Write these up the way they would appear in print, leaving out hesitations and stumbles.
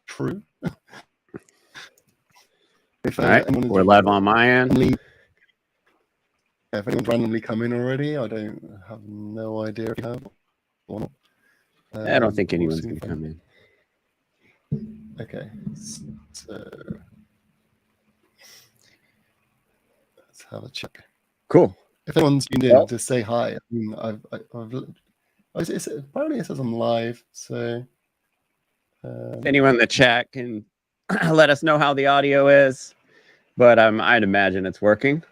true. All right, we're live on my end. If anyone's randomly come in already, I don't have no idea if you have or not. I don't think anyone's going to come in. Okay, so let's have a check. Cool. If anyone's tuned in, just say hi. I mean, apparently it says I'm live, so if anyone in the chat can let us know how the audio is, but I'd imagine it's working.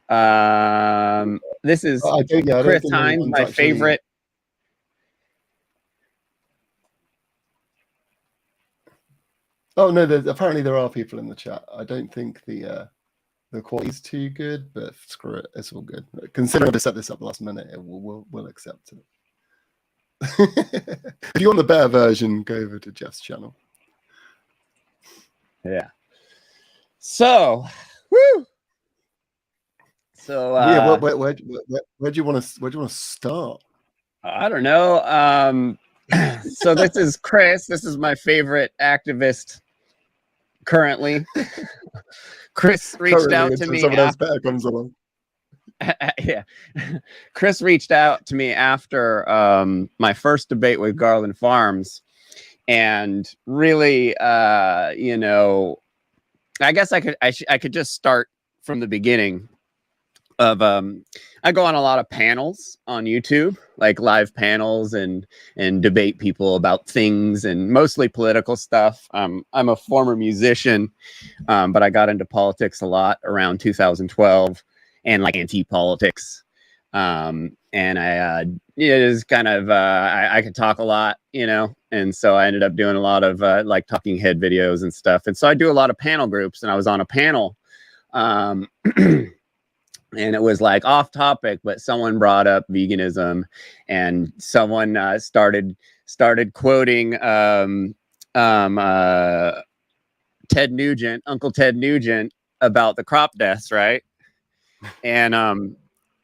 This is Chris Hines, my favorite. Oh no, apparently there are people in the chat. I don't think the quality is too good, but screw it, it's all good. Considering I set this up last minute, we'll accept it. If you want the better version, go over to Jeff's channel. Yeah. So, woo. So yeah, where do you want to start? I don't know. So this is Chris. This is my favorite activist currently. Chris reached out to me. Someone else better comes along. Yeah, Chris reached out to me after my first debate with Garland Farms, and really, you know, I guess I could just start from the beginning. I go on a lot of panels on YouTube, like live panels, and debate people about things, and mostly political stuff. I'm a former musician, but I got into politics a lot around 2012, and like anti-politics. And I it is kind of I could talk a lot, you know, and so I ended up doing a lot of like talking head videos and stuff. And so I do a lot of panel groups, and I was on a panel. And it was like off topic, but someone brought up veganism, and someone started quoting Ted Nugent, Uncle Ted Nugent, about the crop deaths, right? And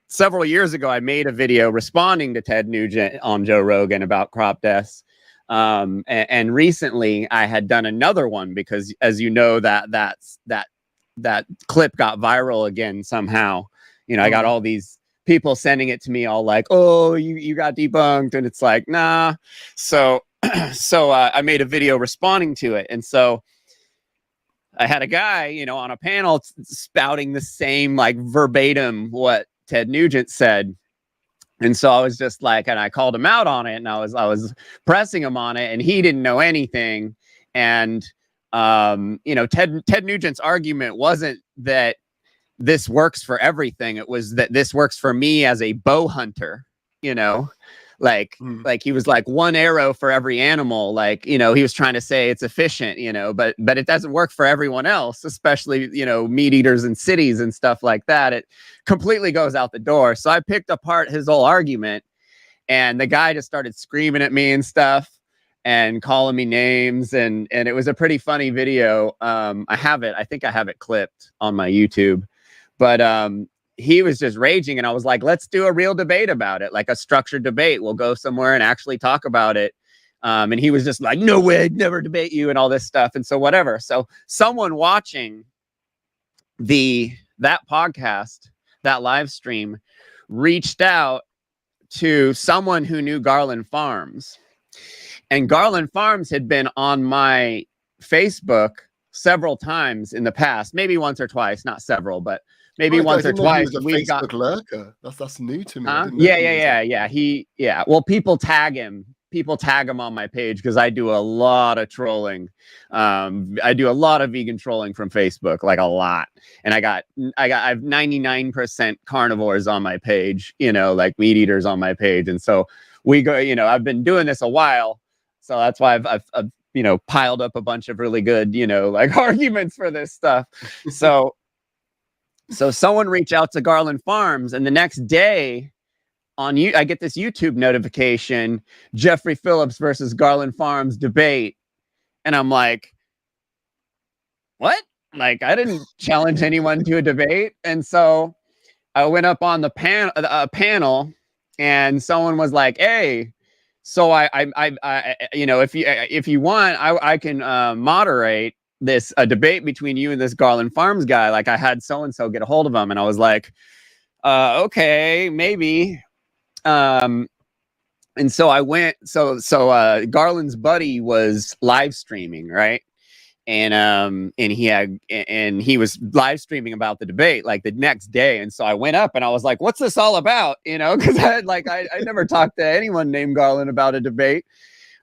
several years ago, I made a video responding to Ted Nugent on Joe Rogan about crop deaths. And recently, I had done another one because, as you know, that clip got viral again somehow. You know, I got all these people sending it to me all like, oh, you got debunked. And it's like, nah. So I made a video responding to it. And so I had a guy, you know, on a panel spouting the same, like verbatim what Ted Nugent said. And so I was just like, and I called him out on it, and I was pressing him on it, and he didn't know anything. And, you know, Ted Nugent's argument wasn't that this works for everything. It was that this works for me as a bow hunter, you know, like he was like one arrow for every animal. Like, you know, he was trying to say it's efficient, you know, but it doesn't work for everyone else, especially, you know, meat eaters in cities and stuff like that. It completely goes out the door. So I picked apart his whole argument, and the guy just started screaming at me and stuff and calling me names. And it was a pretty funny video. I think I have it clipped on my YouTube. But he was just raging, and I was like, let's do a real debate about it, like a structured debate. We'll go somewhere and actually talk about it. And he was just like, no way, I'd never debate you and all this stuff. And so whatever. So someone watching that podcast, that live stream, reached out to someone who knew Garland Farms. And Garland Farms had been on my Facebook several times in the past, maybe once or twice, not several, but maybe once or twice. We've got lurker. That's new to me. Yeah. Well, people tag him on my page because I do a lot of trolling. I do a lot of vegan trolling from Facebook, like a lot. And I have 99% carnivores on my page, you know, like meat eaters on my page. And so we go, you know, I've been doing this a while, so that's why I've you know, piled up a bunch of really good, you know, like arguments for this stuff. So someone reached out to Garland Farms, and the next day I get this YouTube notification, Jeffrey Phillips versus Garland Farms debate. And I'm like, what? Like, I didn't challenge anyone to a debate. And so I went up on the panel, and someone was like, hey, So you know, if you want, I can moderate this a debate between you and this Garland Farms guy. Like I had so and so get a hold of him, and I was like, okay, maybe. And so I went. So Garland's buddy was live streaming, right? And he was live streaming about the debate like the next day. And so I went up and I was like, "What's this all about?" You know, because I never talked to anyone named Garland about a debate.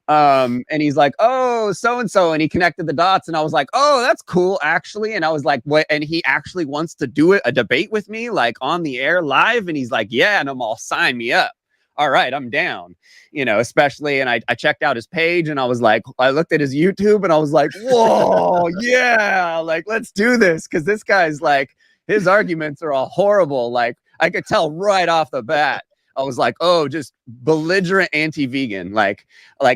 And he's like, "Oh, so and so," and he connected the dots, and I was like, "Oh, that's cool, actually." And I was like, "What?" And he actually wants to do a debate with me, like on the air live. And he's like, "Yeah," and I'm all, "Sign me up." All right, I'm down, you know, especially. And I checked out his page and I was like, I looked at his YouTube and I was like, whoa, yeah, like, let's do this. Cause this guy's like, his arguments are all horrible. Like, I could tell right off the bat. I was like, oh, just belligerent anti-vegan. Like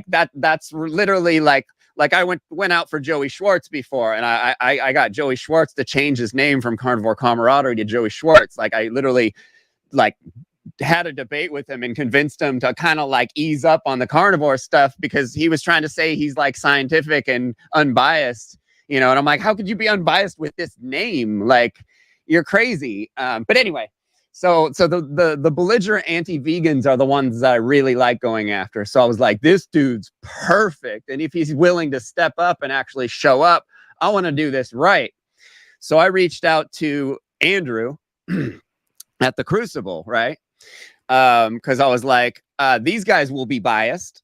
that's literally like I went out for Joey Schwartz before, and I got Joey Schwartz to change his name from Carnivore Camaraderie to Joey Schwartz. Like I literally like had a debate with him and convinced him to kind of like ease up on the carnivore stuff, because he was trying to say he's like scientific and unbiased, you know. And I'm like, how could you be unbiased with this name? Like, you're crazy. But anyway, so the belligerent anti-vegans are the ones that I really like going after. So I was like, this dude's perfect, and if he's willing to step up and actually show up, I want to do this right. So I reached out to Andrew at the Crucible, right? Because I was like, these guys will be biased.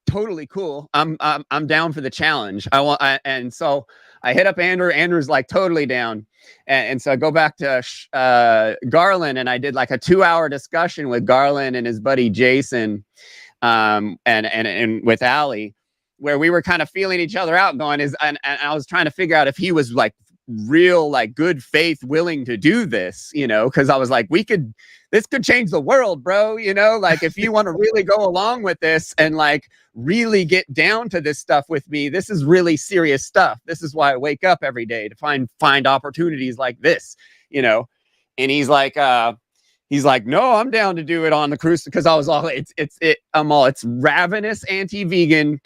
Totally cool. I'm down for the challenge. And so I hit up Andrew. Andrew's like totally down. And so I go back to Garland, and I did like a 2-hour discussion with Garland and his buddy Jason, and with Allie, where we were kind of feeling each other out, going and I was trying to figure out if he was like real, like good faith, willing to do this, you know, because I was like, this could change the world, bro, you know, like if you want to really go along with this and like really get down to this stuff with me, this is really serious stuff. This is why I wake up every day, to find opportunities like this, you know. And he's like, no, I'm down to do it on the cruise, because I was all, it's ravenous anti-vegan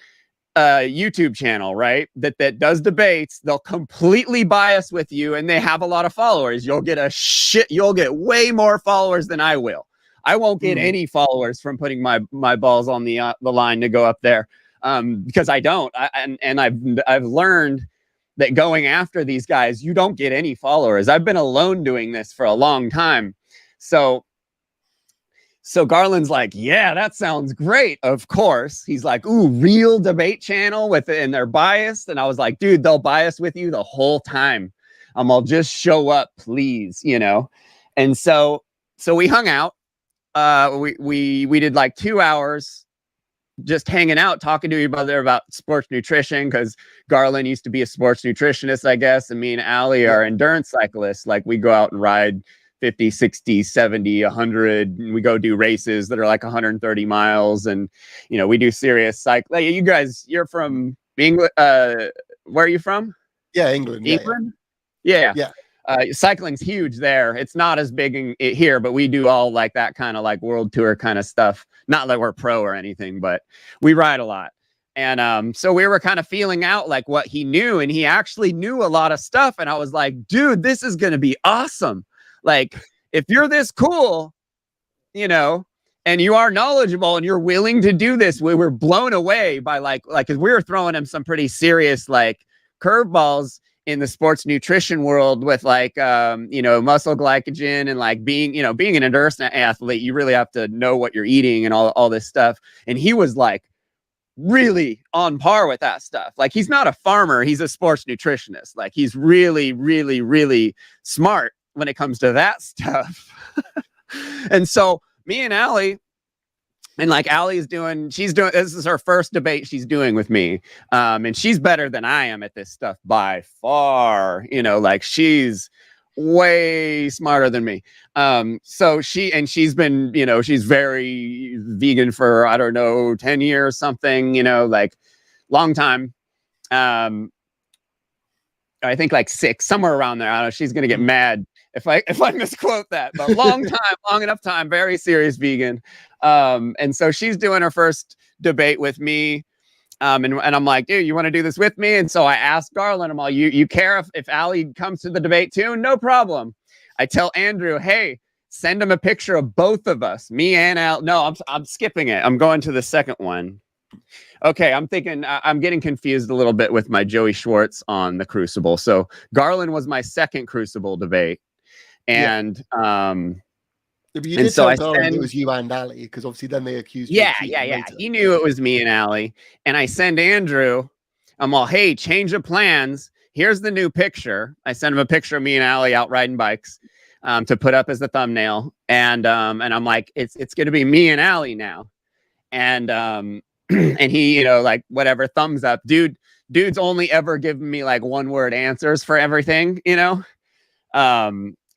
YouTube channel, right? That does debates. They'll completely bias with you, and they have a lot of followers. You'll get way more followers than I will. I won't get any followers from putting my balls on the line to go up there, because I don't. I've learned that going after these guys, you don't get any followers. I've been alone doing this for a long time, So Garland's like, yeah, that sounds great. Of course. He's like, ooh, real debate channel and they're biased. And I was like, dude, they'll bias with you the whole time. I'll just show up, please, you know? And so we hung out. We did like 2 hours just hanging out, talking to each other about sports nutrition, because Garland used to be a sports nutritionist, I guess. And me and Allie are endurance cyclists. Like we go out and ride 50, 60, 70, 100. And we go do races that are like 130 miles. And, you know, we do serious cycle. You guys, you're from England. Where are you from? Yeah, England. England? Yeah. Cycling's huge there. It's not as big here, but we do all like that kind of like world tour kind of stuff. Not like we're pro or anything, but we ride a lot. And so we were kind of feeling out like what he knew, and he actually knew a lot of stuff. And I was like, dude, this is going to be awesome. Like, if you're this cool, you know, and you are knowledgeable and you're willing to do this, we were blown away by like, cause we were throwing him some pretty serious, like curveballs in the sports nutrition world with like, you know, muscle glycogen and like being an endurance athlete, you really have to know what you're eating and all this stuff. And he was like really on par with that stuff. Like, he's not a farmer, he's a sports nutritionist. Like, he's really, really, really smart when it comes to that stuff. And so me and Allie, and like she's doing, this is her first debate she's doing with me. And she's better than I am at this stuff by far, you know, like she's way smarter than me. So she's been, you know, she's very vegan for, I don't know, 10 years, something, you know, like long time. I think like 6, somewhere around there. I don't know. She's going to get mad if I misquote that, but long enough time, very serious vegan. And so she's doing her first debate with me. And I'm like, dude, you want to do this with me? And so I asked Garland, I'm all, you care if Ali comes to the debate too? No problem. I tell Andrew, hey, send him a picture of both of us, me and Al. No, I'm skipping it. I'm going to the second one. Okay, I'm thinking I'm getting confused a little bit with my Joey Schwartz on the Crucible. So Garland was my second Crucible debate, and But you and did so tell I Garland send, it was you and Ali, because obviously then they accused you of cheating later. He knew it was me and Ali, and I send Andrew. I'm all, hey, change of plans. Here's the new picture. I sent him a picture of me and Ali out riding bikes to put up as the thumbnail, and I'm like, it's gonna be me and Ali now, and and he, like whatever, thumbs up, dude's only ever given me like 1-word answers for everything,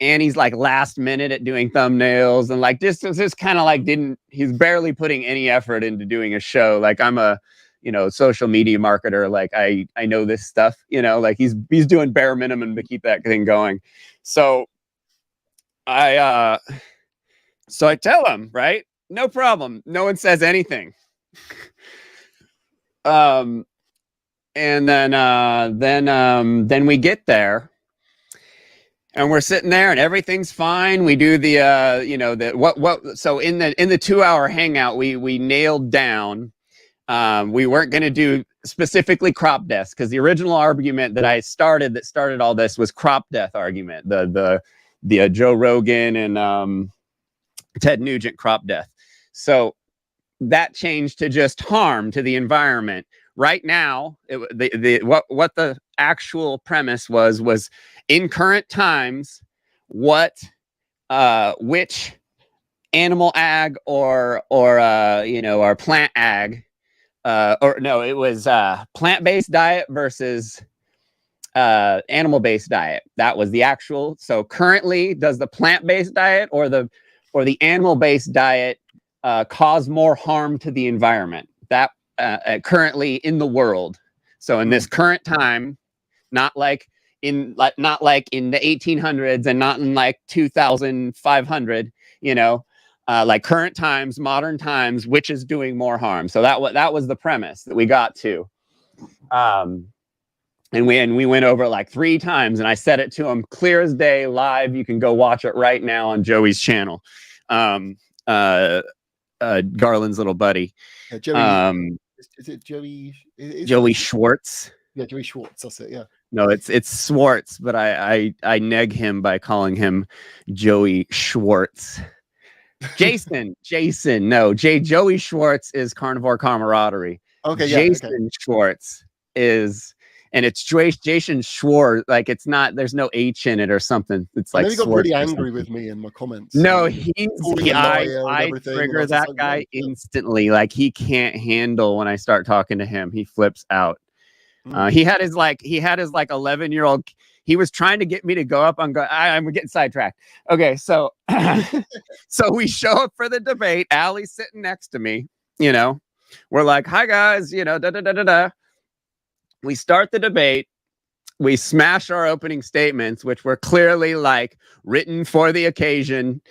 and he's like last minute at doing thumbnails, and like just kind of like he's barely putting any effort into doing a show. Like I'm a social media marketer, like I know this stuff, like he's doing bare minimum to keep that thing going. So I tell him, right, no problem, no one says anything. And then we get there, and we're sitting there, and everything's fine. We do the so in the 2-hour hangout, we nailed down. We weren't going to do specifically crop deaths, because the original argument that started all this was crop death argument, the Joe Rogan and Ted Nugent crop death. So that changed to just harm to the environment. Right now, what the actual premise was in current times, which animal ag or plant ag, it was plant-based diet versus animal-based diet. That was the actual. So currently, does the plant-based diet or the animal-based diet cause more harm to the environment? That currently in the world. So in this current time, not like in the 1800s and not in like 2500, like current times, modern times, which is doing more harm. So that was the premise that we got to. And we went over it like 3 times, and I said it to him clear as day, live. You can go watch it right now on Joey's channel. Garland's little buddy. Joey, is it Joey? Joey Schwartz. Yeah, Joey Schwartz. That's it. Yeah. No, it's Schwartz, but I neg him by calling him Joey Schwartz. Jason. No, Joey Schwartz is Carnivore Camaraderie. Okay. Jason Schwartz is. And it's Jason Schwartz, like it's not. There's no H in it or something. It's like he got pretty angry with me in my comments. No, I trigger that guy instantly. Like he can't handle when I start talking to him. He flips out. He had his 11-year-old. He was trying to get me to go up on. I'm getting sidetracked. Okay, so so we show up for the debate. Allie's sitting next to me. We're like, hi guys. We start the debate. We smash our opening statements, which were clearly like written for the occasion,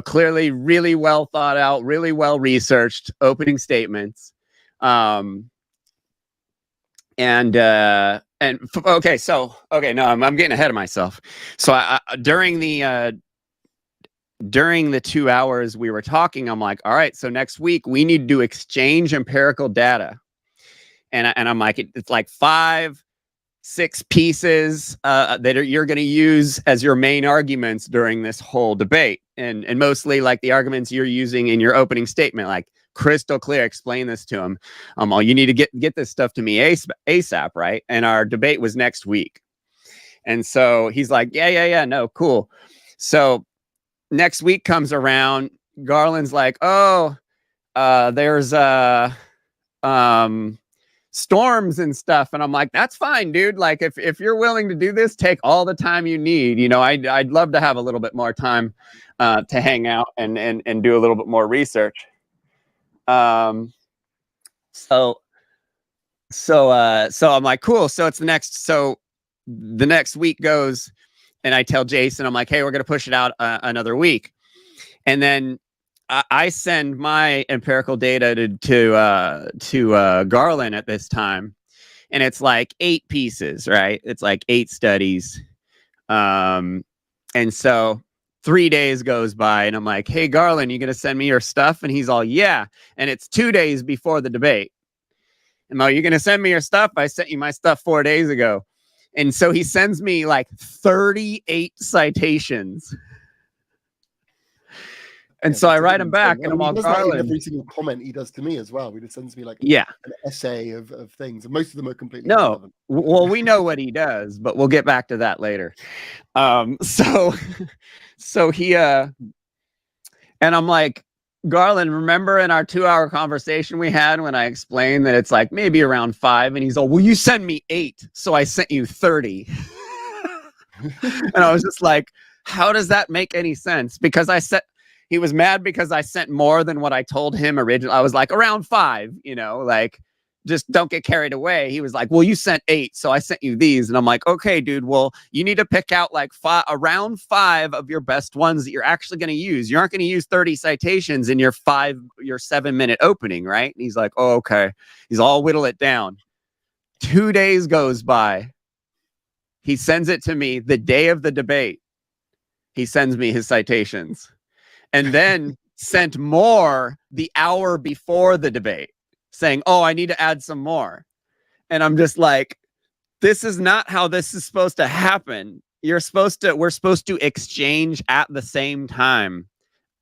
clearly really well thought out, really well researched opening statements. Okay, no, I'm getting ahead of myself. So during the 2 hours we were talking, I'm like, all right, so next week we need to exchange empirical data. And I'm like, it's like 5-6 pieces that you're going to use as your main arguments during this whole debate. And mostly like the arguments you're using in your opening statement, like crystal clear, explain this to him. You need to get this stuff to me ASAP, right? And our debate was next week. And so he's like, yeah, no, cool. So next week comes around, Garland's like, there's storms and stuff, and I'm like, that's fine, dude. Like if you're willing to do this, take all the time you need. I'd love to have a little bit more time to hang out and do a little bit more research. So I'm like, cool. So the next week goes, and I tell Jason, I'm like, hey, we're gonna push it out another week. And then I send my empirical data to Garland at this time, and it's like 8 pieces, right? It's like 8 studies. And so 3 days goes by, and I'm like, hey, Garland, you going to send me your stuff? And he's all, yeah. And it's 2 days before the debate. And I'm like, you're going to send me your stuff? I sent you my stuff 4 days ago. And so he sends me like 38 citations. And so I write him back, and I'm all, Garland. Every single comment he does to me as well. He just sends me like an essay of things, and most of them are completely irrelevant. Well, we know what he does, but we'll get back to that later. So he and I'm like, Garland, remember in our 2-hour conversation we had when I explained that it's like maybe around 5, and he's all, well, you send me 8, so I sent you 30. And I was just like, how does that make any sense? Because he was mad because I sent more than what I told him originally. I was like, around 5, like, just don't get carried away. He was like, well, you sent 8, so I sent you these. And I'm like, okay, dude, well, you need to pick out like around 5 of your best ones that you're actually going to use. You aren't going to use 30 citations in your 7-minute opening, right? And he's like, oh, okay. He's all whittle it down. 2 days goes by. He sends it to me the day of the debate. He sends me his citations. And then sent more the hour before the debate, saying, oh, I need to add some more. And I'm just like, this is not how this is supposed to happen. We're supposed to exchange at the same time,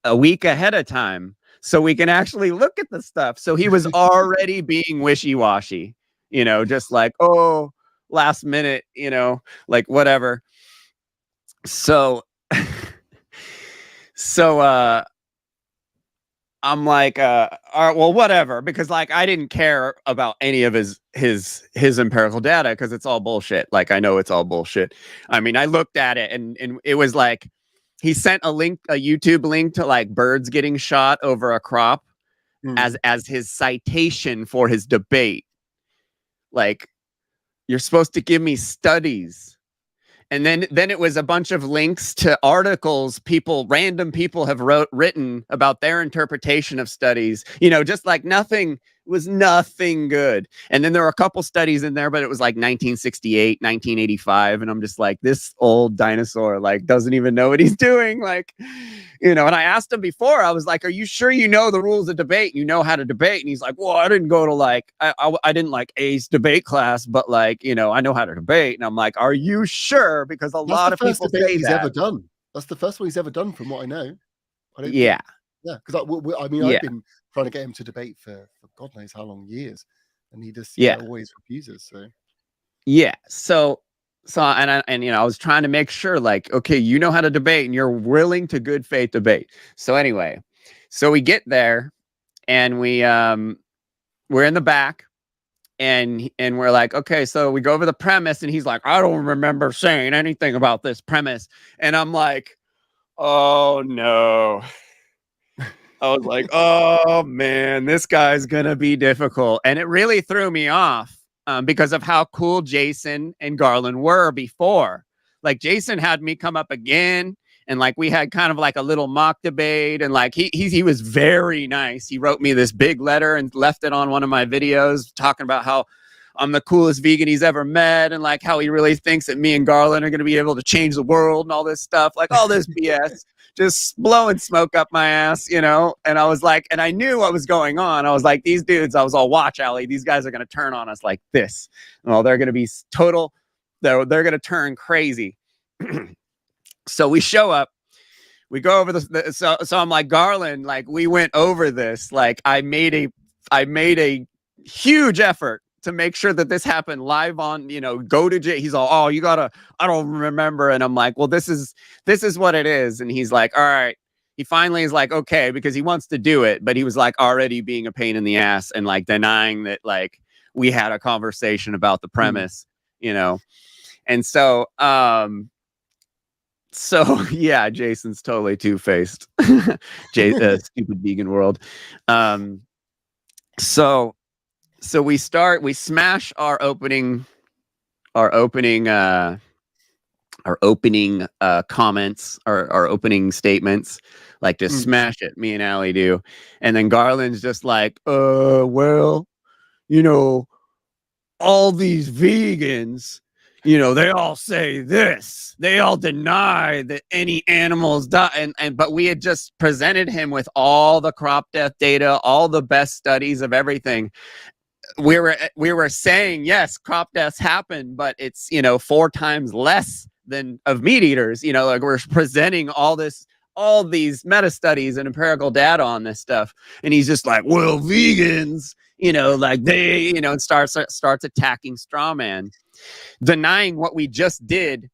a week ahead of time, so we can actually look at the stuff. So he was already being wishy-washy, just like, oh, last minute, like whatever. So I'm like, all right, well, whatever, because like I didn't care about any of his empirical data because it's all bullshit. Like, I know it's all bullshit. I mean, I looked at it and it was like he sent a YouTube link to like birds getting shot over a crop as his citation for his debate. Like, you're supposed to give me studies. And then it was a bunch of links to articles random people have written about their interpretation of studies, just like nothing good. And then there were a couple studies in there, but it was like 1968, 1985. And I'm just like, this old dinosaur, like, doesn't even know what he's doing. Like, and I asked him before, I was like, are you sure you know the rules of debate? You know how to debate? And he's like, well, I didn't go to like, I didn't like Ace debate class, but like, I know how to debate. And I'm like, are you sure? Because a lot of people say he's ever done. That's the first one he's ever done, from what I know. Because I've been trying to get him to debate for God knows how long years, and he just always refuses. I was trying to make sure, like, okay, you know how to debate, and you're willing to good faith debate. So anyway, so we get there, and we're in the back. And we're like, okay, so we go over the premise, and he's like, I don't remember saying anything about this premise. And I'm like, oh no. I was like, oh man, this guy's gonna be difficult. And it really threw me off because of how cool Jason and Garland were before. Like, Jason had me come up again, and like we had kind of like a little mock debate, and like he was very nice. He wrote me this big letter and left it on one of my videos talking about how I'm the coolest vegan he's ever met, and like how he really thinks that me and Garland are going to be able to change the world and all this stuff, like all this BS, just blowing smoke up my ass, And I was like, and I knew what was going on. I was like, these dudes, I was all, watch, Ali, these guys are going to turn on us like this. Well, they're going to be they're going to turn crazy. So we show up, we go over so I'm like, Garland, like, we went over this. Like, I made a huge effort to make sure that this happened live on, go to Jay. He's all, oh, I don't remember. And I'm like, well, this is what it is. And he's like, all right. He finally is like, okay, because he wants to do it, but he was like already being a pain in the ass and like denying that like we had a conversation about the premise, And so, yeah, Jason's totally two-faced. Stupid vegan world. So we smash our opening opening comments, our opening statements, like just smash it. Me and Allie do, and then Garland's just like, well, you know, all these vegans, you know, they all say this, they all deny that any animals die, and but we had just presented him with all the crop death data, all the best studies of everything. We were saying, yes, crop deaths happen, but it's, you know, 4 times less than of meat eaters. You know, like we're presenting all these meta studies and empirical data on this stuff, and he's just like, well, vegans, you know, like they, you know, and starts attacking straw man, denying what we just did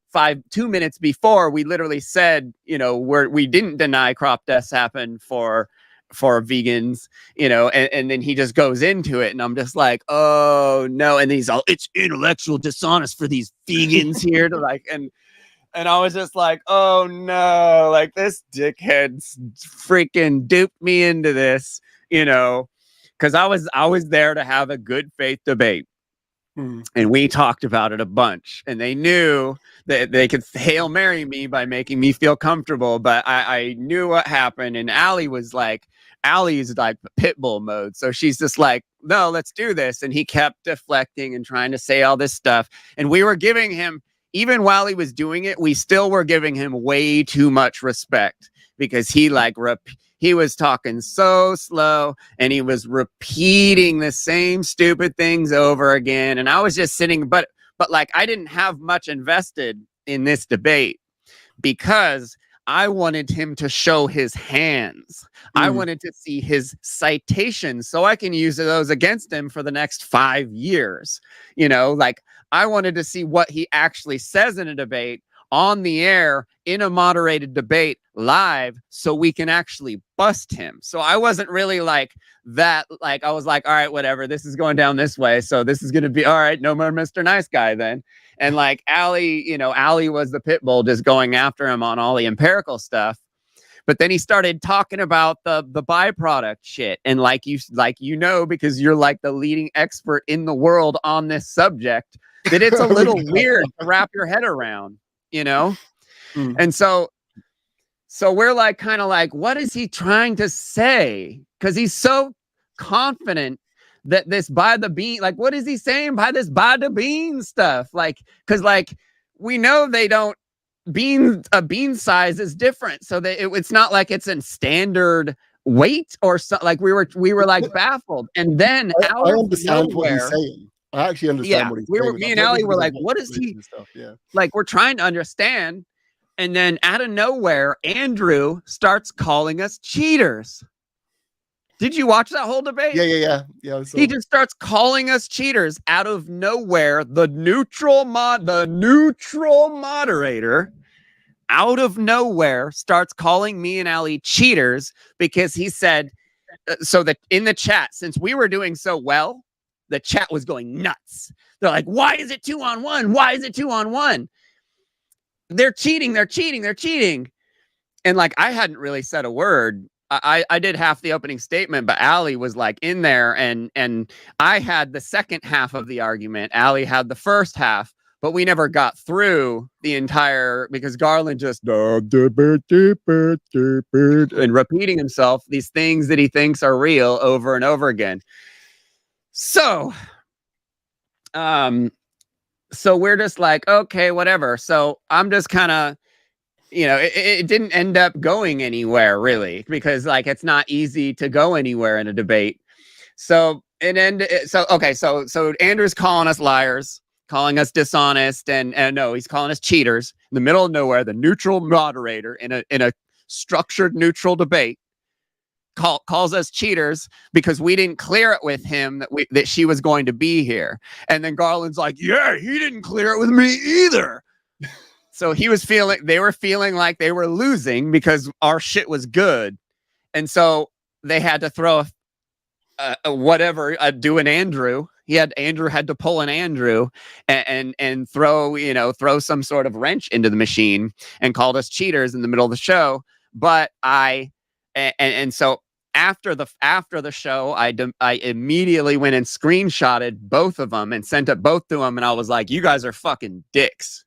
2 minutes before. We literally said, you know, we didn't deny crop deaths happen for vegans, you know, and then he just goes into it, and I'm just like, oh no, and he's all, it's intellectual dishonest for these vegans here to like, and I was just like, oh no, like this dickhead's freaking duped me into this, you know, because I was there to have a good faith debate. And we talked about it a bunch, and they knew that they could Hail Mary me by making me feel comfortable. But I knew what happened, and Allie's like pit bull mode. So she's just like, no, let's do this. And he kept deflecting and trying to say all this stuff. And we were giving him, even while he was doing it, we still were giving him way too much respect, because he he was talking so slow, and he was repeating the same stupid things over again. And I was just sitting, but like, I didn't have much invested in this debate, because I wanted him to show his hands. I wanted to see his citations so I can use those against him for the next 5 years. You know, like, I wanted to see what he actually says in a debate, on the air, in a moderated debate, live, so we can actually bust him. So I wasn't really like that. Like, I was like, all right, whatever, this is going down this way, so this is going to be all right. No more Mr. Nice Guy then. And like Allie, you know, Allie was the pit bull, just going after him on all the empirical stuff. But then he started talking about the byproduct shit. And like you know, because you're like the leading expert in the world on this subject, that it's a little weird to wrap your head around, you know? And so we're like, kind of like, what is he trying to say? Because he's so confident that this by the bean, like, what is he saying by this by the bean stuff? Like, because like, we know they don't, a bean size is different, so that it's not like it's in standard weight or so. Like, we were like baffled. And then I understand what he's saying. I actually understand what he's saying. Me and Allie were like, what is he? Like, we're trying to understand. And then out of nowhere, Andrew starts calling us cheaters. Did you watch that whole debate? Yeah. He just starts calling us cheaters out of nowhere. The neutral moderator, out of nowhere, starts calling me and Allie cheaters, because he said, so that in the chat, since we were doing so well, the chat was going nuts. They're like, why is it 2-on-1? Why is it 2-on-1? They're cheating. And like, I hadn't really said a word. I did half the opening statement, but Allie was like in there, and I had the second half of the argument. Allie had the first half, but we never got through the entire, because Garland just and repeating himself, these things that he thinks are real over and over again. So we're just like, okay, whatever. So I'm just kind of, you know, it didn't end up going anywhere really, because like, it's not easy to go anywhere in a debate. So so Andrew's calling us liars, calling us dishonest, and no, he's calling us cheaters in the middle of nowhere. The neutral moderator in a structured neutral debate calls us cheaters because we didn't clear it with him that she was going to be here. And then Garland's like, yeah, he didn't clear it with me either. So they were feeling like they were losing because our shit was good. And so they had to throw do an Andrew. Andrew had to pull an Andrew and throw some sort of wrench into the machine, and called us cheaters in the middle of the show. But so after the show, I immediately went and screenshotted both of them and sent it both to them. And I was like, you guys are fucking dicks.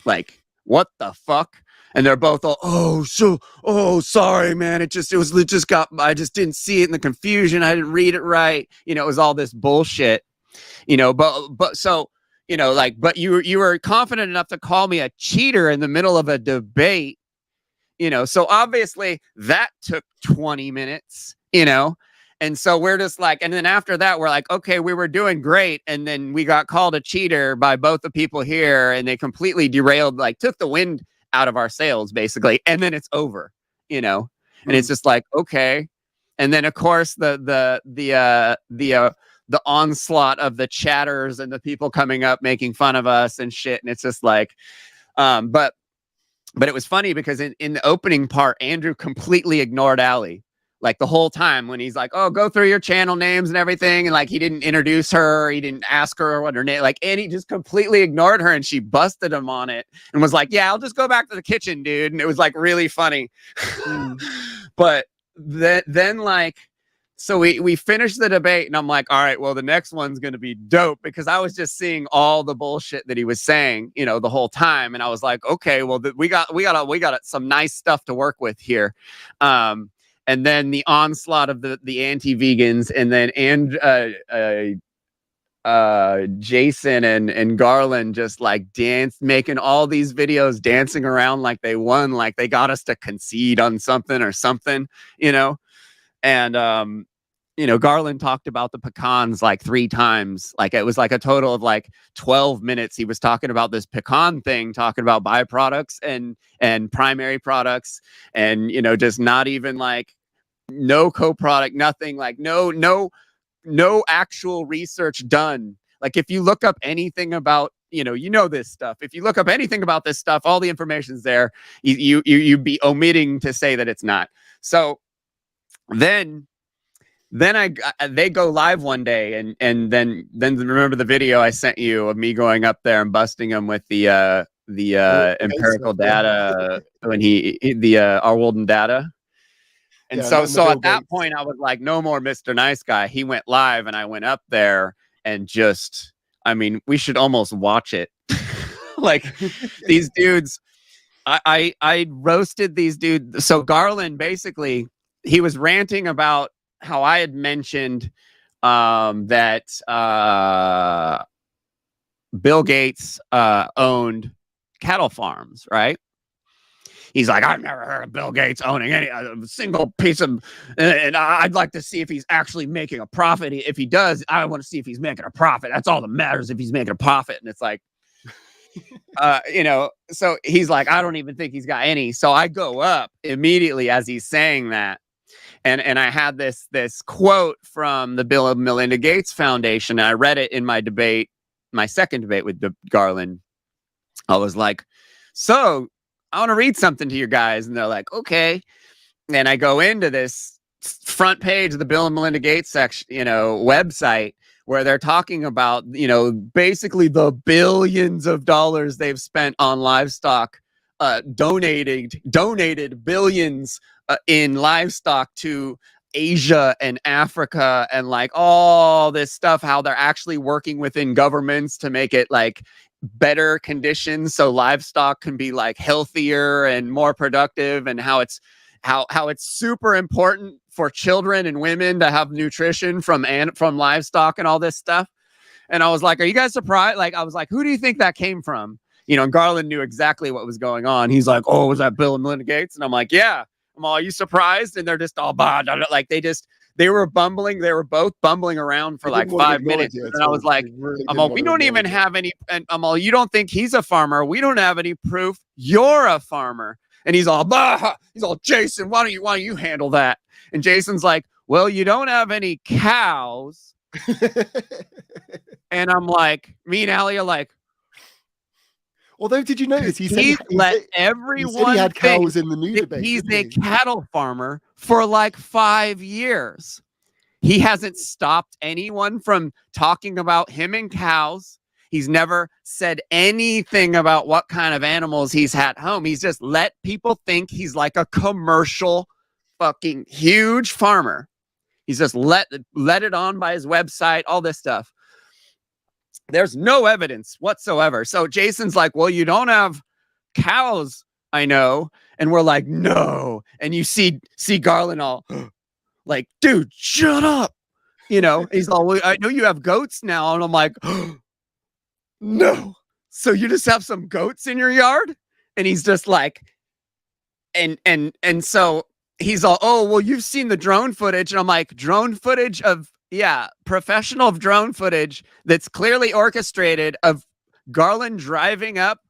Like, what the fuck? And they're both all, oh, sorry, man. I just didn't see it in the confusion. I didn't read it right. You know, it was all this bullshit, you know, but so, you know, like, but you were confident enough to call me a cheater in the middle of a debate, you know, so obviously that took 20 minutes, you know, and so we're just like, and then after that, we're like, okay, we were doing great. And then we got called a cheater by both the people here, and they completely derailed, like took the wind out of our sails, basically. And then it's over, you know, and it's just like, okay. And then of course the onslaught of the chatters and the people coming up making fun of us and shit. And it's just like, but it was funny because in the opening part, Andrew completely ignored Allie. Like the whole time when he's like, oh, go through your channel names and everything. And like, he didn't introduce her. He didn't ask her what her name, like, and he just completely ignored her, and she busted him on it and was like, yeah, I'll just go back to the kitchen, dude. And it was like really funny. But then like, so we finished the debate, and I'm like, all right, well, the next one's going to be dope, because I was just seeing all the bullshit that he was saying, you know, the whole time. And I was like, okay, well, we got some nice stuff to work with here. And then the onslaught of the anti-vegans, and then Jason and Garland just like making all these videos, dancing around like they won, like they got us to concede on something or something, you know. And you know, Garland talked about the pecans like 3 times. Like it was like a total of like 12 minutes. He was talking about this pecan thing, talking about byproducts and primary products, and, you know, just not even like no co-product, nothing, like no actual research done. Like if you look up anything about, you know this stuff, if you look up anything about this stuff, all the information's there. You'd be omitting to say that it's not. So then they go live one day, and then remember the video I sent you of me going up there and busting him with the empirical data when our Walden data. And so at that point I was like, no more Mr. Nice Guy. He went live, and I went up there and just, I mean, we should almost watch it. Like these dudes, I roasted these dudes. So Garland, basically, he was ranting about how I had mentioned that Bill Gates owned cattle farms, right? He's like, I've never heard of Bill Gates owning any single piece of, and I'd like to see if he's actually making a profit. If he does, I want to see if he's making a profit. That's all that matters, if he's making a profit. And it's like, you know, so he's like, I don't even think he's got any. So I go up immediately as he's saying that. And I had this quote from the Bill and Melinda Gates Foundation. And I read it in my debate, my second debate with Garland. I was like, so I want to read something to you guys. And they're like, okay. And I go into this front page of the Bill and Melinda Gates section, you know, website, where they're talking about, you know, basically the billions of dollars they've spent on livestock, donated billions in livestock to Asia and Africa, and like all this stuff, how they're actually working within governments to make it like better conditions so livestock can be like healthier and more productive, and how it's super important for children and women to have nutrition from livestock and all this stuff. And I was like, are you guys surprised? Like, I was like, who do you think that came from? You know, and Garland knew exactly what was going on. He's like, oh, was that Bill and Melinda Gates? And I'm like, yeah. I'm all, are you surprised? And they're just all like they were bumbling. They were both bumbling around for like 5 minutes. And I was like, I'm all, we don't even have any. And I'm all, you don't think he's a farmer? We don't have any proof. You're a farmer. And he's all, bah! He's all, Jason, why don't you handle that? And Jason's like, well, you don't have any cows. And I'm like, me and Allie are like, although, did you notice he let everyone he had cows in the new debate? He's a cattle farmer for like 5 years. He hasn't stopped anyone from talking about him and cows. He's never said anything about what kind of animals he's had home. He's just let people think he's like a commercial fucking huge farmer. He's just let it on by his website, all this stuff. There's no evidence whatsoever. So Jason's like, well, you don't have cows I know. And we're like, no. And you see Garland all like, dude, shut up. You know, he's all, well, I know you have goats now. And I'm like, no. So you just have some goats in your yard? And he's just like, and so he's all, oh, well, you've seen the drone footage. And I'm like, drone footage of, yeah, professional drone footage that's clearly orchestrated of Garland driving up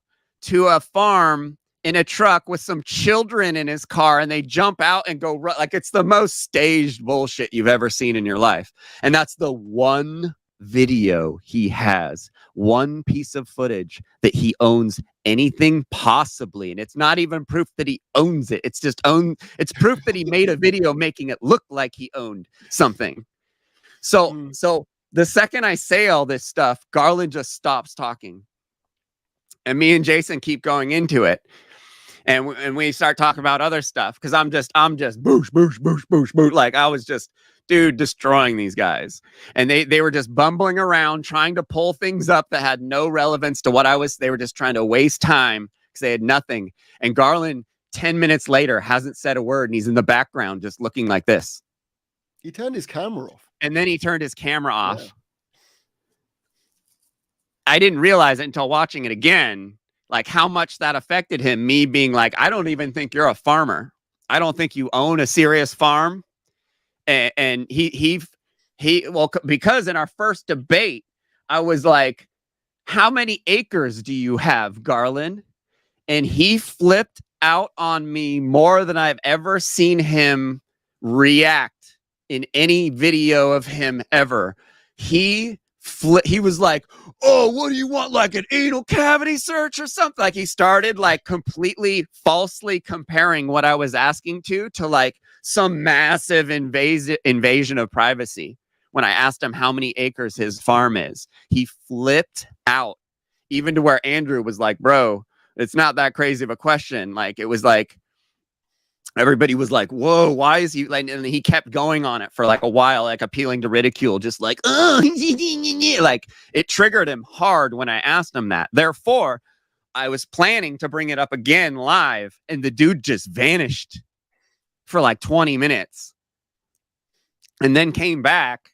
to a farm in a truck with some children in his car, and they jump out and go like it's the most staged bullshit you've ever seen in your life. And that's the one video he has, one piece of footage that he owns anything possibly. And it's not even proof that he owns it. It's just it's proof that he made a video making it look like he owned something. So the second I say all this stuff, Garland just stops talking. And me and Jason keep going into it. And we start talking about other stuff because I'm just boosh, boosh, boosh, boosh, boosh. Like I was just, dude, destroying these guys. And they were just bumbling around trying to pull things up that had no relevance to what they were just trying to waste time because they had nothing. And Garland, 10 minutes later, hasn't said a word. And he's in the background just looking like this. He turned his camera off. And then he turned his camera off. Yeah. I didn't realize it until watching it again, like how much that affected him. Me being like, I don't even think you're a farmer. I don't think you own a serious farm. And he well, because in our first debate, I was like, how many acres do you have, Garland? And he flipped out on me more than I've ever seen him react in any video of him ever. He was like, oh, what do you want? Like an anal cavity search or something? Like he started like completely falsely comparing what I was asking to like some massive invasion of privacy. When I asked him how many acres his farm is, he flipped out, even to where Andrew was like, bro, it's not that crazy of a question. Like it was like, everybody was like, whoa, why is he like, and he kept going on it for like a while, like appealing to ridicule, just like, oh, like it triggered him hard when I asked him that. Therefore, I was planning to bring it up again live, and the dude just vanished for like 20 minutes and then came back,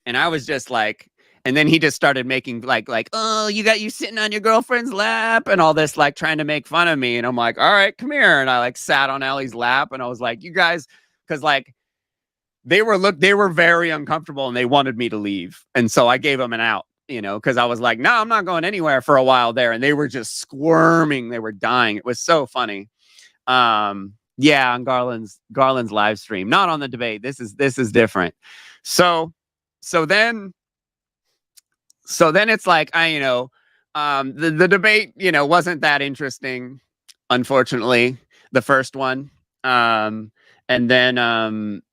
and I was just like, and then he just started making like, oh, you sitting on your girlfriend's lap and all this, like trying to make fun of me. And I'm like, all right, come here. And I like sat on Ellie's lap, and I was like, you guys, because like they were very uncomfortable and they wanted me to leave. And so I gave them an out, you know, because I was like, no, I'm not going anywhere for a while there. And they were just squirming. They were dying. It was so funny. Yeah, on Garland's live stream, not on the debate. This is different. So then it's like, the debate, wasn't that interesting, unfortunately, the first one. And Garland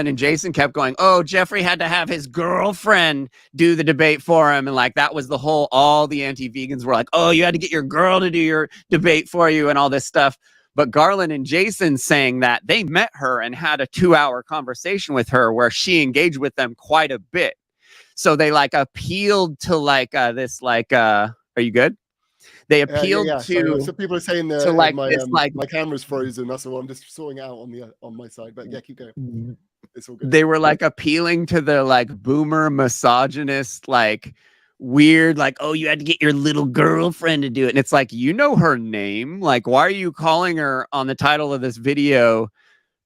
and Jason kept going, oh, Jeffrey had to have his girlfriend do the debate for him. And like, that was all the anti-vegans were like, oh, you had to get your girl to do your debate for you and all this stuff. But Garland and Jason saying that they met her and had a 2-hour conversation with her where she engaged with them quite a bit. So they like appealed to like this, like, are you good? They appealed to. So people are saying that like, my camera's frozen. That's all. I'm just sorting it out on my side. But yeah, keep going. It's all good. They were like appealing to the like boomer misogynist, like weird, like, oh, you had to get your little girlfriend to do it. And it's like, you know her name. Like, why are you calling her on the title of this video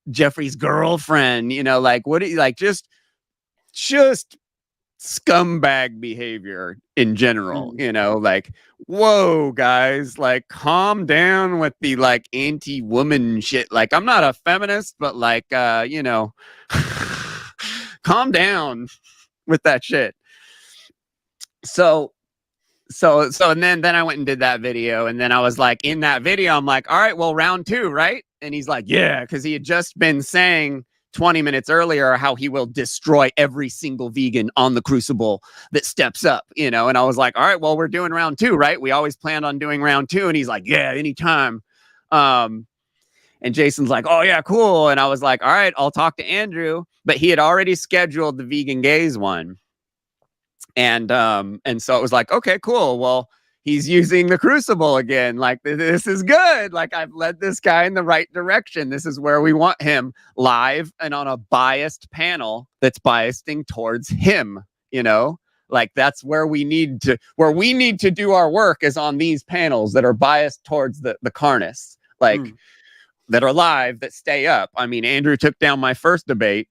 Jeffrey's girlfriend? Like, what do you like? Just scumbag behavior in general, like, whoa, guys, like, calm down with the like anti-woman shit. Like, I'm not a feminist, but like, calm down with that shit. So and then I went and did that video, and then I was like, in that video, I'm like, all right, well, round 2, right? And he's like, yeah, because he had just been saying 20 minutes earlier how he will destroy every single vegan on the Crucible that steps up, and I was like, all right, well, we're doing round 2, right? We always planned on doing round 2. And he's like, yeah, anytime. And Jason's like, oh yeah, cool. And I was like, all right, I'll talk to Andrew. But he had already scheduled the vegan gays one. And so it was like, okay, cool. Well, he's using the crucible again. Like, this is good. Like, I've led this guy in the right direction. This is where we want him, live and on a biased panel that's biasing towards him, you know? Like, that's where we need to do our work, is on these panels that are biased towards the Carnists, like that are live, that stay up. I mean, Andrew took down my first debate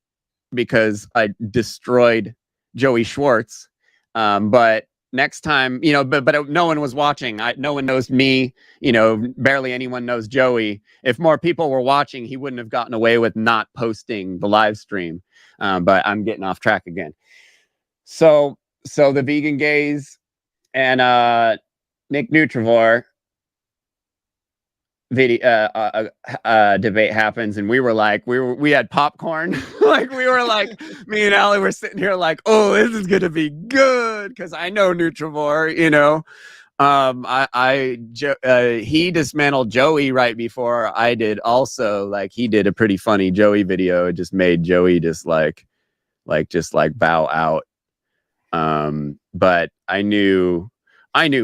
because I destroyed Joey Schwartz. But next time, you know, but no one was watching. No one knows me, you know, barely anyone knows Joey. If more people were watching, he wouldn't have gotten away with not posting the live stream. But I'm getting off track again. So the vegan gays and Nick Nutrivore video debate happens, and we were like, we had popcorn. Like, we were like, me and Allie were sitting here like, oh, this is gonna be good, because I know Nutrivore, you know. He dismantled Joey right before I did also. Like, he did a pretty funny Joey video. It just made Joey just like bow out. But I knew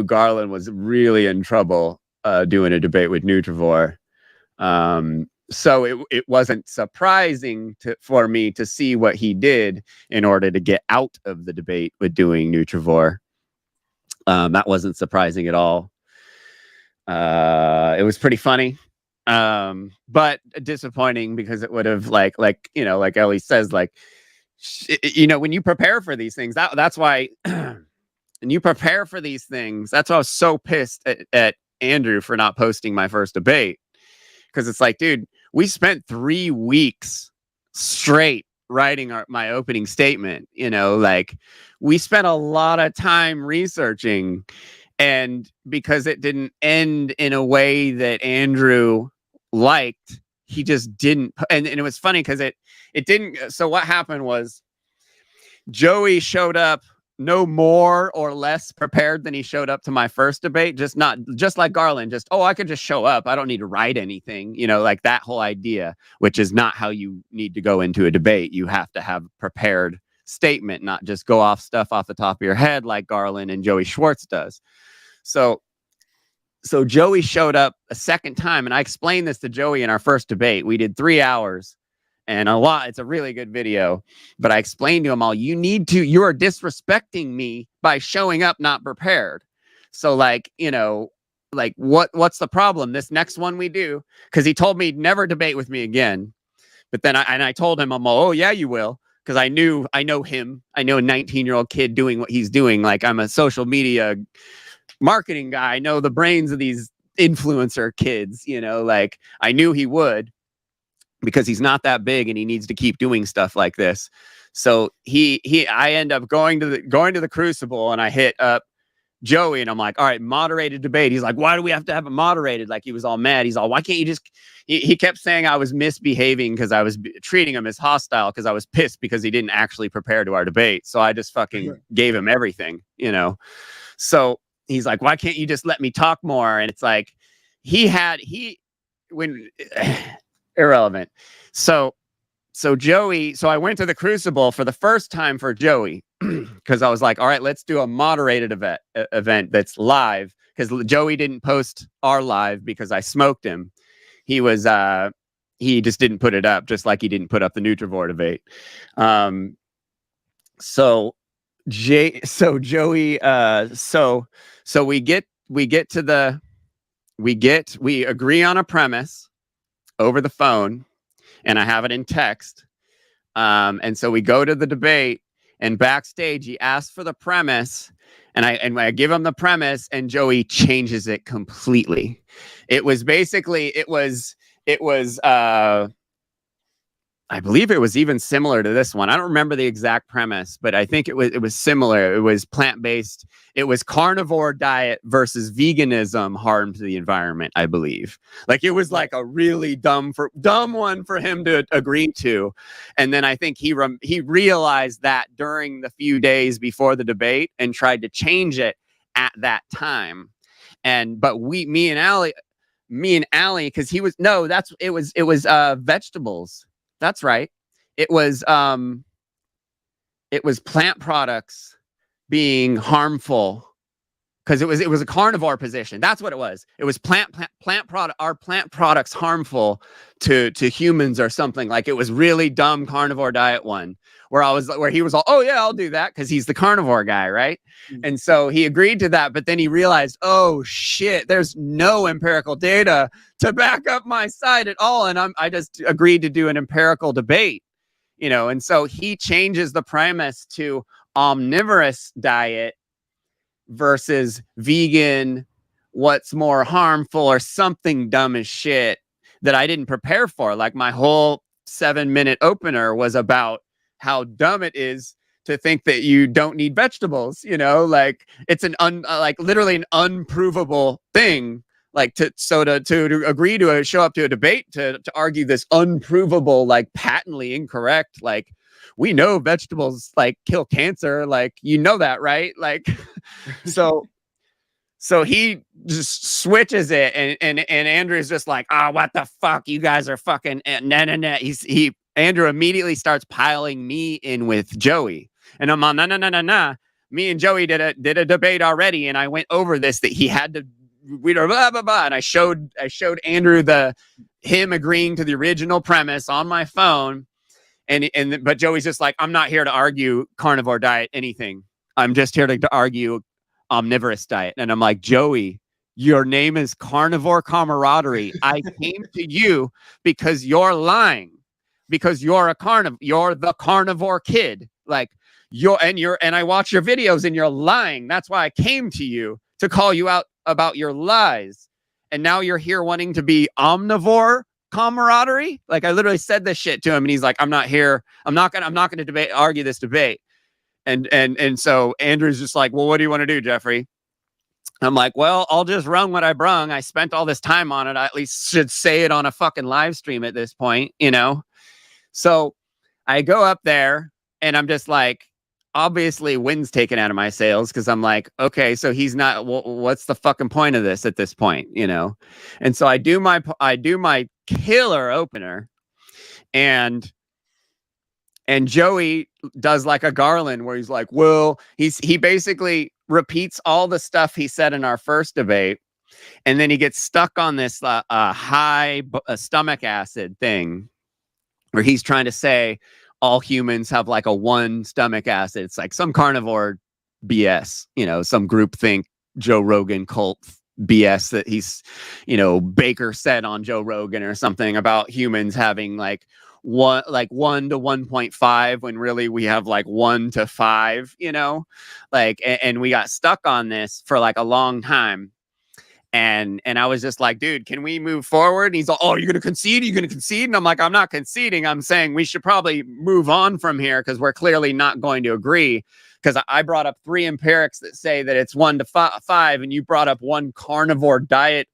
Garland was really in trouble doing a debate with Nutrivore. So it wasn't surprising for me to see what he did in order to get out of the debate with doing Nutrivore. That wasn't surprising at all. It was pretty funny, but disappointing, because it would have like you know, like Ellie says, like, you know, when you prepare for these things, that's why. And you prepare for these things. That's why I was so pissed at Andrew for not posting my first debate, because it's like, dude, we spent 3 weeks straight writing my opening statement. You know, like, we spent a lot of time researching, and because it didn't end in a way that Andrew liked, he just didn't. And it was funny because it didn't. So what happened was, Joey showed up no more or less prepared than he showed up to my first debate. Just like Garland, I could just show up, I don't need to write anything, you know, like that whole idea, which is not how you need to go into a debate. You have to have a prepared statement, not just go off stuff off the top of your head like Garland and Joey Schwartz does. So Joey showed up a second time, and I explained this to Joey in our first debate. We did 3 hours. And it's a really good video, but I explained to him all, you are disrespecting me by showing up not prepared. So, like, you know, like, what's the problem? This next one we do, because he told me never debate with me again. But then I told him, I'm all, oh yeah, you will. Because I know him. I know a 19-year-old kid doing what he's doing. Like, I'm a social media marketing guy. I know the brains of these influencer kids, you know, like, I knew he would, because he's not that big and he needs to keep doing stuff like this. So I end up going to the Crucible, and I hit up Joey, and I'm like, all right, moderated debate. He's like, why do we have to have it moderated? Like, he was all mad. He's all, why can't you just, he kept saying I was misbehaving because I was treating him as hostile, because I was pissed because he didn't actually prepare to our debate. So I just fucking gave him everything, you know? So he's like, why can't you just let me talk more? And it's like, irrelevant. So I went to the Crucible for the first time for Joey, because I was like, all right, let's do a moderated event that's live, because Joey didn't post our live because I smoked him. He just didn't put it up, just like he didn't put up the Nutrivore debate. So we agree on a premise over the phone, and I have it in text. And so we go to the debate, and backstage he asks for the premise, and I give him the premise, and Joey changes it completely. It was I believe it was even similar to this one. I don't remember the exact premise, but I think it was similar. It was plant-based. It was carnivore diet versus veganism harm to the environment, I believe. Like, it was like a really dumb one for him to agree to. And then I think he realized that during the few days before the debate, and tried to change it at that time. But me and Allie, because it was vegetables. That's right. It was plant products being harmful because it was a carnivore position. That's what it was. It was plant product. Are plant products harmful to humans or something? Like, it was really dumb carnivore diet one where he was all, oh yeah, I'll do that, because he's the carnivore guy, right? And so he agreed to that, but then he realized, oh shit, there's no empirical data to back up my side at all, and I just agreed to do an empirical debate, you know. And so he changes the premise to omnivorous diet versus vegan, what's more harmful, or something dumb as shit that I didn't prepare for. Like, my whole 7-minute opener was about how dumb it is to think that you don't need vegetables, you know, like it's like literally an unprovable thing. Like, to agree to show up to a debate to argue this unprovable, like patently incorrect, like, we know vegetables like kill cancer, like, you know that, right? Like, so he just switches it, and Andrew's just like, oh, what the fuck, you guys are fucking nah. Andrew immediately starts piling me in with Joey, and I'm on nah. Me and Joey did a debate already, and I went over this, that he had to read blah blah blah, and I showed Andrew him agreeing to the original premise on my phone, but Joey's just like, I'm not here to argue carnivore diet anything. I'm just here to argue omnivorous diet. And I'm like, Joey, your name is Carnivore Camaraderie. I came to you because you're lying, because you're you're the carnivore kid. Like, and I watch your videos and you're lying. That's why I came to you, to call you out about your lies. And now you're here wanting to be omnivore camaraderie. Like, I literally said this shit to him, and he's like, I'm not gonna argue this debate. And so Andrew's just like, well, what do you want to do, Jeffrey? I'm like, well, I'll just run what I brung. I spent all this time on it. I at least should say it on a fucking live stream at this point, you know? So I go up there, and I'm just like, obviously wind's taken out of my sails, because I'm like, okay, so he's not, what's the fucking point of this at this point, you know? And so I do my killer opener, and Joey does like a Garland, where he's like, well, he basically repeats all the stuff he said in our first debate, and then he gets stuck on this high stomach acid thing, where he's trying to say all humans have like a 1 stomach acid. It's like some carnivore BS, you know, some groupthink Joe Rogan cult BS that he's, you know, Baker said on Joe Rogan or something about humans having like 1 to 1.5, when really we have like 1 to 5, you know, like, and we got stuck on this for like a long time. And I was just like, dude, can we move forward? And he's like, oh, you're going to concede? You're going to concede? And I'm like, I'm not conceding. I'm saying we should probably move on from here, because we're clearly not going to agree. Because I brought up 3 empirics that say that it's 1 to 5, and you brought up 1 carnivore diet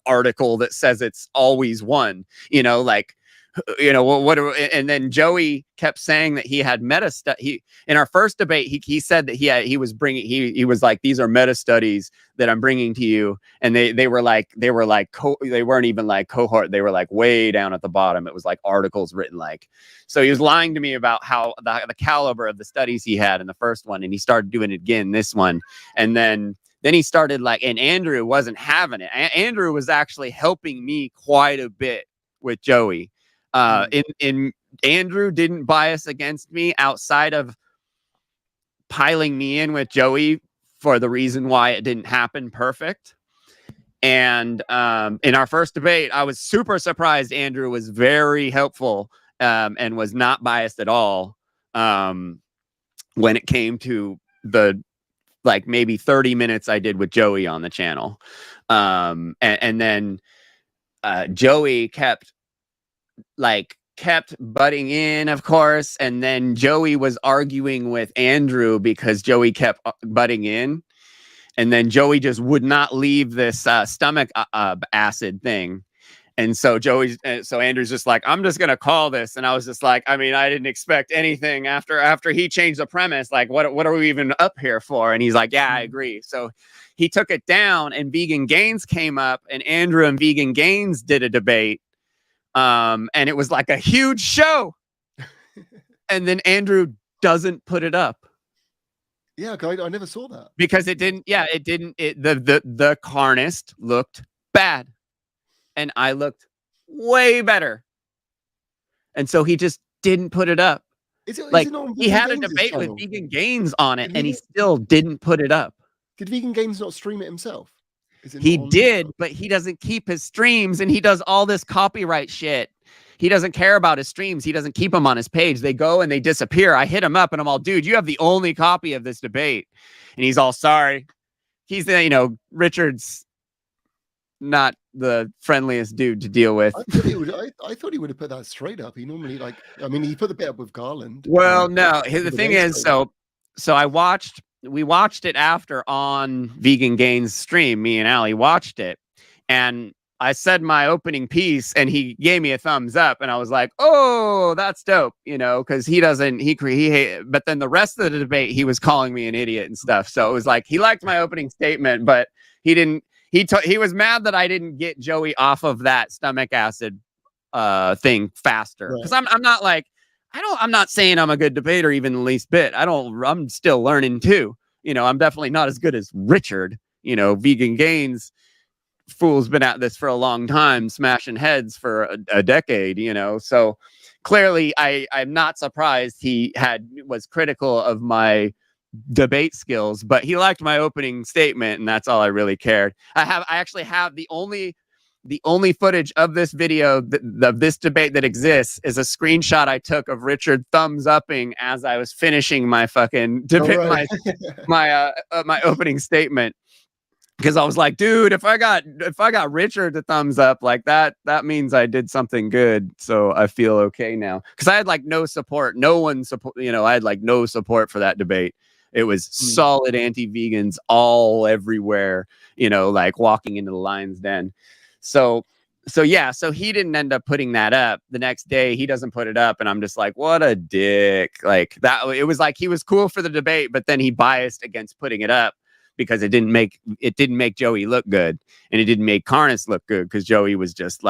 article that says it's always 1, you know, like, you know, and then Joey kept saying that he had meta study. In our first debate, he said that he was like, these are meta studies that I'm bringing to you, and they weren't even like cohort, they were like way down at the bottom. It was like articles written like, so he was lying to me about how the caliber of the studies he had in the first one, and he started doing it again this one, and then he started like, and Andrew wasn't having it. Andrew was actually helping me quite a bit with Joey. In Andrew didn't bias against me outside of piling me in with Joey for the reason why it didn't happen perfect. And in our first debate, I was super surprised Andrew was very helpful and was not biased at all when it came to the like maybe 30 minutes I did with Joey on the channel. And then Joey kept butting in, of course, and then Joey was arguing with Andrew because Joey kept butting in, and then Joey just would not leave this stomach acid thing, and so Andrew's just like, I'm just gonna call this, and I was just like, I mean, I didn't expect anything after he changed the premise, like what are we even up here for? And he's like, yeah, I agree. So he took it down, and Vegan Gains came up, and Andrew and Vegan Gains did a debate. And it was like a huge show. And then Andrew doesn't put it up. Yeah, 'cause I never saw that. Because it didn't. Yeah, it didn't. The Carnist looked bad, and I looked way better, and so he just didn't put it up. Is Like, it not on he Vegan had a Games' debate with channel? Vegan Games on it, Did and he Vegan, still didn't put it up. did Vegan Games not stream it himself? Is it He not on his did, channel? but he doesn't keep his streams, and he does all this copyright shit. He doesn't care about his streams. He doesn't keep them on his page. They go and they disappear. I hit him up and I'm all, dude, you have the only copy of this debate. And he's all, sorry. He's the, Richard's not the friendliest dude to deal with. I thought he would. I thought he would have put that straight up. He normally he put the bit up with Garland. Well, no. The thing is, so we watched it after on Vegan Gains stream. Me and Allie watched it, and I said my opening piece, and he gave me a thumbs up, and I was like, "Oh, that's dope," because he doesn't but then the rest of the debate, he was calling me an idiot and stuff. So it was like he liked my opening statement, but he didn't. He was mad that I didn't get Joey off of that stomach acid thing faster, because I'm not like I'm not saying I'm a good debater even the least bit. I'm still learning too. I'm definitely not as good as Richard. Vegan Gains fool's been at this for a long time, smashing heads for a decade, so clearly I'm not surprised he was critical of my debate skills, but he liked my opening statement, and that's all I really cared. I actually have the only footage of this video of this debate that exists is a screenshot I took of Richard thumbs upping as I was finishing my fucking debate, my opening statement. Because I was like, dude, if I got Richard to thumbs up like that means I did something good. So I feel okay now. Because I had no support. No one support, I had no support for that debate. It was solid anti-vegans all everywhere, walking into the lion's den. So he didn't end up putting that up. The next day he doesn't put it up, and I'm just like, what a dick. That it was he was cool for the debate, but then he biased against putting it up, because it didn't make Joey look good, and it didn't make Carnist look good, because Joey was just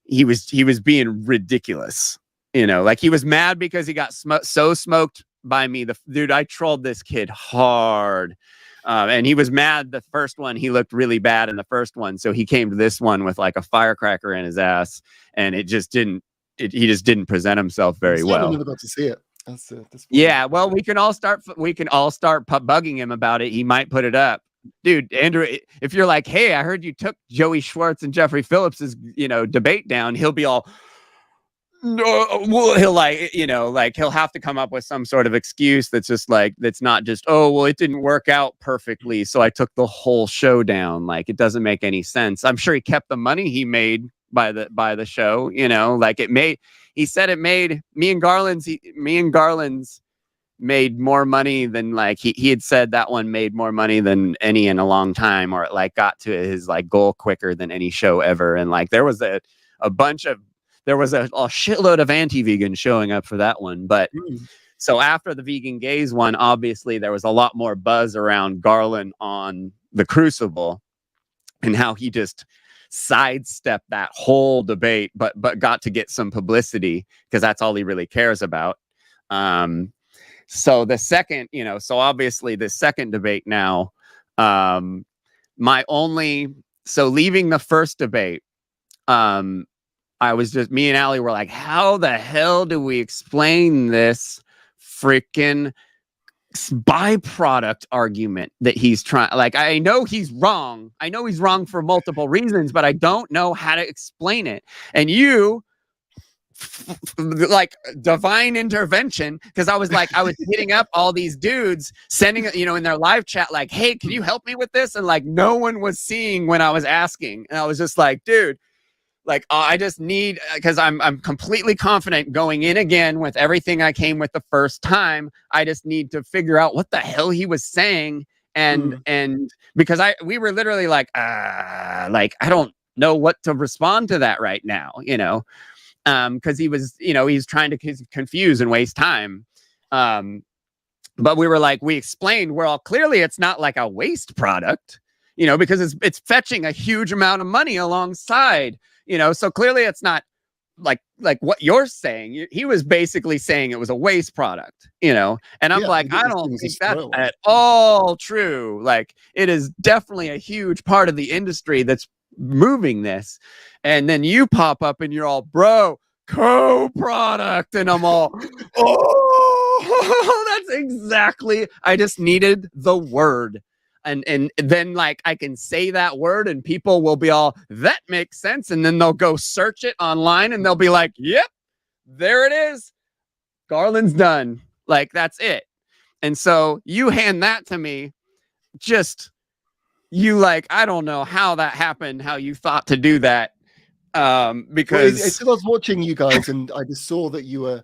he was being ridiculous, he was mad because he got so smoked by me. Dude, I trolled this kid hard, and he was mad the first one. He looked really bad in the first one, so he came to this one with a firecracker in his ass, and he just didn't present himself very well. I never got to see it. Yeah, well, we can all start bugging him about it. He might put it up. Dude, Andrew, if you're like, hey, I heard you took Joey Schwartz and Jeffrey Phillips's, debate down, he'll be all, no, well, he'll have to come up with some sort of excuse that's just that's not just, oh, well, it didn't work out perfectly, so I took the whole show down. It doesn't make any sense. I'm sure he kept the money he made by the show, he said it made me and Garland's made more money than he had said that one made more money than any in a long time, or got to his goal quicker than any show ever. And there was a shitload of anti-vegans showing up for that one. But so after the Vegan Gays one, obviously there was a lot more buzz around Garland on the Crucible, and how he just sidestepped that whole debate, but got to get some publicity, because that's all he really cares about. So the second, so obviously the second debate now, leaving the first debate, me and Allie were like, how the hell do we explain this freaking byproduct argument that he's trying? I know he's wrong. I know he's wrong for multiple reasons, but I don't know how to explain it. And you divine intervention, because I was hitting up all these dudes, sending in their live chat, hey, can you help me with this? And no one was seeing when I was asking, and I was just like, dude, I just need, because I'm completely confident going in again with everything I came with the first time. I just need to figure out what the hell he was saying, and because we were literally I don't know what to respond to that right now, because he was he's trying to confuse and waste time. But we were we explained, clearly it's not a waste product, because it's fetching a huge amount of money alongside. So clearly it's not like what you're saying. He was basically saying it was a waste product, you know. And I'm like, I don't think that's at all true. Like, it is definitely a huge part of the industry that's moving this. And then you pop up and you're all, bro, co-product, and I'm all, oh, that's exactly. I just needed the word. And then like I can say that word and people will be all, that makes sense, and then they'll go search it online and they'll be like, yep, there it is, Garland's done. Like, that's it. And so you hand that to me, just you like, I don't know how that happened, how you thought to do that, because I was watching you guys and I just saw that you're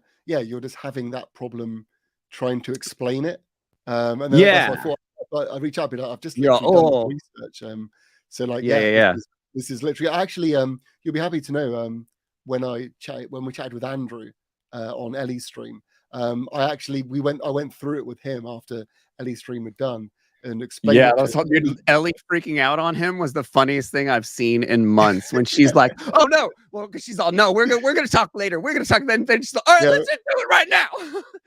just having that problem trying to explain it, and then that's what I thought. I reach out, but I've just literally done research. So like, this is literally actually. You'll be happy to know. When we chatted with Andrew on Ellie's stream, I went through it with him after Ellie's stream had done and explained. Yeah, that's how Ellie freaking out on him was the funniest thing I've seen in months. When she's like, "Oh no," well, because she's all, "No, we're gonna talk later. We're gonna talk." Then she's like, "All right, let's just do it right now."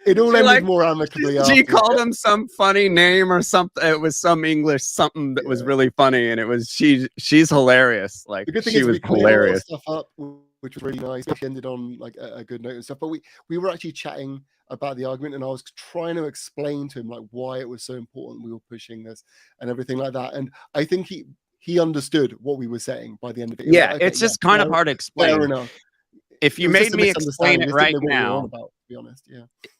It all ended more amicably. She called him some funny name or something. It was some English something that was really funny, and it was she's hilarious. Like, the good thing she was hilarious. Stuff up, which was really nice. She ended on like a good note and stuff. But we were actually chatting about the argument, and I was trying to explain to him like why it was so important we were pushing this and everything like that. And I think he understood what we were saying by the end of it. Yeah, like, okay, it's just kind of hard to explain. Fair enough. If you made me explain it right now, to be honest,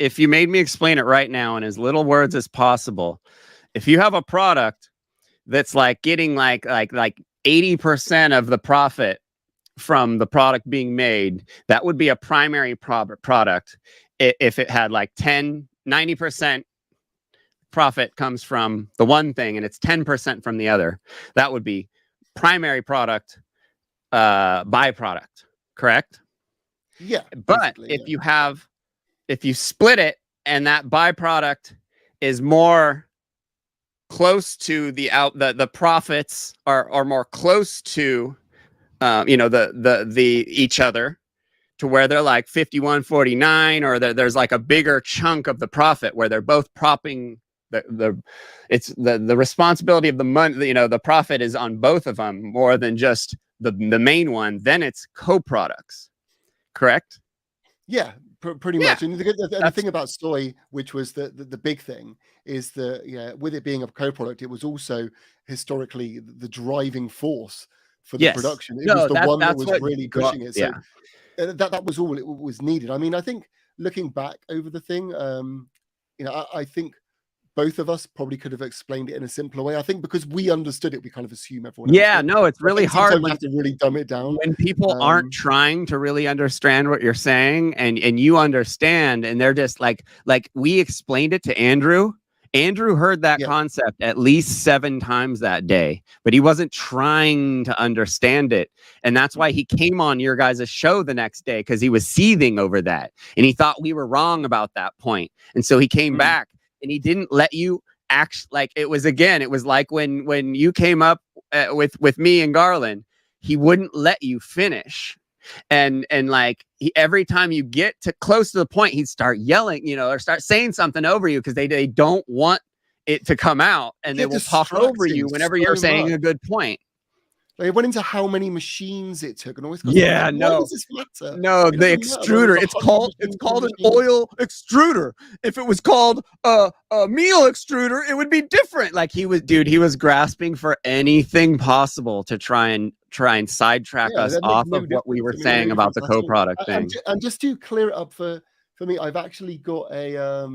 if you made me explain it right now in as little words as possible, if you have a product that's like getting like 80% of the profit from the product being made, that would be a primary product. If it had like 90% profit comes from the one thing and it's 10% from the other, that would be primary product, byproduct, correct? Yeah. But if you split it and that byproduct is more close to the profits are more close to the each other, to where they're like 51-49, or there's like a bigger chunk of the profit where they're both propping the responsibility of the money, the profit is on both of them more than just the main one, then it's co-products, correct? Yeah, pretty much. And the thing about soy, which was the big thing, is that with it being a co-product, it was also historically the driving force for the production. It was the one that was really pushing it. So that was all it was needed. I mean, I think looking back over the thing, I think both of us probably could have explained it in a simpler way. I think because we understood it, we kind of assume everyone else. No, it's really hard. You have to really dumb it down when people aren't trying to really understand what you're saying, and you understand, and they're just like we explained it to Andrew. Andrew heard that concept at least 7 times that day, but he wasn't trying to understand it. And that's why he came on your guys' show the next day, because he was seething over that. And he thought we were wrong about that point. And so he came back, and he didn't let you act like it was, again, it was like when you came up with me and Garland, he wouldn't let you finish. And like every time you get to close to the point, he'd start yelling, or start saying something over you, because they don't want it to come out, and they will talk over you whenever you're saying a good point. They went into how many machines it took, and always no, the extruder. It's called an oil extruder. If it was called a meal extruder, it would be different. Like he was grasping for anything possible to try and sidetrack us off of what we were saying about the co-product thing. And just to clear it up for me, I've actually got a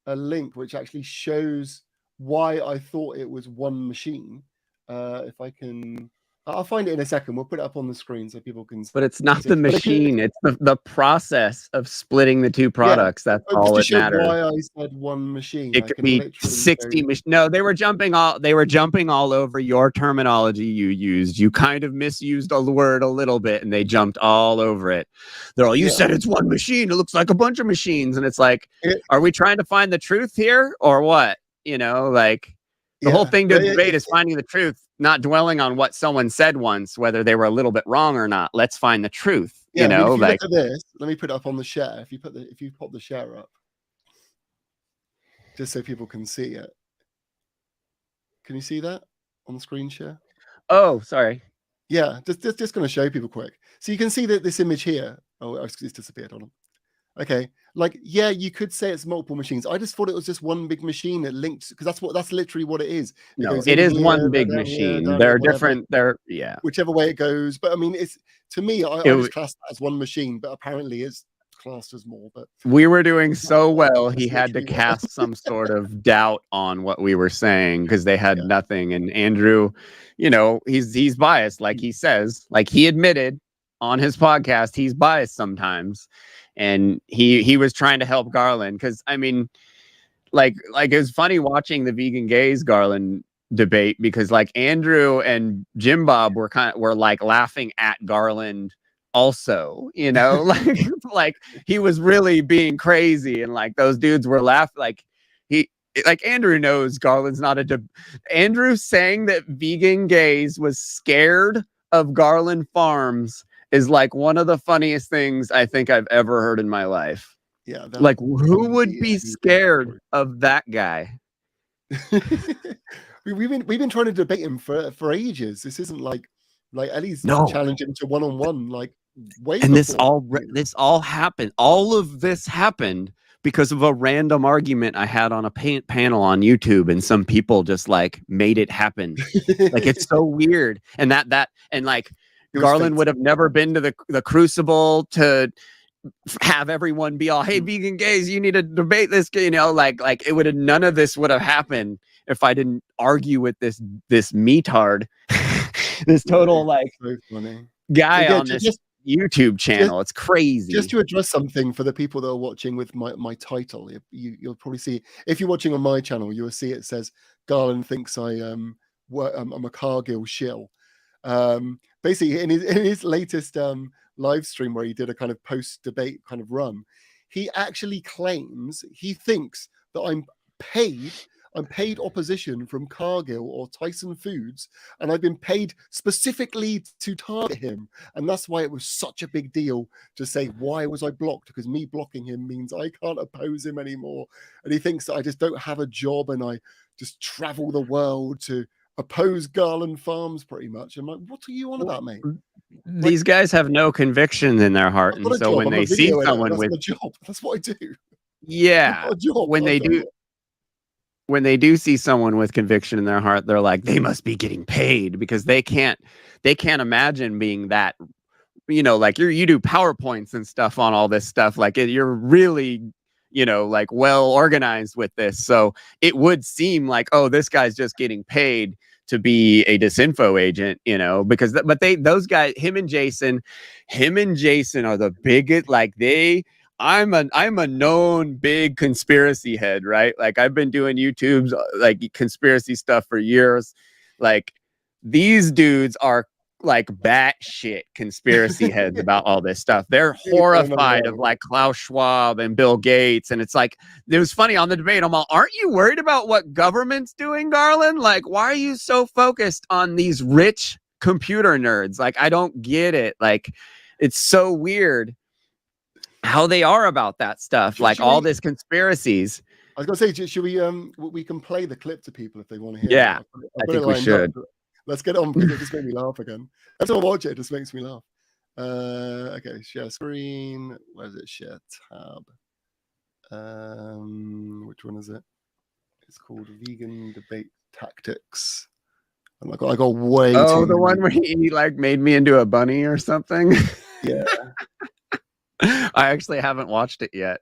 link which actually shows why I thought it was one machine. If I can, I'll find it in a second. We'll put it up on the screen so people can see. But it's not the machine. It's the process of splitting the two products. That's all that matters. Why I said one machine. It could be 60 machines. No, they were jumping all over your terminology you used. You kind of misused a word a little bit, and they jumped all over it. They're all, you said it's one machine. It looks like a bunch of machines. And it's like, are we trying to find the truth here or what? The whole thing to debate is finding the truth, not dwelling on what someone said once, whether they were a little bit wrong or not. Let's find the truth. Yeah, you know, if you like look at this, let me put it up on the share. If you pop the share up, just so people can see it. Can you see that on the screen share? oh, sorry. Yeah, just going to show people quick. So you can see that this image here. Oh, it's disappeared. Hold on. Okay, like, yeah, you could say it's multiple machines. I just thought it was just one big machine that linked, because that's literally what it is. It No, goes it in is here, one big down here, machine. down here, They're whatever, different. They're yeah. whichever way it goes. But I mean, it's, to me, I It, just class that as one machine, but apparently it's classed as more. But we were doing so well, he that's had to literally what. cast some sort of doubt on what we were saying because they had Yeah. nothing. And Andrew, you know, he's biased, like he says, like he admitted on his podcast, he's biased sometimes. And he was trying to help Garland because I mean, like it was funny watching the vegan gays Garland debate because like Andrew and Jim Bob were like laughing at Garland also, you know, like he was really being crazy and like those dudes were laughing like Andrew knows Garland's not Andrew saying that vegan gays was scared of Garland Farms is like one of the funniest things I think I've ever heard in my life. Yeah, Like who would be scared of that guy? we've been trying to debate him for ages. This isn't like Ellie's No. challenged him to one-on-one like way And before. this all happened. All of this happened because of a random argument I had on a panel on YouTube, and some people just like made it happen. Like it's so weird. And and like Garland would have never been to the Crucible to have everyone be all, hey, vegan gays, you need to debate this, you know, like it would have, none of this would have happened if I didn't argue with this metard, this total like so funny guy on this YouTube channel. It's crazy. Just to address something for the people that are watching with my title, you'll probably see, if you're watching on my channel, you'll see it says Garland thinks I'm a Cargill shill. Basically in his latest live stream where he did a kind of post-debate kind of run, he actually claims he thinks that I'm paid opposition from Cargill or Tyson Foods, and I've been paid specifically to target him, and that's why it was such a big deal to say, why was I blocked? Because me blocking him means I can't oppose him anymore, and he thinks that I just don't have a job and I just travel the world to oppose Garland Farms pretty much. I'm like, what are you on about, mate? These guys have no conviction in their heart, and so when they see someone with a job, that's what I do. Yeah, when they do see someone with conviction in their heart, they're like, they must be getting paid, because they can't imagine being that, you know, like you do PowerPoints and stuff on all this stuff, like you're really, you know, like well organized with this, so it would seem like, oh, this guy's just getting paid to be a disinfo agent, you know, because those guys, him and Jason are the biggest, like I'm a known big conspiracy head, right? Like I've been doing YouTube's like conspiracy stuff for years. Like these dudes are like batshit conspiracy heads about all this stuff. They're horrified of like Klaus Schwab and Bill Gates. And it's like, it was funny on the debate. I'm all, aren't you worried about what government's doing, Garland? Like, why are you so focused on these rich computer nerds? Like, I don't get it. Like, it's so weird how they are about that stuff. Like all this conspiracies. I was gonna say, should we can play the clip to people if they want to hear it. I think we should. Let's get on, because it just made me laugh again. Every time I watch it, it just makes me laugh. Okay, share screen. Where is it? Share tab. Which one is it? It's called Vegan Debate Tactics. And I got way too the many. one where he like made me into a bunny or something. Yeah. I actually haven't watched it yet.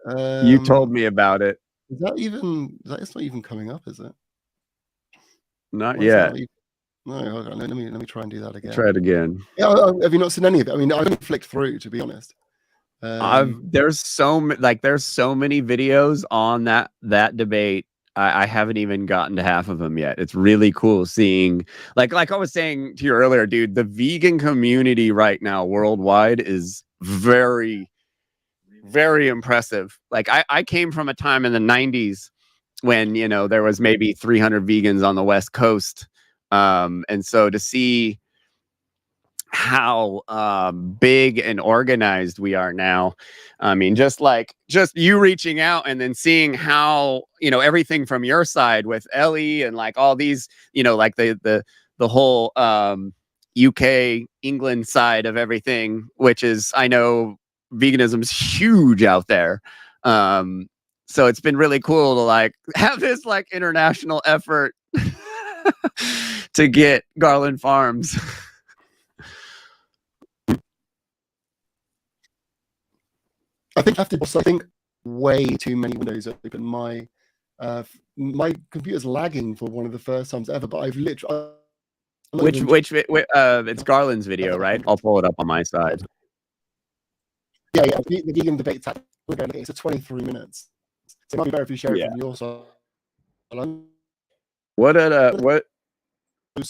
You told me about it. Is that even? It's not even coming up, is it? Not yet. No, hold on. Let me try and do that again. Try it again. Yeah, have you not seen any of it? I mean, I haven't flicked through, to be honest. There's so many videos on that debate. I haven't even gotten to half of them yet. It's really cool seeing, like I was saying to you earlier, dude, the vegan community right now worldwide is very, very impressive. Like I came from a time in the 90s when, you know, there was maybe 300 vegans on the West Coast. And so to see how big and organized we are now. I mean, just you reaching out and then seeing how, everything from your side with Ellie and like all these, like the whole UK England side of everything, which is, I know veganism's huge out there. So it's been really cool to like have this like international effort to get Garland Farms. I think way too many windows open. My computer's lagging for one of the first times ever, but I've literally. It's Garland's video, right? I'll pull it up on my side. Yeah. The vegan debate tactic. It's a 23 minutes. So it might be better if you share it from your side.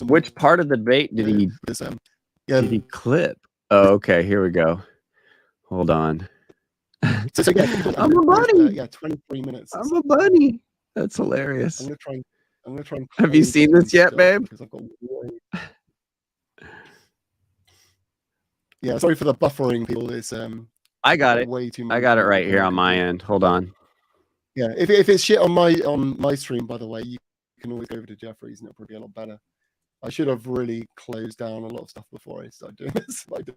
Which part of the debate did he clip? Oh, okay, here we go. Hold on. So yeah, I'm a bunny. 23 minutes. I'm a bunny. That's hilarious. I'm gonna try and have you seen this yet, babe? Because I've got yeah, sorry for the buffering, people. It's I got it. Way too I got it right here on my end. Hold on. Yeah, if it's shit on my stream, by the way, you can always go over to Jeffrey's and it'll probably be a lot better. I should have really closed down a lot of stuff before I started doing this. I didn't.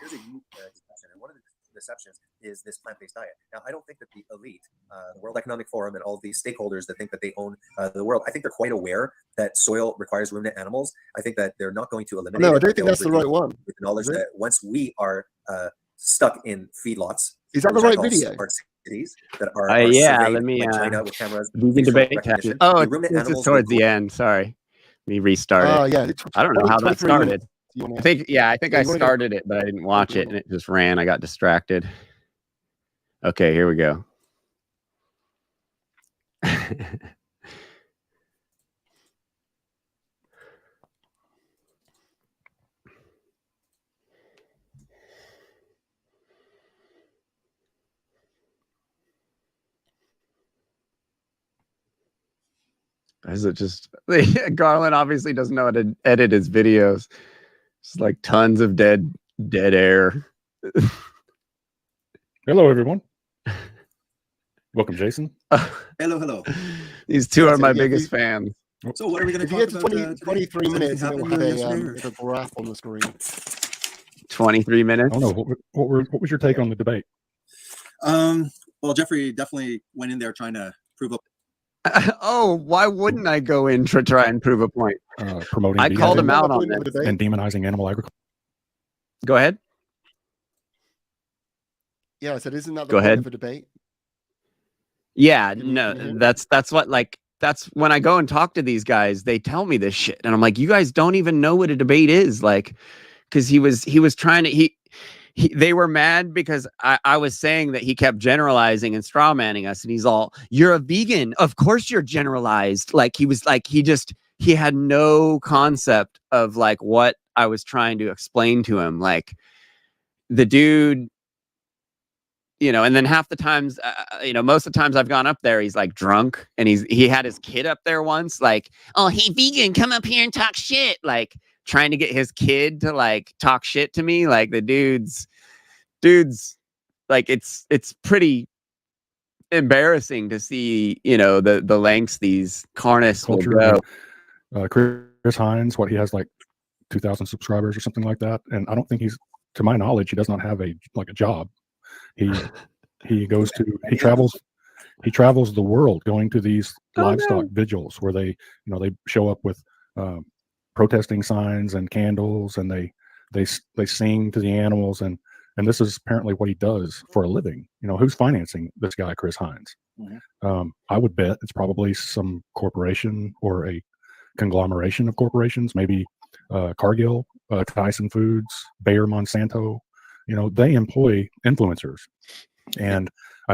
Here's a unique discussion, and one of the deceptions is this plant-based diet. Now, I don't think that the elite, the World Economic Forum, and all of these stakeholders that think that they own the world, I think they're quite aware that soil requires ruminant animals. I think that they're not going to eliminate. No, I don't think that's the right one. With the knowledge that once we are stuck in feedlots, is that the right video? Smart cities that are yeah. Let me like China with cameras. Vegan debate. Oh, this is towards the end. Sorry, let me restart it. Yeah, I don't know how that started. I think I started it, but I didn't watch it, and it just ran. I got distracted. Okay, here we go. Is it just Garland obviously doesn't know how to edit his videos. It's like tons of dead air. Hello, everyone. Welcome, Jason. Hello. These two are my biggest fans. So what are we going to talk about? 23 minutes, and it will have a graph on the screen. 23 minutes? I don't know. What was your take on the debate? Well, Jeffrey definitely went in there trying to prove up. Oh, why wouldn't I go in to try and prove a point? Promoting. I called him out on this. And demonizing animal agriculture. Go ahead. Yeah, I said, isn't that the point of a debate? Yeah, no, that's what, like, that's when I go and talk to these guys, they tell me this shit. And I'm like, you guys don't even know what a debate is. Like, because he was trying to, they were mad because I was saying that he kept generalizing and straw manning us. And he's all, you're a vegan. Of course you're generalized. Like, he was like, he had no concept of like what I was trying to explain to him. Like, the dude, and then half the times, most of the times I've gone up there, he's like drunk, and he had his kid up there once, like, oh, hey, vegan, come up here and talk shit, like trying to get his kid to like talk shit to me. Like, the dude's like, it's pretty embarrassing to see, the lengths these carnists will go. Chris Hines, he has like 2,000 subscribers or something like that, and I don't think to my knowledge, he does not have a job. He travels the world going to these livestock vigils where they show up with protesting signs and candles, and they sing to the animals, and this is apparently what he does for a living. Who's financing this guy, Chris Hines? Mm-hmm. I would bet it's probably some corporation or a conglomeration of corporations, maybe Cargill, Tyson Foods, Bayer, Monsanto. They employ influencers, and I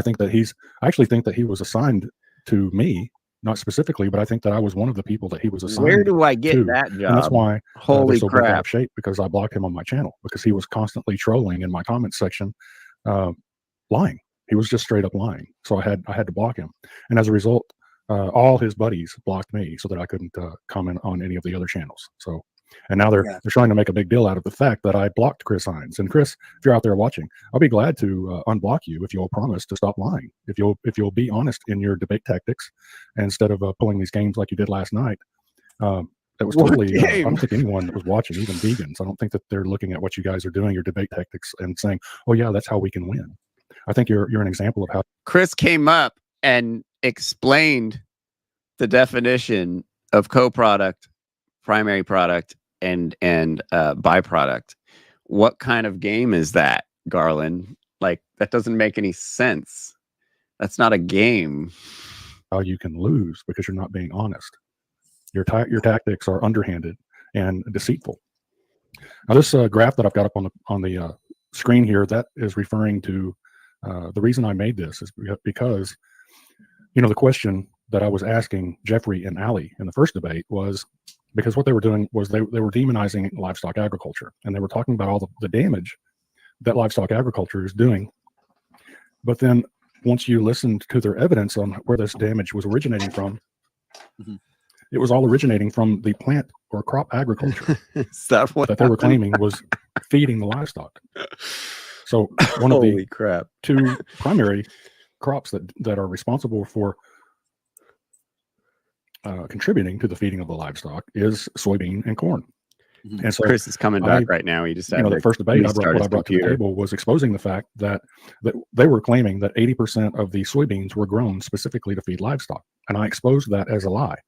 actually think that he was assigned to me, not specifically, but I think that I was one of the people that he was assigned. Where do I get that job? And that's why holy so crap! Out of shape, because I blocked him on my channel because he was constantly trolling in my comment section, lying. He was just straight up lying. So I had to block him, and as a result, all his buddies blocked me so that I couldn't comment on any of the other channels. So And now they're trying to make a big deal out of the fact that I blocked Chris Hines. And Chris, if you're out there watching, I'll be glad to unblock you if you'll promise to stop lying. If you'll be honest in your debate tactics instead of pulling these games like you did last night. That was totally. I don't think anyone that was watching, even vegans, I don't think that they're looking at what you guys are doing, your debate tactics, and saying, "Oh yeah, that's how we can win." I think you're an example of how Chris came up and explained the definition of co-product, primary product, and byproduct. What kind of game is that, Garland? Like, that doesn't make any sense. That's not a game. how you can lose because you're not being honest. Your tactics are underhanded and deceitful. Now, this graph that I've got up on the screen here, that is referring to the reason I made this is because, the question that I was asking Jeffrey and Ali in the first debate was because what they were doing was they were demonizing livestock agriculture, and they were talking about all the damage that livestock agriculture is doing. But then once you listened to their evidence on where this damage was originating from, it was all originating from the plant or crop agriculture that they were claiming was feeding the livestock. So one of the two primary crops that are responsible for contributing to the feeding of the livestock is soybean and corn. And so Chris is coming back right now. He just said, the first debate I brought to the table was exposing the fact that they were claiming that 80% of the soybeans were grown specifically to feed livestock, and I exposed that as a lie.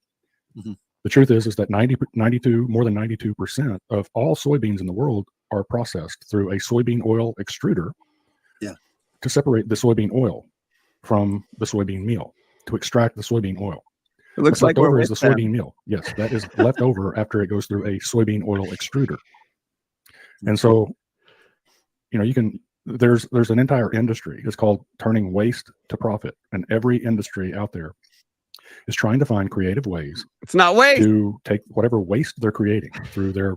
The truth is that more than 92% of all soybeans in the world are processed through a soybean oil extruder to separate the soybean oil from the soybean meal, to extract the soybean oil. It looks like over is the soybean meal. Yes, that is left over after it goes through a soybean oil extruder. And so, there's an entire industry. It's called turning waste to profit, and every industry out there is trying to find creative ways. It's not waste to take whatever waste they're creating through their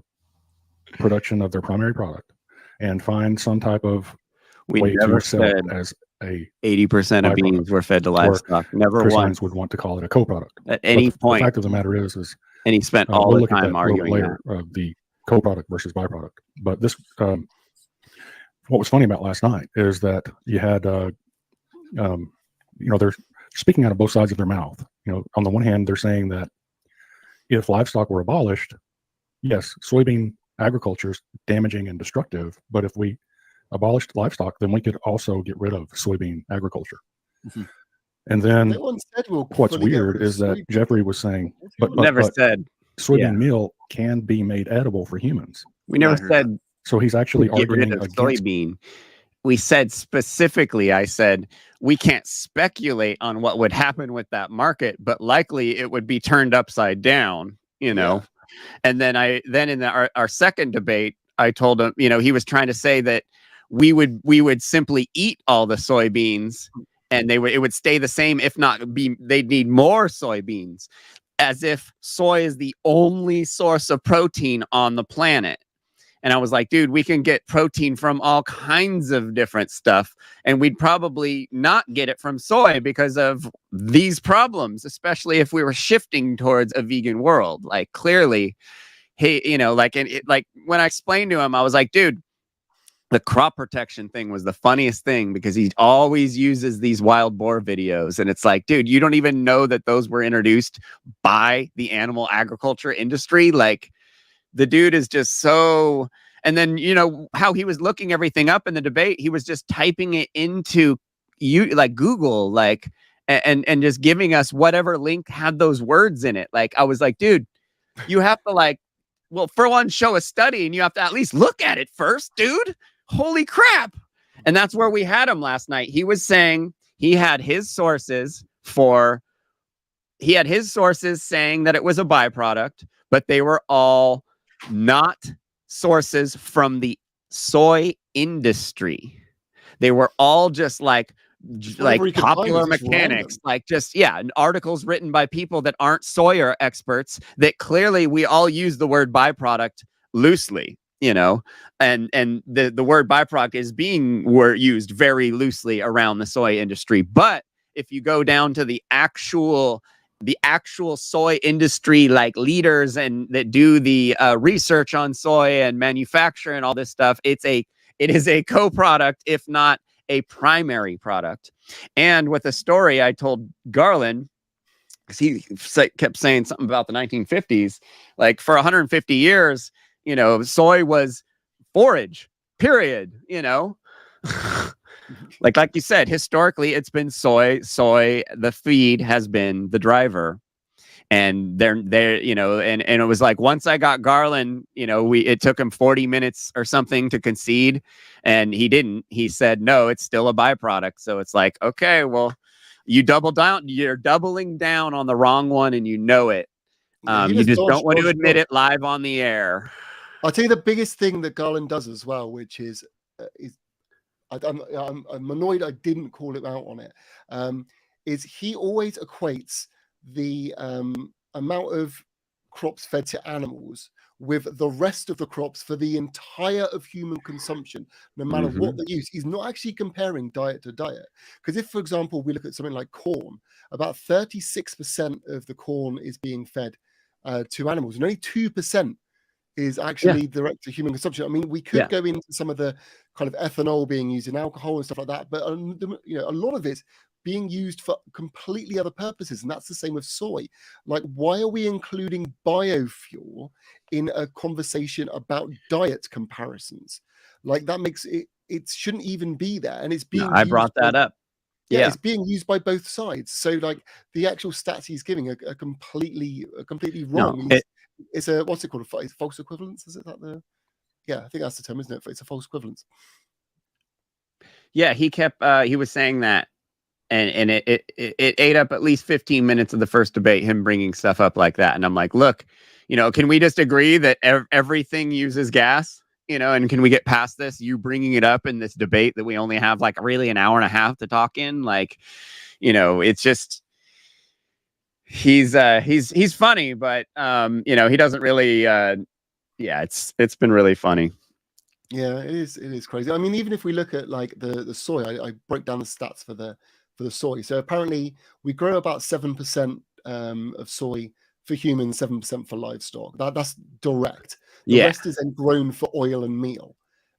production of their primary product and find some type of way to sell it as a 80% of beans were fed to livestock. Never Chris once Hines would want to call it a co-product at any point. The fact of the matter is, and he spent all we'll the time arguing later of the co-product versus byproduct. But this, what was funny about last night is that you had, they're speaking out of both sides of their mouth. On the one hand, they're saying that if livestock were abolished, yes, soybean agriculture is damaging and destructive, but if we abolished livestock, then we could also get rid of soybean agriculture. And then what's weird is that Jeffrey was saying, but said soybean meal can be made edible for humans. We never said. So he's actually arguing against soybean. We said specifically, I said, we can't speculate on what would happen with that market, but likely it would be turned upside down, And then in our second debate, I told him, he was trying to say that we would simply eat all the soybeans and it would stay the same. If not, they'd need more soybeans, as if soy is the only source of protein on the planet. And I was like, dude, we can get protein from all kinds of different stuff, and we'd probably not get it from soy because of these problems, especially if we were shifting towards a vegan world. Like, clearly, hey, like when I explained to him, I was like, dude, the crop protection thing was the funniest thing because he always uses these wild boar videos. And it's like, dude, you don't even know that those were introduced by the animal agriculture industry. Like, the dude is just so, and then, how he was looking everything up in the debate, he was just typing it into Google, and just giving us whatever link had those words in it. Like, I was like, dude, you have to for one, show a study, and you have to at least look at it first, dude. Holy crap. And that's where we had him last night. He was saying he had his sources saying that it was a byproduct, but they were all not sources from the soy industry. They were all just like popular mechanics, articles written by people that aren't soy experts, that clearly we all use the word byproduct loosely, and the word byproduct is used very loosely around the soy industry. But if you go down to the actual the actual soy industry, like leaders and that do the research on soy and manufacture and all this stuff, it is a co-product, if not a primary product. And with a story I told Garland, because he kept saying something about the 1950s, like for 150 years, soy was forage, period, like you said, historically it's been soy, the feed has been the driver. And they're and it was like, once I got Garland, it took him 40 minutes or something to concede, and he said no, it's still a byproduct. So it's like, okay, well, you're doubling down on the wrong one, and you know it. You just don't want to admit it live on the air. I'll tell you the biggest thing that Garland does as well, which is I'm annoyed I didn't call him out on it, is he always equates the amount of crops fed to animals with the rest of the crops for the entire of human consumption, no matter what they use. He's not actually comparing diet to diet. Because if, for example, we look at something like corn, about 36% of the corn is being fed to animals, and only 2% is actually direct to human consumption. I mean, we could go into some of the kind of ethanol being used in alcohol and stuff like that, but a lot of it's being used for completely other purposes, and that's the same with soy. Like, why are we including biofuel in a conversation about diet comparisons? Like, that makes it shouldn't even be there, and it's being. I brought that up. Yeah, it's being used by both sides. So, like, the actual stats he's giving are completely wrong. No, it's a what's it called? A false equivalence? Is it that the? Yeah, I think that's the term, isn't it? It's a false equivalence. Yeah, he was saying that, and it ate up at least 15 minutes of the first debate, him bringing stuff up like that. And I'm like, look, can we just agree that everything uses gas? And can we get past this? You bringing it up in this debate that we only have like really an hour and a half to talk in, like, it's just. He's funny, but he doesn't really it's been really funny. Yeah, it is crazy. I mean, even if we look at like the soy, I broke down the stats for the soy. So apparently we grow about 7% of soy for humans, 7% for livestock. That's direct. The rest is then grown for oil and meal.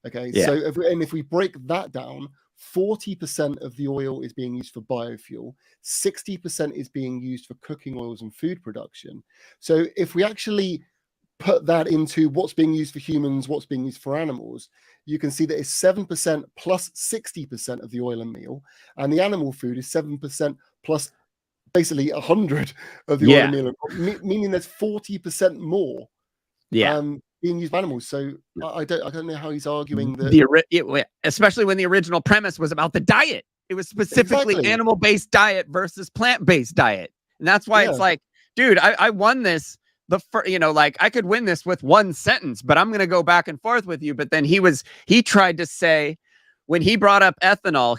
Okay, so if we break that down, 40% of the oil is being used for biofuel, 60% is being used for cooking oils and food production. So if we actually put that into what's being used for humans, what's being used for animals, you can see that it's 7% plus 60% of the oil and meal, and the animal food is 7% plus basically 100 of the oil and meal, meaning there's 40% more being used by animals. So I don't know how he's arguing that. Especially when the original premise was about the diet. It was specifically animal-based diet versus plant-based diet, and that's why it's like, dude, I won this. I could win this with one sentence, but I'm going to go back and forth with you. But then he tried to say, when he brought up ethanol,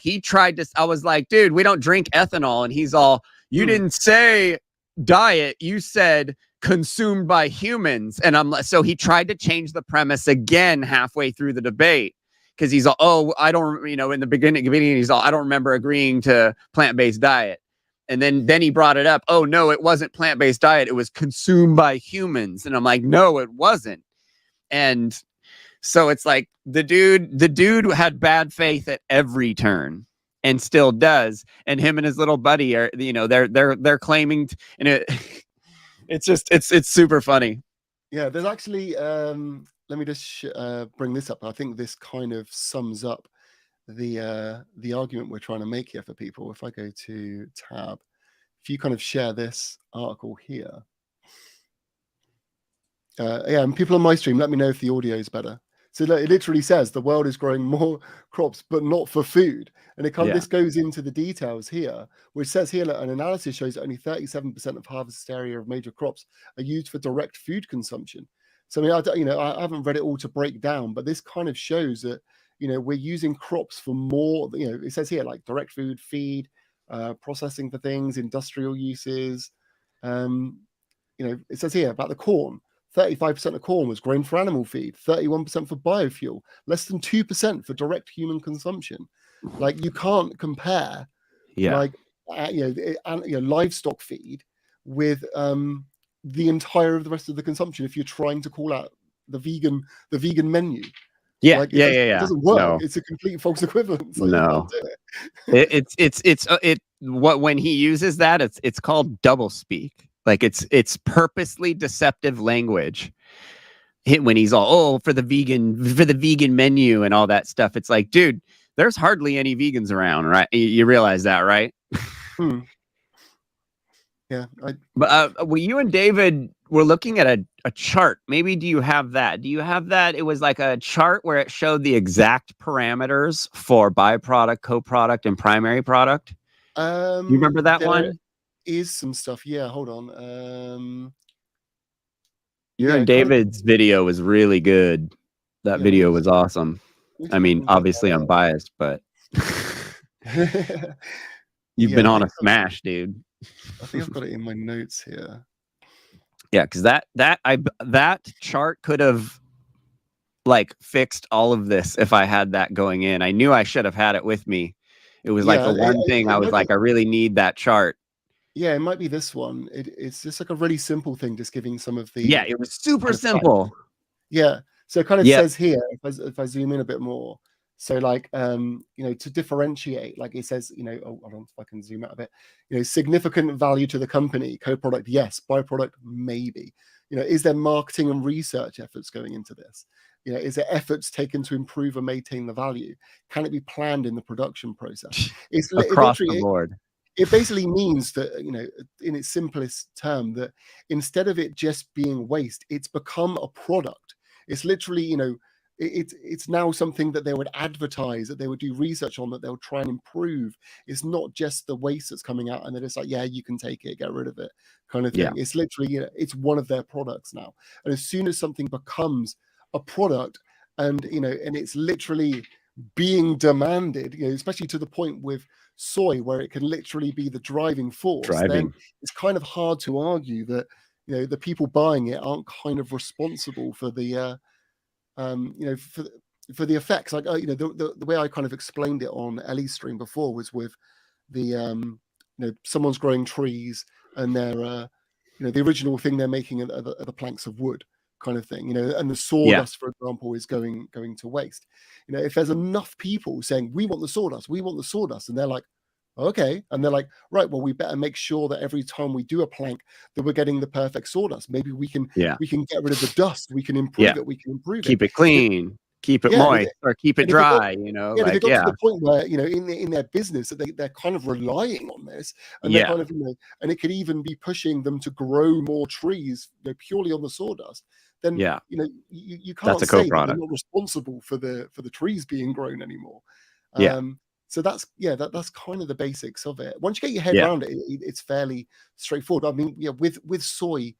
I was like, dude, we don't drink ethanol. And he's all, you didn't say diet, you said consumed by humans. And so he tried to change the premise again halfway through the debate, because he's all, oh, I don't, in the beginning, he's all, I don't remember agreeing to plant-based diet. And then he brought it up. Oh, no, it wasn't plant-based diet. It was consumed by humans. And I'm like, no, it wasn't. And so it's like the dude had bad faith at every turn and still does. And him and his little buddy are, they're claiming, it's super funny. Yeah, there's actually, let me just bring this up. I think this kind of sums up the argument we're trying to make here for people. If I go to tab, if you kind of share this article here, and people on my stream, let me know if the audio is better. So it literally says the world is growing more crops, but not for food. And it kind of this goes into the details here, which says here that an analysis shows that only 37% of harvested area of major crops are used for direct food consumption. So I mean, I haven't read it all to break down, but this kind of shows that we're using crops for more. It says here like direct food, feed, processing for things, industrial uses. It says here about the corn. 35% of corn was grown for animal feed, 31% for biofuel, less than 2% for direct human consumption. Like, you can't compare, livestock feed with the entire of the rest of the consumption if you're trying to call out the vegan menu. Yeah, Like, yeah. It doesn't work. No. It's a complete false equivalence. Like, No. you can't do It's what when he uses that, it's called double speak. Like it's purposely deceptive language. When he's all for the vegan menu and all that stuff, it's like, dude, there's hardly any vegans around, right? You realize that, right? Yeah. But well, you and David were looking at a chart. Maybe do you have that? Do you have that? It was like a chart where it showed the exact parameters for byproduct, co-product, and primary product. You remember that one? Is some stuff. Yeah, hold on. Your and David's video was really good. That video was awesome. I mean, obviously I'm biased, but you've been on a smash, dude. I think I've got it in my notes here. Yeah, because that chart could have like fixed all of this if I had that going in. I knew I should have had it with me. It was like the one thing I was like, I really need that chart. Yeah, it might be this one. It's just like a really simple thing, just giving some of the. Yeah, it was super simple. Yeah, so it kind of says here, if I zoom in a bit more. So like, you know, to differentiate, like it says, you know, I don't know if I can zoom out a bit, you know, significant value to the company, co-product, yes, byproduct, maybe. You know, is there marketing and research efforts going into this? You know, is there efforts taken to improve and maintain the value? Can it be planned in the production process? It's across the board. It basically means that, you know, in its simplest term, that instead of it just being waste, it's become a product. It's literally, you know, it's now something that they would advertise, that they would do research on, that they'll try and improve. It's not just the waste that's coming out and they're just like, yeah, you can take it, get rid of it, kind of thing. Yeah. It's literally, you know, it's one of their products now. And as soon as something becomes a product, and you know, and it's literally being demanded, you know, especially to the point with soy where it can literally be the driving force, then it's kind of hard to argue that, you know, the people buying it aren't kind of responsible for the you know, for the effects. Like, you know, the way I kind of explained it on Ellie's stream before was with the you know, someone's growing trees and they're you know, the original thing they're making are the planks of wood, kind of thing, you know, and the sawdust, for example, is going to waste. You know, if there's enough people saying we want the sawdust, and they're like, okay, and they're like, right, well, we better make sure that every time we do a plank that we're getting the perfect sawdust. Maybe we can get rid of the dust, we can improve it, we can improve keep it clean, keep it moist, or keep it dry, you know. Yeah, like, they got to the point where, you know, in their business, that they're kind of relying on this, and they're kind of, you know, and it could even be pushing them to grow more trees, you know, purely on the sawdust. Then you know, you can't say that they're not responsible for the trees being grown anymore. So that's kind of the basics of it. Once you get your head around it, it's fairly straightforward. I mean, yeah, with soy,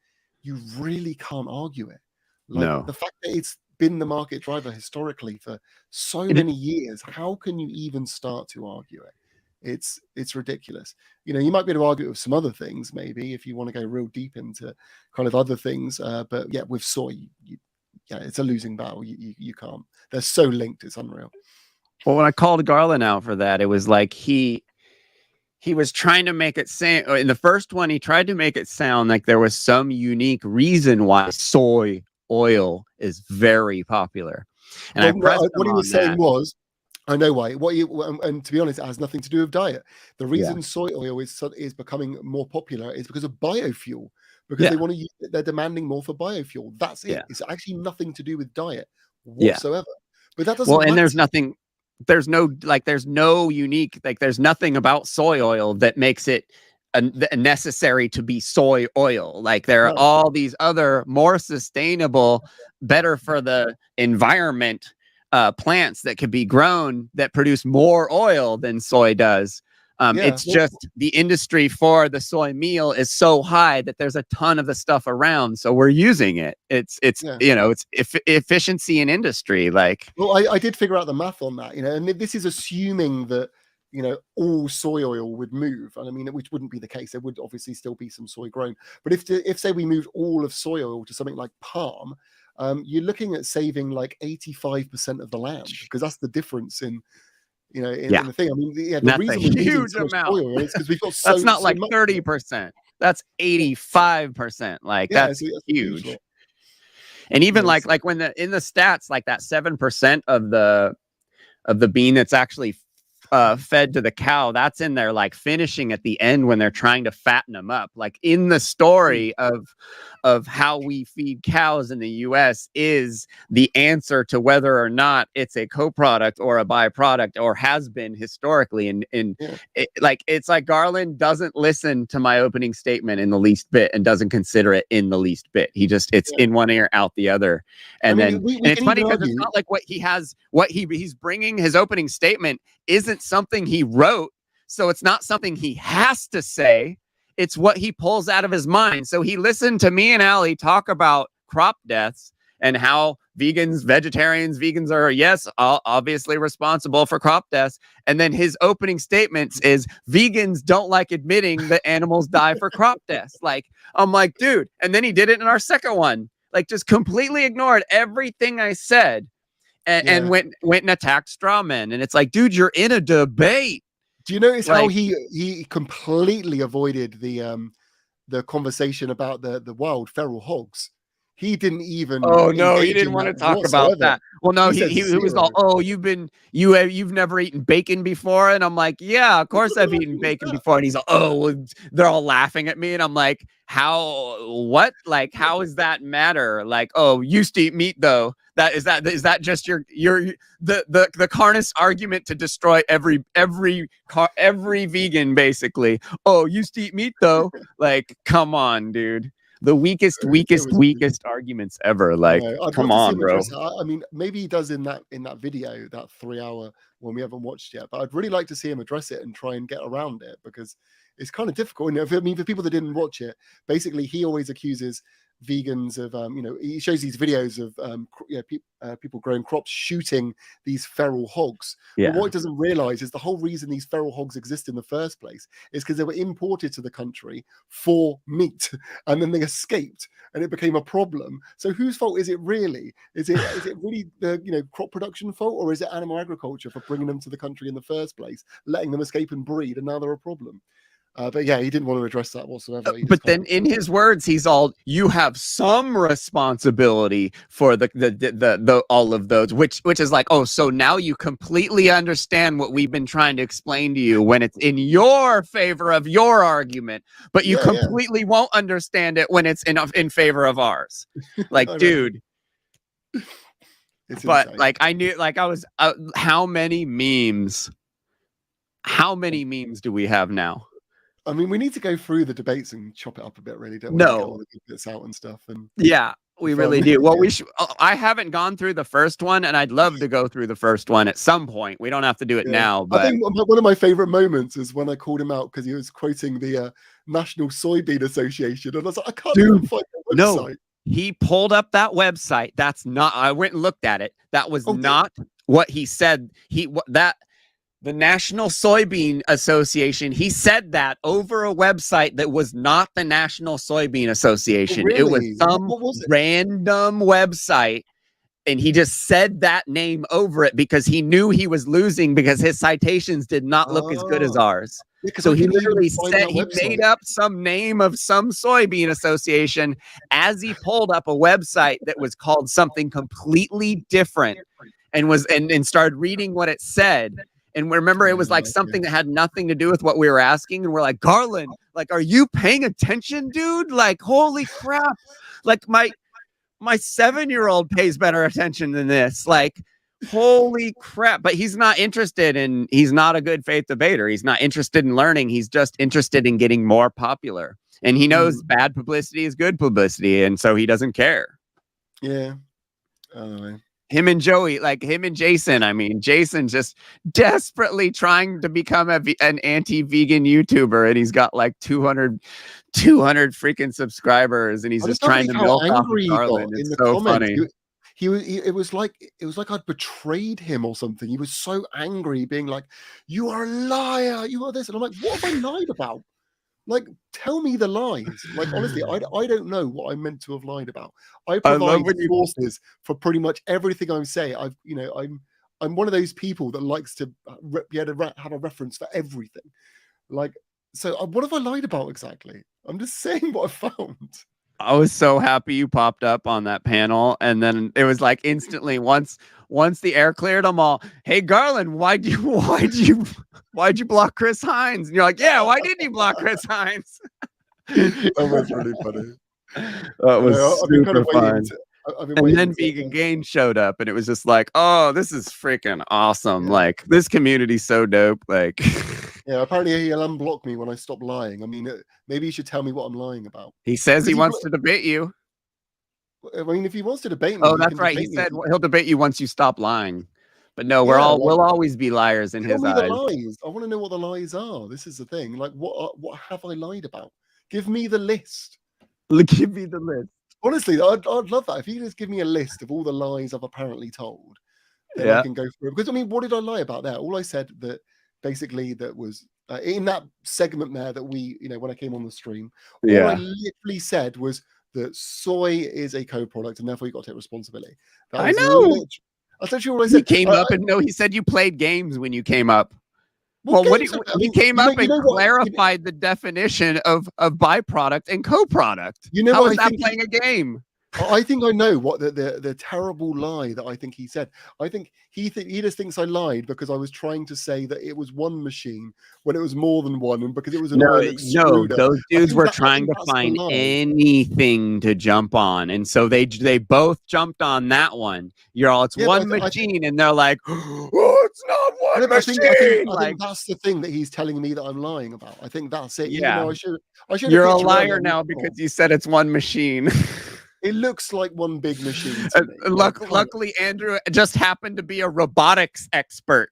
you really can't argue it. Like, the fact that it's been the market driver historically for so many years, how can you even start to argue it? It's ridiculous. You know, you might be able to argue it with some other things, maybe, if you want to go real deep into kind of other things. But yeah, with soy, it's a losing battle. You can't. They're so linked. It's unreal. Well, when I called Garland out for that, it was like he was trying to make it sound, in the first one, he tried to make it sound like there was some unique reason why soy oil is very popular. And what he was saying was, I know why. And to be honest, it has nothing to do with diet. The reason soy oil is becoming more popular is because of biofuel. Because they want to use it, they're demanding more for biofuel. That's it. It's actually nothing to do with diet whatsoever. But that doesn't. Well, and there's no unique, like, there's nothing about soy oil that makes it necessary to be soy oil. Like, there are all these other more sustainable, better for the environment plants that could be grown that produce more oil than soy does. It's just the industry for the soy meal is so high that there's a ton of the stuff around, so we're using it. It's you know, it's efficiency in industry. Like, well, I did figure out the math on that, you know, and this is assuming that, you know, all soy oil would move. And I mean, which wouldn't be the case. There would obviously still be some soy grown. But if say we moved all of soy oil to something like palm, you're looking at saving like 85% of the land, because that's the difference in, you know, in the thing. I mean, the that's reason a huge amount. soy oil is because we've got that's not like 30%. That's 85%. Like Yeah, that's that's a huge. lot. And even Yes. like when in the stats, like that 7% of the bean that's actually fed to the cow, that's in there like finishing at the end when they're trying to fatten them up. Like in the story of how we feed cows in the US is the answer to whether or not it's a co-product or a byproduct, or has been historically. And Yeah. it's like Garland doesn't listen to my opening statement in the least bit and doesn't consider it in the least bit. He just, it's in one ear out the other. And I mean, we and it's can funny even because it's argue. not like what he's bringing, his opening statement isn't something he wrote, so it's not something he has to say. It's what he pulls out of his mind. So he listened to me and Allie talk about crop deaths and how vegans are, yes, obviously responsible for crop deaths. And then his opening statements is vegans don't like admitting that animals die for crop deaths. Like, I'm like, dude. And then he did it in our second one, like just completely ignored everything I said. And went and attacked straw men. And it's like, dude, you're in a debate. Do you notice how Like- he completely avoided the conversation about the wild feral hogs? He didn't even. Oh no, he engage didn't in want to that talk about whatsoever. that. Well, no, He he said was all, zero. oh, you've never eaten bacon before, and I'm like, yeah, of course I've eaten bacon before. And he's like, oh, well, they're all laughing at me, and I'm like, what? Like, how does that matter? Like, oh, used to eat meat though. Is that just your the carnist argument to destroy every vegan basically? Oh, used to eat meat though. Like, come on, dude. The weakest arguments ever. Like, I'd come love to see on, him bro. address that. I mean, maybe he does in that video, that 3-hour one we haven't watched yet. But I'd really like to see him address it and try and get around it, because it's kind of difficult. I mean, for people that didn't watch it, basically he always accuses vegans of he shows these videos of people growing crops shooting these feral hogs. Yeah. But what he doesn't realize is the whole reason these feral hogs exist in the first place is because they were imported to the country for meat, and then they escaped and it became a problem. So whose fault is it really? Is it really the crop production fault, or is it animal agriculture for bringing them to the country in the first place, letting them escape and breed, and now they're a problem? But yeah, he didn't want to address that whatsoever. But then in his words, he's all, you have some responsibility for the all of those, which is like, oh, so now you completely understand what we've been trying to explain to you when it's in your favor of your argument, but you completely won't understand it when it's in favor of ours. Like, dude. But insane. Like, I knew, like, I was how many memes do we have now? I mean, we need to go through the debates and chop it up a bit, really, don't we? No. Get all the good bits out and stuff. And yeah, we really do. Well, we should. I haven't gone through the first one, and I'd love to go through the first one at some point. We don't have to do it now. But I think one of my favorite moments is when I called him out because he was quoting the National Soybean Association, and I was like, I can't even find the website. No, he pulled up that website. That's not. I went and looked at it. That was not what he said. The National Soybean Association, he said that over a website that was not the National Soybean Association. Really? It was some random website, and he just said that name over it because he knew he was losing because his citations did not look as good as ours. Yeah, so he literally said he made up some name of some soybean association as he pulled up a website that was called something completely different and started reading what it said. And remember, it was like something that had nothing to do with what we were asking. And we're like, Garland, like, are you paying attention, dude? Like, holy crap. Like, my 7-year-old pays better attention than this. Like, holy crap. But he's not interested in, he's not a good faith debater. He's not interested in learning. He's just interested in getting more popular. And he knows bad publicity is good publicity. And so he doesn't care. Yeah. Him and Joey, like him and Jason. I mean, Jason just desperately trying to become an anti-vegan YouTuber, and he's got like 200 freaking subscribers, and he's just trying to milk off of Garland. It's so funny. It was like I'd betrayed him or something. He was so angry, being like, "You are a liar. You are this," and I'm like, "What have I lied about? Like, tell me the lies." Like, honestly, I don't know what I'm meant to have lied about. I provide sources for pretty much everything I say. I'm one of those people that likes to be able to have a reference for everything. Like, So what have I lied about exactly? I'm just saying what I found. I was so happy you popped up on that panel, and then it was like instantly once the air cleared, I'm all, "Hey Garland, why'd you block Chris Hines?" And you're like, "Yeah, why didn't you block Chris Hines?" That was really funny. That was I've been kind super of waiting. fun. I've been And waiting then to- Vegan Gain showed up, and it was just like, "Oh, this is freaking awesome! Yeah. Like this community's so dope!" Like, Yeah, apparently he'll unblock me when I stop lying. I mean, maybe he should tell me what I'm lying about. he says he Because he wants to debate you. I mean, if he wants to debate me, Oh, he that's can right. He debate me. said he'll debate you once you stop lying. But no, Yeah, like- we'll always be liars in Tell his me eyes. the lies. I want to know what the lies are. This is the thing. Like, what have I lied about? Give me the list. Give me the list. Honestly, I'd love that. If you could just give me a list of all the lies I've apparently told, then Yeah. I can go through it. Because I mean, what did I lie about there? All I said that basically that was in that segment there that we, when I came on the stream, all I literally said was that soy is a co-product and therefore you got to take responsibility. That I was know. That's actually all I He said. came up and no, he said you played games when you came up. Well, games- he came up and what? clarified the definition of byproduct and co-product. You know How what is I that think playing a game? I think I know what the terrible lie that I think he said. I think he just thinks I lied because I was trying to say that it was one machine when it was more than one, and because it was an oil extruder. Those dudes were I trying think to that's the find lie. anything to jump on, and so they both jumped on that one. You're all, it's Yeah, one but machine, and they're like, "Oh, it's not one I machine." think that's the thing that he's telling me that I'm lying about. I think that's it. Yeah. I should. You're a liar now because you said it's one machine. It looks like one big machine. To me. Luckily, Andrew just happened to be a robotics expert.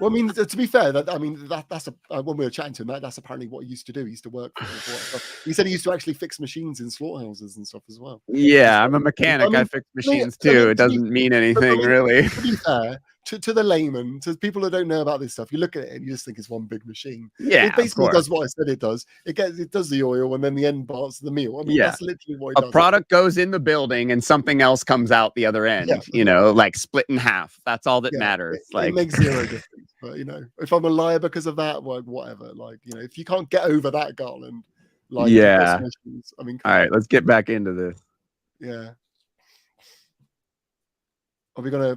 Well, I mean, to be fair, that's when we were chatting to him, that's apparently what he used to do. He used to work for. He said he used to actually fix machines in slaughterhouses and stuff as well. Yeah, I'm a mechanic. I fix machines too. It doesn't mean anything really. To be fair, to the layman, to people that don't know about this stuff, you look at it and you just think it's one big machine. Yeah, it basically does what I said it does. It does the oil and then the end parts of the meal. I mean, that's literally what it does. A product goes in the building and something else comes out the other end. Like split in half. That's all that matters. It makes zero difference. But if I'm a liar because of that, well, whatever. Like, if you can't get over that, Garland, like, I mean, all right, let's get back into this. Yeah. Are you gonna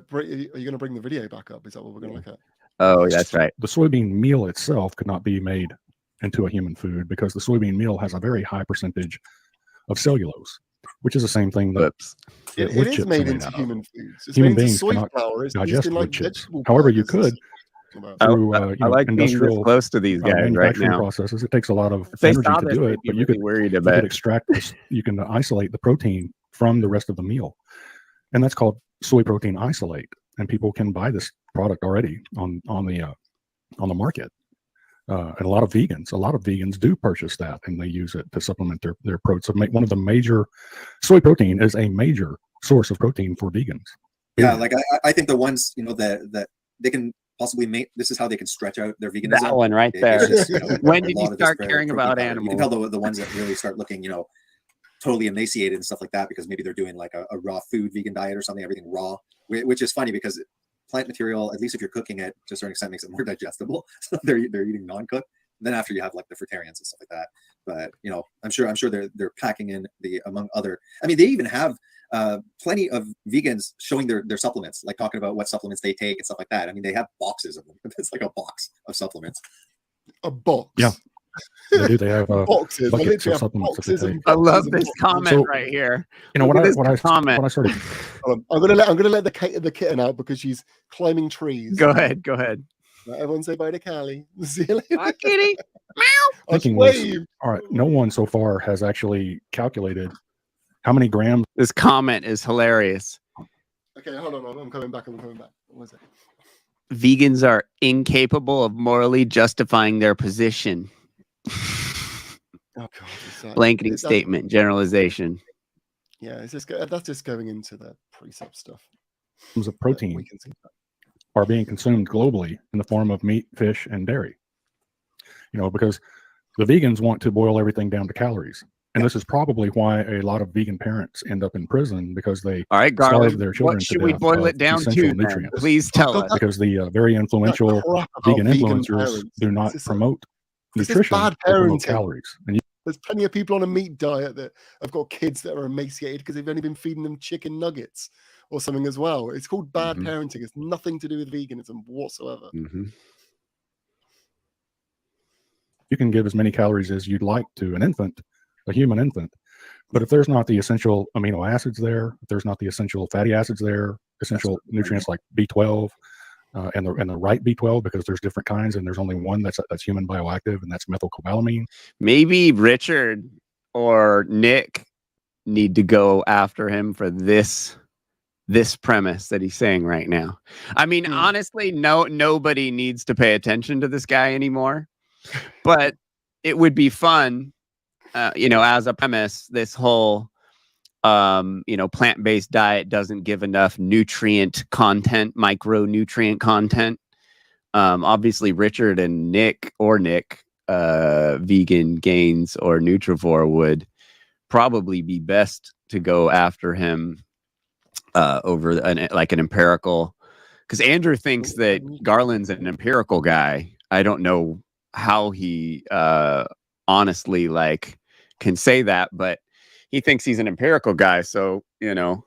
bring the video back up? Is that what we're gonna look at? Oh, that's right. The soybean meal itself could not be made into a human food because the soybean meal has a very high percentage of cellulose, which is the same thing that it wood is chips made are into out of. human foods. It's Human made into beings soy cannot flour. It's digest used in, wood like, chips. vegetable However, you burgers. could through I like being this industrial close to these guys right manufacturing now. processes. It takes a lot of If they energy saw to this, do they'd it, be but you really could worried you about could it. extract this. You can isolate the protein from the rest of the meal, and that's called soy protein isolate. And people can buy this product already on the market. And a lot of vegans do purchase that, and they use it to supplement their protein. So one of the major soy protein is a major source of protein for vegans. Yeah, like I think the ones that they can possibly make, this is how they can stretch out their veganism. That one right there. It's just, When did you start caring about animals? You can animals? tell the ones that really start looking, totally emaciated and stuff like that, because maybe they're doing like a raw food vegan diet or something, everything raw, which is funny because plant material, at least if you're cooking it to a certain extent, makes it more digestible. So they're eating non-cooked. Then after you have like the fruitarians and stuff like that. But I'm sure they're packing in among other. I mean, they even have plenty of vegans showing their supplements, like talking about what supplements they take and stuff like that. I mean, they have boxes of them. It's like a box of supplements. A box. Yeah. They do. They have boxes. buckets of supplements. I love this comment right here. When I started, I'm gonna let the kitten out because she's climbing trees. Go ahead. Everyone say bye to Callie. See you later. Bye, kitty. All right. No one so far has actually calculated how many grams. This comment is hilarious. Okay, hold on. I'm coming back. What was it? Vegans are incapable of morally justifying their position. Oh God! Blanketing statement, generalization. Yeah, that's just going into the precept stuff. Of protein are being consumed globally in the form of meat, fish, and dairy. Because the vegans want to boil everything down to calories. And this is probably why a lot of vegan parents end up in prison, because they starve their children what should to we death boil of it down essential to? nutrients. Please tell us. Because the very influential vegan influencers do not promote nutrition bad will promote parenting. calories. And There's plenty of people on a meat diet that have got kids that are emaciated because they've only been feeding them chicken nuggets or something as well. It's called bad parenting. It's nothing to do with veganism whatsoever. you can give as many calories as you'd like to an infant, a human infant. But if there's not the essential amino acids there, if there's not the essential fatty acids there, essential nutrients like B12 and the right B12, because there's different kinds and there's only one that's human bioactive, and that's methylcobalamin. Maybe Richard or Nick need to go after him for this premise that he's saying right now. I mean, honestly, nobody needs to pay attention to this guy anymore. But it would be fun, as a premise, this whole, plant-based diet doesn't give enough nutrient content, micronutrient content. Obviously, Richard and Nick, Vegan Gains or Nutrivore would probably be best to go after him over an empirical, because Andrew thinks that Garland's an empirical guy. I don't know how he honestly can say that, but he thinks he's an empirical guy. So I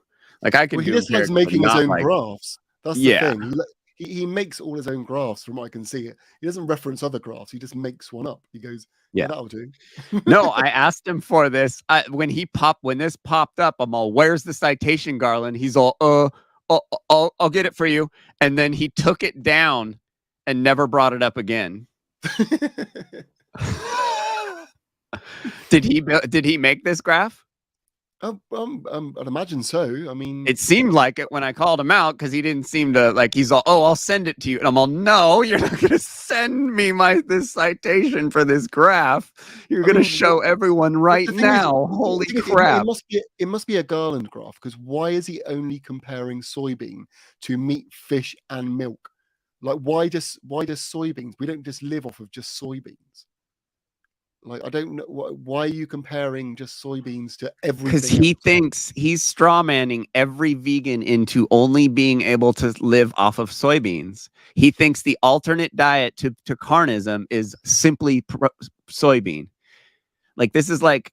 could. He just likes making his own graphs. That's the thing. He makes all his own graphs, from what I can see. He doesn't reference other graphs. He just makes one up. He goes, "Yeah, that'll do." No, I asked him for this when this popped up. I'm all, "Where's the citation, Garland?" He's all, I'll get it for you." And then he took it down and never brought it up again. Did he make this graph? I'd imagine so. I mean, it seemed like it when I called him out, because he didn't seem to he's all, "Oh, I'll send it to you." And I'm all, "No, you're not going to send me this citation for this graph. You're going to show everyone right now." Holy crap. It must be a Garland graph, because why is he only comparing soybean to meat, fish, and milk? Why does soybeans? We don't just live off of just soybeans. I don't know why are you comparing just soybeans to everything? Because he thinks he's strawmanning every vegan into only being able to live off of soybeans. He thinks the alternate diet to carnism is simply soybean. This is like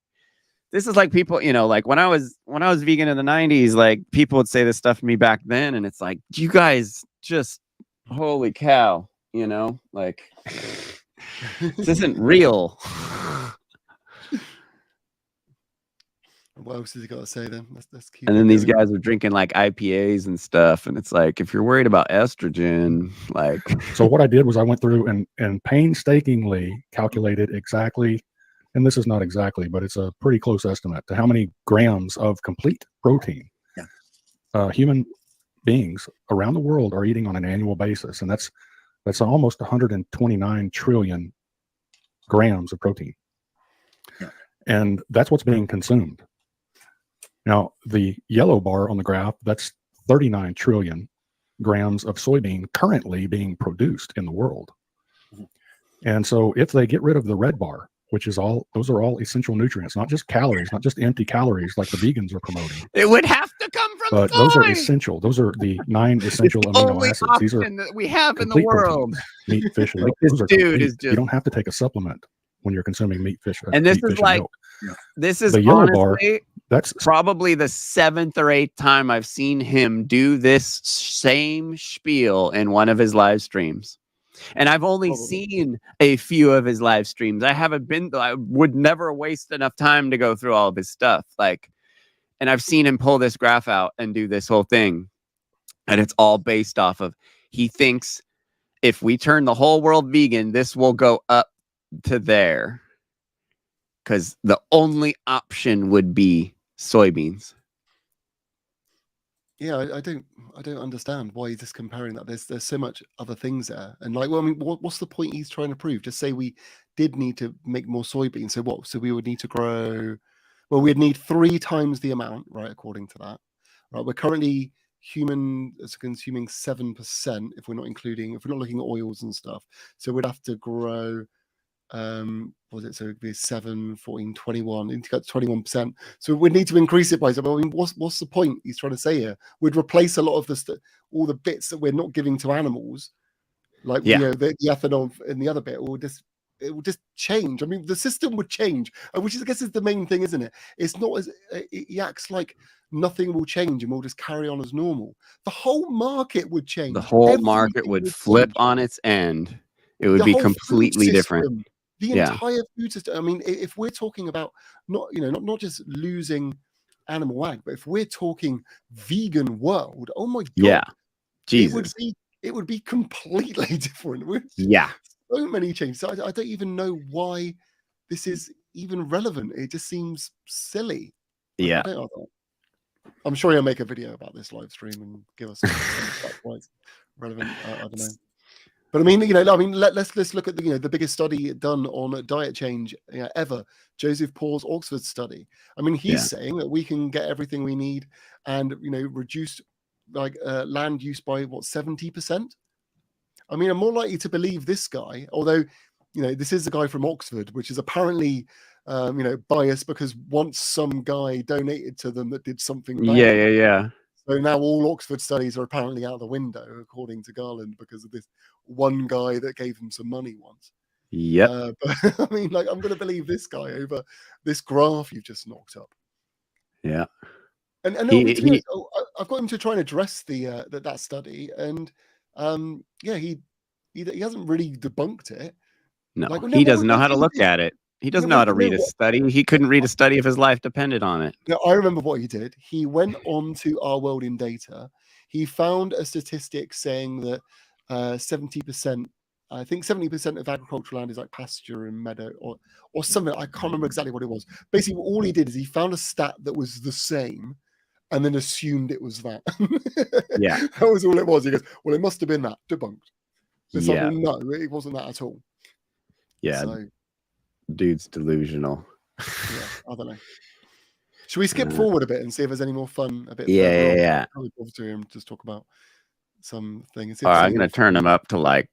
people, when I was vegan in the 90s, people would say this stuff to me back then, and it's like, you guys just, holy cow, this isn't real. What else has he got to say then? Let's keep. And then these guys are drinking IPAs and stuff, and it's like, if you're worried about estrogen, So what I did was I went through and painstakingly calculated exactly, and this is not exactly, but it's a pretty close estimate to how many grams of complete protein human beings around the world are eating on an annual basis, and that's almost 129 trillion grams of protein. And that's what's being consumed. Now, the yellow bar on the graph, that's 39 trillion grams of soybean currently being produced in the world. And so if they get rid of the red bar, those are all essential nutrients, not just calories, not just empty calories like the vegans are promoting. It would have to come from But those are essential. Those are the 9 essential amino acids. These are that we have in the world. Proteins. Meat, fish, and milk. This dude is just. You don't have to take a supplement when you're consuming meat, fish, and this meat, is fish, and milk. This is the yellow honestly bar. That's probably the 7th or 8th time I've seen him do this same spiel in one of his live streams. And I've only seen a few of his live streams. I would never waste enough time to go through all of his stuff. And I've seen him pull this graph out and do this whole thing. And it's all based off of, he thinks if we turn the whole world vegan, this will go up to there. Because the only option would be soybeans. Yeah, I don't understand why he's just comparing that. There's so much other things there, and what's the point he's trying to prove? Just say we did need to make more soybeans. So what? So we would need to grow. Well, we'd need 3 times the amount, right? According to that, right? We're currently consuming 7% if we're not looking at oils and stuff. So we'd have to grow. So it'd be 7, 14, 21, and got 21%. So we need to increase it by something. What's the point he's trying to say here? We'd replace a lot of all the bits that we're not giving to animals, the ethanol and the other bit, or just it will just change. I mean, the system would change, which is, I guess, is the main thing, isn't it? It's not as he acts like nothing will change and we'll just carry on as normal. The whole market would change. The whole market Everything would flip change. on its end. It would The be whole food completely different. system, the Yeah. entire food system. I mean, if we're talking about not just losing animal ag, but if we're talking vegan world, oh my god, Yeah. Jesus. it would be completely different. Yeah. So many changes. I don't even know why this is even relevant. It just seems silly. Yeah. I'm sure he'll make a video about this live stream and give us some why it's relevant. I don't know. But I mean, let's look at the biggest study done on diet change ever, Joseph Paul's Oxford study. I mean, he's saying that we can get everything we need and reduce land use by 70%. I mean, I'm more likely to believe this guy, although this is a guy from Oxford, which is apparently biased because once some guy donated to them that did something bad. Yeah. So now all Oxford studies are apparently out the window, according to Garland, because of this one guy that gave him some money once. Yep. But I mean, I'm going to believe this guy over this graph you've just knocked up. Yeah. And I've got him to try and address that study, and he hasn't really debunked it. No, he doesn't know how to look at it. He doesn't know how to read a study. He couldn't read a study if his life depended on it. Now, I remember what he did. He went on to Our World in Data. He found a statistic saying that 70%, I think 70% of agricultural land is like pasture and meadow or something. I can't remember exactly what it was. Basically, all he did is he found a stat that was the same and then assumed it was that. Yeah. That was all it was. He goes, well, it must have been that. Debunked. Yeah. No, it wasn't that at all. Yeah. So, dude's delusional. Yeah, I don't know. Should we skip forward a bit and see if there's any more fun? A bit. Yeah. Probably over to him, just talk about some things. All right, I'm gonna turn him up to like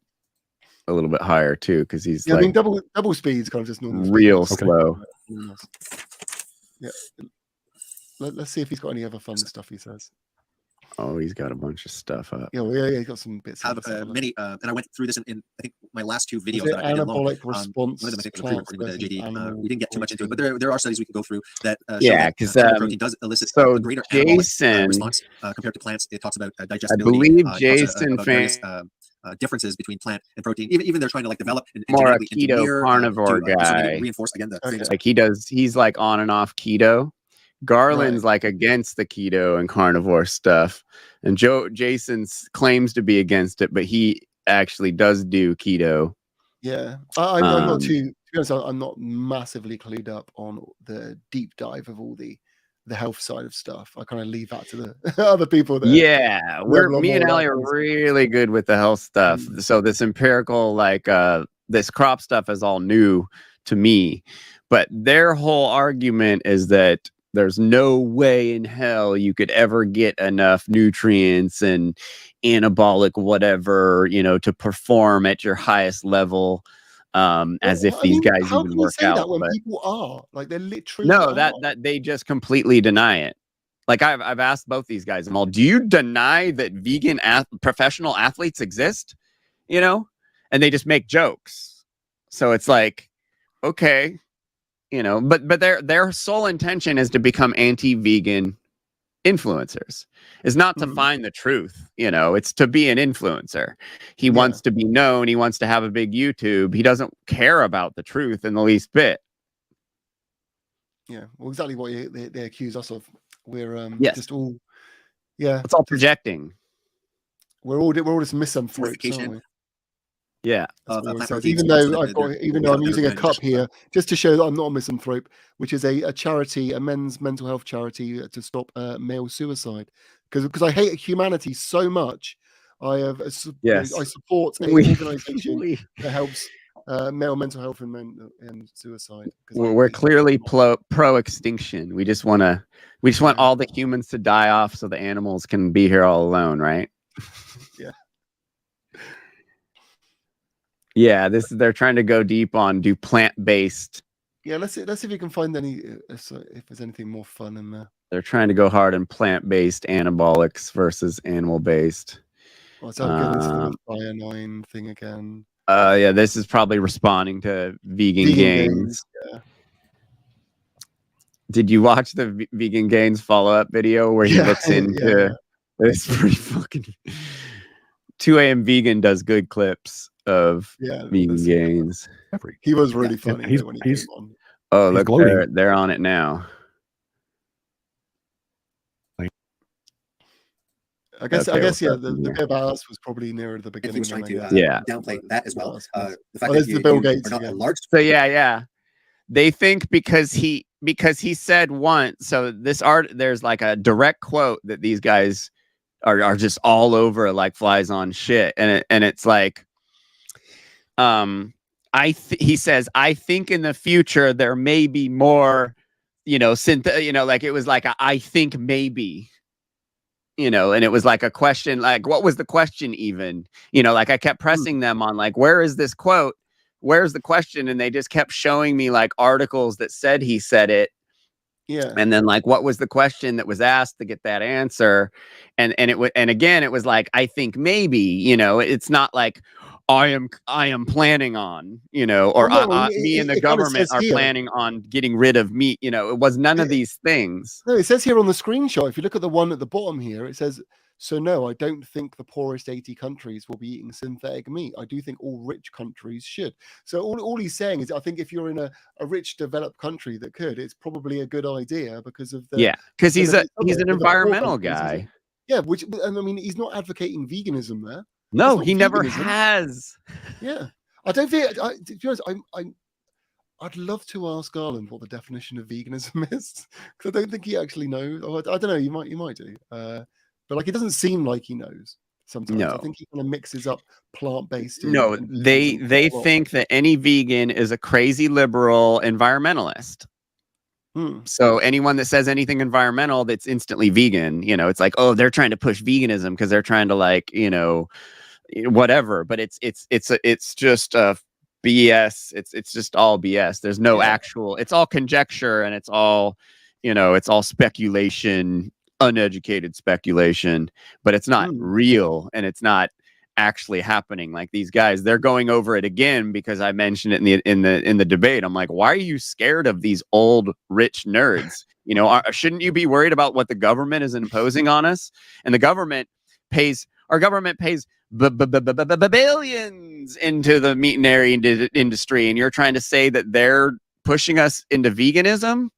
a little bit higher too, because he's I mean double speed's kind of just normal. Real slow. Yeah. Let's see if he's got any other fun stuff he says. Oh, he's got a bunch of stuff up. Yeah, he's got some bits. Have many, and I went through this in I think my last two videos. That I did anabolic response. One of them I think was according to JD. We didn't get too much into it, but there are studies we can go through that because protein does elicit a greater anabolic response compared to plants. It talks about digestibility. I believe Jason various differences between plant and protein. Even they're trying to like develop and more a keto carnivore guy. Reinforce again like he's like on and off keto. Garland's like against the keto and carnivore stuff, and Jason claims to be against it, but he actually does do keto. Yeah, I'm not too. To be honest, I'm not massively clued up on the deep dive of all the health side of stuff. I kind of leave that to the other people. Yeah, me and Ali are really good with the health stuff. So this empirical, this crop stuff is all new to me. But their whole argument is that there's no way in hell you could ever get enough nutrients and anabolic whatever, to perform at your highest level. If these guys even work out. That when people are like they're literally that they just completely deny it. Like I've asked both these guys, I'm all, do you deny that vegan professional athletes exist? And they just make jokes. So it's like, okay. But their sole intention is to become anti-vegan influencers. It's not to find the truth, it's to be an influencer. He wants to be known. He wants to have a big YouTube. He doesn't care about the truth in the least bit. Yeah, well, exactly what they accuse us of. We're just all, it's all projecting. We're all just misanthropes, aren't we? Yeah. Even though I'm using a cup here, just to show that I'm not a misanthrope, which is a charity, a men's mental health charity to stop male suicide. Because I hate humanity so much, I support an organization that helps male mental health and suicide. We're clearly pro extinction. We just want all the humans to die off so the animals can be here all alone, right? Yeah. Yeah, they're trying to go deep on do plant-based. Yeah, let's see if you can find any if there's anything more fun in there. They're trying to go hard on plant-based anabolics versus animal-based. Oh, it's our goodness for the cyanide thing again. Yeah, this is probably responding to vegan gains. Yeah. Did you watch the vegan gains follow-up video where he looks into it's pretty fucking 2 a.m. vegan does good clips of vegan gains. He was really funny he's, when he came on. Oh, he's look, gloating. they're on it now. I guess yeah, the bit about us was probably nearer the beginning. He was trying to downplay that as well. The fact there's that the Bill Gates are not a again. large. So yeah. They think because he said once, so there's like a direct quote that these guys are just all over like flies on shit. And it's like, he says, I think in the future there may be more, like it was like I think maybe, and it was like a question, like what was the question even? Like I kept pressing them on like, where is this quote? Where's the question? And they just kept showing me like articles that said he said it. Yeah. And then like, what was the question that was asked to get that answer? And again, it was like, I think maybe, it's not like I am planning on, or me and the government are planning on getting rid of meat. It was none of these things. No, it says here on the screenshot, if you look at the one at the bottom here, it says, so no, I don't think the poorest 80 countries will be eating synthetic meat. I do think all rich countries should. So all he's saying is, I think if you're in a rich developed country that could, it's probably a good idea because of the because he's an environmental guy. Yeah, which I mean, he's not advocating veganism there. No, he never has. Yeah, I don't think. To be honest, I'd love to ask Garland what the definition of veganism is because I don't think he actually knows. I don't know. You might do. But like, it doesn't seem like he knows. Sometimes I think he kind of mixes up plant-based. No, they think that any vegan is a crazy liberal environmentalist. So anyone that says anything environmental, that's instantly vegan. It's like, oh, they're trying to push veganism because they're trying to like, whatever. But it's just BS. It's just all BS. There's no actual. It's all conjecture and it's all, it's all speculation. Uneducated speculation, but it's not real and it's not actually happening. Like these guys, they're going over it again because I mentioned it in the debate. I'm like, why are you scared of these old rich nerds? Shouldn't you be worried about what the government is imposing on us? And the government pays billions into the meat and dairy industry, and you're trying to say that they're pushing us into veganism?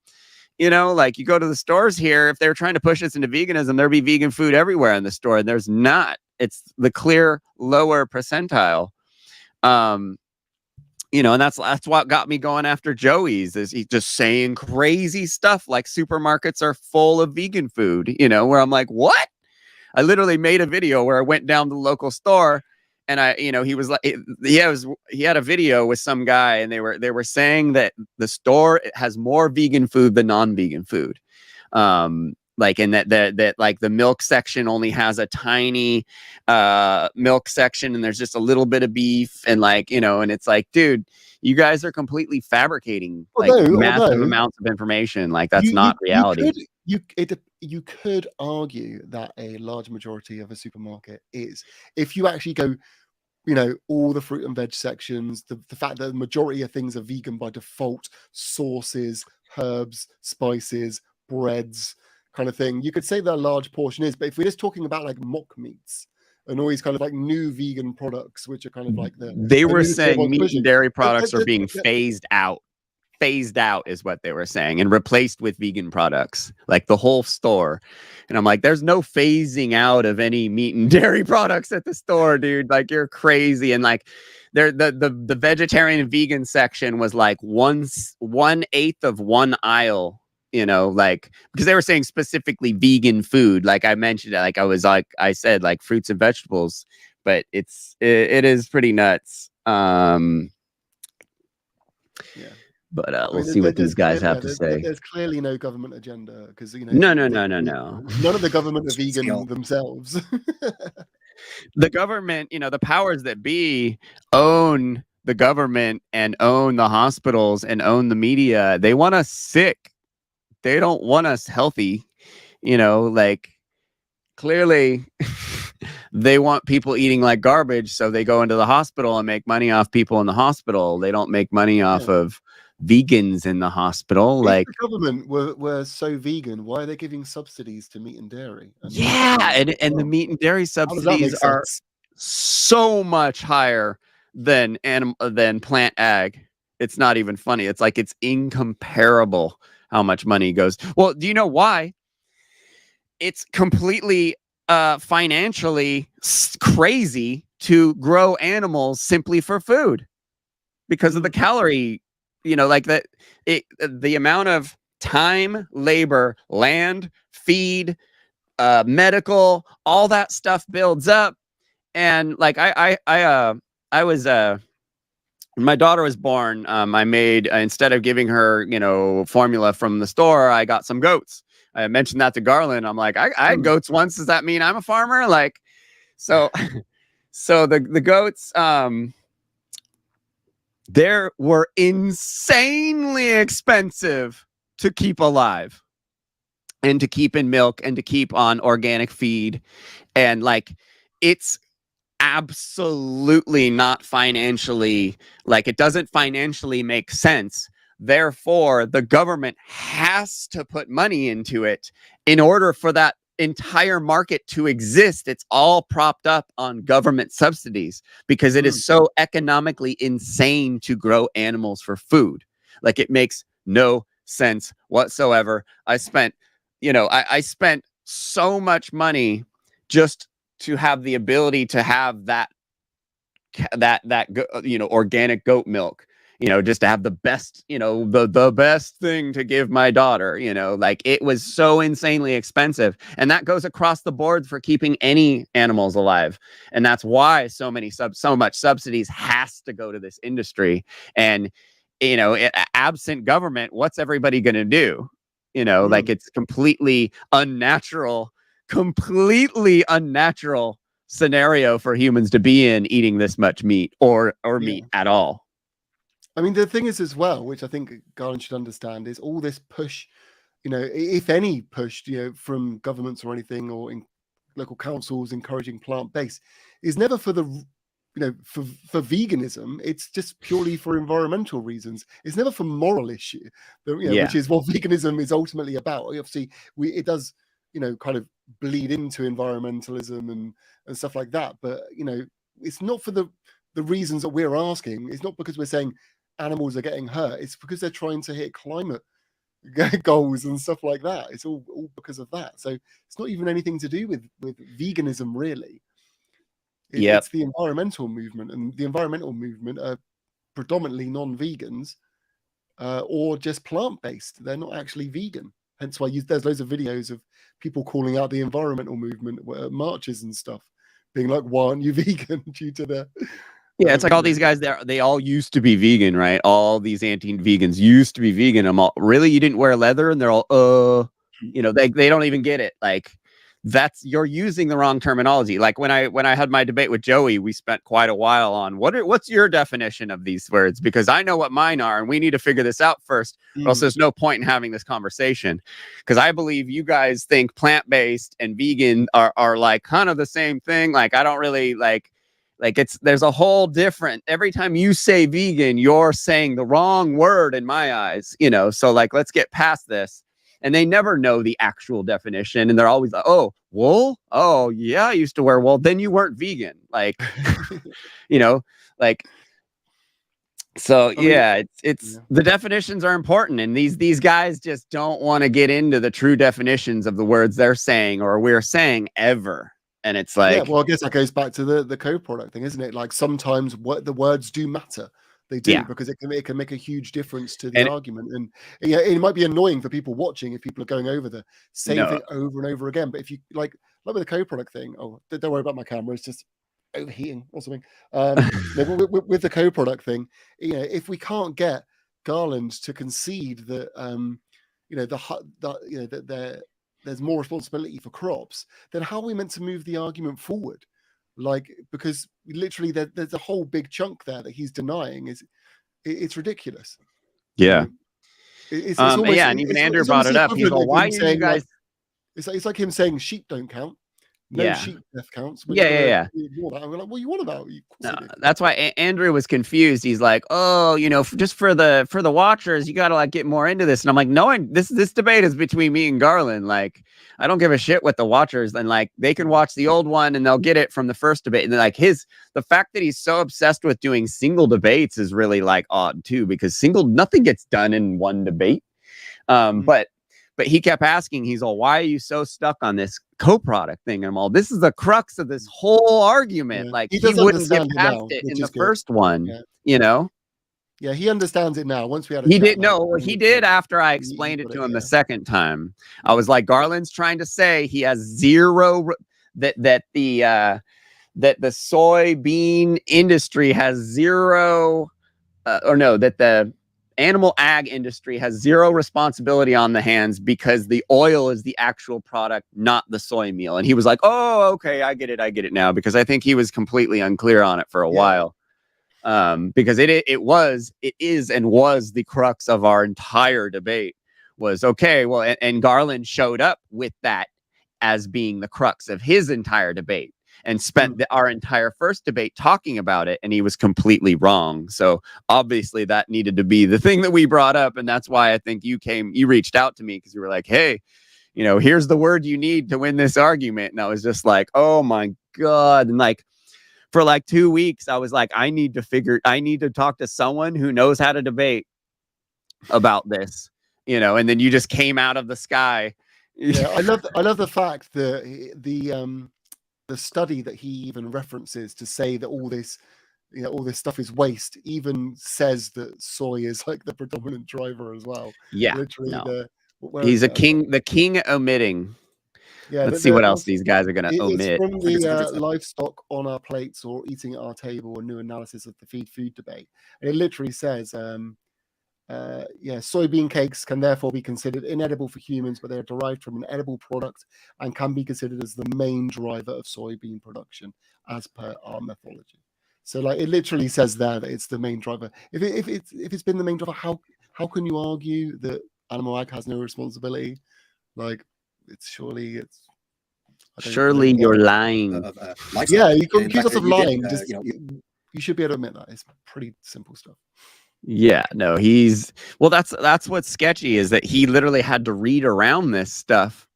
Like you go to the stores here, if they're trying to push us into veganism, there'd be vegan food everywhere in the store. And there's not. It's the clear lower percentile. And that's what got me going after Joey's, is he's just saying crazy stuff like supermarkets are full of vegan food, where I'm like, what? I literally made a video where I went down to the local store. And he was like, he had a video with some guy, and they were saying that the store has more vegan food than non-vegan food. Like, and that like the milk section only has a tiny milk section, and there's just a little bit of beef, and like, and it's like, dude, you guys are completely fabricating massive amounts of information. Like that's not reality. You could argue that a large majority of a supermarket is, if you actually go, all the fruit and veg sections, the fact that the majority of things are vegan by default, sauces, herbs, spices, breads, kind of thing. You could say that a large portion is, but if we're just talking about like mock meats and all these kind of like new vegan products, which are kind of like they were saying meat and dairy products are being phased out. Phased out is what they were saying, and replaced with vegan products, like the whole store. And I'm like, there's no phasing out of any meat and dairy products at the store, dude. Like, you're crazy. And like, the vegetarian and vegan section was like 1/8 of one aisle, like, because they were saying specifically vegan food. Like I mentioned, like I said, like fruits and vegetables, but it is pretty nuts. But we'll see what these guys have to say. There's clearly no government agenda because no. None of the government are vegan themselves. The government, the powers that be own the government and own the hospitals and own the media. They want us sick. They don't want us healthy. Like clearly they want people eating like garbage, so they go into the hospital and make money off people in the hospital. They don't make money off of vegans in the hospital. If Like, the government were so vegan, why are they giving subsidies to meat and dairy? and the meat and dairy How does that make subsidies are sense? so much higher than plant ag. It's not even funny. It's like it's incomparable how much money goes. Well, do you know why? It's completely financially crazy to grow animals simply for food because of the calorie, like that. The amount of time, labor, land, feed, medical, all that stuff builds up. And like I was when my daughter was born, I made instead of giving her formula from the store, I got some goats. I mentioned that to Garland. I'm like, I had goats once. Does that mean I'm a farmer? Like, so the goats they were insanely expensive to keep alive and to keep in milk and to keep on organic feed. And like, it's absolutely not financially, like, it doesn't financially make sense. Therefore, the government has to put money into it in order for that entire market to exist. It's all propped up on government subsidies because it is so economically insane to grow animals for food. Like, it makes no sense whatsoever. I spent so much money just to have the ability to have that organic goat milk, just to have the best, the best thing to give my daughter, like, it was so insanely expensive. And that goes across the board for keeping any animals alive. And that's why so much subsidies has to go to this industry. And, absent government, what's everybody going to do? Like, it's completely unnatural scenario for humans to be in, eating this much meat or meat at all. I mean, the thing is as well, which I think Garland should understand, is all this push, if any push, from governments or anything, or in local councils encouraging plant-based, is never for the, for veganism. It's just purely for environmental reasons. It's never for moral issue, which is what veganism is ultimately about. Obviously, it does, kind of bleed into environmentalism and stuff like that. But, it's not for the reasons that we're asking. It's not because we're saying animals are getting hurt. It's because they're trying to hit climate goals and stuff like that. It's all because of that. So it's not even anything to do with veganism, really. It's the environmental movement, and the environmental movement are predominantly non-vegans or just plant-based. They're not actually vegan. Hence why there's loads of videos of people calling out the environmental movement marches and stuff, being like, why aren't you vegan? Due to the it's like all these guys there, they all used to be vegan, right? All these anti-vegans used to be vegan. I'm all, really? You didn't wear leather? And they're all they don't even get it. Like, you're using the wrong terminology. Like, when I had my debate with Joey, we spent quite a while on what's your definition of these words, because I know what mine are, and we need to figure this out first, or else there's no point in having this conversation. Because I believe you guys think plant-based and vegan are like kind of the same thing. Like, I don't really like there's a whole different, every time you say vegan, you're saying the wrong word in my eyes, so like, let's get past this. And they never know the actual definition. And they're always like, oh, wool? Oh, yeah, I used to wear wool. Then you weren't vegan. Like, like, so it's the definitions are important. And these guys just don't want to get into the true definitions of the words they're saying or we're saying ever. And it's like, well, I guess that goes back to the co-product thing, isn't it? Like, sometimes the words do matter. They do, because it can make a huge difference to the argument. And it might be annoying for people watching if people are going over the same thing over and over again. But if you like with the co-product thing, don't worry about my camera, it's just overheating or something. With the co-product thing, if we can't get Garland to concede that that there's more responsibility for crops, then how are we meant to move the argument forward? Like, because literally there's a whole big chunk there that he's denying. It's ridiculous. Yeah. It's almost, and even Andrew brought it up. He's like, why are you guys? It's like him saying sheep don't count. No Yeah. sheep death counts. Yeah. Ignore that. And we're like, what are you on about? Of course No, they do. that's why Andrew was confused. He's like, "Oh, you know, just for the watchers, you got to like get more into this." And I'm like, "No, this debate is between me and Garland. Like, I don't give a shit what the watchers. And like, they can watch the old one and they'll get it from the first debate. And then like the fact that he's so obsessed with doing single debates is really like odd too, because nothing gets done in one debate. But he kept asking, he's all, why are you so stuck on this co-product thing? And I'm all, this is the crux of this whole argument. Yeah. Like He he does wouldn't get understand it past now, it which in the is good. first one, Yeah. you know? Yeah, he understands it now. Once we had a He chat did about no, it, he did after I he explained it got to it, him yeah. the second time. I was like, Garland's trying to say he has zero that the soybean industry has zero that the animal ag industry has zero responsibility on the hands because the oil is the actual product, not the soy meal. And he was like, oh, okay, I get it now, because I think he was completely unclear on it for a while. Because it is and was the crux of our entire debate was, okay, well, and Garland showed up with that as being the crux of his entire debate and spent our entire first debate talking about it, and he was completely wrong. So obviously that needed to be the thing that we brought up, and that's why I think you reached out to me, because you were like, hey, you know, here's the word you need to win this argument. And I was just like, oh my God. And like for like 2 weeks, I was like, I need to talk to someone who knows how to debate about this, you know, and then you just came out of the sky. Yeah, I love the fact that the study that he even references to say that all this stuff is waste even says that soy is like the predominant driver as well. Yeah, Literally, no. where He's is a it? king, the king omitting. Yeah, let's see what else these guys are going to it's omit. from the livestock on our plates or eating at our table, a new analysis of the feed food debate. And it literally says, soybean cakes can therefore be considered inedible for humans, but they are derived from an edible product and can be considered as the main driver of soybean production as per our methodology. So like it literally says there that it's the main driver. If it's been the main driver, how can you argue that animal ag has no responsibility? Like surely you're lying. Yeah, you can accuse us of lying. You should be able to admit that. It's pretty simple stuff. Yeah, no, that's what's sketchy, is that he literally had to read around this stuff.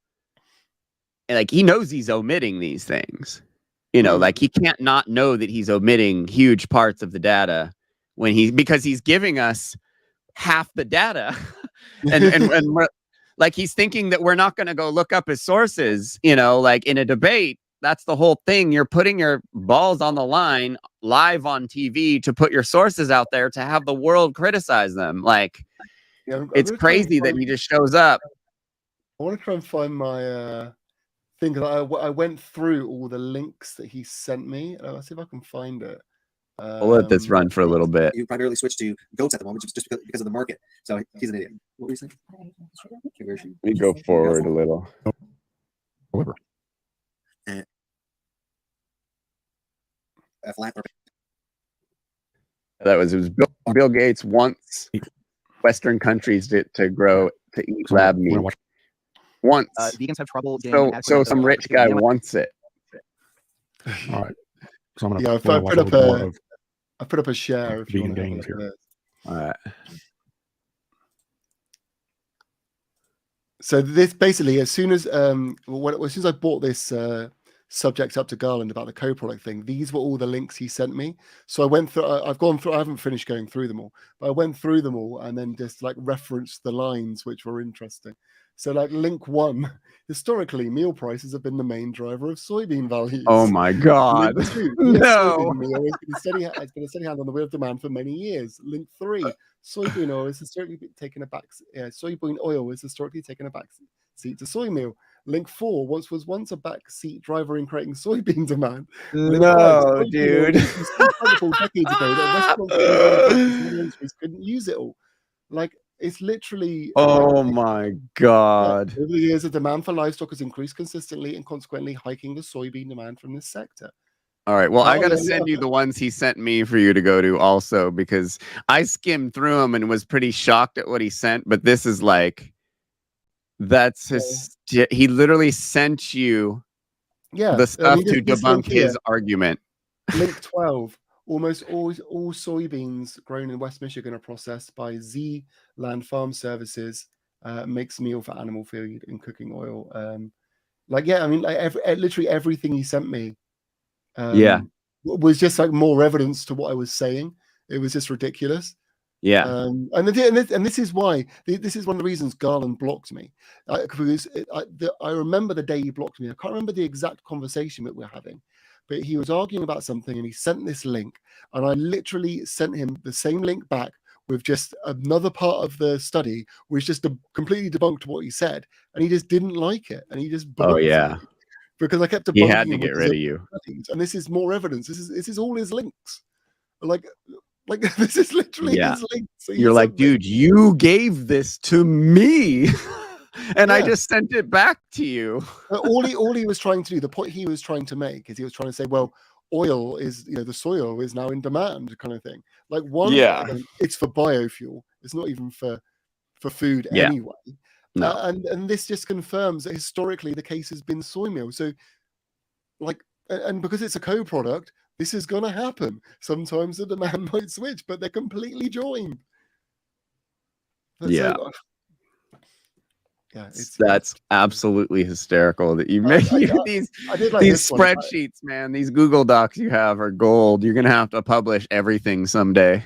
And like he knows he's omitting these things. You know, like he can't not know that he's omitting huge parts of the data because he's giving us half the data. and we're, like he's thinking that we're not going to go look up his sources, you know, like in a debate. That's the whole thing. You're putting your balls on the line live on TV to put your sources out there to have the world criticize them. Like, it's crazy that he just shows up. I want to try and find my thing. I went through all the links that he sent me. Let's see if I can find it. I'll let this run for a little bit. You primarily switch to goats at the moment, just because of the market. So he's an idiot. What were you saying? Let me go forward a little. However. It was Bill Gates wants Western countries to eat lab meat. Once. Vegans have trouble so some rich guy wants it. All right. So I'm gonna I put up a share of vegan games here. All right. So this basically, as soon as I brought this subject up to Garland about the co-product thing, these were all the links he sent me. So I went through. I haven't finished going through them all, but I went through them all and then just like referenced the lines which were interesting. So like link 1, historically, meal prices have been the main driver of soybean values. Oh my God. Link 2, no. Meal has been a steady hand on the wheel of demand for many years. Link 3, soybean oil has historically taken a back seat to soy meal. Link 4 was a back seat driver in creating soybean demand. No, dude. Decades ago that couldn't use it all. Like it's literally. Oh my God! Over the years, the demand for livestock has increased consistently, and consequently, hiking the soybean demand from this sector. All right. Well, I got to send you the ones he sent me for you to go to also, because I skimmed through them and was pretty shocked at what he sent. But this is like, that's his. He literally sent you Yeah, the stuff to this debunk link here, his argument. link 12. Almost all soybeans grown in West Michigan are processed by Z Land Farm Services. Makes meal for animal feed and cooking oil. I mean, literally everything he sent me Yeah. was just like more evidence to what I was saying. It was just ridiculous. Yeah. And this is why this is one of the reasons Garland blocked me, because I remember the day he blocked me. I can't remember the exact conversation that we're having, but he was arguing about something and he sent this link, and I literally sent him the same link back with just another part of the study, which just completely debunked what he said, and he just didn't like it, and he just blocked me because I kept debunking He had to him get with rid his of you. studies, and this is more evidence. This is all his links, like this is literally his link. So You're like, dude, you gave this to me, and I just sent it back to you. all he was trying to do, the point he was trying to make, is he was trying to say, well, oil is, the soil is now in demand, kind of thing. Like it's for biofuel. It's not even for food anyway. No. And this just confirms that historically the case has been soy meal. So, and because it's a co-product, this is going to happen. Sometimes the demand might switch, but they're completely joined. That's absolutely hysterical that you make these spreadsheets, man. These Google Docs you have are gold. You're gonna have to publish everything someday.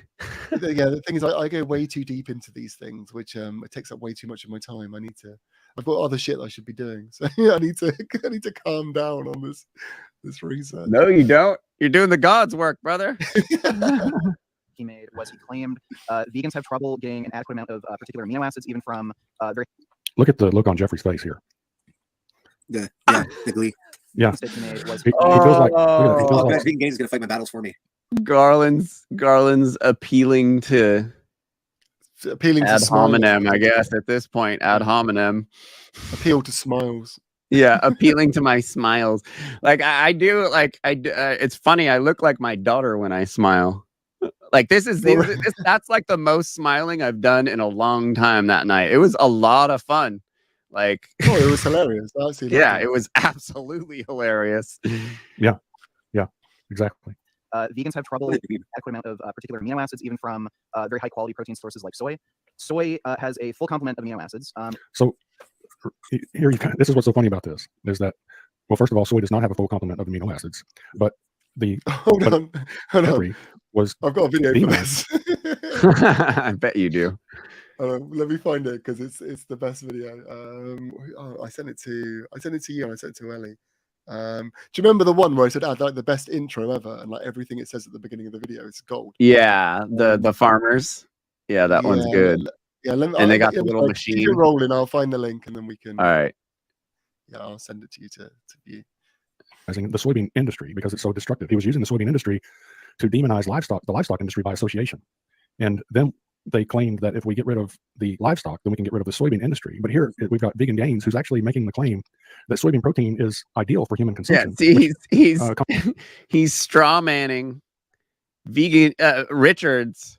The thing is, I go way too deep into these things, which it takes up way too much of my time. I've got other shit I should be doing, so I need to calm down on this research. No, you don't. You're doing the God's work, brother. He made was he claimed vegans have trouble getting an adequate amount of particular amino acids, even from very. Look at the look on Jeffrey's face here. The glee. Yeah. He made was he feels like vegan gains is gonna fight my battles for me. Garland's appealing to ad hominem, I guess at this point. Ad hominem. Appeal to smiles. Yeah, appealing to my smiles. Like I do. It's funny. I look like my daughter when I smile. Like that's like the most smiling I've done in a long time that night. It was a lot of fun. Like, it was hilarious. It was absolutely hilarious. Yeah, exactly. Vegans have trouble with an adequate amount of particular amino acids, even from very high quality protein sources like soy. Soy has a full complement of amino acids. So here, this is what's so funny about this is that, well, first of all, soy does not have a full complement of amino acids, but hold on. I've got a video for this. I bet you do. Let me find it because it's the best video. I sent it to you and I sent it to Ellie. Do you remember the one where I said I'd like the best intro ever, and like everything it says at the beginning of the video is gold? Yeah, the farmers. Yeah, that one's good. Yeah, they got the little machine. Keep it rolling. I'll find the link and then we can. All right. Yeah, I'll send it to you to view. I think the soybean industry, because it's so destructive. He was using the soybean industry to demonize the livestock industry by association. And then they claimed that if we get rid of the livestock, then we can get rid of the soybean industry. But here we've got Vegan Gains, who's actually making the claim that soybean protein is ideal for human consumption. Yeah, he's straw manning vegan Richard's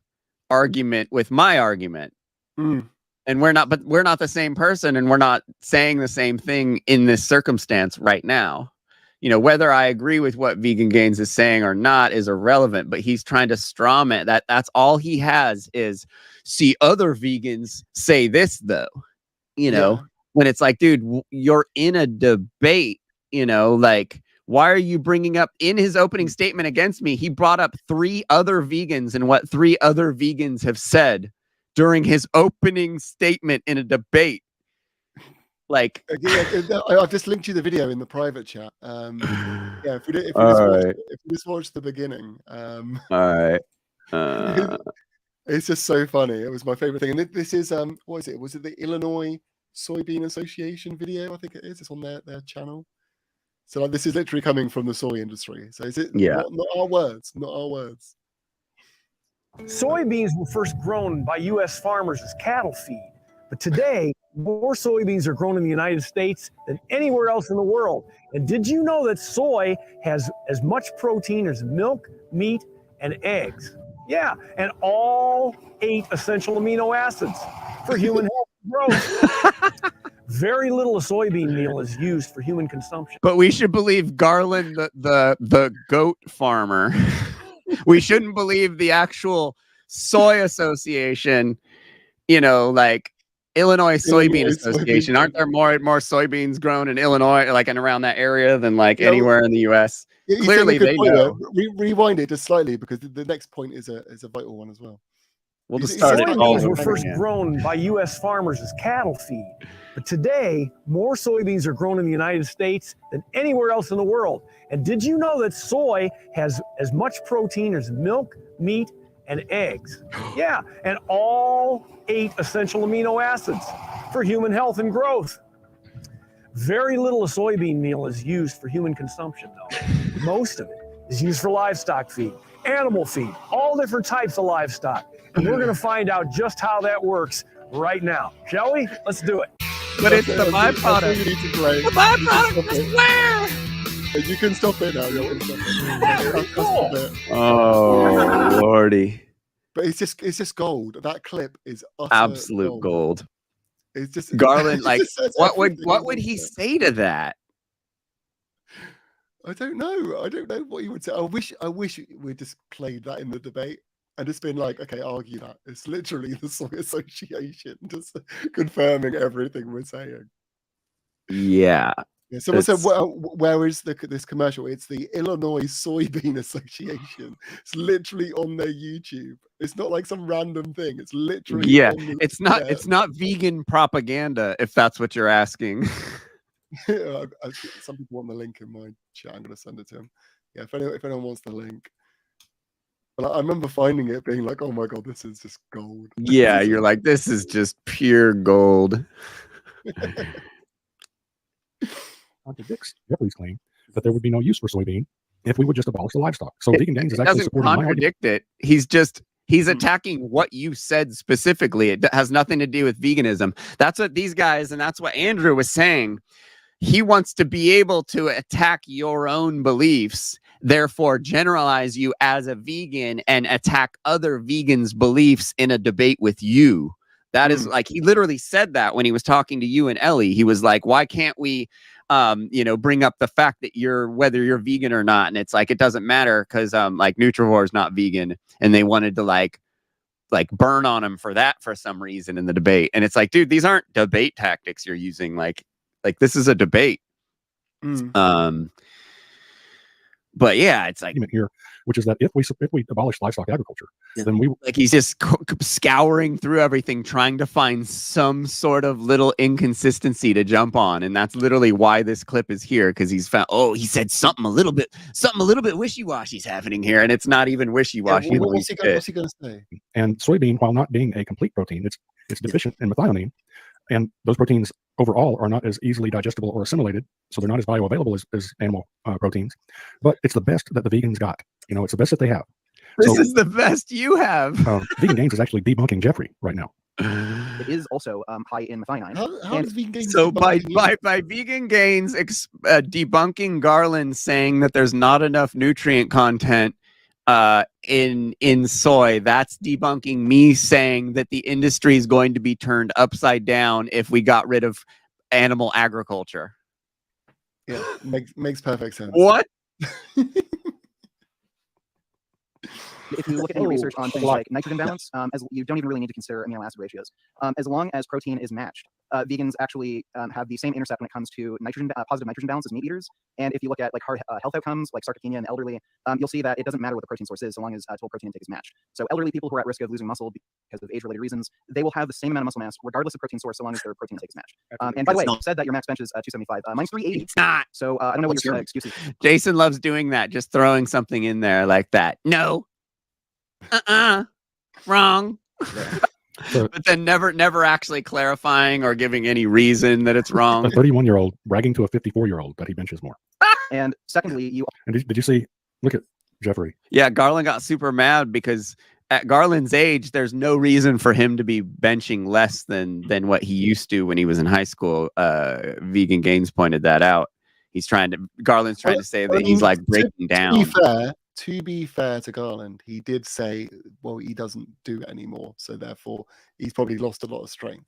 argument with my argument. And we're not the same person, and we're not saying the same thing in this circumstance right now. Whether I agree with what Vegan Gains is saying or not is irrelevant, but he's trying to straw man that. That's all he has is see other vegans say this though, when it's like, dude, you're in a debate, like, why are you bringing up in his opening statement against me? He brought up 3 other vegans and what 3 other vegans have said during his opening statement in a debate. Like, I've just linked you the video in the private chat. If we just watch the beginning. All right. It's just so funny. It was my favorite thing. And this is what is it? Was it the Illinois Soybean Association video? I think it is. It's on their channel. So like, this is literally coming from the soy industry. So is it? Yeah. Not our words. Not our words. Soybeans were first grown by U.S. farmers as cattle feed, but today more soybeans are grown in the United States than anywhere else in the world. And did you know that soy has as much protein as milk, meat, and eggs? Yeah, and all 8 essential amino acids for human health and growth. Very little of soybean meal is used for human consumption. But we should believe Garland, the goat farmer. We shouldn't believe the actual soy association, like Illinois Soybean Association. Aren't there more soybeans grown in Illinois, like and around that area, than like anywhere in the U.S.? Yeah, Clearly, they know. Rewind it just slightly because the next point is a vital one as well. We'll just start it all Soybeans were over first again. grown by U.S. farmers as cattle feed. But today, more soybeans are grown in the United States than anywhere else in the world. And did you know that soy has as much protein as milk, meat, and eggs? Yeah, and all 8 essential amino acids for human health and growth. Very little of soybean meal is used for human consumption, though. Most of it is used for livestock feed, animal feed, all different types of livestock. And we're going to find out just how that works right now. Shall we? Let's do it. But it's the byproduct. The byproduct, I swear! You can stop it now. You can stop it. Oh, Lordy. But it's just gold. That clip is Absolute gold. It's just Garland, like, what would everything he about it. say to that? I don't know. I don't know what he would say. I wish we just played that in the debate and just been like, okay, argue that. It's literally the Soy Association just confirming everything we're saying. Yeah. Yeah, someone said, where is this commercial? It's the Illinois Soybean Association. It's literally on their YouTube. It's not like some random thing. It's literally on the, it's not vegan propaganda, if that's what you're asking. Some people want the link in my chat. I'm going to send it to him. Yeah, if anyone wants the link. But I remember finding it being like, oh my god, this is just gold. Yeah, you're like, this is just pure gold. Contradicts Jeffrey's claim that there would be no use for soybean if we would just abolish the livestock. So Vegan Gains is actually doesn't supporting my argument. contradict it. He's attacking what you said specifically. It has nothing to do with veganism. That's what these guys, and that's what Andrew was saying. He wants to be able to attack your own beliefs, therefore generalize you as a vegan and attack other vegans' beliefs in a debate with you. That is like, he literally said that when he was talking to you and Ellie. He was like, why can't we bring up the fact that whether you're vegan or not? And it's like, it doesn't matter because like Nutrivore is not vegan, and they wanted to like burn on him for that for some reason in the debate. And it's like, dude, these aren't debate tactics you're using. Like this is a debate. But yeah, it's like here, which is that if we abolish livestock agriculture, then we like he's just scouring through everything, trying to find some sort of little inconsistency to jump on, and that's literally why this clip is here, because he's found. Oh, he said something a little bit wishy-washy's happening here, and it's not even wishy-washy. Yeah, what's he going to say? And soybean, while not being a complete protein, it's deficient in methionine, and those proteins overall are not as easily digestible or assimilated, so they're not as bioavailable as animal proteins. But it's the best that the vegans got. It's the best that they have. This is the best you have. Vegan Gains is actually debunking Jeffrey right now. It is also high in methionine. How does Vegan Gains? So by Vegan Gains debunking Garland, saying that there's not enough nutrient content in soy, that's debunking me saying that the industry is going to be turned upside down if we got rid of animal agriculture. Yeah, makes perfect sense. What? If you look at any research on things like nitrogen balance, as you don't even really need to consider amino acid ratios. As long as protein is matched, vegans actually have the same intercept when it comes to positive nitrogen balance as meat eaters. And if you look at like hard health outcomes like sarcopenia in the elderly, you'll see that it doesn't matter what the protein source is, so long as total protein intake is matched. So elderly people who are at risk of losing muscle because of age-related reasons, they will have the same amount of muscle mass regardless of protein source, so long as their protein intake is matched. And by the way, you said that your max bench is 275. Mine's 380. It's not. So I don't know what your excuse is. Jason loves doing that, just throwing something in there like that. No. Wrong. But then never actually clarifying or giving any reason that it's wrong. A 31-year-old bragging to a 54-year-old that he benches more. And secondly, did you see? Look at Jeffrey. Yeah, Garland got super mad because at Garland's age, there's no reason for him to be benching less than what he used to when he was in high school. Vegan Gains pointed that out. Garland's trying to say that he's like breaking down. To be fair to Garland, he did say, well, he doesn't do it anymore, so therefore he's probably lost a lot of strength.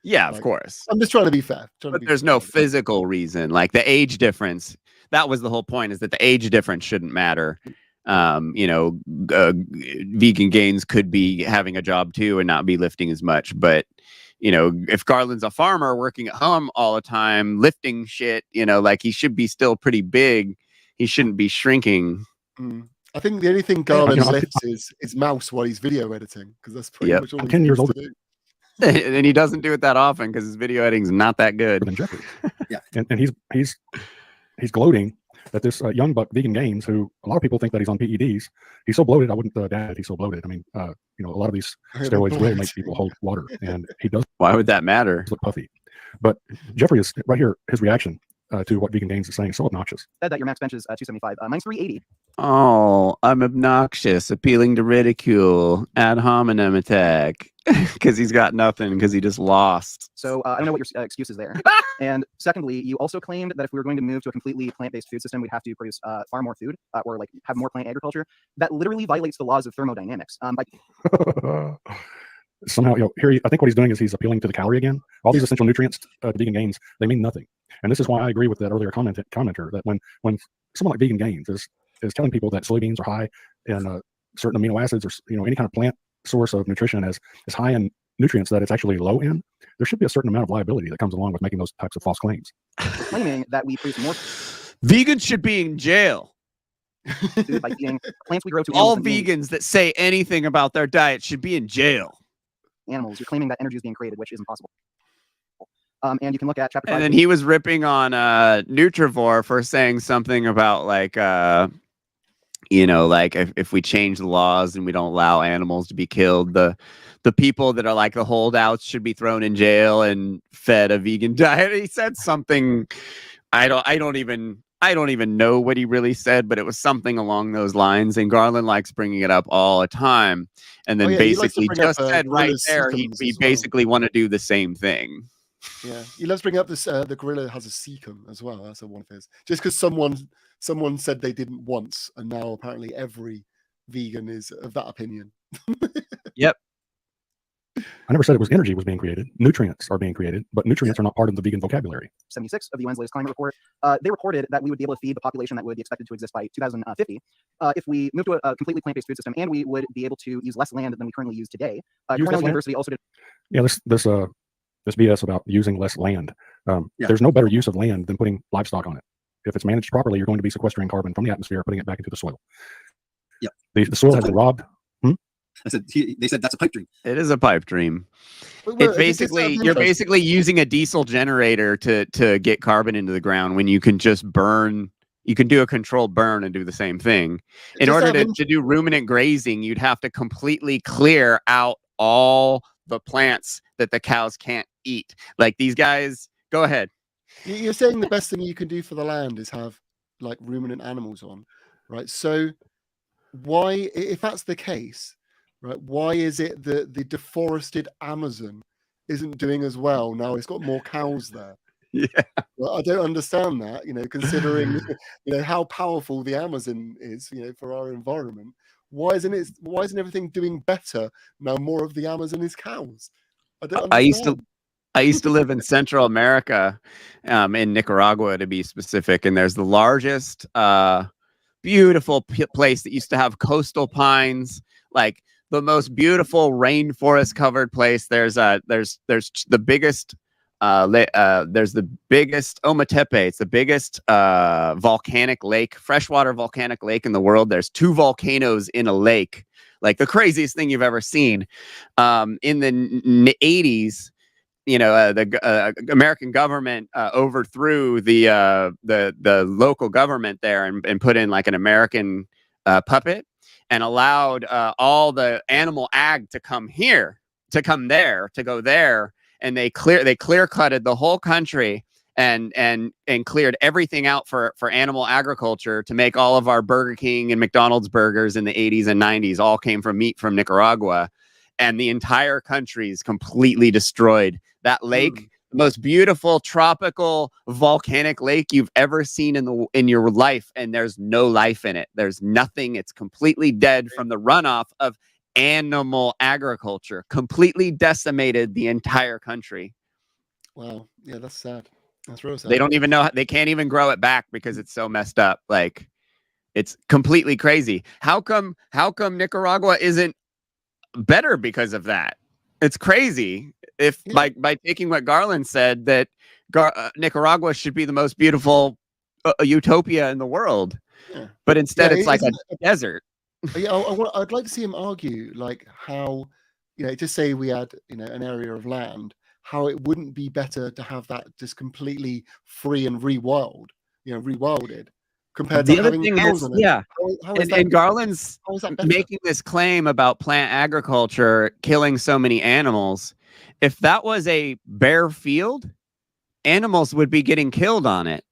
Yeah, of Like, course. I'm just trying to be fair. But there's no physical reason. Like the age difference. That was the whole point, is that the age difference shouldn't matter. You know, vegan gains could be having a job too and not be lifting as much. But, you know, if Garland's a farmer working at home all the time, lifting shit, you know, like he should be still pretty big. He shouldn't be shrinking. I think the only thing Garland lifts is mouse while he's video editing, because that's pretty much all I'm he's 10 years supposed older. to do. And he doesn't do it that often because his video editing's not that good. Than Jeffrey. Yeah. And he's gloating that this young buck vegan gains, who a lot of people think that he's on PEDs, he's so bloated. I wouldn't doubt he's so bloated. I mean, you know, a lot of these steroids will make people hold water, and he does. Why would that matter? Look puffy. But Jeffrey is right here. His reaction to what vegan gains is saying is so obnoxious. Said that your max bench is 275. Mine's 380. Oh, I'm obnoxious, appealing to ridicule, ad hominem attack, because he's got nothing, because he just lost. So I don't know what your excuse is there. And secondly, you also claimed that if we were going to move to a completely plant-based food system, we'd have to produce far more food, or like have more plant agriculture. That literally violates the laws of thermodynamics. Somehow, you know, here I think what he's doing is he's appealing to the calorie again. All these essential nutrients, vegan gains, they mean nothing. And this is why I agree with that earlier commenter that when someone like vegan gains is telling people that soybeans are high in certain amino acids, or, you know, any kind of plant source of nutrition is high in nutrients that it's actually low in, there should be a certain amount of liability that comes along with making those types of false claims. We're claiming that we produce more Vegans should be in jail. food by eating plants we grow to All animals and vegans that say anything about their diet should be in jail. animals. You're claiming that energy is being created, which isn't possible. And you can look at chapter 5. And then he was ripping on Nutrivore for saying something about like you know, like if we change the laws and we don't allow animals to be killed, the people that are like the holdouts should be thrown in jail and fed a vegan diet. He said something. I don't even know what he really said, but it was something along those lines. And Garland likes bringing it up all the time. And then basically just said right there, he basically want to do the same thing. Yeah, he loves bringing up this. The gorilla has a cecum as well. That's one of his. Just because someone said they didn't once, and now apparently every vegan is of that opinion. Yep. I never said it was energy was being created. Nutrients are being created, but nutrients are not part of the vegan vocabulary. 76 of the UN's latest climate report, they reported that we would be able to feed the population that would be expected to exist by 2050 if we moved to a completely plant-based food system, and we would be able to use less land than we currently use today. Cornell University also did. Yeah, this BS about using less land. There's no better use of land than putting livestock on it. If it's managed properly, you're going to be sequestering carbon from the atmosphere, putting it back into the soil. Yeah, the soil has been robbed. I said they said that's a pipe dream. It is a pipe dream. It's basically you're basically using a diesel generator to get carbon into the ground when you can just burn. You can do a controlled burn and do the same thing. In order to do ruminant grazing, you'd have to completely clear out all the plants that the cows can't eat. Like these guys, go ahead. You're saying the best thing you can do for the land is have like ruminant animals on, right? So why, if that's the case, right, why is it that the deforested Amazon isn't doing as well now? It's got more cows there. Yeah, well, I don't understand that, you know, considering you know how powerful the Amazon is, you know, for our environment. Why isn't everything doing better now? More of the Amazon is cows. I don't understand. I used to live in Central America, in Nicaragua to be specific, and there's the largest beautiful place that used to have coastal pines, like the most beautiful rainforest covered place. There's the biggest Ometepe. It's the biggest volcanic lake, freshwater volcanic lake in the world. There's 2 volcanoes in a lake, like the craziest thing you've ever seen. In the 80s, you know, the American government overthrew the local government there and put in like an American puppet and allowed all the animal ag to come here, to go there. And they clear cutted the whole country and cleared everything out for animal agriculture to make all of our Burger King and McDonald's burgers in the 80s and 90s all came from meat from Nicaragua. And the entire country is completely destroyed. That lake, the most beautiful tropical volcanic lake you've ever seen in your life, and there's no life in it. There's nothing. It's completely dead from the runoff of animal agriculture. Completely decimated the entire country. Wow. Yeah, that's sad. That's real sad. They don't even know. They can't even grow it back because it's so messed up. Like, it's completely crazy. How come Nicaragua isn't better because of that? It's crazy. If by taking what Garland said, that Nicaragua should be the most beautiful utopia in the world, but instead it's like a desert. Yeah, I'd like to see him argue like how, just say we had an area of land, how it wouldn't be better to have that just completely free and rewilded. Compared The to other having thing cows is, on it. How is that, and Garland's how is that better? making this claim about plant agriculture killing so many animals. If that was a bare field, animals would be getting killed on it.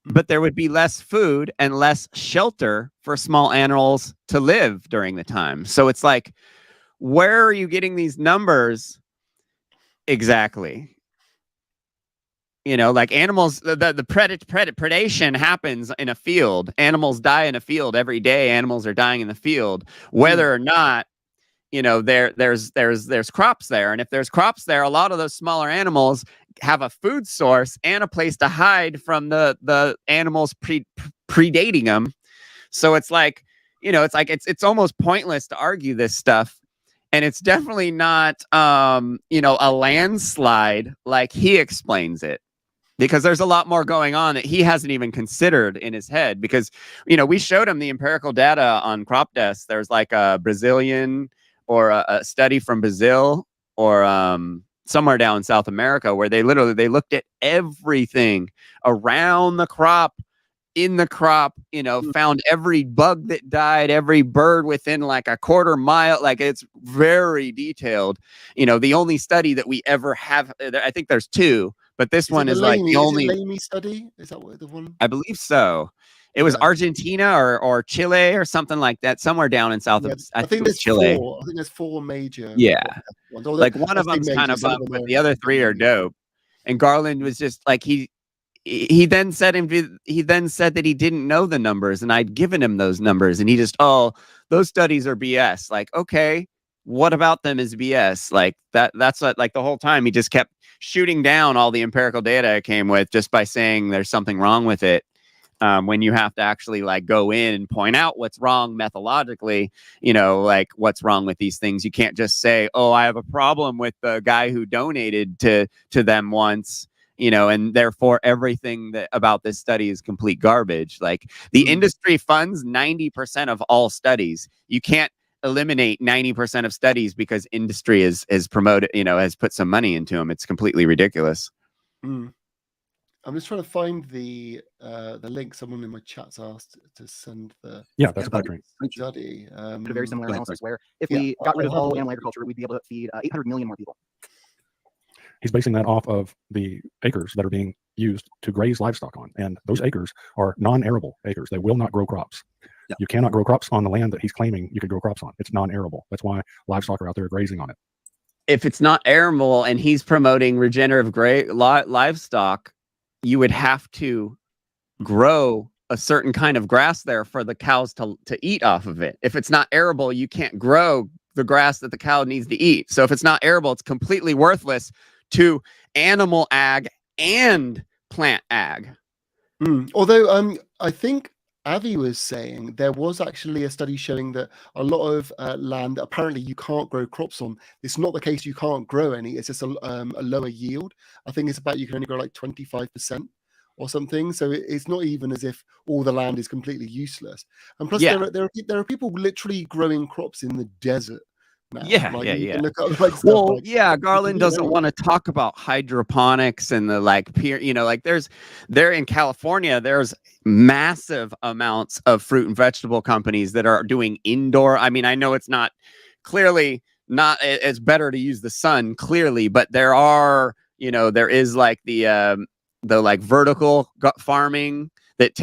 But there would be less food and less shelter for small animals to live during the time. So it's like, where are you getting these numbers exactly? Like animals, the predation happens in a field. Animals die in a field every day. Animals are dying in the field, whether or not, there's crops there. And if there's crops there, a lot of those smaller animals have a food source and a place to hide from the animals predating them. So it's like, it's almost pointless to argue this stuff. And it's definitely not, a landslide like he explains it. Because there's a lot more going on that he hasn't even considered in his head. Because, we showed him the empirical data on crop deaths. There's like a Brazilian or a study from Brazil or somewhere down in South America where they looked at everything around the crop, in the crop, found every bug that died, every bird within like a quarter mile. Like, it's very detailed. The only study that we ever have, I think there's two. But this one is like the only Lamy study. Is that what the one? I believe so. It was Argentina or Chile or something like that, somewhere down in South. I think there's Chile. I think there's 4 major. Ones. Like one of them's kind of bump, but the other 3 are dope. And Garland was just like he then said that he didn't know the numbers, and I'd given him those numbers, and he just those studies are BS. Like, okay, what about them is BS? Like that's what, like, the whole time he just kept shooting down all the empirical data I came with just by saying there's something wrong with it. When you have to actually like go in and point out what's wrong methodologically, like what's wrong with these things. You can't just say, oh, I have a problem with the guy who donated to them once, and therefore everything about this study is complete garbage. Like, the industry funds 90% of all studies. You can't eliminate 90% of studies because industry is promoted, has put some money into them. It's completely ridiculous. I'm just trying to find the link. Someone in my chat's asked to send the that's a bad drink study. A very similar analysis where if we got rid of all animal agriculture, we'd be able to feed 800 million more people. He's basing that off of the acres that are being used to graze livestock on, and those acres are non-arable acres. They will not grow crops. You cannot grow crops on the land that he's claiming you can grow crops on. It's non-arable. That's why livestock are out there grazing on it. If it's not arable and he's promoting regenerative livestock, you would have to grow a certain kind of grass there for the cows to eat off of it. If it's not arable, you can't grow the grass that the cow needs to eat. So if it's not arable, it's completely worthless to animal ag and plant ag. Although I think Avi was saying there was actually a study showing that a lot of land apparently you can't grow crops on. It's not the case you can't grow any. It's just a lower yield. I think it's about you can only grow like 25% or something. So it's not even as if all the land is completely useless. And plus, there are people literally growing crops in the desert. Now. Garland doesn't want to talk about hydroponics and the there in California, there's massive amounts of fruit and vegetable companies that are doing indoor. I mean, I know it's not clearly not, it's better to use the sun clearly, but there are, there is like the like vertical farming that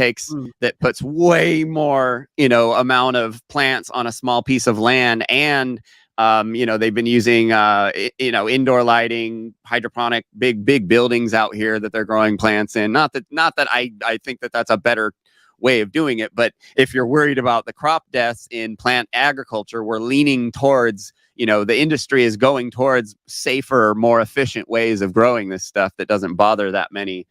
that puts way more, amount of plants on a small piece of land. And they've been using, indoor lighting, hydroponic, big buildings out here that they're growing plants in. Not that I think that that's a better way of doing it. But if you're worried about the crop deaths in plant agriculture, we're leaning towards, the industry is going towards safer, more efficient ways of growing this stuff that doesn't bother that many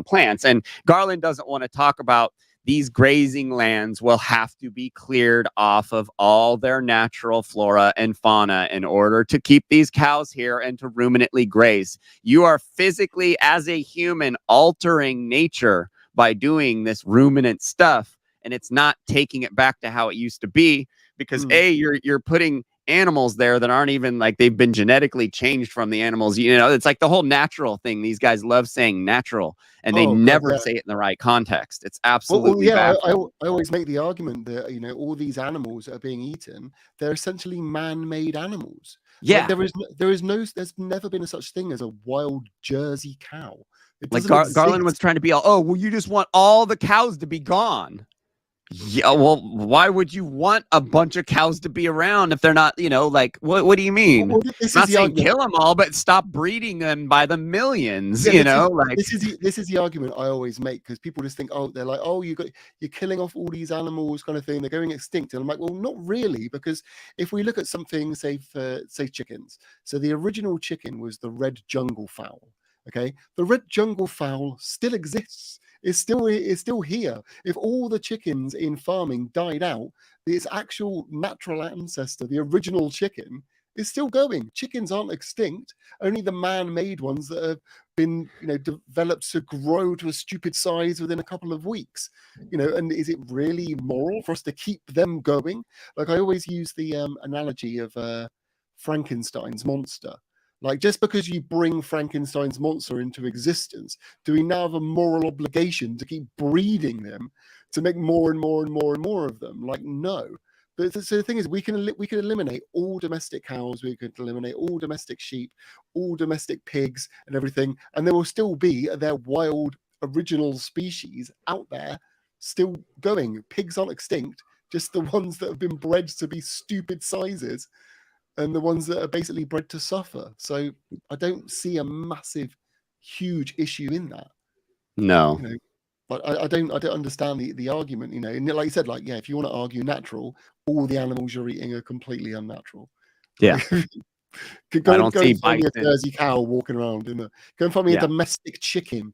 plants. And Garland doesn't want to talk about these grazing lands will have to be cleared off of all their natural flora and fauna in order to keep these cows here and to ruminantly graze. You are physically, as a human, altering nature by doing this ruminant stuff, and it's not taking it back to how it used to be, because you're putting animals there that aren't even like they've been genetically changed from the animals. It's like the whole natural thing. These guys love saying natural, and they never say it in the right context. It's absolutely I always make the argument that all these animals that are being eaten, they're essentially man-made animals. Yeah, like, there's never been a such thing as a wild Jersey cow. Like Garland was trying to be all, you just want all the cows to be gone. Yeah, well, why would you want a bunch of cows to be around if they're not, what do you mean? Well, I'm not saying kill them all, but stop breeding them by the millions, This is the argument I always make, because people just think, they're like, you're killing off all these animals kind of thing, they're going extinct. And I'm like, well, not really, because if we look at something, say chickens. So the original chicken was the red jungle fowl. Okay, the red jungle fowl still exists. It's still here. If all the chickens in farming died out, its actual natural ancestor, the original chicken, is still going. Chickens aren't extinct. Only the man-made ones that have been, developed to grow to a stupid size within a couple of weeks. And is it really moral for us to keep them going? Like, I always use the analogy of Frankenstein's monster. Like, just because you bring Frankenstein's monster into existence, do we now have a moral obligation to keep breeding them to make more and more and more and more of them? Like, no. But so the thing is, we can eliminate all domestic cows, we could eliminate all domestic sheep, all domestic pigs and everything, and there will still be their wild original species out there still going. Pigs aren't extinct, just the ones that have been bred to be stupid sizes, and the ones that are basically bred to suffer. So I don't see a massive, huge issue in that. No. But I don't understand the argument, And like you said, if you want to argue natural, all the animals you're eating are completely unnatural. Yeah. Go and find me a Jersey cow walking around go and find me a domestic chicken,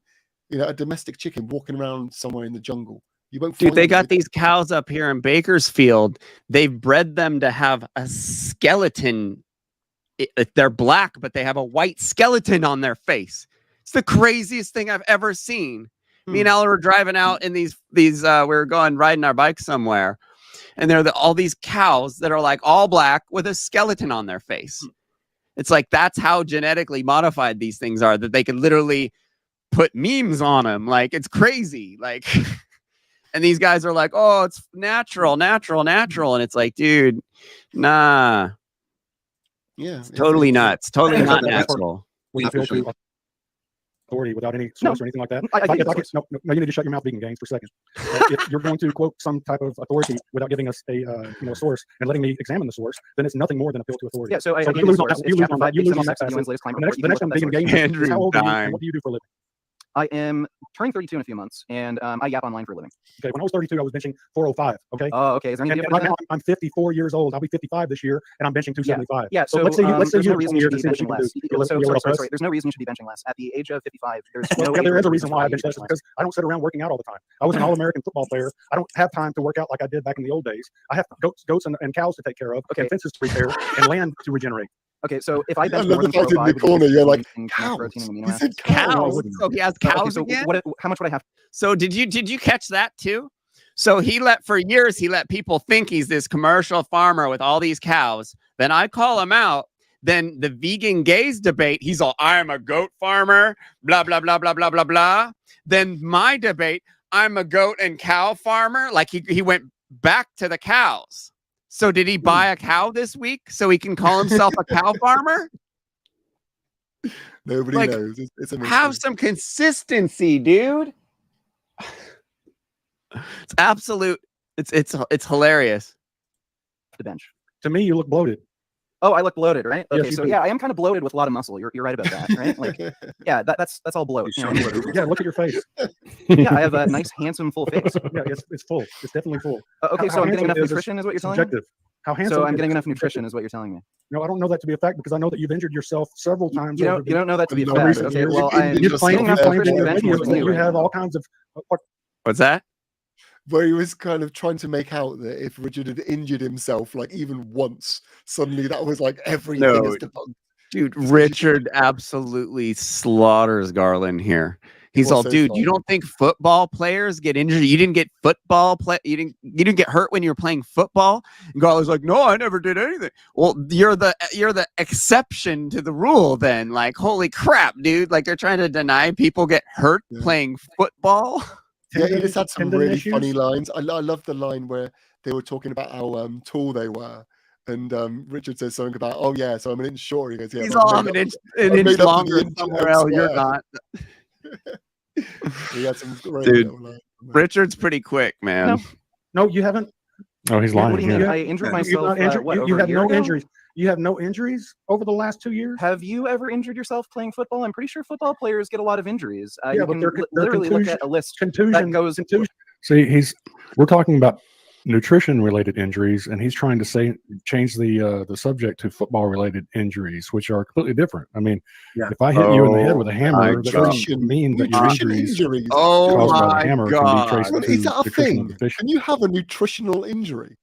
a domestic chicken walking around somewhere in the jungle. You won't. Dude, they got these cows up here in Bakersfield. They've bred them to have a skeleton. They're black, but they have a white skeleton on their face. It's the craziest thing I've ever seen. Me and Ella were driving out in these we were going riding our bike somewhere, and there are all these cows that are like all black with a skeleton on their face. It's like, that's how genetically modified these things are, that they could literally put memes on them. Like, it's crazy. Like, and these guys are like, oh, it's natural. And it's like, dude, nah. Yeah. It's totally nuts. Totally not natural. We feel to authority without any source or anything like that. No, you need to shut your mouth, vegan gangs, for a second. If you're going to quote some type of authority without giving us a source and letting me examine the source, then it's nothing more than appeal to authority. Yeah, so you lose on that facet. The next time vegan gang is, how old are you and what do you do for a living? I am turning 32 in a few months, and I yap online for a living. Okay, when I was 32, I was benching 405. Okay. Oh, okay. Is there anything right now I'm 54 years old. I'll be 55 this year, and I'm benching 275. Yeah. So let's say you no reason you should be benching less. Sorry. There's no reason you should be benching less at the age of 55. There is a reason why I bench less, because I don't sit around working out all the time. I was an All-American football player. I don't have time to work out like I did back in the old days. I have goats and cows to take care of, and fences to repair, and land to regenerate. Okay, so if I bench more than 405, in the corner, you're like, cows. Cows. So he has cows again? How much would I have? So did you catch that too? So for years he let people think he's this commercial farmer with all these cows. Then I call him out. Then the vegan gays debate, he's all, I'm a goat farmer, blah, blah, blah, blah, blah, blah, blah. Then my debate, I'm a goat and cow farmer. Like he went back to the cows. So did he buy a cow this week so he can call himself a cow farmer? Nobody knows. It's have some consistency, dude. It's absolute. It's hilarious. The bench. To me, you look bloated. Oh, I look bloated, right? Okay, yes, so yeah, I am kind of bloated with a lot of muscle. You're right about that, right? Like, yeah, that's all bloat. Yeah, look at your face. Yeah, I have a nice, handsome, full face. Yeah, it's full. It's definitely full. Okay, so I'm getting enough nutrition, is what you're telling me? How handsome? So I'm is getting it? enough nutrition, is what you're telling me. No, I don't know that to be a fact because I know that you've injured yourself several times. You over don't know that to be a No, fact. recently, Okay, well, you I'm injured you yourself getting enough claimed nutrition in to the benchmark videos with that you you right have now. all kinds of. What's that? where he was kind of trying to make out that if Richard had injured himself like even once, suddenly that was like everything No, is debunked. dude, Richard absolutely slaughters Garland here. He's was all, so dude, you fun. don't think football players get injured? You didn't get football play. You didn't get hurt when you were playing football. And Garland's like, no, I never did anything. Well, you're the exception to the rule then. Like, holy crap, dude! Like they're trying to deny people get hurt Yeah. playing football. Yeah, he just had some tendon really issues? funny lines. I love the line where they were talking about how tall they were, and Richard says something about, "Oh yeah, so I'm an inch shorter." He goes, "Yeah, He's but all, I've I'm made an up inch, I've made up for the longer inch somewhere else. You're elsewhere." not. He had some great Dude, little lines. Richard's pretty quick, man. No, you haven't. Oh, he's What lying. do you mean? Yeah. I injured You're myself. not injured. What, you over a have year no ago? injuries. You have no injuries over the last 2 years. Have you ever injured yourself playing football? I'm pretty sure football players get a lot of injuries. Yeah, You but can they're literally look at a list contusion. that goes. See, we're talking about nutrition related injuries, and he's trying to change the subject to football related injuries, which are completely different. I mean, Yeah. if I hit you in the head with a Oh hammer, my that God. doesn't mean that your Nutrition injuries injuries. Oh caused by the my hammer can God. be traced Well, to is that a nutritional thing? deficiency. Can you have a nutritional injury?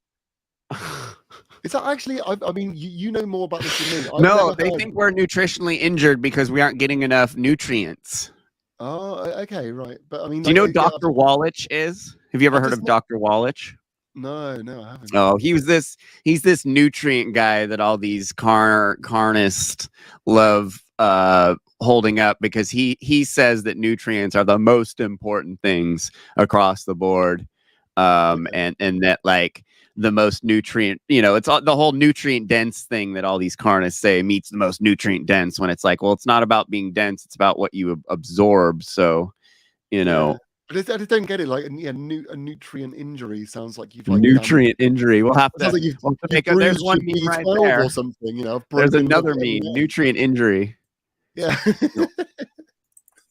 Is that actually? I mean, you know more about this than me. I've No, never they heard. think we're nutritionally injured because we aren't getting enough nutrients. Oh, okay, right. But I mean, Do you know like, who Dr. Wallach is? Have you ever I've heard just of not- Dr. Wallach? No, I haven't. Oh, he's this nutrient guy that all these carnists love holding up because he says that nutrients are the most important things across the board. And that like the most nutrient, it's all, the whole nutrient dense thing that all these carnists say meets the most nutrient dense, when it's like, well, it's not about being dense, it's about what you absorb. So, But I just don't get it. Like, yeah, a nutrient injury sounds like you've like nutrient injury. We'll have sounds to, like you've there's bruised one your meme right B12 there. or something. There's broken your another meme, leg. nutrient injury. Yeah.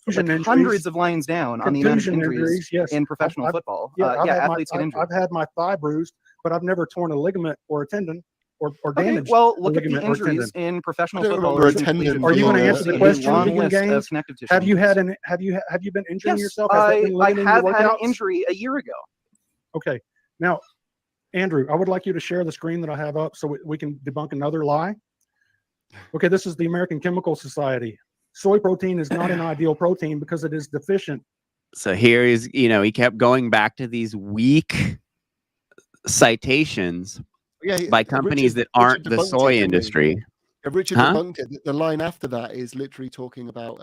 Like hundreds of lines down on the amount of Contusion injuries yes. in professional football. I've had athletes get injured. I've had my thigh bruised, but I've never torn a ligament or a tendon or damaged. Well, look a at the ligament or tendon. injuries in professional I don't football. remember a or tendon collegiate Are you being going to a- answer the a question? long Vegan list of Games? connective tissue Have you injuries. been injuring Yes, yourself? Has that been I limiting have your had an workouts? injury a year ago. Okay, now, Andrew, I would like you to share the screen that I have up so we can debunk another lie. Okay, this is the American Chemical Society. Soy protein is not an ideal protein because it is deficient. So here he's, he kept going back to these weak citations by companies that aren't the debunked soy it, didn't he? industry. Richard Huh? debunked it. The line after that is literally talking about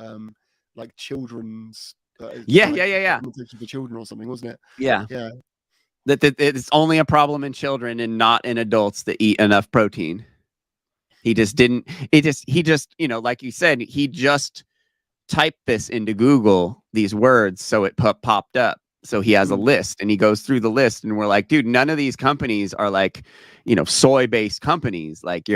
like children's Yeah. supplementation for children or something, wasn't it? Yeah. Yeah. That it's only a problem in children and not in adults that eat enough protein. He just didn't. He just, like you said, he just typed this into Google, these words, so it popped up. So he has a list and he goes through the list and we're like, dude, none of these companies are like, soy-based companies. Like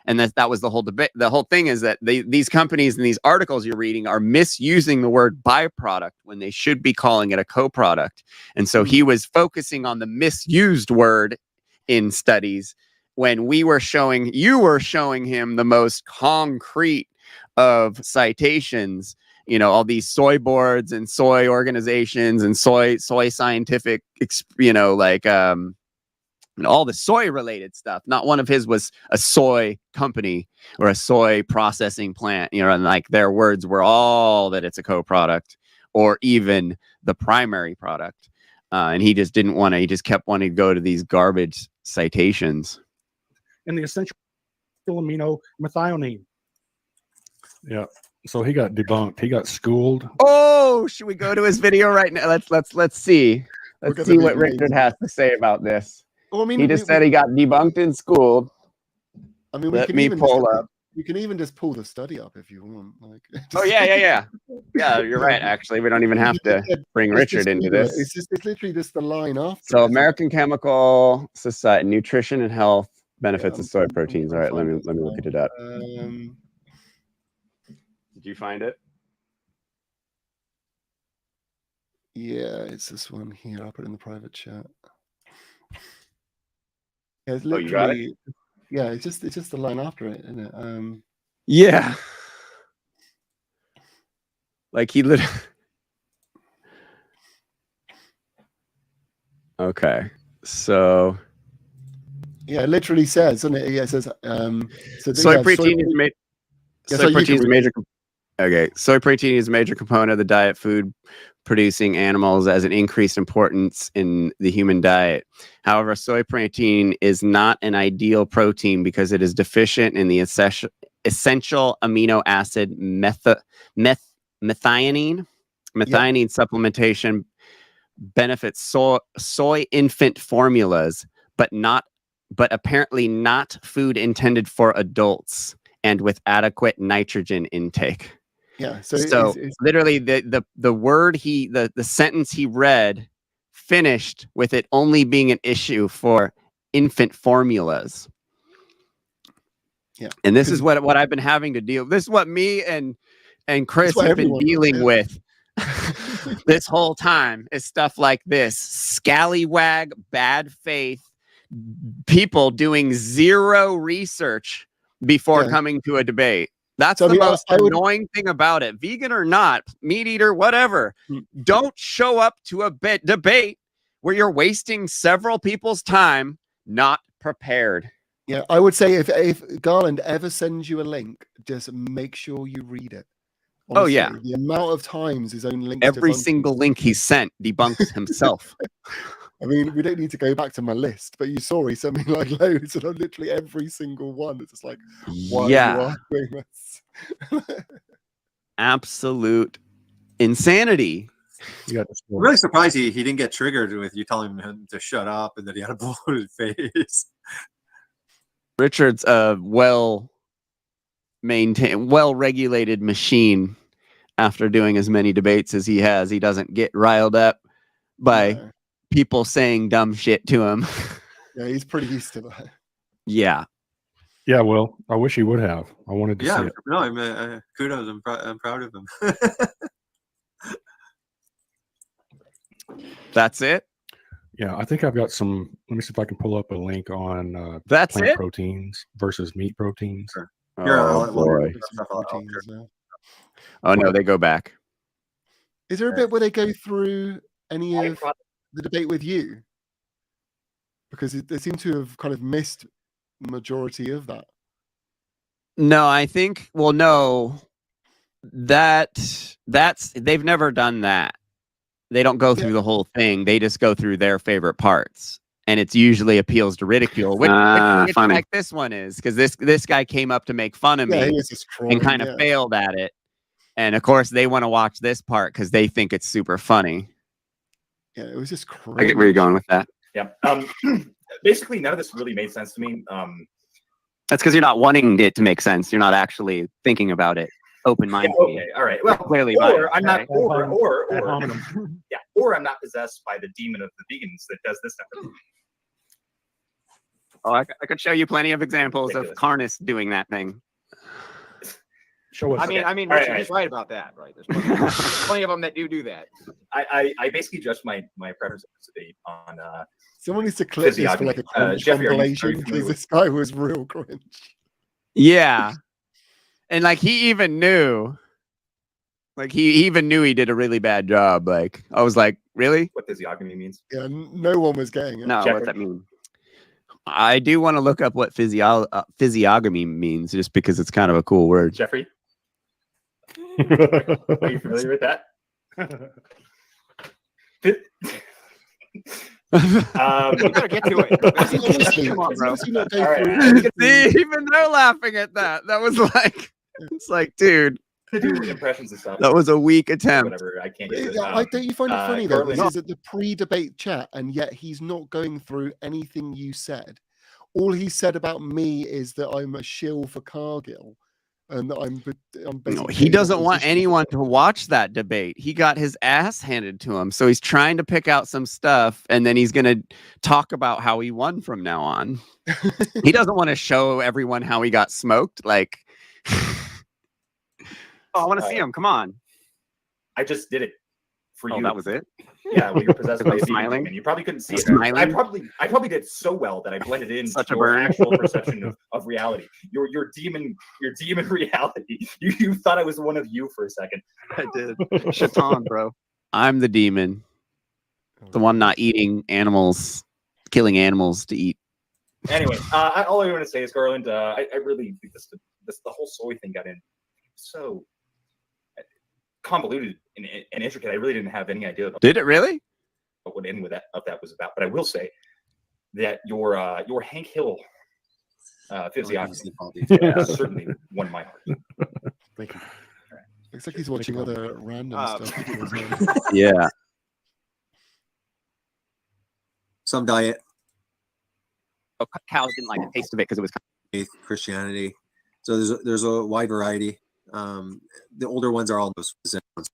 and that was the whole debate. The whole thing is that these companies and these articles you're reading are misusing the word byproduct when they should be calling it a co-product. And so he was focusing on the misused word in studies when you were showing him the most concrete of citations, all these soy boards and soy organizations and soy scientific, and all the soy related stuff. Not one of his was a soy company or a soy processing plant, and like their words were all that it's a co-product or even the primary product. And he just didn't want to, he just kept wanting to go to these garbage citations. And the essential amino methionine. Yeah. So he got debunked. He got schooled. Oh, should we go to his video right now? Let's see. Let's see what Richard has to say about this. Well, I mean, he just said he got debunked and schooled. I mean, Let me pull up. You can even just pull the study up if you want. Like, Oh yeah. Yeah, you're right. Actually, we don't even have to bring Richard into this. It's literally just the line after. So, American Chemical Society, Nutrition and Health Benefits of Soy Proteins. All right, let me look at it up. Did you find it? Yeah, it's this one here. I'll put it in the private chat. Yeah, it's Oh, you got it? literally. Yeah, it's just the line after it, isn't it? Yeah. Like he literally. Okay. So Yeah, it literally says, doesn't it? Yeah, it says. soy protein is made. Yeah, Soy so you protein can is a read major. Okay, soy protein is a major component of the diet food producing animals as an increased importance in the human diet. However, soy protein is not an ideal protein because it is deficient in the essential amino acid methionine. Methionine supplementation benefits soy infant formulas, but apparently not food intended for adults and with adequate nitrogen intake. Yeah. So it's literally the word the sentence he read finished with it only being an issue for infant formulas. Yeah. And this is what I've been having to deal. This is what me and Chris what have been everyone does, dealing yeah. with this whole time is stuff like this. Scallywag, bad faith, people doing zero research before Yeah. coming to a debate. That's So, I the mean, most I would- annoying thing about it. Vegan or not, meat eater, whatever. Don't show up to a debate where you're wasting several people's time not prepared. Yeah, I would say if Garland ever sends you a link, just make sure you read it. Oh, yeah. The amount of times his own links Every debunk single link he sent debunks himself. I mean, we don't need to go back to my list, but you saw he sent me like loads, and literally every single one. It's just like, why Yeah. are you arguing this? Absolute insanity. I'm really surprised he didn't get triggered with you telling him to shut up and that he had a bloated face. Richard's a well-maintained, well-regulated machine. After doing as many debates as he has, he doesn't get riled up by people saying dumb shit to him. Yeah, he's pretty used to that. Yeah. Yeah, well, I wish he would have. I wanted to see it. No, I mean, kudos. I'm proud of him. That's it. Yeah, I think I've got some. Let me see if I can pull up a link on That's plant it. proteins versus meat proteins. Sure. Oh, boy. Proteins as well. Oh no, they go back. Is there a bit where they go through any of the debate with you? Because they seem to have kind of missed the majority of that. No, I think. Well, no, that's they've never done that. They don't go through the whole thing. They just go through their favorite parts, and it's usually appeals to ridicule. Which funny. Like this one is because this guy came up to make fun of me he was just trolling, and kind of failed at it. And of course, they want to watch this part because they think it's super funny. Yeah, it was just crazy. I get where you're going with that. Yeah. Basically, none of this really made sense to me. That's because you're not wanting it to make sense. You're not actually thinking about it open-mindedly. Okay. All right. Well, Clearly, or I'm not, Ad or I'm not possessed by the demon of the vegans that does this stuff. Oh, I could show you plenty of examples of Ridiculous. Carnus doing that thing. Show us. Okay. I mean, All Richard is right about that, right? There's plenty of them that do that. I basically judged my preference on Someone needs to clip this for like a Jeffrey, are you compilation familiar because with- this guy was real cringe. Yeah, and like he even knew. Like he even knew he did a really bad job. Like I was like, really? what physiognomy means. Yeah, no one was getting it. No, Jeffrey. what's that mean? I do want to look up what physiognomy means, just because it's kind of a cool word. Jeffrey, are you familiar with that? You better get to it. Honestly, Come on, bro. honestly, not go All right. through anything. See, even they're laughing at that. That was like, it's like, dude, To do impressions and stuff. that was a weak attempt. Whatever. I can't get it. Don't you find it funny though? Garland- This is at the pre-debate chat, and yet he's not going through anything you said. All he said about me is that I'm a shill for Cargill, and that I'm No, basically he taking a doesn't want position. anyone to watch that debate. He got his ass handed to him. So he's trying to pick out some stuff and then he's going to talk about how he won from now on. He doesn't want to show everyone how he got smoked. Like, oh, I want to see him. Come on. I just did it for Oh, you. that was it. Yeah, well, you're possessed by a demon, Smiling? and you probably couldn't see it. Smiling? I probably did so well that I blended in Such a your burn. actual perception of reality. Your demon reality. You thought I was one of you for a second. I did. Shaitan, bro. I'm the demon, the one not eating animals, killing animals to eat. Anyway, all I want to say is, Garland, I really think the whole soy thing got in so convoluted and intricate. I really didn't have any idea about Did it really? what any of that was about. But I will say that your Hank Hill physiognomy certainly won my heart. Thank you. Looks like he's watching other random stuff. Yeah. Some diet, Oh, cows didn't like the taste of it because it was. faith, Christianity. So there's a wide variety. The older ones are all those ones.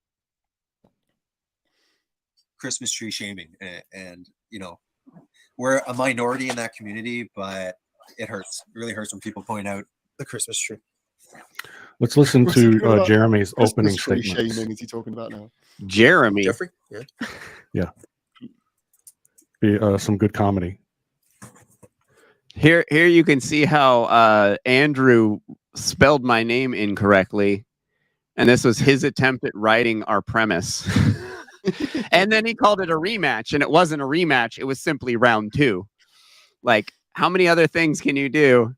Christmas tree shaming, and you know, we're a minority in that community, but it hurts. It really hurts when people point out the Christmas tree. Let's listen What's he to doing about Jeremy's opening Christmas tree statements. shaming is he talking about now? Jeremy. Jeffrey, yeah. Be, some good comedy. Here you can see how Andrew spelled my name incorrectly, and this was his attempt at writing our premise. And then he called it a rematch, and it wasn't a rematch. It was simply round 2. Like, how many other things can you do?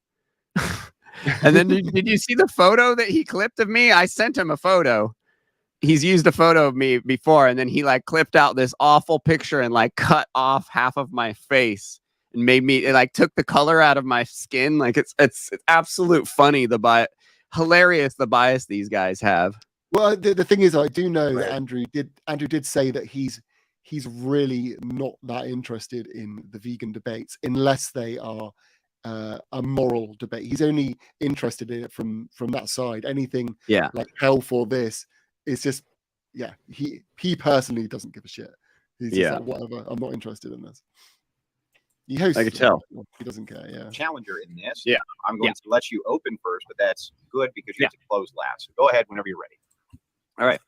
And then did you see the photo that he clipped of me? I sent him a photo. He's used a photo of me before, and then he like clipped out this awful picture and like cut off half of my face and made me, it like took the color out of my skin. Like it's absolute funny, hilarious the bias these guys have. Well, the thing is, I do know that Andrew did say that he's really not that interested in the vegan debates unless they are a moral debate. He's only interested in it from that side. Anything like hell for this is just, he personally doesn't give a shit. He's just like, whatever, I'm not interested in this. He hosts, I could tell. He doesn't care. Yeah. Challenger in this. Yeah. I'm going to let you open first, but that's good because you have to close last. So go ahead whenever you're ready. All right.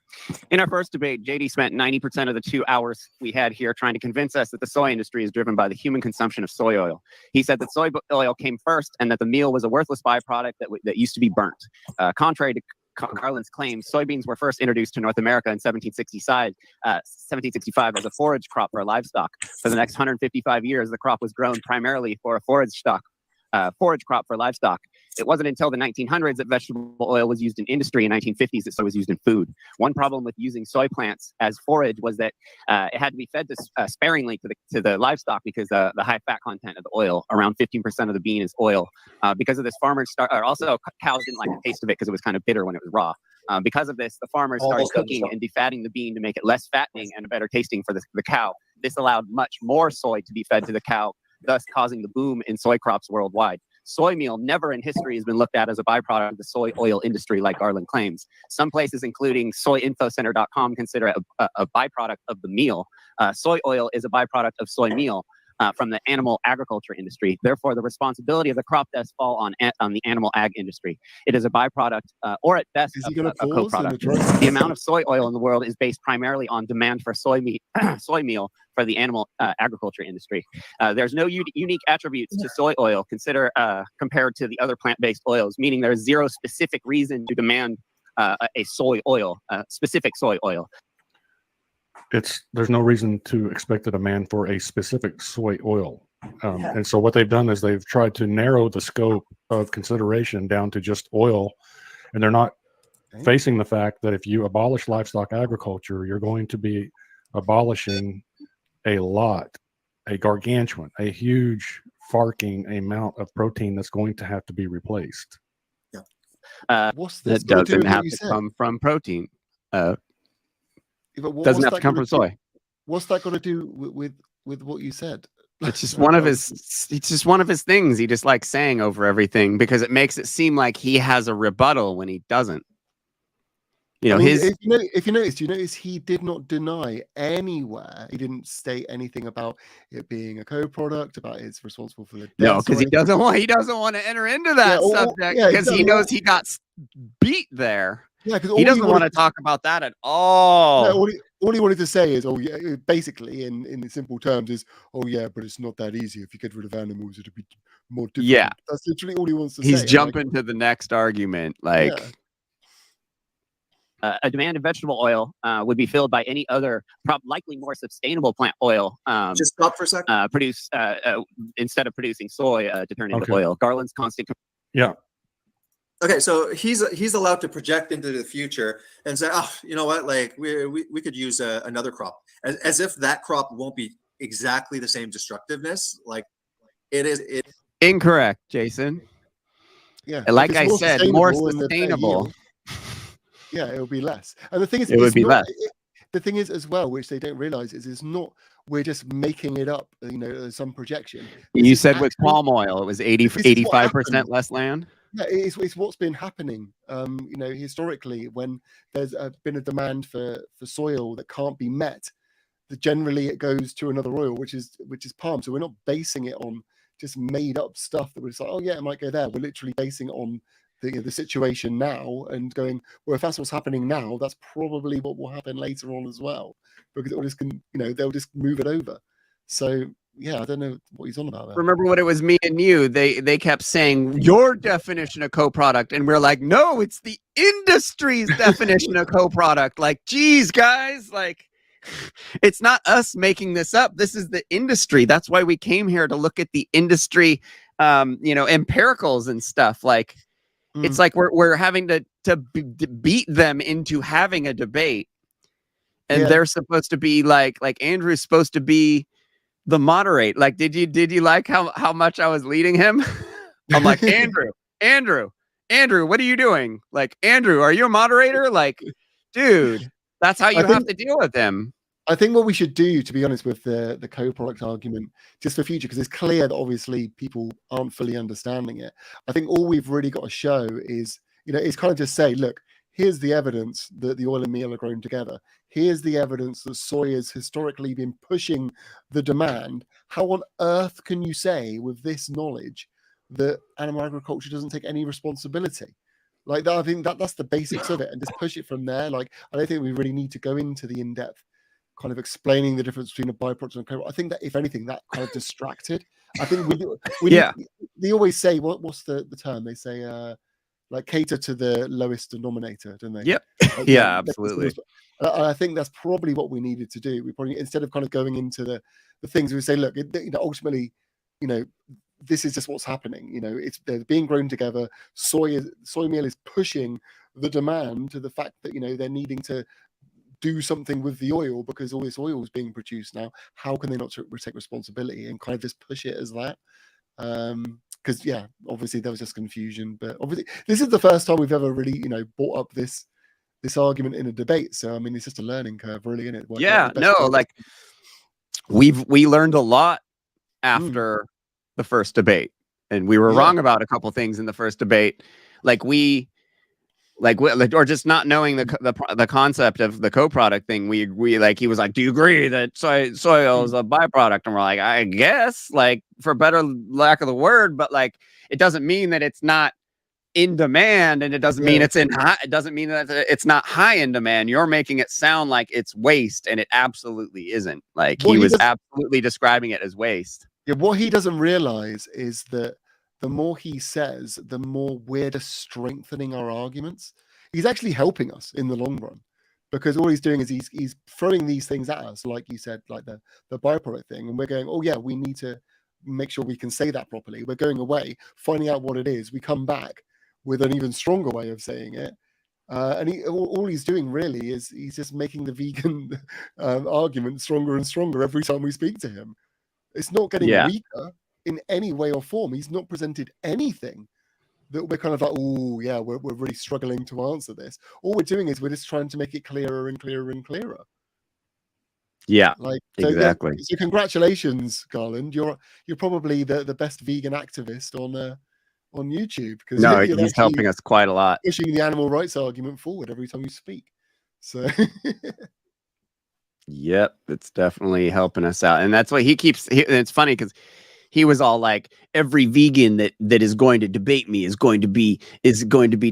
In our first debate, JD spent 90% of the 2 hours we had here trying to convince us that the soy industry is driven by the human consumption of soy oil. He said that soy oil came first and that the meal was a worthless byproduct that used to be burnt. Contrary to Garland's claims, soybeans were first introduced to North America in 1765 as a forage crop for livestock. For the next 155 years, the crop was grown primarily for a forage crop for livestock. It wasn't until the 1900s that vegetable oil was used in industry. In 1950s, that soy was used in food. One problem with using soy plants as forage was that it had to be fed sparingly to the livestock because the high fat content of the oil, around 15% of the bean is oil. Because of this, farmers also cows didn't like the taste of it because it was kind of bitter when it was raw. Because of this, the farmers started cooking and defatting the bean to make it less fattening and better tasting for the cow. This allowed much more soy to be fed to the cow, thus causing the boom in soy crops worldwide. Soy meal never in history has been looked at as a byproduct of the soy oil industry like Garland claims. Some places, including soyinfocenter.com, consider it a byproduct of the meal. Soy oil is a byproduct of soy meal from the animal agriculture industry. Therefore, the responsibility of the crop does fall on the animal ag industry. It is a byproduct, or at best, a co-product. The amount of soy oil in the world is based primarily on demand for soy meal for the animal agriculture industry. There's no unique attributes to soy oil compared to the other plant-based oils, meaning there's zero specific reason to demand a soy oil, specific soy oil. There's no reason to expect a demand for a specific soy oil. And so what they've done is they've tried to narrow the scope of consideration down to just oil, and they're not facing the fact that if you abolish livestock agriculture, you're going to be abolishing a gargantuan, a huge farking amount of protein that's going to have to be replaced. That doesn't have to come from protein. Doesn't have to come from soy. What's that got to do with what you said? It's just one of his things he just likes saying over everything because it makes it seem like he has a rebuttal when he doesn't. You know, if you notice he did not deny anywhere. He didn't state anything about it being a co-product, about it's responsible for the deaths. No, because he doesn't want to enter into that subject because he knows he got beat there. Yeah, because he doesn't want to talk about that at all. No, all he wanted to say is, oh yeah, basically in simple terms is, oh yeah, but it's not that easy. If you get rid of animals, it'll be more difficult. Yeah. That's literally all he wants to say. He's I'm jumping to the next argument. Like, a demand of vegetable oil would be filled by any other, likely more sustainable plant oil. Just stop for a second. Produce instead of producing soy to turn into Okay. oil. Garland's constant. Yeah. Okay, so he's allowed to project into the future and say, oh, you know what, like we could use another crop, as if that crop won't be exactly the same destructiveness. Like it is. incorrect, Jason. Yeah, Like if I it's said, more and the better sustainable. yield, yeah, it will be less. And the thing is, It would it's be not, less. the thing is as well, which they don't realize, is it's not, we're just making it up, some projection. This You is said with actually- palm oil, it was 80, this is what 85% happened. less land. Yeah, it's what's been happening. Historically, when there's been a demand for soil that can't be met, generally it goes to another oil, which is palm. So we're not basing it on just made up stuff that we're just like, oh yeah, it might go there. We're literally basing it on the situation now and going, well, if that's what's happening now, that's probably what will happen later on as well, because it will just they'll just move it over. So yeah, I don't know what he's on about there. Remember when it was me and you? They kept saying your definition of co-product, and we're like, no, it's the industry's definition of co-product. Like, geez, guys, like, it's not us making this up. This is the industry. That's why we came here to look at the industry, empiricals and stuff. Like, it's like we're having to beat them into having a debate, and they're supposed to be like Andrew's supposed to be the moderate. Like, did you like how much I was leading him? I'm like, Andrew, what are you doing? Like, Andrew, are you a moderator? Like, dude, that's how you have to deal with him. I think what we should do, to be honest, with the co-product argument, just for future, because it's clear that obviously people aren't fully understanding it. I think all we've really got to show is, it's kind of just say, look, here's the evidence that the oil and meal are grown together. Here's the evidence that soy has historically been pushing the demand. How on earth can you say with this knowledge that animal agriculture doesn't take any responsibility? Like that, I think that's the basics of it, and just push it from there. Like, I don't think we really need to go into the in-depth kind of explaining the difference between a byproduct and a co-product. I think that if anything, that kind of distracted. I think they always say, what's the term? They say like cater to the lowest denominator, don't they? Yep. Like, yeah, absolutely. I think that's probably what we needed to do. We probably, instead of kind of going into the things, we say, look, ultimately, this is just what's happening. They're being grown together. Soy meal is pushing the demand to the fact that they're needing to do something with the oil, because all this oil is being produced now. How can they not take responsibility and kind of just push it as that? Because obviously there was just confusion, but obviously this is the first time we've ever really brought up this argument in a debate. So I mean, it's just a learning curve, really, isn't it? Like we learned a lot after the first debate, and we were wrong about a couple things in the first debate, or just not knowing the concept of the co-product thing. We he was like, do you agree that soy oil is a byproduct? And we're like, I guess, like, for better lack of the word, but like, it doesn't mean that it's not in demand, and it doesn't mean it's it doesn't mean that it's not high in demand. You're making it sound like it's waste, and it absolutely isn't. Like, he was absolutely describing it as waste. Yeah, what he doesn't realize is that the more he says, the more we're just strengthening our arguments. He's actually helping us in the long run, because all he's doing is he's throwing these things at us, like you said, like the byproduct thing, and we're going, oh yeah, we need to make sure we can say that properly. We're going away, finding out what it is. We come back with an even stronger way of saying it. And all he's doing really is he's just making the vegan argument stronger and stronger every time we speak to him. It's not getting weaker in any way or form. He's not presented anything that we're kind of like, oh yeah, we're really struggling to answer this. All we're doing is we're just trying to make it clearer and clearer and clearer. Yeah, So, exactly. Yeah, so congratulations, Garland. You're probably the best vegan activist on YouTube, because he's helping us quite a lot, pushing the animal rights argument forward every time you speak. So Yep, it's definitely helping us out, and that's why he keeps. And it's funny because he was all like, every vegan that is going to debate me is going to be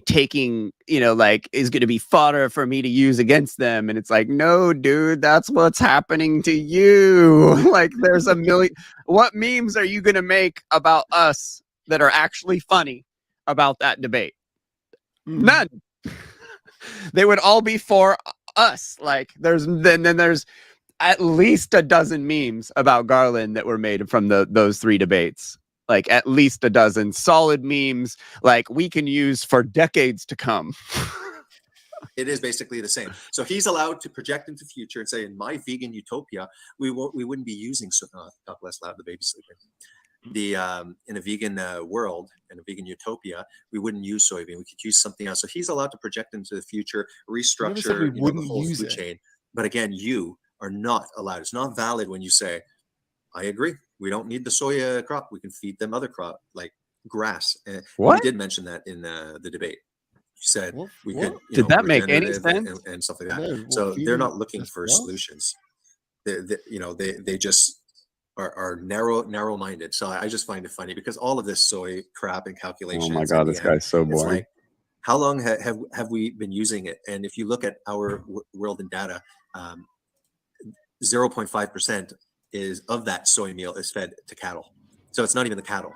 taking, like, is going to be fodder for me to use against them. And it's like, no, dude, that's what's happening to you. Like, there's a million. What memes are you going to make about us that are actually funny about that debate? None. They would all be for us. Like, there's at least a dozen memes about Garland that were made from those 3 debates. Like, at least a dozen solid memes, like, we can use for decades to come. It is basically the same. So he's allowed to project into the future and say, in my vegan utopia, we wouldn't be using talk less loud, the baby's sleeping. In a vegan world, in a vegan utopia, we wouldn't use soybean. We could use something else. So he's allowed to project into the future, restructure the whole food chain. But again, you are not allowed. It's not valid when you say, I agree. We don't need the soya crop. We can feed them other crop like grass. What? You did mention that in the debate. You said we could. Did that make any sense? And stuff like that. No, so they're not looking for solutions. They just are narrow-minded. So I just find it funny because all of this soy crap and calculations. Oh my God, this guy's so boring. Like, how long have we been using it? And if you look at our world in data, 0.5% is of that soy meal is fed to cattle. So it's not even the cattle.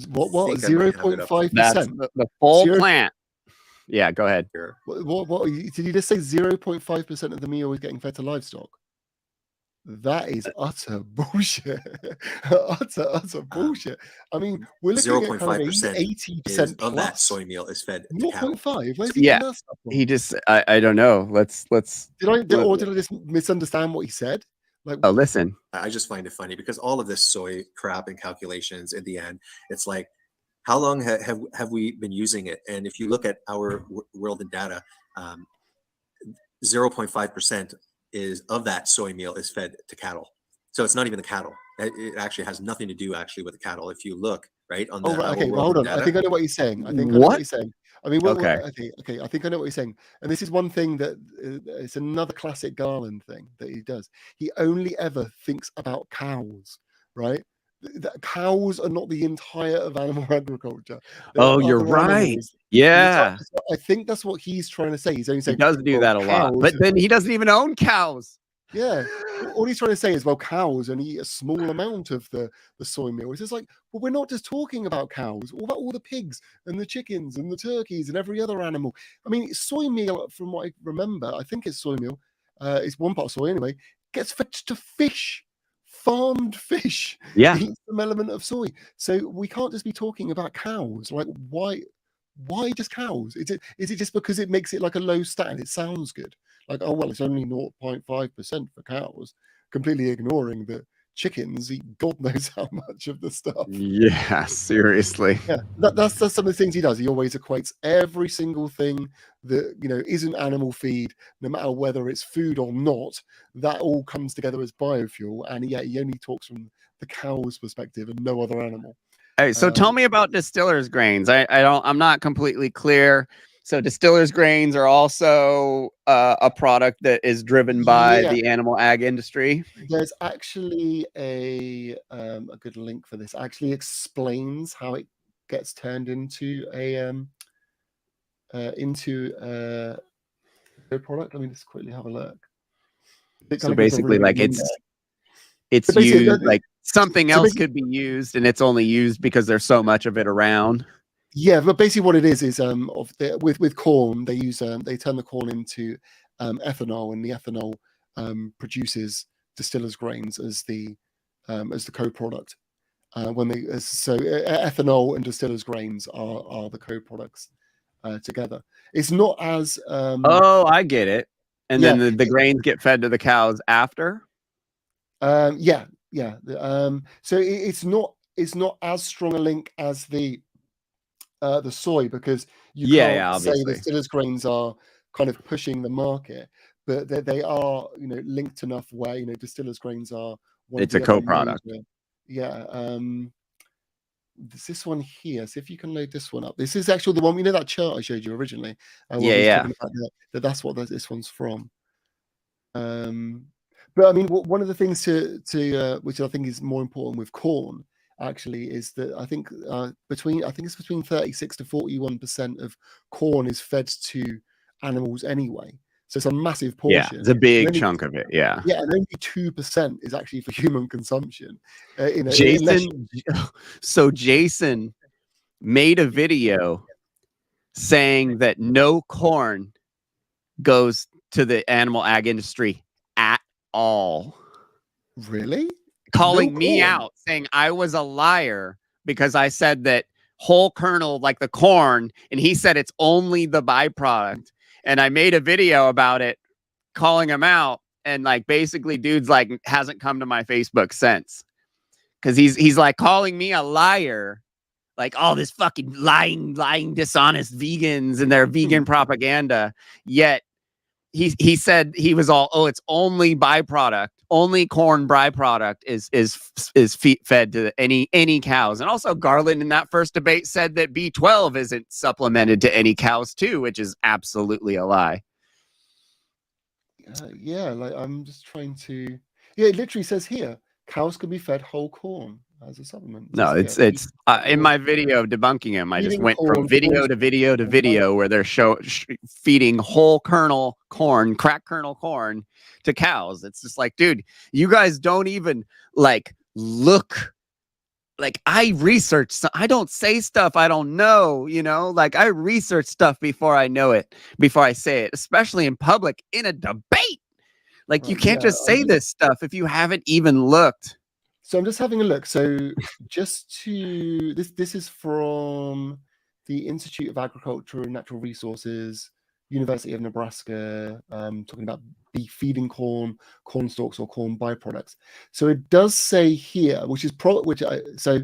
What 0.5%? That's the full plant. Yeah, go ahead. What did you just say? 0.5% of the meal is getting fed to livestock. That is utter bullshit. utter bullshit. I mean, we're looking at 80% of that soy meal is fed to cattle. 0.5. Where's he getting that stuff from? He just I don't know. Let's did I just misunderstand what he said? Like, oh, listen. I just find it funny because all of this soy crap and calculations in the end, it's like, how long have we been using it? And if you look at our world in data, 0.5% is of that soy meal is fed to cattle. So it's not even the cattle. It actually has nothing to do with the cattle. If you look right on the okay, well, hold on. Data. I think I know what he's saying. I think I know what he's saying. I mean, okay. I think I know what he's saying. And this is one thing that it's another classic Garland thing that he does. He only ever thinks about cows, right? Cows are not the entire of animal agriculture. Oh, you're right. Yeah. I think that's what he's trying to say. He's only saying he does do that a lot, but then he doesn't even own cows. Yeah. All he's trying to say is, well, cows only eat a small amount of the soy meal. It's just like, well, we're not just talking about cows. What about all the pigs and the chickens and the turkeys and every other animal? I mean, soy meal, from what I remember, I think it's soy meal. It's one part of soy anyway. Gets fed to fish. Farmed fish eat some element of soy. So we can't just be talking about cows. Like, why just cows? Is it just because it makes it like a low stat and it sounds good? Like, oh, well, it's only 0.5% for cows, completely ignoring that chickens eat God knows how much of the stuff. Yeah, seriously. Yeah, that's some of the things he does. He always equates every single thing that, isn't animal feed, no matter whether it's food or not, that all comes together as biofuel. And he only talks from the cow's perspective and no other animal. Hey, so tell me about distillers grains. I'm not completely clear. So distillers grains are also a product that is driven by the animal ag industry. There's actually a good link for this. Actually explains how it gets turned into a product. Let me just quickly have a look. So basically, like it's used like something else could be used, and it's only used because there's so much of it around. Yeah, but basically what it is with corn, they use they turn the corn into ethanol, and the ethanol produces distillers grains as the co-product. Ethanol and distillers grains are the co-products together. It's not as oh, I get it. And then the grains get fed to the cows after. So it's not as strong a link as the soy, because you can't say the distillers grains are kind of pushing the market, but they are linked enough where distillers grains are it's a co-product. There's this one here. See if you can load this one up. This is actually the one, that chart I showed you originally. That's what this one's from. But I mean, one of the things to which I think is more important with corn, actually is that I think it's between 36 to 41% of corn is fed to animals anyway. So it's a massive Yeah, portion. it's a big And only- chunk of it. Yeah. Yeah, and only 2% is actually for human consumption. Unless Jason, so Jason made a video saying that no corn goes to the animal ag industry at all. Really? Calling No me corn? out, saying I was a liar because I said that whole kernel, like the corn, and he said it's only the byproduct. And I made a video about it, calling him out, and like basically, dude's like hasn't come to my Facebook since, because he's like calling me a liar, like all this fucking lying, dishonest vegans and their vegan propaganda. Yet he said he was all, oh, it's only byproduct, only corn byproduct is fed to any cows. And also Garland in that first debate said that B12 isn't supplemented to any cows too, which is absolutely a lie. Yeah, like I'm just trying to. Yeah, it literally says here cows can be fed whole corn as a supplement. No, it's in my video debunking him. I just Feeding went from corn, video corn to video to video where they're feeding whole kernel corn, crack kernel corn to cows. It's just like, dude, you guys don't even like look. Like I research, I don't say stuff I don't know, you know, like I research stuff before I know it, before I say it, especially in public in a debate. Like you can't just say this stuff if you haven't even looked. So I'm just having a look. So just to this is from the Institute of Agriculture and Natural Resources, University of Nebraska, talking about beef feeding corn stalks or corn byproducts. So it does say here, so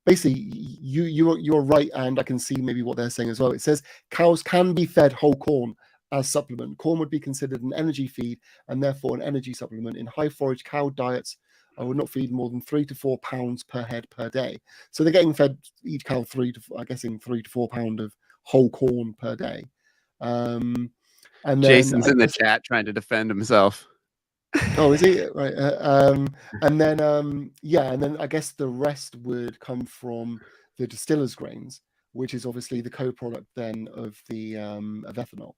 basically you're right, and I can see maybe what they're saying as well. It says cows can be fed whole corn as supplement. Corn would be considered an energy feed and therefore an energy supplement. In high forage cow diets, I would not feed more than 3 to 4 pounds per head per day. So they're getting fed each cow 3 to 4 pound of whole corn per day. And then Jason's in the chat trying to defend himself. Oh, is he? Right. And then and then I guess the rest would come from the distiller's grains, which is obviously the co-product then of the of ethanol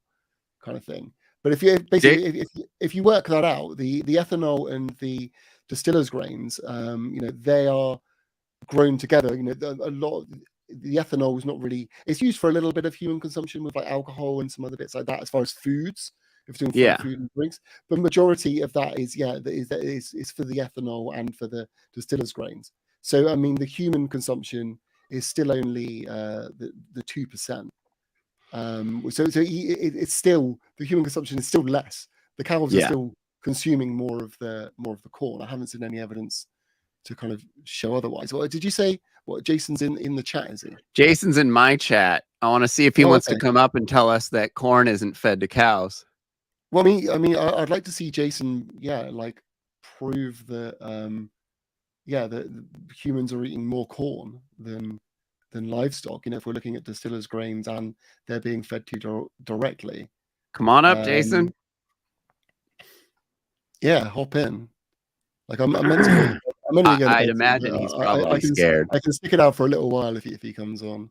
kind of thing. But if you basically if you work that out, the ethanol and the distiller's grains, they are grown together. A lot. The ethanol is not really. It's used for a little bit of human consumption with like alcohol and some other bits like that, as far as foods. If you're doing food and drinks, but majority of that is for the ethanol and for the distiller's grains. So I mean, the human consumption is still only the 2%. It's still, the human consumption is still less. The cows are still consuming more of the corn. I haven't seen any evidence to kind of show otherwise. What did you say? What, Jason's in the chat, is he? Jason's in my chat. I want to see if he wants to come up and tell us that corn isn't fed to cows. Well, I'd like to see Jason, prove that, that humans are eating more corn than livestock. If we're looking at distiller's grains and they're being fed to directly. Come on up, Jason. Yeah, hop in. Like I'm meant to. I'd imagine he's probably scared. I can stick it out for a little while if he comes on.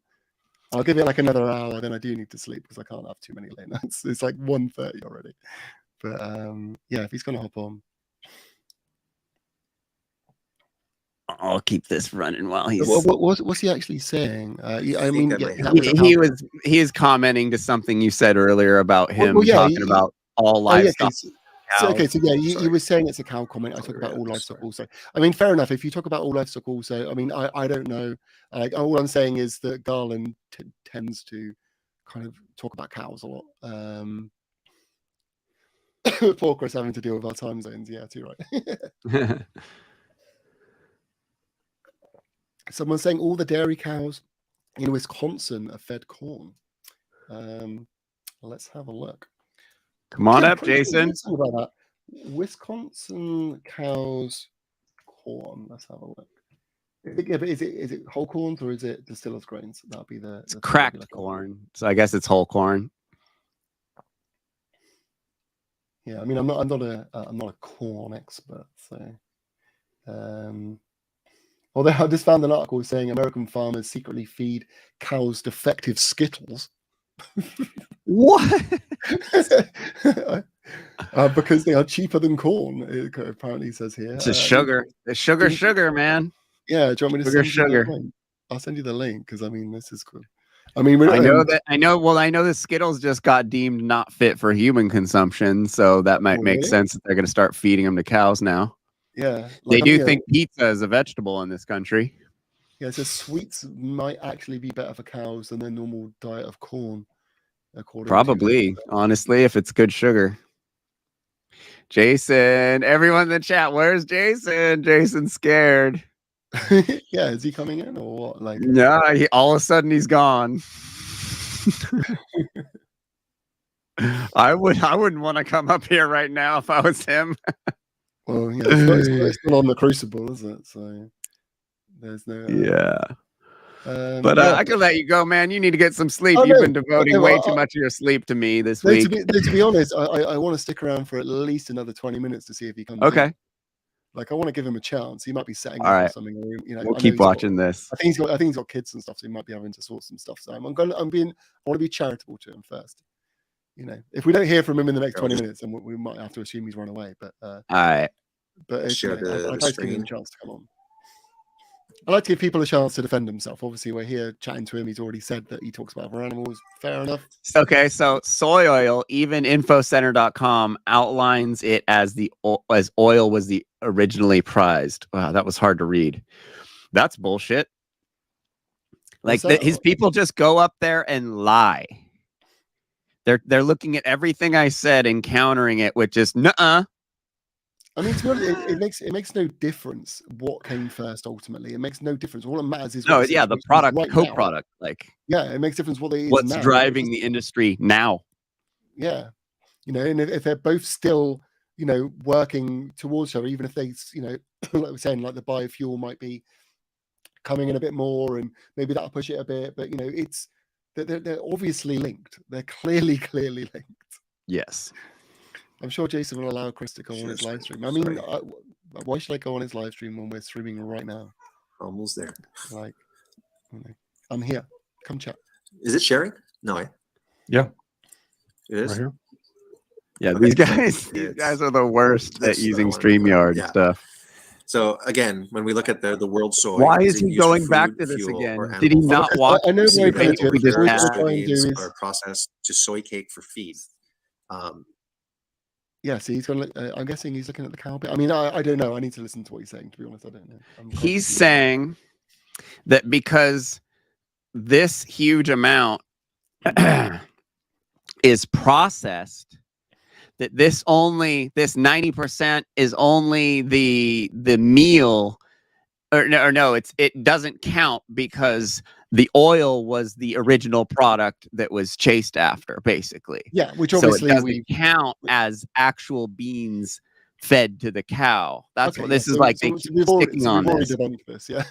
I'll give it like another hour, then I do need to sleep because I can't have too many late nights. It's like 1:30 already. But if he's gonna hop on. I'll keep this running while he's. What's he actually saying? He is commenting to something you said earlier about him talking about all livestock. You were saying it's a cow comment. I talk about all livestock also. I mean, fair enough. If you talk about all livestock also, I mean, I don't know. All I'm saying is that Garland tends to kind of talk about cows a lot. Poor Chris having to deal with our time zones. Yeah, too right. Someone's saying all the dairy cows in Wisconsin are fed corn. Let's have a look. Come on up, Jason. About that. Wisconsin cows corn. Let's have a look. Is it whole corn or is it distiller's grains? That'll be the cracked corn. So I guess it's whole corn. Yeah, I mean, I'm not a corn expert, so. Although I just found an article saying American farmers secretly feed cows defective Skittles. What? Because they are cheaper than corn, it apparently says here. It's just sugar. It's sugar, man. Yeah, do you want me to Sugar, send you sugar. the link? I'll send you the link because I mean this is cool. I mean, I know the Skittles just got deemed not fit for human consumption, so that might make sense that they're going to start feeding them to cows now. Yeah, they do think pizza is a vegetable in this country. Yeah, so sweets might actually be better for cows than their normal diet of corn. Probably, honestly, if it's good sugar. Jason, everyone in the chat, where's Jason? Jason's scared. Yeah, is he coming in or what? Like, no, all of a sudden he's gone. I wouldn't want to come up here right now if I was him. Well, yeah, it's still on the Crucible, is it? So there's no. But I can let you go, man. You need to get some sleep. You've been devoting way too much of your sleep to me this week. To be honest, I want to stick around for at least another 20 minutes to see if he comes. Okay. In. Like I want to give him a chance. He might be setting up or something. Or, we'll keep watching this. I think he's got kids and stuff, so he might be having to sort some stuff. So I want to be charitable to him first. If we don't hear from him in the next 20 minutes, then we might have to assume he's run away. But all right. But I'd like to give him a chance to come on. I like to give people a chance to defend himself. Obviously, we're here chatting to him. He's already said that he talks about other animals. Fair enough. Okay, so soy oil, even infocenter.com outlines it as oil was the originally prized. Wow, that was hard to read. That's bullshit. Like his people just go up there and lie. They're looking at everything I said and countering it with just nuh-uh. I mean, to be honest, it makes no difference what came first. Ultimately, it makes no difference. All that matters is the product, co-product, it makes difference what they is what's now. driving the industry now. Yeah, and if they're both still, working towards each other, even if they, like we're saying, like the biofuel might be coming in a bit more, and maybe that'll push it a bit. But it's they're obviously linked. They're clearly linked. Yes. I'm sure Jason will allow Chris to go on his live stream. I mean, why should I go on his live stream when we're streaming right now? Almost there. Like, I'm here. Come chat. Is it sharing? No. Yeah. It is? Right here. Yeah, these guys are the worst at using StreamYard stuff. So again, when we look at the world soy, why is he going back to this again? Did he not watch? I know we just are processed to soy cake for feed. Yeah, see, he's going. I'm guessing he's looking at the cow bit. I mean, I don't know. I need to listen to what he's saying. To be honest, I don't know. He's saying that because this huge amount is processed, that this 90% is only the meal, or no, it doesn't count because the oil was the original product that was chased after, basically. Yeah, which obviously so it doesn't count as actual beans fed to the cow. That's what this is like. They keep sticking on this. Yeah.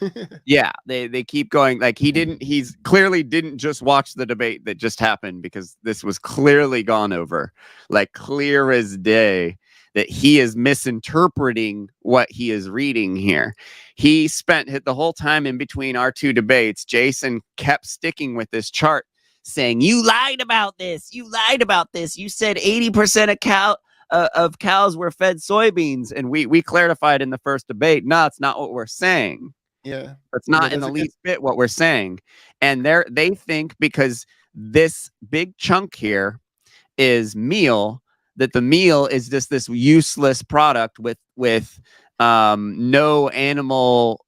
Yeah, they keep going. Like he's clearly didn't just watch the debate that just happened, because this was clearly gone over, like clear as day, that he is misinterpreting what he is reading here. He spent the whole time in between our two debates. Jason kept sticking with this chart saying, you lied about this. You lied about this. You said 80% of cows were fed soybeans. And we clarified in the first debate, no, it's not what we're saying. Yeah. It's not in the least bit what we're saying. And they think because this big chunk here is meal, that the meal is just this useless product with no animal,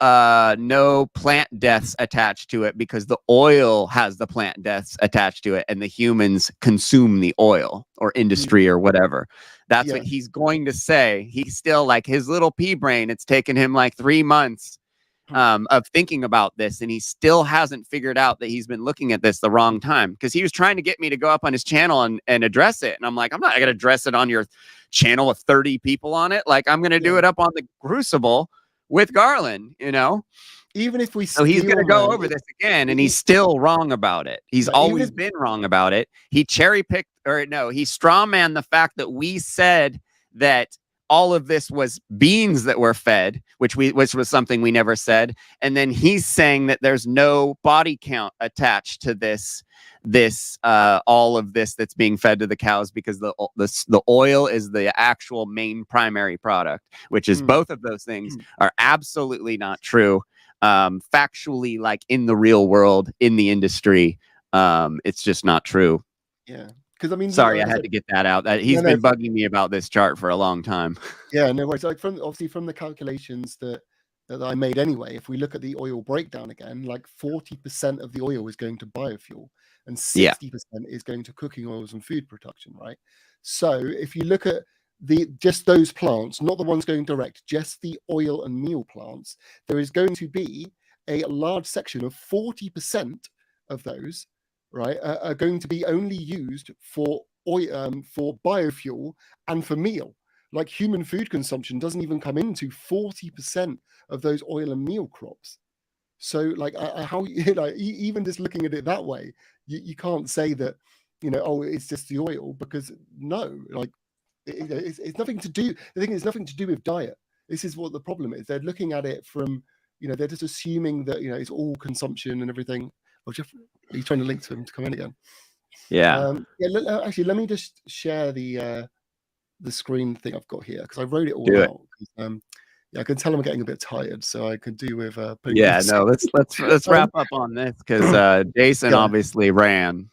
no plant deaths attached to it, because the oil has the plant deaths attached to it and the humans consume the oil, or industry or whatever. That's what he's going to say. He's still like his little pea brain. It's taken him like 3 months of thinking about this, and he still hasn't figured out that he's been looking at this the wrong time, because he was trying to get me to go up on his channel and address it, and I'm like, I'm not gonna address it on your channel with 30 people on it. Like, I'm gonna do it up on the Crucible with Garland, even if we so he's gonna go over this again, and he's still wrong about it. He's always been wrong about it. He cherry picked, or no, he straw man the fact that we said that all of this was beans that were fed, which was something we never said. And then he's saying that there's no body count attached to this all of this that's being fed to the cows, because the oil is the actual main primary product, which is both of those things are absolutely not true. Factually, like in the real world, in the industry, it's just not true. Yeah. Because I mean, sorry, I had to get that out. He's been bugging me about this chart for a long time. Yeah, no worries. Like obviously from the calculations that I made anyway, if we look at the oil breakdown again, like 40% of the oil is going to biofuel and 60% is going to cooking oils and food production, right? So if you look at just those plants, not the ones going direct, just the oil and meal plants, there is going to be a large section of 40% of those, right, are going to be only used for oil, for biofuel and for meal. Like human food consumption doesn't even come into 40% of those oil and meal crops. So like how, you know, even just looking at it that way, you can't say that, you know, oh, it's just the oil, because no, like it's nothing to do. The thing is, nothing to do with diet. This is what the problem is. They're looking at it from, you know, they're just assuming that, you know, it's all consumption and everything. Oh, Jeff, are you trying to link to him to come in again? Yeah. Actually, let me just share the screen thing I've got here, because I wrote it all out. Yeah, I can tell I'm getting a bit tired, so I could do with yeah. No, let's wrap up on this, because Jason obviously ran.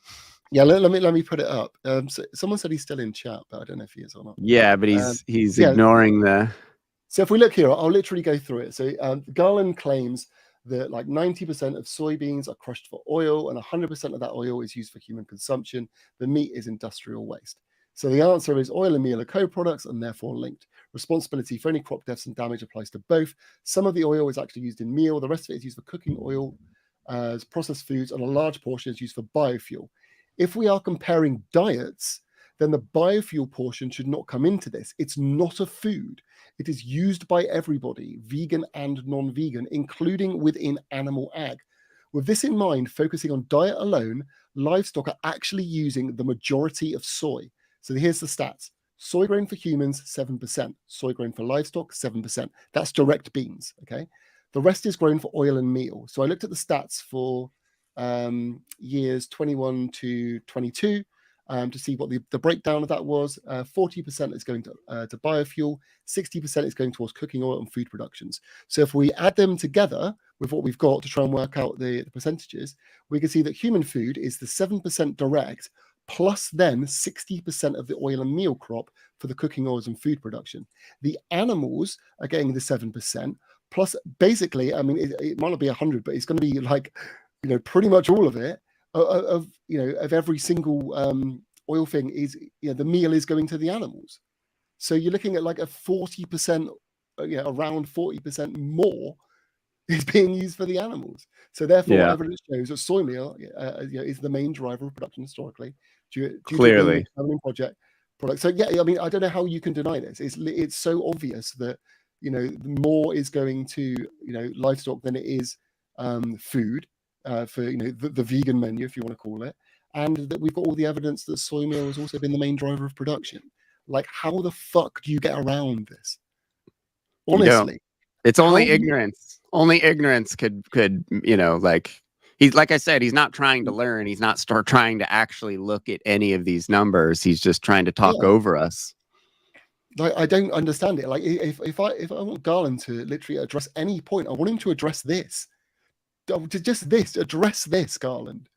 Yeah, let me put it up. So someone said he's still in chat, but I don't know if he is or not. Yeah, but he's ignoring the. So if we look here, I'll literally go through it. So Garland claims that like 90% of soybeans are crushed for oil, and 100% of that oil is used for human consumption. The meat is industrial waste. So the answer is oil and meal are co-products and therefore linked. Responsibility for any crop deaths and damage applies to both. Some of the oil is actually used in meal. The rest of it is used for cooking oil, as processed foods, and a large portion is used for biofuel. If we are comparing diets, then the biofuel portion should not come into this. It's not a food. It is used by everybody, vegan and non-vegan, including within animal ag. With this in mind, focusing on diet alone, livestock are actually using the majority of soy. So here's the stats. Soy grain for humans, 7%. Soy grain for livestock, 7%. That's direct beans, okay? The rest is grown for oil and meal. So I looked at the stats for years 21 to 22 to see what the breakdown of that was. 40% is going to biofuel, 60% is going towards cooking oil and food productions. So if we add them together with what we've got to try and work out the percentages, we can see that human food is the 7% direct, plus then 60% of the oil and meal crop for the cooking oils and food production. The animals are getting the 7%, plus basically, I mean, it might not be 100, but it's going to be like, you know, pretty much all of it, of you know, of every single oil thing is, you know, the meal is going to the animals. So you're looking at like a 40%, you know, around 40% more is being used for the animals. So therefore, evidence shows that soy meal you know, is the main driver of production historically. Clearly, to the project product. So yeah, I mean, I don't know how you can deny this. It's so obvious that, you know, more is going to, you know, livestock than it is food for, you know, the vegan menu, if you want to call it, and that we've got all the evidence that soy meal has also been the main driver of production. Like, how the fuck do you get around this? Honestly, it's only ignorance. Only ignorance could, you know, like, he's, like I said, he's not trying to learn. He's not trying to actually look at any of these numbers. He's just trying to talk over us. Like, I don't understand it. Like, if I want Garland to literally address any point, I want him to address this. Just this, address this, Garland.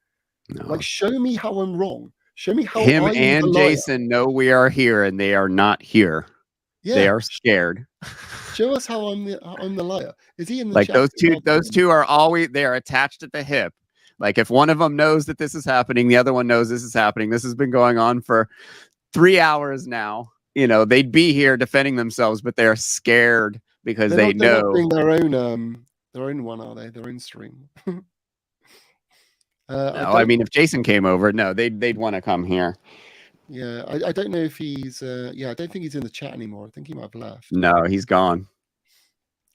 No. Like, show me how I'm wrong. Show me how him and Jason know we are here, and they are not here. Yeah. They are scared. Show us how I'm the liar. Is he in the like chat? those two are always, they are attached at the hip. Like, if one of them knows that this is happening, the other one knows this is happening. This has been going on for 3 hours now. You know, they'd be here defending themselves, but they're scared because they're not doing their own one, are they? Their own stream. No, I mean, if Jason came over, no, they'd want to come here. Yeah, I don't know if he's I don't think he's in the chat anymore. I think he might have left. No, he's gone.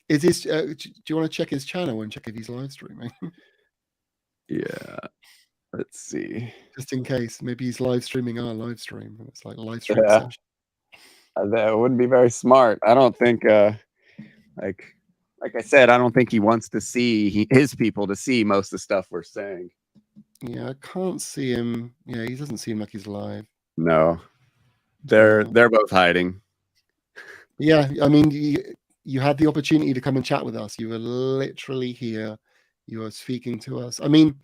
Is this do you want to check his channel and check if he's live streaming? Yeah, let's see. Just in case, maybe he's live streaming our live stream. It's like a live stream session. That wouldn't be very smart. I don't think, like I said, I don't think he wants to see his people to see most of the stuff we're saying. Yeah, I can't see him. Yeah, he doesn't seem like he's live. No, they're both hiding. Yeah, I mean, you had the opportunity to come and chat with us. You were literally here. You were speaking to us. I mean,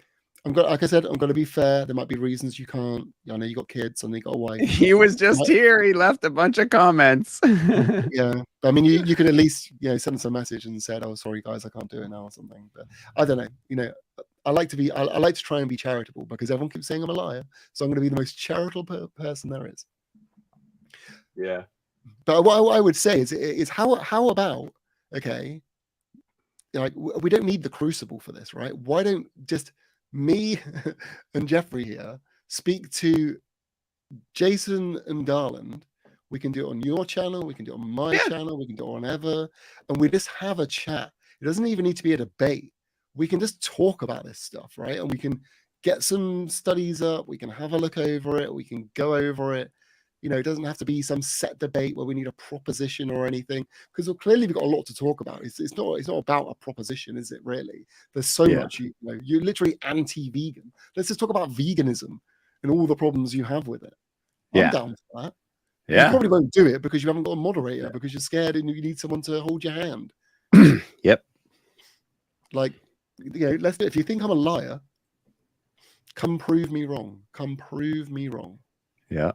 like I said, I'm going to be fair. There might be reasons you can't. I know you got kids and you got a wife. He was just here. He left a bunch of comments. Yeah, I mean, you can at least send us a message and said, "Oh, sorry guys, I can't do it now" or something. But I don't know. I like to try and be charitable because everyone keeps saying I'm a liar, so I'm going to be the most charitable person there is. Yeah. But what I would say is how about, okay, like we don't need the crucible for this, right? Why don't just me and Jeffrey here speak to Jason and Garland? We can do it on your channel, we can do it on my channel, we can do it on whatever, and we just have a chat. It doesn't even need to be a debate. We can just talk about this stuff, right? And we can get some studies up, we can have a look over it, we can go over it. It doesn't have to be some set debate where we need a proposition or anything, because clearly we've got a lot to talk about. It's not about a proposition, is it really? There's so much, you're literally anti-vegan. Let's just talk about veganism and all the problems you have with it. I'm down for that. Yeah. You probably won't do it because you haven't got a moderator, because you're scared and you need someone to hold your hand. Yep. Like, let's do it. If you think I'm a liar, come prove me wrong. Come prove me wrong. Yeah.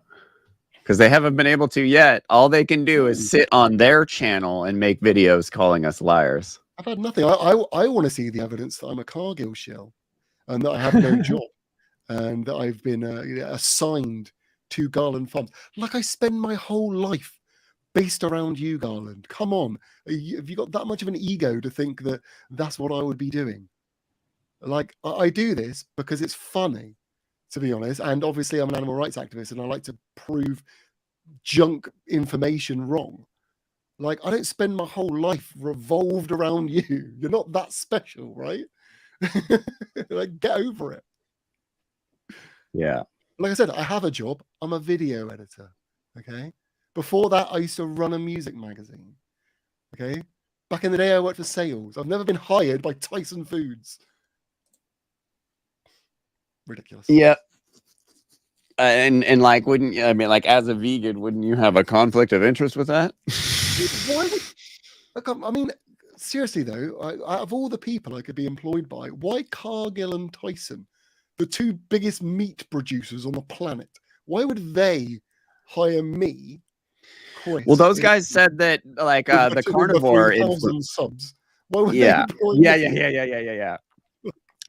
Because they haven't been able to yet. All they can do is sit on their channel and make videos calling us liars. I've had nothing. I want to see the evidence that I'm a Cargill shell and that I have no job and that I've been assigned to Garland Farms. Like I spend my whole life based around you, Garland. Come on. Have you got that much of an ego to think that that's what I would be doing? Like, I do this because it's funny, to be honest. And obviously I'm an animal rights activist and I like to prove junk information wrong. Like, I don't spend my whole life revolved around you. You're not that special, right? Like, get over it. Yeah. Like I said, I have a job. I'm a video editor. Okay. Before that, I used to run a music magazine. Okay. Back in the day, I worked for sales. I've never been hired by Tyson Foods. Ridiculous. Yeah. And like, wouldn't I mean, like, as a vegan, wouldn't you have a conflict of interest with that? Why would, I mean, seriously though, out of all the people I could be employed by, why Cargill and Tyson, the two biggest meat producers on the planet, why would they hire me? Chris, Well, those guys said that, like, the carnivore subs. Why would yeah. they Yeah.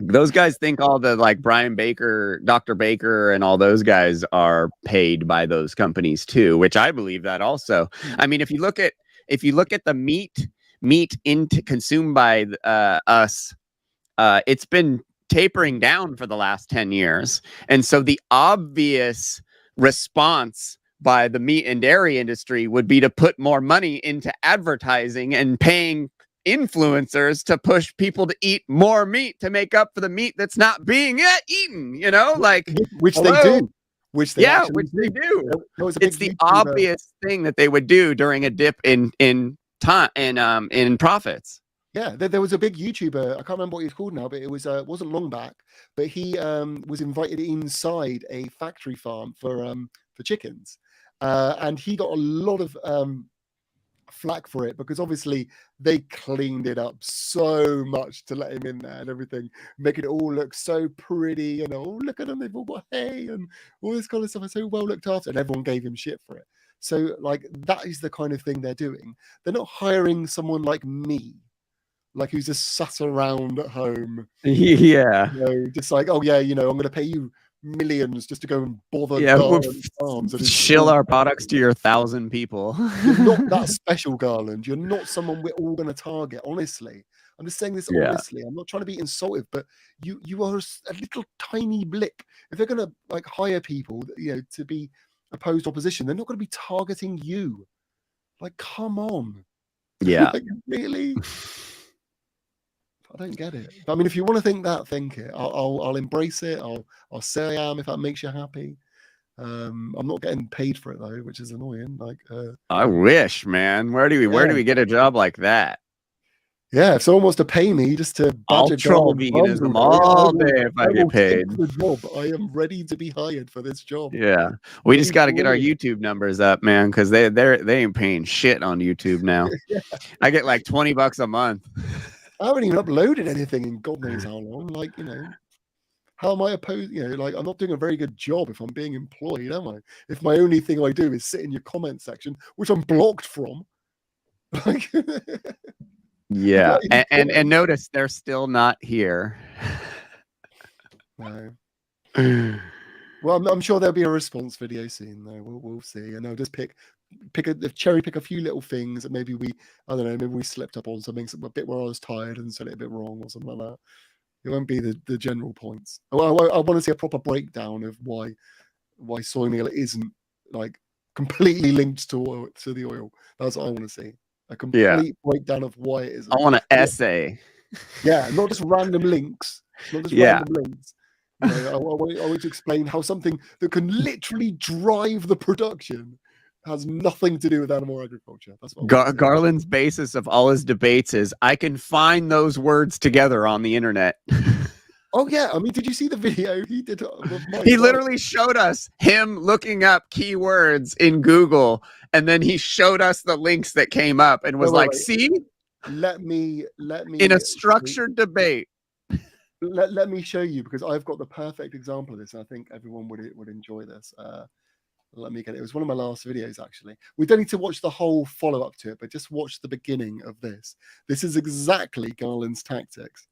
Those guys think all the, like, Brian Baker, Dr. Baker, and all those guys are paid by those companies too, which I believe that also. I mean, if you look at the meat consumed by us, it's been tapering down for the last 10 years. And so the obvious response by the meat and dairy industry would be to put more money into advertising and paying influencers to push people to eat more meat to make up for the meat that's not being eaten, like, which they do. Which they do. It's the obvious thing that they would do during a dip in profits. Yeah, there was a big YouTuber. I can't remember what he's called now, but it wasn't long back. But he was invited inside a factory farm for chickens, and he got a lot of flack for it because obviously they cleaned it up so much to let him in there and everything, making it all look so pretty. Oh, look at them, they've all got hay and all this kind of stuff. And so well looked after, and everyone gave him shit for it. So, like, that is the kind of thing they're doing. They're not hiring someone like me, like, who's just sat around at home. Yeah. Just like, oh yeah, I'm going to pay you millions just to go and bother farms and shill our products to your 1,000 people. You're not that special, Garland. You're not someone we're all going to target. Honestly, I'm just saying this honestly. I'm not trying to be insultive, but you are a little tiny blip. If they're going to, like, hire people, to be opposed opposition, they're not going to be targeting you. Like, come on. Yeah. Like, really? I don't get it. I mean, if you want to think that, think it. I'll embrace it. I'll say I am if that makes you happy. I'm not getting paid for it though, which is annoying. Like, I wish, man. Where do we get a job like that? yeah, if someone wants to pay me just to I'll badger troll Garland veganism bums all all day, day if I will get paid. take the job. I am ready to be hired for this job. Yeah, we just Please got to get our call me. YouTube numbers up, man, because they ain't paying shit on YouTube now. Yeah. I get like $20 a month. I haven't even uploaded anything in God knows how long. Like, how am I opposed? Like, I'm not doing a very good job if I'm being employed, am I? If my only thing I do is sit in your comment section, which I'm blocked from. Like, Yeah, like, and notice they're still not here. No. Well, I'm sure there'll be a response video soon, though. We'll see, and I'll just cherry pick a few little things that maybe I don't know, maybe we slipped up on something, a bit where I was tired and said it a bit wrong or something like that. It won't be the general points. I want to see a proper breakdown of why soy meal isn't like completely linked to the oil. That's what I want to see. A complete breakdown of why it isn't. I want an essay. Yeah, not just random links. Not just random links. I want to explain how something that can literally drive the production has nothing to do with animal agriculture. That's what Garland's basis of all his debates is I can find those words together on the internet. Oh yeah, I mean, did you see the video he did? He literally showed us him looking up keywords in Google, and then he showed us the links that came up and was like, "See, let me in a structured debate." Let me show you, because I've got the perfect example of this, and I think everyone would enjoy this. Let me get it. It was one of my last videos, actually. We don't need to watch the whole follow-up to it, but just watch the beginning of this. This is exactly Garland's tactics.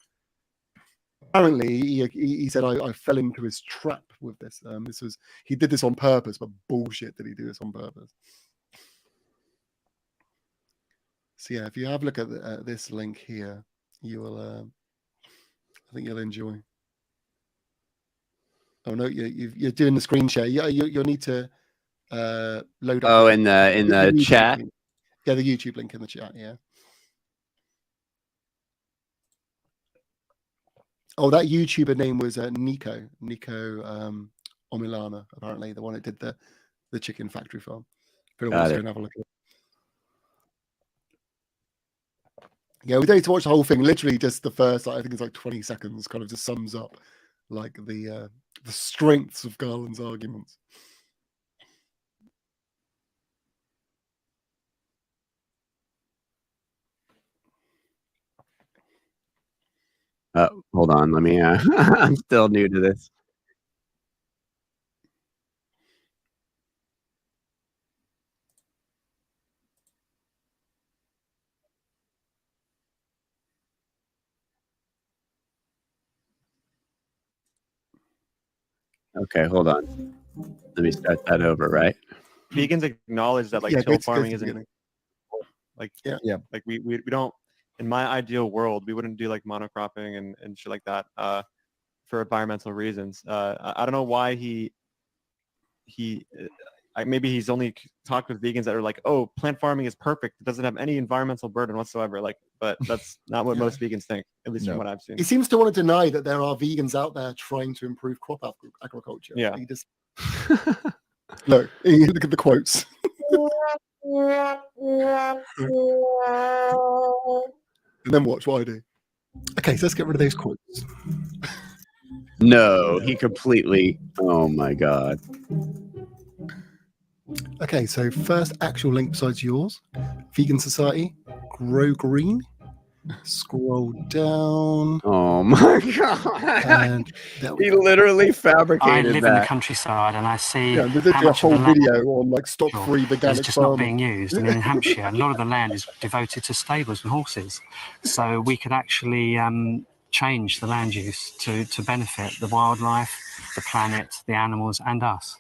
Apparently, he said I fell into his trap with this. He did this on purpose, but bullshit did he do this on purpose. So yeah, if you have a look at this link here, you will. I think you'll enjoy. Oh no, you're doing the screen share. Yeah, you'll need to load up. Oh, in the chat. Link. Yeah, the YouTube link in the chat. Yeah. Oh, that YouTuber name was Nico Omilana, apparently, the one that did the chicken factory farm. If anyone wants to go and have a look at it. Yeah, we don't need to watch the whole thing. Literally, just the first, I think it's like 20 seconds, kind of just sums up like the strengths of Garland's arguments. Hold on, let me. I'm still new to this. Okay, hold on. Let me start that over, right? Vegans acknowledge that till farming isn't like we don't, in my ideal world, we wouldn't do like monocropping and shit like that for environmental reasons. I don't know why maybe he's only talked with vegans that are like, oh, plant farming is perfect. It doesn't have any environmental burden whatsoever. But that's not what most vegans think, at least from what I've seen. He seems to want to deny that there are vegans out there trying to improve crop agriculture. Yeah. He just look at the quotes. And then watch what I do. Okay, so let's get rid of those quotes. No, he completely. Oh my god. Okay, so first actual link besides yours, Vegan Society, Grow Green. Scroll down. Oh my god! And he literally fabricated I live that. in the countryside, and I see there's literally a whole video on like stock-free is veganic just farming. not being used. And in Hampshire, a lot of the land is devoted to stables and horses, so we could actually change the land use to benefit the wildlife, the planet, the animals, and us.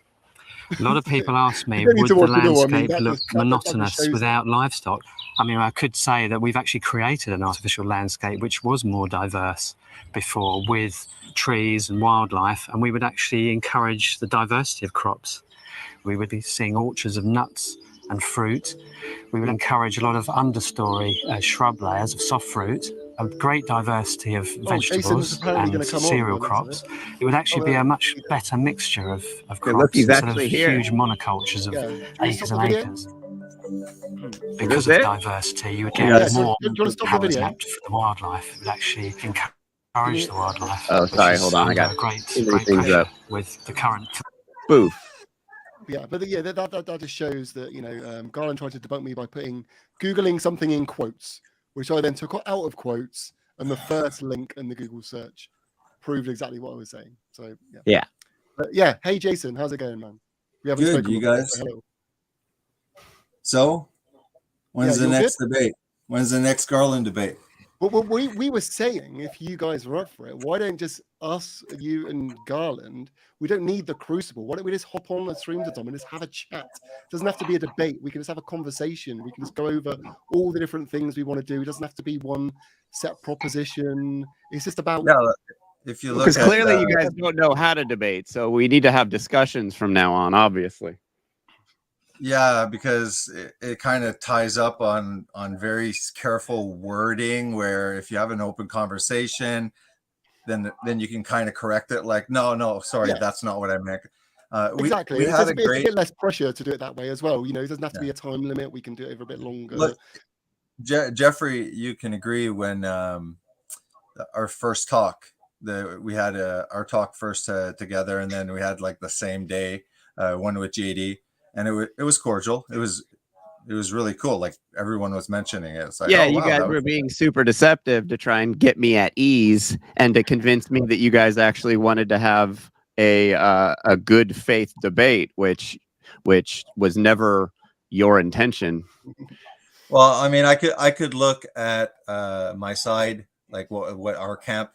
A lot of people ask me, would the landscape look monotonous without livestock? I mean, I could say that we've actually created an artificial landscape which was more diverse before, with trees and wildlife, and we would actually encourage the diversity of crops. We would be seeing orchards of nuts and fruit. We would encourage a lot of understory shrub layers of soft fruit, a great diversity of vegetables apparently gonna and come on cereal by the looks of crops, it would actually be a much better mixture of look, crops he's instead of actually here. huge monocultures of acres and acres. Because of it? diversity, you would Yeah. get more Do you want to stop the video? habitat for the wildlife. It would actually encourage the wildlife. Oh, sorry, which is hold on, I under got a great too many things pressure up. with the current. Boof. Yeah, but yeah, that just shows that, you know, Garland tried to debunk me by Googling something in quotes, which I then took out of quotes, and the first link in the Google search proved exactly what I was saying. So yeah. But yeah. Hey, Jason, how's it going, man? We haven't Good, spoken you before, guys. so hello. So, when's Yeah, the you're next debate? When's the next Garland debate? Well, we were saying, if you guys are up for it, why don't just us, you and Garland, we don't need the Crucible. Why don't we just hop on the stream to Tom and just have a chat? It doesn't have to be a debate. We can just have a conversation. We can just go over all the different things we want to do. It doesn't have to be one set proposition. It's just about... Yeah, if you look Because at... clearly you guys don't know how to debate, so we need to have discussions from now on, obviously. Yeah, because it kind of ties up on very careful wording, where if you have an open conversation, then you can kind of correct it, like, no, sorry, that's not what I meant. Exactly. We had It's a great... bit less pressure to do it that way as well. You know, it doesn't have to be a time limit. We can do it over a bit longer. Look, Jeffrey, you can agree when our first talk, we had our talk first together, and then we had like the same day one with JD, and it was cordial. It was really cool. Like, everyone was mentioning it. It's like, yeah, oh, you wow, guys were being super deceptive to try and get me at ease and to convince me that you guys actually wanted to have a good faith debate, which was never your intention. Well, I mean, I could look at my side, like what our camp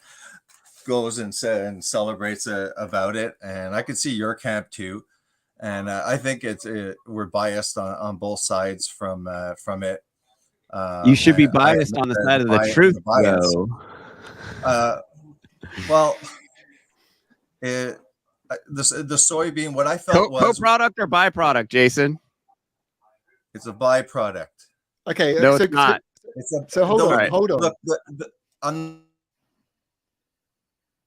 goes and celebrates about it, and I could see your camp too. And I think we're biased on both sides from it. You should be biased on the side of the truth, though. Well, the soybean, what I felt was co-product or byproduct, Jason. It's a byproduct. Okay, no, it's not. So hold on. Look,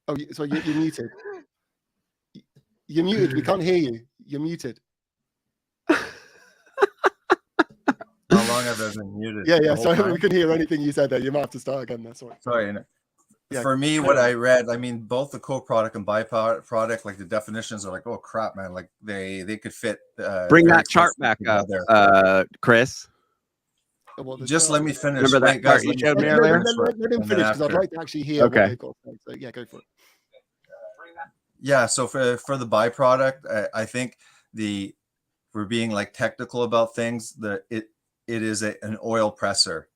oh, so you're muted. You're muted. We can't hear you. You're muted. How long have I been muted? Yeah. Sorry, we couldn't hear anything you said there. You might have to start again. That's right. Sorry. For me, what I read, I mean, both the co-product and byproduct, like the definitions are like, oh crap, man! Like they could fit. Bring that chart back up, Chris. Just let me finish. Remember that chart you showed me earlier? Let him finish, because I'd like to actually hear what they've got to say. So yeah, go for it. Yeah, so for the byproduct, I think we're being like technical about things. It is an oil presser.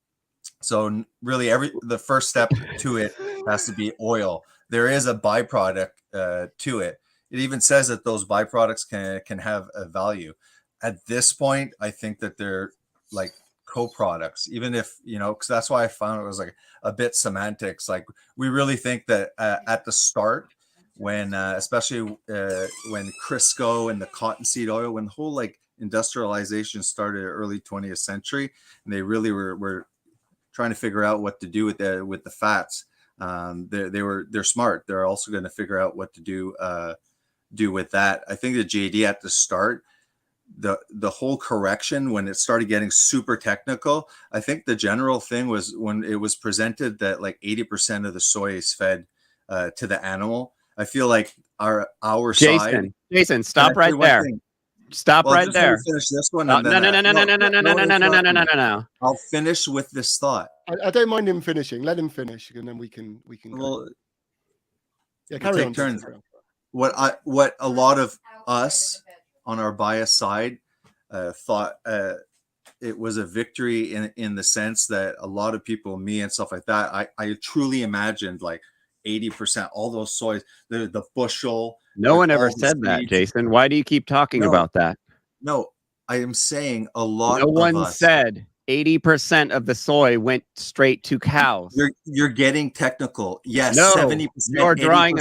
So really, the first step to it has to be oil. There is a byproduct to it. It even says that those byproducts can have a value. At this point, I think that they're like co-products, even if, because that's why I found it was like a bit semantics. Like, we really think that at the start, when especially when Crisco and the cottonseed oil, when the whole like industrialization started early 20th century, and they really were trying to figure out what to do with the fats. They're smart. They're also going to figure out what to do with that. I think that JD at the start, the whole correction, when it started getting super technical, I think the general thing was when it was presented that like 80% of the soy is fed to the animal. I feel like our side. Jason, stop right there. Stop right there. Finish this one. No. I'll finish with this thought. I don't mind him finishing. Let him finish, and then we can. Well, yeah, carry on. Turns. What a lot of us on our bias side thought it was a victory in the sense that a lot of people, me and stuff like that, I truly imagined like 80%, all those soys, the bushel. No one ever said that, Jason. Why do you keep talking about that? No, I am saying a lot. No one said 80% of the soy went straight to cows. You're getting technical. Yes, no, 70%. You're drawing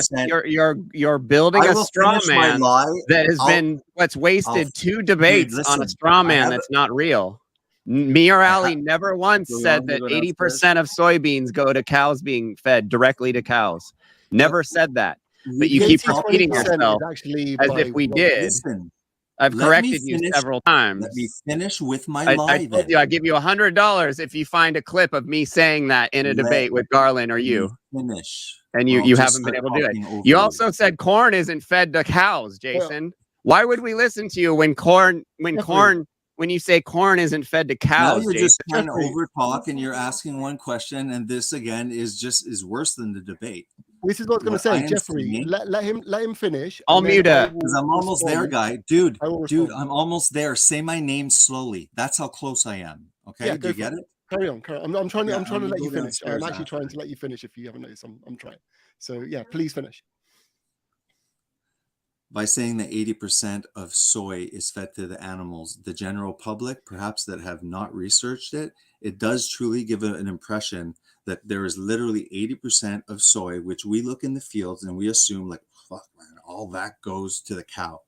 you're building a straw man that has been wasted 2 debates on a straw man that's not real. Me or Ali never once Do we said wanna that go 80% of soybeans go to cows being fed directly to cows. Never said that. But you keep repeating 20% yourself is actually as by if we what- did. Listen, I've let me corrected you finish- several times. Let me finish with my I lie told then. you I give you $100 if you find a clip of me saying that in a debate with Garland or you. Finish. And or you I'll just haven't been start able to do it. talking over You also said corn isn't fed to cows, Jason. Why would we listen to you when you say corn isn't fed to Now cows, you're just Jason? trying to over talk, and you're asking one question, and this again is worse than the debate. This is what I was going to What I say, am Jeffrey. saying- Let him finish. I'll and then mute I it. will Because I'm almost there, respond. guy. Dude, I will dude, respond. I'm almost there. Say my name slowly. That's how close I am. Okay, Yeah, do go you for get it. it? Carry on. I'm trying Yeah, to I'm let you gonna go finish. I'm downstairs actually after. trying to let you finish. If you haven't noticed, I'm trying. So yeah, please finish. By saying that 80% of soy is fed to the animals, the general public, perhaps that have not researched it, it does truly give an impression that there is literally 80% of soy, which we look in the fields and we assume like, fuck man, all that goes to the cow.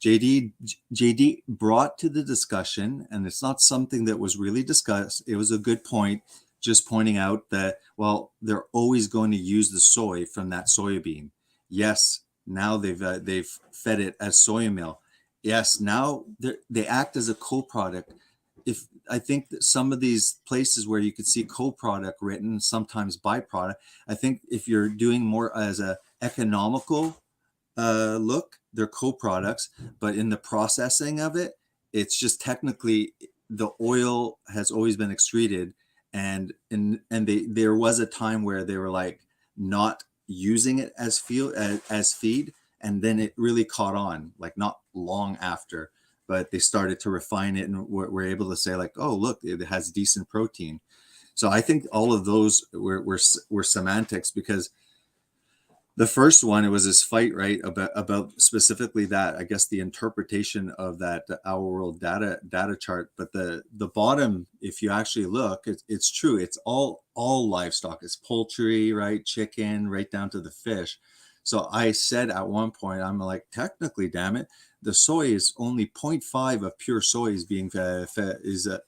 JD brought to the discussion, and it's not something that was really discussed. It was a good point, just pointing out that, well, they're always going to use the soy from that soybean. Yes, now they've fed it as soy meal. Yes, now they act as a co-product. If I think that some of these places where you could see co-product written, sometimes byproduct, I think if you're doing more as a economical look, they're co-products, but in the processing of it, it's just technically the oil has always been excreted, and there was a time where they were like not using it as feed, and then it really caught on, like not long after, but they started to refine it and were able to say like, oh look, it has decent protein. So I think all of those were semantics, because the first one, it was this fight, right, about specifically that, I guess, the interpretation of that Our World data chart. But the bottom, if you actually look, it's true. It's all livestock. It's poultry, right, chicken, right down to the fish. So I said at one point, I'm like, technically, damn it, the soy is only 0.5 of pure soy is being fed.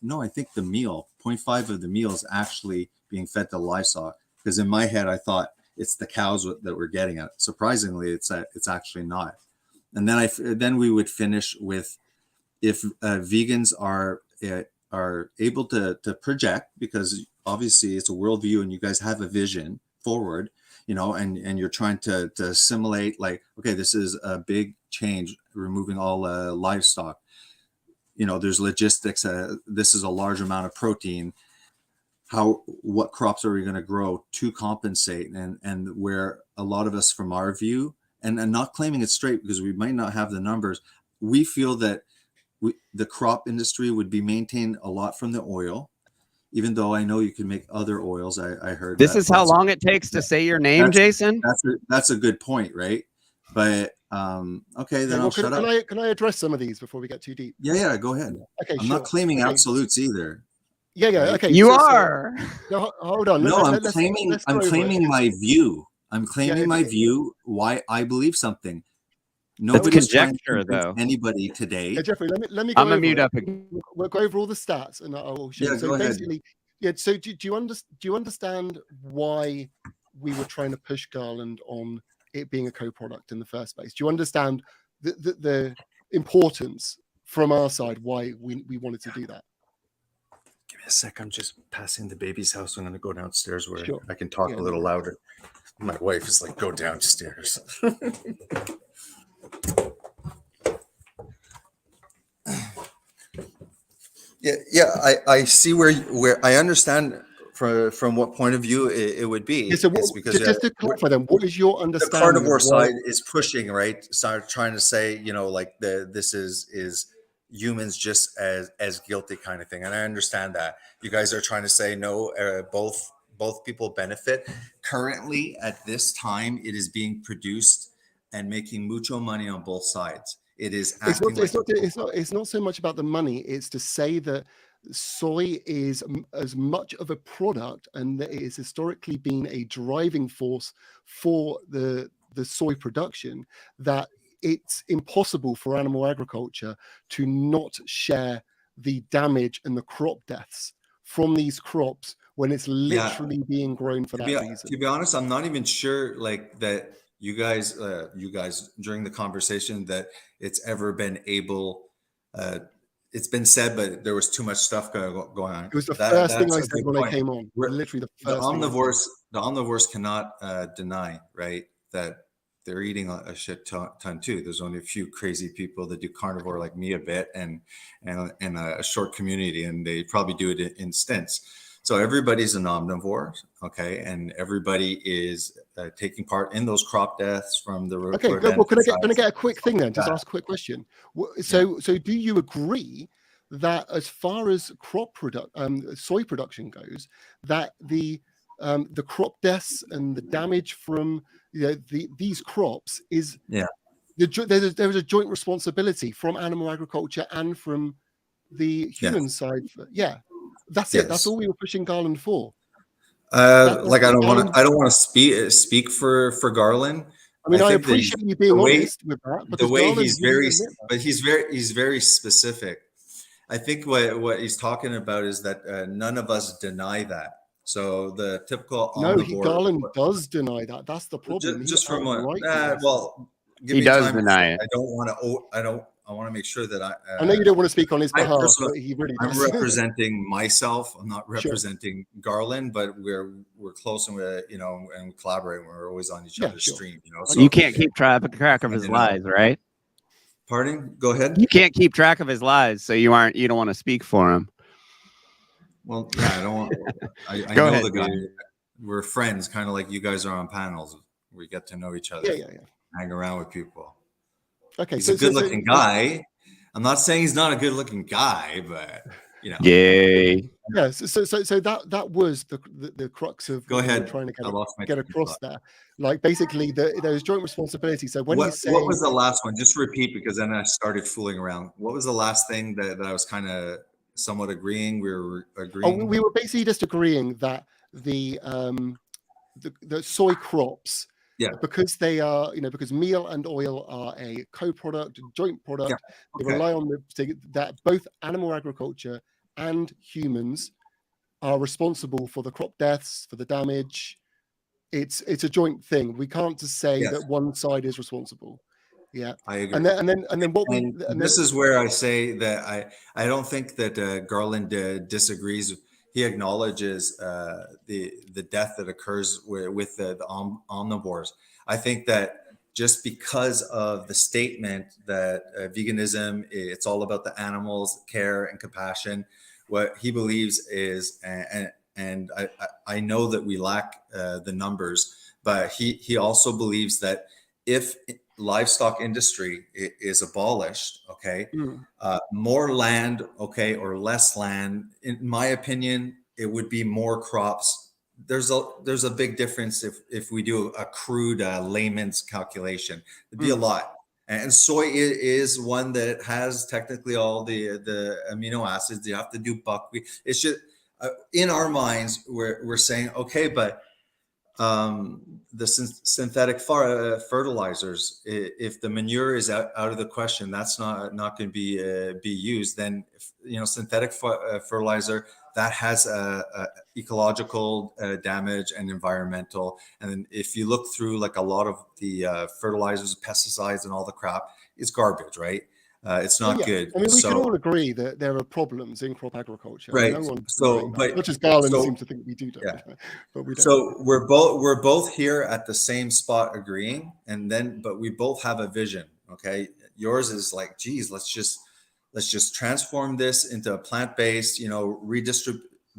No, I think the meal, 0.5 of the meal is actually being fed to livestock. Because in my head, I thought it's the cows that we're getting at. Surprisingly, it's actually not. And then we would finish with, if vegans are able to project, because obviously it's a worldview and you guys have a vision forward, and you're trying to assimilate, like, okay, this is a big change, removing all livestock. There's logistics. This is a large amount of protein. What crops are we going to grow to compensate? And where a lot of us, from our view, and not claiming it straight because we might not have the numbers, we feel that the crop industry would be maintained a lot from the oil, even though I know you can make other oils. I heard this is how long it takes to say your name, Jason. That's a good point, right? But okay, then I'll shut up. Can I address some of these before we get too deep? Yeah, go ahead. Okay, I'm not claiming absolutes either. Yeah, okay. You are. No, hold on. No, I'm claiming my view. I'm claiming my view, why I believe something. Nobody's trying to convince anybody today. Yeah, Jeffrey, let me go I'm over gonna mute it. up again. We'll go over all the stats, and I'll show you. Yeah, So go ahead. basically, yeah. So do you understand why we were trying to push Garland on it being a co-product in the first place? Do you understand the importance from our side why we wanted to do that? Give me a sec. I'm just passing the baby's house. I'm going to go downstairs where Sure. I can talk a little louder. My wife is like, go downstairs. I see where I understand from what point of view it would be. Yeah, so It's because just to clarify, then, what is your the understanding? carnivore of why- side is pushing, right? Start trying to say, like this is humans just as guilty kind of thing, and I understand that. You guys are trying to say no, both people benefit. Currently, at this time, it is being produced and making mucho money on both sides. It is acting it's not so much about the money. It's to say that soy is as much of a product, and that it has historically been a driving force for the soy production, that it's impossible for animal agriculture to not share the damage and the crop deaths from these crops when it's literally being grown for that reason. To be honest, I'm not even sure like that you guys during the conversation that it's ever been able. It's been said, but there was too much stuff going on. It was the first thing I said when I came on. Literally the first the omnivores cannot deny, right, that they're eating a shit ton too. There's only a few crazy people that do carnivore like me a bit, and a short community, and they probably do it in stints. So everybody's an omnivore, okay, and everybody is taking part in those crop deaths from the. Okay, good. Well, can I get a quick thing then? Just ask a quick question. So do you agree that as far as soy production goes, that the crop deaths and the damage from these crops is there is a joint responsibility from animal agriculture and from the human side? That's it. That's all we were pushing Garland for. Like I don't want to speak for Garland. I mean, I appreciate you being honest with that. The way he's very specific. I think what he's talking about is that none of us deny that. So the typical omnivore, Garland does deny that. That's the problem. Just from what? He does deny it. I want to make sure that I know you don't want to speak on his behalf, but he really does. I'm representing myself. I'm not representing Garland, but we're close and and we collaborate. We're always on each other's stream. So you can't keep track of his lies, right? Pardon? Go ahead. You can't keep track of his lies, so you don't want to speak for him. Well, yeah, I don't want. I Go know ahead, the guy. dude. We're friends, kind of like you guys are on panels. We get to know each other. Yeah. Hang around with people. Okay, he's a good-looking guy. I'm not saying he's not a good-looking guy, but Yay. Yeah. So that was the crux of Go ahead. Trying to get across there. Like basically, there was joint responsibility. So when what was the last one? Just repeat, because then I started fooling around. What was the last thing that I was kind of somewhat agreeing? We were agreeing. We were basically just agreeing that the soy crops. Yeah, because they are, because meal and oil are a co-product, joint product. They rely on that both animal agriculture and humans are responsible for the crop deaths, for the damage. It's a joint thing. We can't just say that one side is responsible. Yeah, I agree. And then this is where I say that I don't think that Garland disagrees. He acknowledges the death that occurs with the omnivores. I think that just because of the statement that veganism, it's all about the animals, care and compassion, what he believes is, and I know that we lack the numbers, but he also believes that if livestock industry is abolished, more land, or less land, in my opinion, it would be more crops. There's a big difference if we do a crude layman's calculation. It'd be a lot. And soy is one that has technically all the amino acids. You have to do buckwheat. It's just in our minds we're saying, okay, but the synthetic fertilizers, if the manure is out of the question, that's not going to be used. Then synthetic fertilizer that has ecological damage and environmental. And then if you look through like a lot of the fertilizers, pesticides, and all the crap, it's garbage, right? It's not good. I mean, we can all agree that there are problems in crop agriculture. Right. No one But as Garland seems to think we do. But we don't. So we're both here at the same spot agreeing, but we both have a vision. Okay. Yours is like, geez, let's just transform this into a plant-based,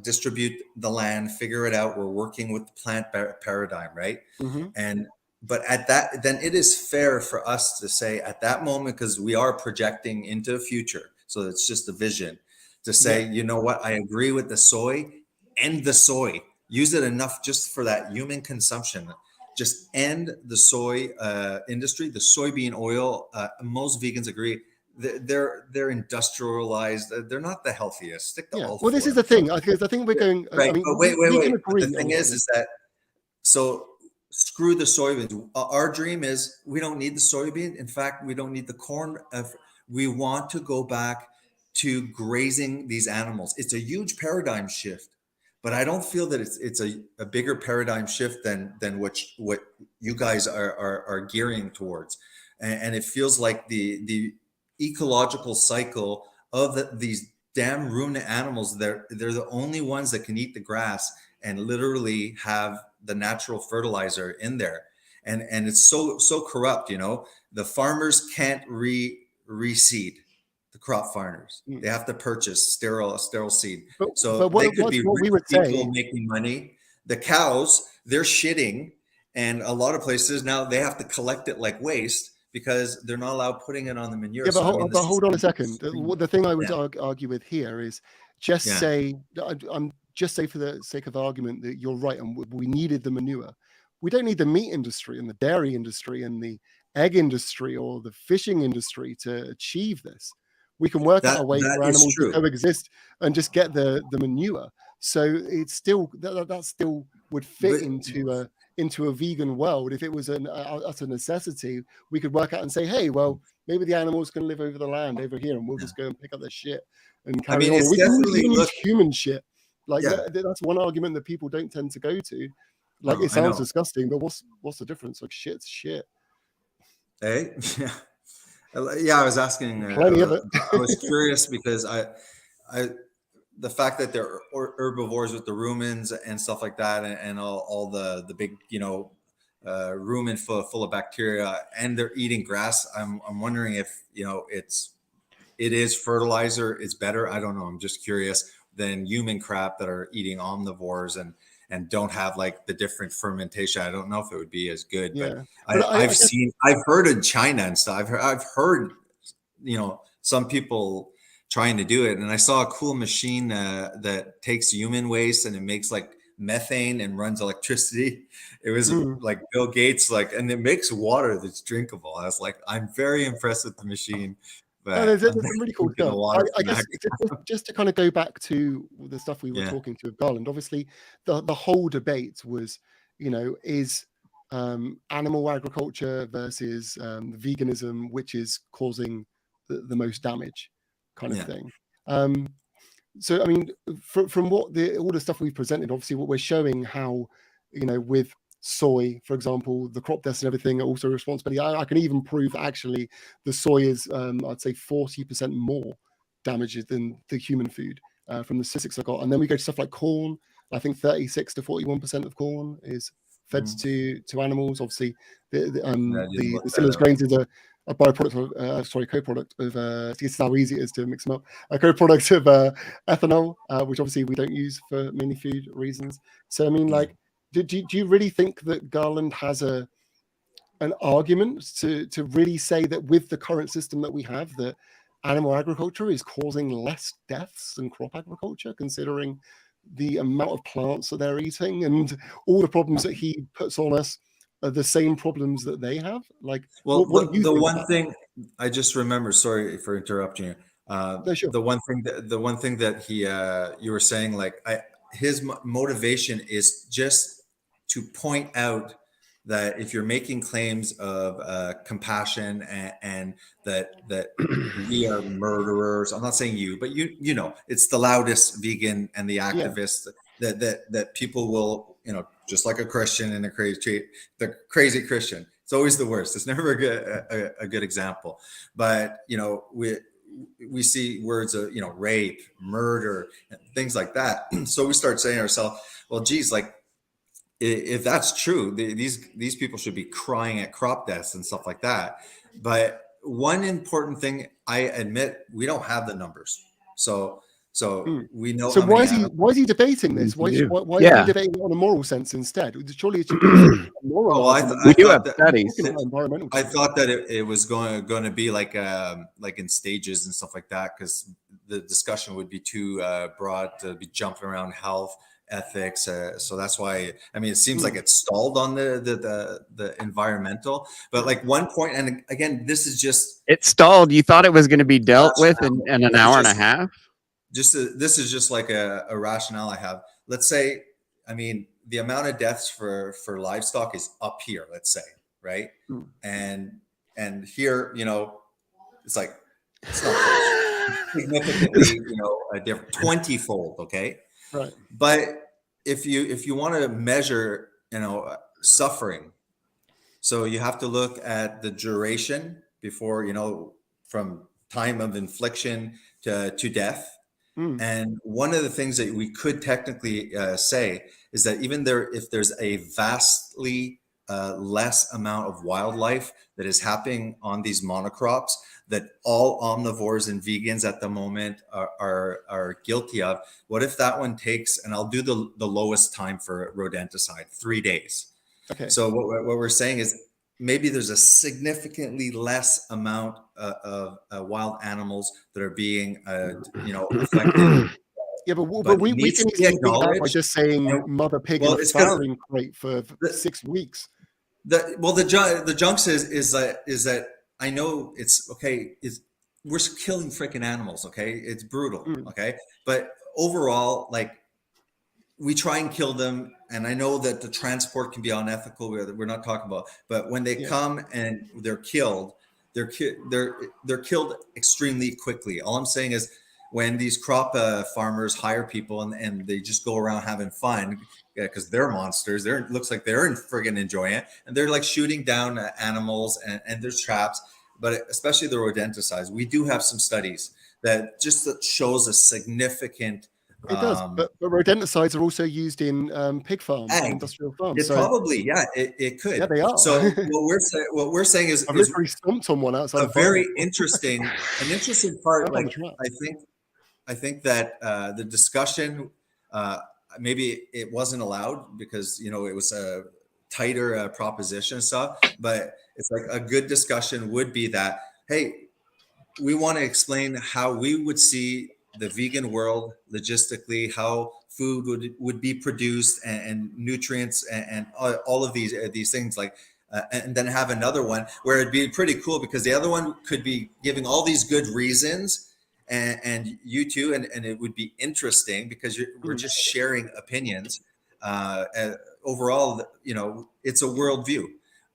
distribute the land, figure it out. We're working with the plant paradigm, right? Mm-hmm. But at that, then it is fair for us to say at that moment, because we are projecting into the future. So it's just a vision to say, you know what? I agree with the soy, end the soy, use it enough just for that human consumption. Just end the soy industry, the soybean oil. Most vegans agree. They're industrialized. They're not the healthiest. Stick to all. Well, this is the thing. Because I think we're going. Right. I mean, but wait. The thing is that screw the soybeans. Our dream is we don't need the soybean. In fact, we don't need the corn. We want to go back to grazing these animals. It's a huge paradigm shift, but I don't feel that it's a bigger paradigm shift than what you guys are gearing towards. And it feels like the ecological cycle of these damn ruminant animals, they're the only ones that can eat the grass and literally have the natural fertilizer in there. And it's so corrupt, you know. The farmers can't reseed, the crop farmers. They have to purchase sterile seed. So they could be what we rich would people say. making money. The cows, they're shitting, and a lot of places now they have to collect it like waste because they're not allowed putting it on the manure. Yeah, but, So, I mean, but hold on a second. The thing I would argue with here is just Yeah. say, I'm just say for the sake of argument that you're right, and we needed the manure. We don't need the meat industry and the dairy industry and the egg industry or the fishing industry to achieve this. We can work out a way for animals to coexist and just get the manure. So it's still that still would fit into a vegan world. If it was an utter necessity, we could work out and say, hey, well, maybe the animals can live over the land over here, and we'll just go and pick up their shit and carry on. We can even use human shit. Like that's one argument that people don't tend to go to. Like it sounds disgusting, but what's the difference? Like shit's shit. Hey, yeah, I was asking. Plenty of it. I was curious because the fact that they're herbivores with the rumens and stuff like that, and all the big, you know, rumen full of bacteria, and they're eating grass. I'm wondering if, you know, it is fertilizer. It's better. I don't know. I'm just curious than human crap that are eating omnivores and don't have like the different fermentation. I don't know if it would be as good, but I've heard in China and stuff. I've heard, you know, some people trying to do it, and I saw a cool machine that takes human waste and it makes like methane and runs electricity. It was like Bill Gates, and it makes water that's drinkable. I was like, I'm very impressed with the machine. There's some really cool stuff. I guess just to kind of go back to the stuff we were talking to with Garland, obviously the whole debate was, you know, is animal agriculture versus veganism, which is causing the most damage kind of thing. So, I mean, from what all the stuff we've presented, obviously what we're showing how, you know, with soy, for example, the crop deaths and everything are also responsibility. I can even prove actually the soy is, I'd say 40% more damage than the human food from the statistics I got. And then we go to stuff like corn. I think 36 to 41% of corn is fed to animals. Obviously, the Simmons grains is a byproduct of, co-product of, this is how easy it is to mix them up, a co-product of ethanol, which obviously we don't use for mainly food reasons. So, I mean, like, do you really think that Garland has an argument to really say that with the current system that we have, that animal agriculture is causing less deaths than crop agriculture, considering the amount of plants that they're eating and all the problems that he puts on us are the same problems that they have? Like, well, what do you think one thing I just remember, sorry for interrupting you. No, sure. The one thing that he you were saying, like, his motivation is just to point out that if you're making claims of compassion and that we are murderers, I'm not saying you, but you know, it's the loudest vegan and the activists that people will, you know, just like a Christian and the crazy Christian. It's always the worst. It's never a good example. But, you know, we see words of, you know, rape, murder, things like that. So we start saying to ourselves, well, geez, like, if that's true, these people should be crying at crop deaths and stuff like that. But one important thing, I admit, we don't have the numbers. So we know. So why is he debating this? Why is he debating it on a moral sense instead? Surely it should be moral. Well, we do have studies. I thought that it was going to be like in stages and stuff like that, because the discussion would be too broad to be jumping around health, ethics. So that's why, I mean, it seems like it's stalled on the environmental. But like one point, and again, this is just it stalled. You thought it was going to be dealt with in an hour and a half. This is just like a rationale I have. Let's say, I mean, the amount of deaths for livestock is up here, let's say, right? And here, you know, it's like, it's not close. significantly, different, 20-fold. Okay. Right. But if you want to measure, suffering, so you have to look at the duration before, from time of infliction to death. And one of the things that we could technically say is that even if there's a vastly less amount of wildlife that is happening on these monocrops that all omnivores and vegans at the moment are guilty of, what if that one takes, and I'll do the lowest time for rodenticide, 3 days. Okay. So what we're saying is maybe there's a significantly less amount of wild animals that are being, affected. Yeah, but we can easily beat that by just saying mother pig in a farrowing crate for 6 weeks. The junks is that I know it's okay. We're killing freaking animals. Okay, it's brutal. Okay, but overall, like, we try and kill them, and I know that the transport can be unethical. We're not talking about, but when they come and they're killed, they're killed extremely quickly. All I'm saying is, when these crop farmers hire people and they just go around having fun, because they're monsters, looks like they're friggin' enjoying it, and they're like shooting down animals, and there's traps, but especially the rodenticides. We do have some studies that shows a significant. It does, but rodenticides are also used in pig farms, and industrial farms. Probably, it could. Yeah, they are. So what we're saying is, I've literally stomped on one outside. A very interesting part. Like, I think that the discussion, maybe it wasn't allowed because it was a tighter proposition and stuff. But it's like a good discussion would be that, hey, we want to explain how we would see the vegan world logistically, how food would be produced, and nutrients, and all of these things, like, and then have another one where it'd be pretty cool, because the other one could be giving all these good reasons, and you too, and it would be interesting because we're just sharing opinions. Overall, it's a worldview.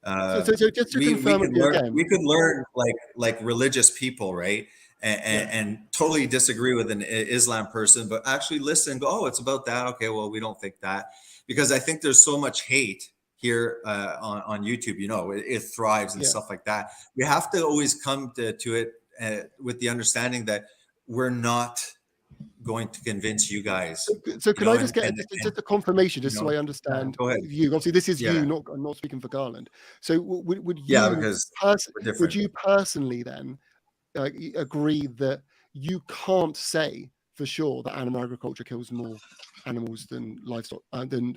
So just to confirm we could learn like religious people, right? And totally disagree with an Islam person, but actually listen, go, oh, it's about that. Okay, well, we don't think that, because I think there's so much hate here on YouTube. It thrives and stuff like that. We have to always come to it with the understanding that we're not going to convince you guys. So can I just get just a confirmation, just so I understand? Go ahead. You obviously, this is you, not speaking for Garland. So would you personally then agree that you can't say for sure that animal agriculture kills more animals than livestock than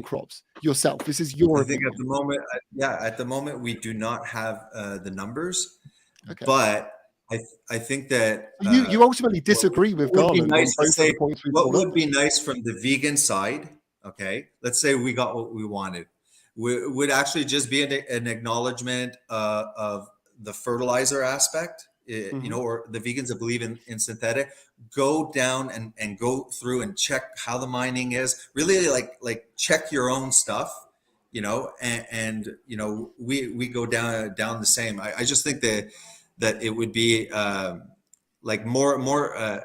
crops yourself? This is your opinion. At the moment we do not have the numbers, but I think that you ultimately disagree with Garland. What would be nice from the vegan side? Okay, let's say we got what we wanted. Would actually just be an acknowledgement of the fertilizer aspect. Or the vegans that believe in synthetic, go down and go through and check how the mining is. Really, like check your own stuff, and we go down the same. I just think that it would be like more.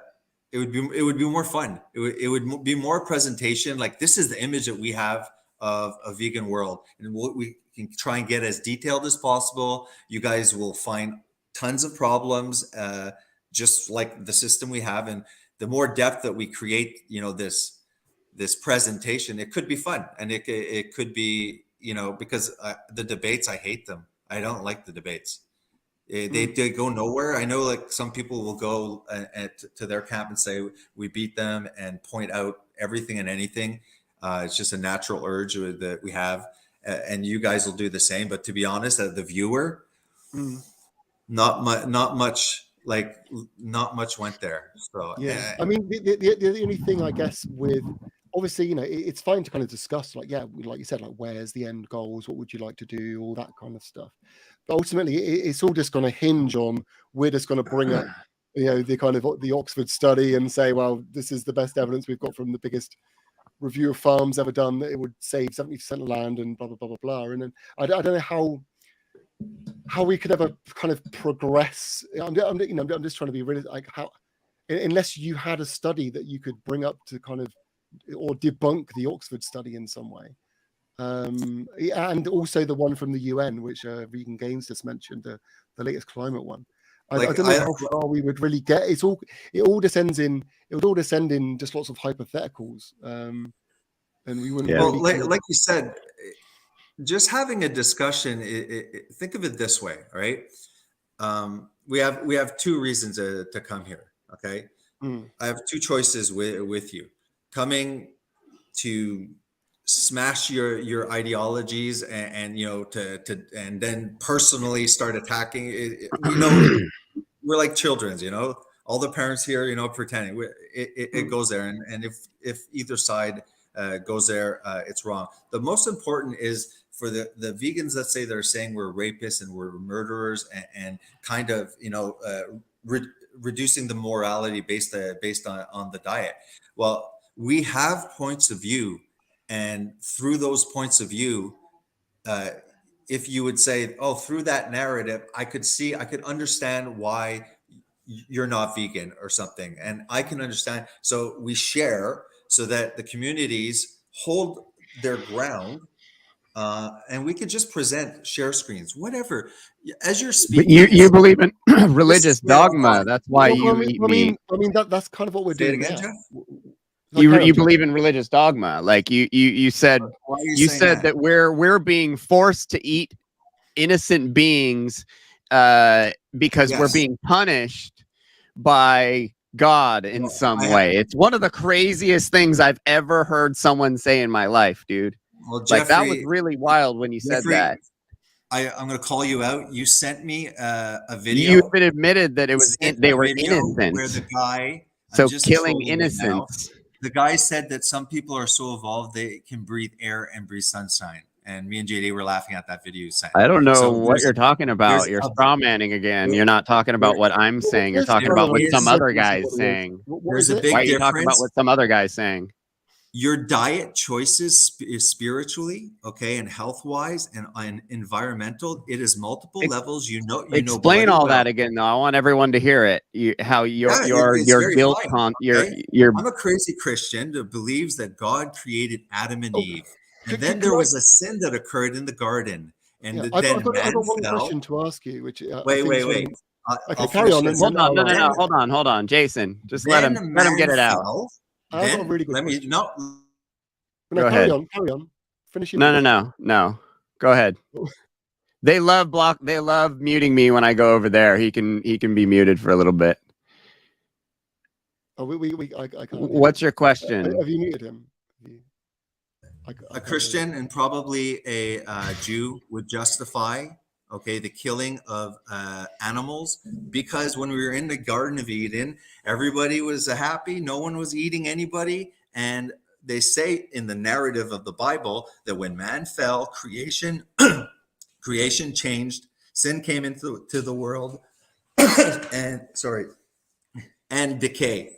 It would be more fun. It would be more presentation. Like, this is the image that we have of a vegan world, and we can try and get as detailed as possible. You guys will find tons of problems, just like the system we have, and the more depth that we create, this presentation, it could be fun, and it could be, because the debates, I hate them. I don't like the debates. They go nowhere. I know, like, some people will go to their camp and say we beat them and point out everything and anything. It's just a natural urge that we have, and you guys will do the same. But to be honest, the viewer. Not much went there. So I mean, the only thing, I guess, with, obviously, it's fine to kind of discuss, like you said, like, where's the end goals, what would you like to do, all that kind of stuff. But ultimately, it's all just going to hinge on, we're just going to bring up the kind of the Oxford study and say, well, this is the best evidence we've got from the biggest review of farms ever done, that it would save 70% of land and blah blah blah blah blah. And then I don't know how we could ever kind of progress. I'm just trying to be really, like, unless you had a study that you could bring up to kind of or debunk the Oxford study in some way. And also the one from the UN, which Regan Gaines just mentioned, the latest climate one. I don't know how far we would really get. It would all descend in just lots of hypotheticals, and we wouldn't. Well, Really like you said, just having a discussion. Think of it this way, all right? We have two reasons to come here. Okay, I have two choices with you: coming to smash your ideologies and and then personally start attacking. We're like children's, all the parents here, pretending it goes there. And if either side goes there, it's wrong. The most important is for the vegans that say they're saying we're rapists and we're murderers and kind of, reducing the morality based on the diet. Well, we have points of view, and through those points of view, if you would say, oh, through that narrative, I could understand why you're not vegan or something, and I can understand. So we share so that the communities hold their ground, and we could just share screens, whatever. As you're speaking, but you believe in religious dogma. That's why you eat meat. I mean that's kind of what we're doing again, now. Jeff? You believe in religious dogma, like you said. You said that we're being forced to eat innocent beings because we're being punished by God in some way. It's one of the craziest things I've ever heard someone say in my life, dude. Well, like that was really wild when you said that. I'm going to call you out. You sent me a video. You even admitted that it was they were innocent. Where the guy, so killing innocents. The guy said that some people are so evolved they can breathe air and breathe sunshine. And me and JD were laughing at that video you sent. I don't know what you're talking about. You're straw manning again. You're not talking about what I'm saying. You're talking about what some other guy's saying. There's a big Why are you difference. talking about what some other guy's saying? Your diet choices is spiritually, okay, and health-wise and environmental. It is multiple levels. Explain all that again, though. I want everyone to hear it. Your guilt con. I'm a crazy Christian that believes that God created Adam and Eve, and then there was a sin that occurred in the garden, and then I got man one fell. question to ask you. Which Wait. Okay, carry on. Hold on, Jason. Just let him get it out. Go ahead. Carry on. Finish your No. Go ahead. They love muting me when I go over there. He can be muted for a little bit. Oh, I can't. What's your question? Have you muted him? A Christian and probably a Jew would justify, the killing of animals, because when we were in the Garden of Eden, everybody was happy. No one was eating anybody. And they say in the narrative of the Bible that when man fell, creation changed, sin came into the world, and decay.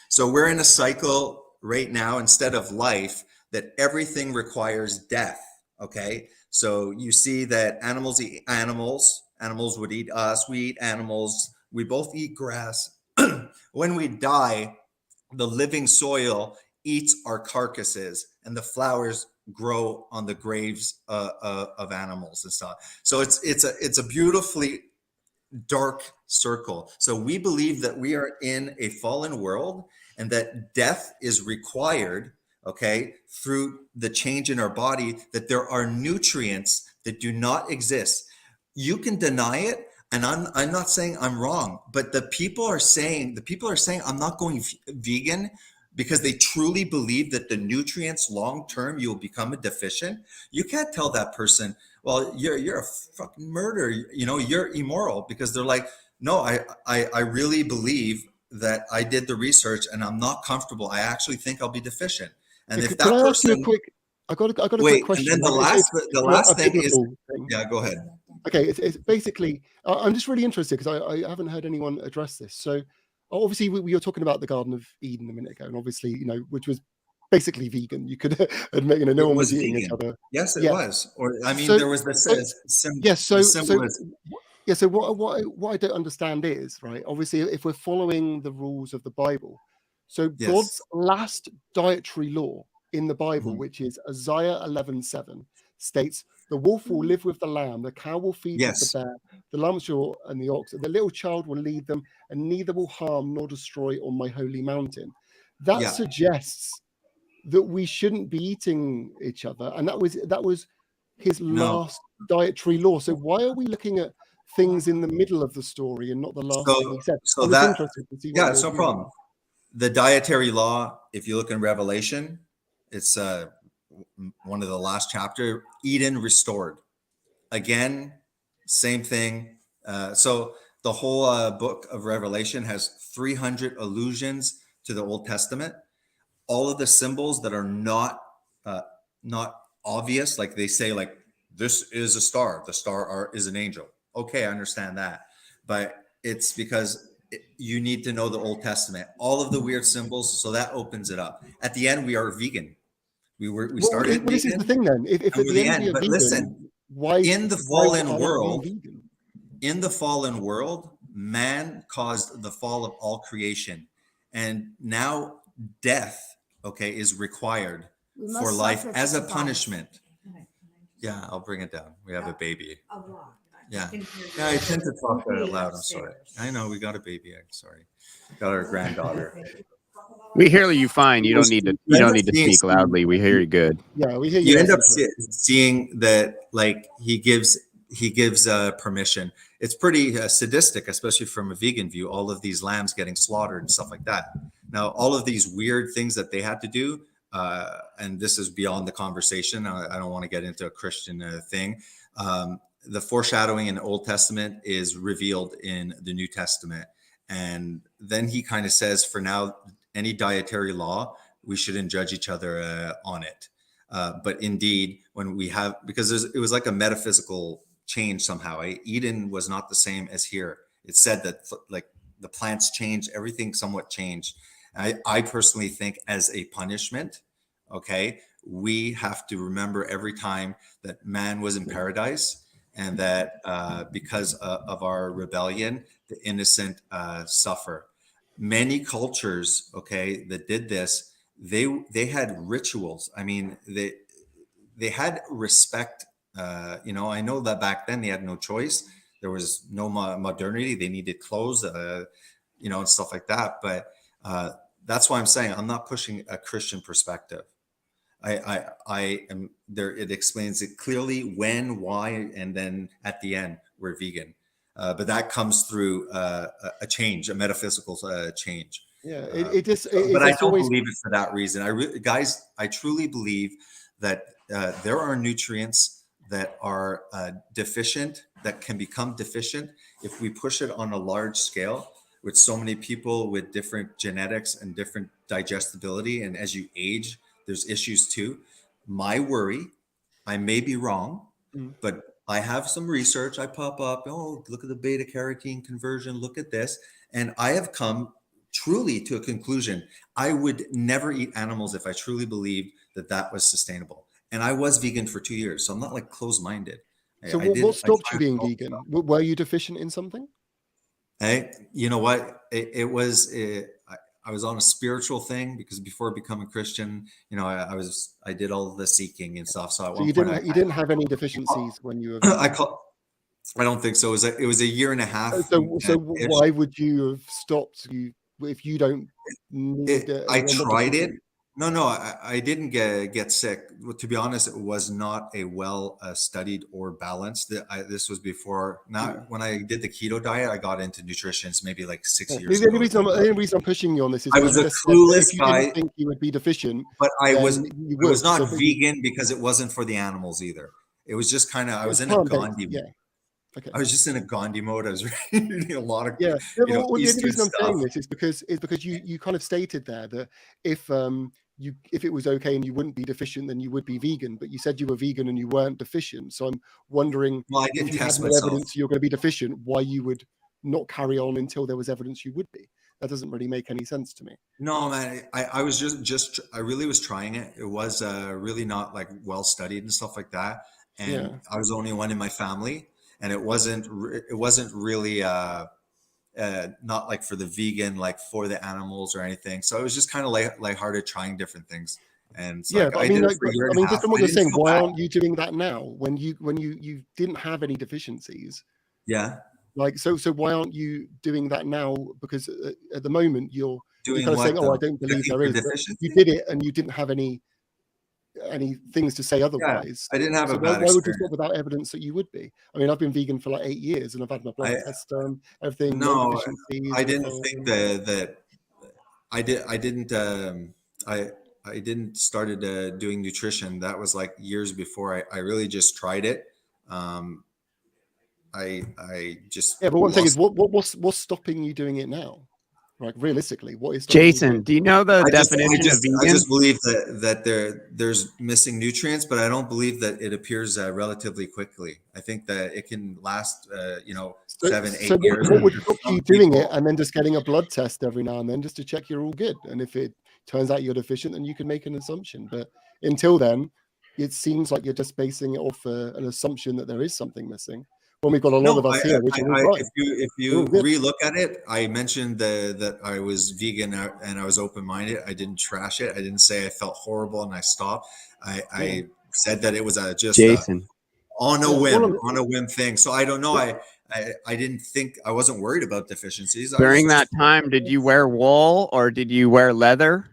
So we're in a cycle right now, instead of life, that everything requires death. Okay. So you see that animals eat animals. Animals would eat us. We eat animals. We both eat grass. When we die, the living soil eats our carcasses, and the flowers grow on the graves of animals and stuff. So it's a beautifully dark circle. So we believe that we are in a fallen world, and that death is required. Through the change in our body, that there are nutrients that do not exist. You can deny it, and I'm not saying I'm wrong, but the people are saying I'm not going vegan because they truly believe that the nutrients long term you'll become a deficient. You can't tell that person, well, you're a fucking murderer, you're immoral, because they're like, no, I really believe that I did the research and I'm not comfortable. I actually think I'll be deficient. And if that person, I got a wait, quick question. And then the last thing is, yeah, go ahead. Okay, it's basically, I'm just really interested because I haven't heard anyone address this. So obviously we were talking about the Garden of Eden a minute ago, and obviously, which was basically vegan. You could admit, no one was eating each other. Yes, it was. Or there was the symbolism. Yeah. So what I don't understand is, right, obviously, if we're following the rules of the Bible, so Yes. God's last dietary law in the Bible, Mhm. which is Isaiah 11:7, states, "The wolf will live with the lamb, the cow will feed with Yes. the bear, the lamb shall and the ox, the little child will lead them, and neither will harm nor destroy on my holy mountain." That Yeah. suggests that we shouldn't be eating each other, and that was his No. last dietary law. So why are we looking at things in the middle of the story and not the last thing he said? So I'm just that, interested to see what yeah, your it's no view is. problem. The dietary law, if you look in Revelation, it's one of the last chapter, Eden restored. Again, same thing. So the whole book of Revelation has 300 allusions to the Old Testament. All of the symbols that are not obvious, like they say, like, this is a star, the star is an angel. Okay, I understand that, but it's because you need to know the Old Testament, all of the weird symbols, so that opens it up. At the end, we are vegan. We started Well, this is the vegan, thing then. If and at we're the the end we end. are But vegan, listen, why in the why fallen aren't we world, vegan? in the fallen world, man caused the fall of all creation, and now death, okay, is required We for must life suffer as to a survive. punishment. Yeah, I'll bring it down. We have a baby. A lot. Yeah, can hear yeah. I you. tend to talk Way loud. I'm sorry. upstairs. I know we got a baby. I'm sorry. Got our granddaughter. We hear you fine. You don't need to. You don't need to speak loudly. We hear you good. Yeah, we hear You you. end nice up and clear. seeing that, like, he gives permission. It's pretty sadistic, especially from a vegan view. All of these lambs getting slaughtered and stuff like that. Now, all of these weird things that they had to do, and this is beyond the conversation. I don't want to get into a Christian thing. The foreshadowing in the Old Testament is revealed in the New Testament, and then he kind of says, for now, any dietary law, we shouldn't judge each other on it. But indeed, when we have, because it was like a metaphysical change somehow. Eden was not the same as here. It said that, like, the plants changed, everything somewhat changed. I personally think, as a punishment, okay, we have to remember every time that man was in paradise, and that because of our rebellion, the innocent suffer. Many cultures, okay, that did this, they had rituals. I mean, they had respect. I know that back then they had no choice. There was no modernity. They needed clothes, and stuff like that. But that's why I'm saying I'm not pushing a Christian perspective. I am there. It explains it clearly when, why, and then at the end we're vegan. But that comes through a change, a metaphysical change. Yeah, but I don't believe it for that reason. Guys, I truly believe that there are nutrients that are deficient, that can become deficient if we push it on a large scale with so many people with different genetics and different digestibility. And as you age, there's issues too. My worry, I may be wrong, but I have some research. I pop up, oh, look at the beta carotene conversion, look at this. And I have come truly to a conclusion. I would never eat animals if I truly believed that that was sustainable. And I was vegan for 2 years, so I'm not like closed-minded. So what stopped you being vegan? Were you deficient in something? Hey, you know what? I was on a spiritual thing, because before becoming Christian, I did all the seeking and stuff. So at one point, you didn't have any deficiencies when you were vegan? I don't think so. It was a year and a half. So why would you have stopped if you don't need it? I tried it. No, I didn't get sick. To be honest, it was not a well studied or balanced. This was before. When I did the keto diet, I got into nutrition maybe like 6 years ago. The only reason I'm pushing you on this is I was a clueless guy. You didn't think you would be deficient, but I was not vegan because it wasn't for the animals either. It was just kind of, I was in a Gandhi. Yeah. Okay. I was just in a Gandhi mode. I was reading a lot of the reason I'm stuff. saying this is because you kind of stated there that if it was okay and you wouldn't be deficient, then you would be vegan. But you said you were vegan and you weren't deficient. So I'm wondering, if you had no evidence you're going to be deficient, why you would not carry on until there was evidence you would be. That doesn't really make any sense to me. No, man, I was just I really was trying it. It was really not like well studied and stuff like that. And I was the only one in my family. and it wasn't really not like for the vegan, like for the animals or anything. So it was just kind of lighthearted, trying different things. And it's like, but I did it for a year and a just half. from what I you're didn't saying, feel why bad. aren't you doing that now when you didn't have any deficiencies? Yeah. Like, so why aren't you doing that now? Because at the moment you're Doing kind of what, saying, oh, though? I don't believe Checking there for is. But deficiency? you did it and you didn't have any things to say otherwise. I didn't have So a why bad would you experience. stop without evidence that you would be? I mean, I've been vegan for like 8 years and I've had my blood test done, everything, no No, deficiencies. I all didn't fine. think that I didn't started doing nutrition. That was like years before. I really just tried it. I just Yeah, but what I'm saying is, lost. what's stopping you doing it now? Like, realistically, what is stopping you Jason, doing do you know the I definition of just vegan? believe that there's missing nutrients, but I don't believe that it appears relatively quickly. I think that it can last, 7-8 years. What would For stop some you doing it people. and then just getting a blood test every now and then just to check you're all good? And if it turns out you're deficient, then you can make an assumption. But until then, it seems like you're just basing it off an assumption that there is something missing. When we've got a lot of us here, which are all right. If We're you all good. relook at it, I mentioned that I was vegan and I was open-minded. I didn't trash it. I didn't say I felt horrible and I stopped. I said that it was just Jason. on a whim thing. So I don't know. I didn't think, I wasn't worried about deficiencies. During that time, did you wear wool or did you wear leather?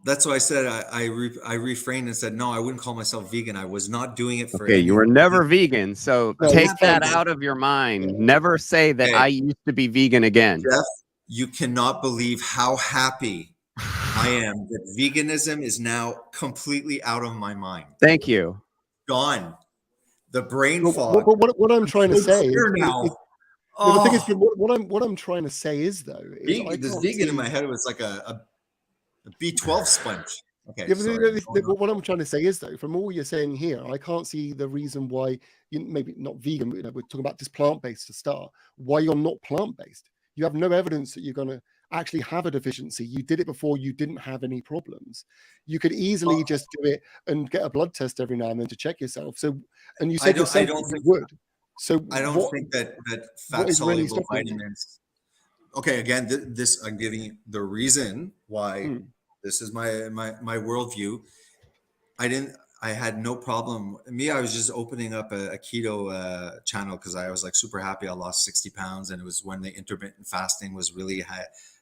That's why I said I refrained and said no. I wouldn't call myself vegan. I was not doing it for. Okay, you were never vegan, so No, take yeah, that out of your mind. Never say that I used to be vegan again. Jeff, you cannot believe how happy I am that veganism is now completely out of my mind. Thank you. Gone. The brain fog. What I'm trying to say is now. The thing is, what I'm trying to say is though, is This vegan in my head was like a B12 sponge. Okay. Yeah, but what I'm trying to say is though, from all you're saying here, I can't see the reason why you maybe not vegan. But, we're talking about just plant-based to start. Why you're not plant-based? You have no evidence that you're going to actually have a deficiency. You did it before. You didn't have any problems. You could easily just do it and get a blood test every now and then to check yourself. So, and you said yourself you would. So I don't think that fat soluble vitamins. Okay, again, this I'm giving you the reason why. This is my worldview. I had no problem. I was just opening up a keto channel because I was like super happy. I lost 60 pounds, and it was when the intermittent fasting was really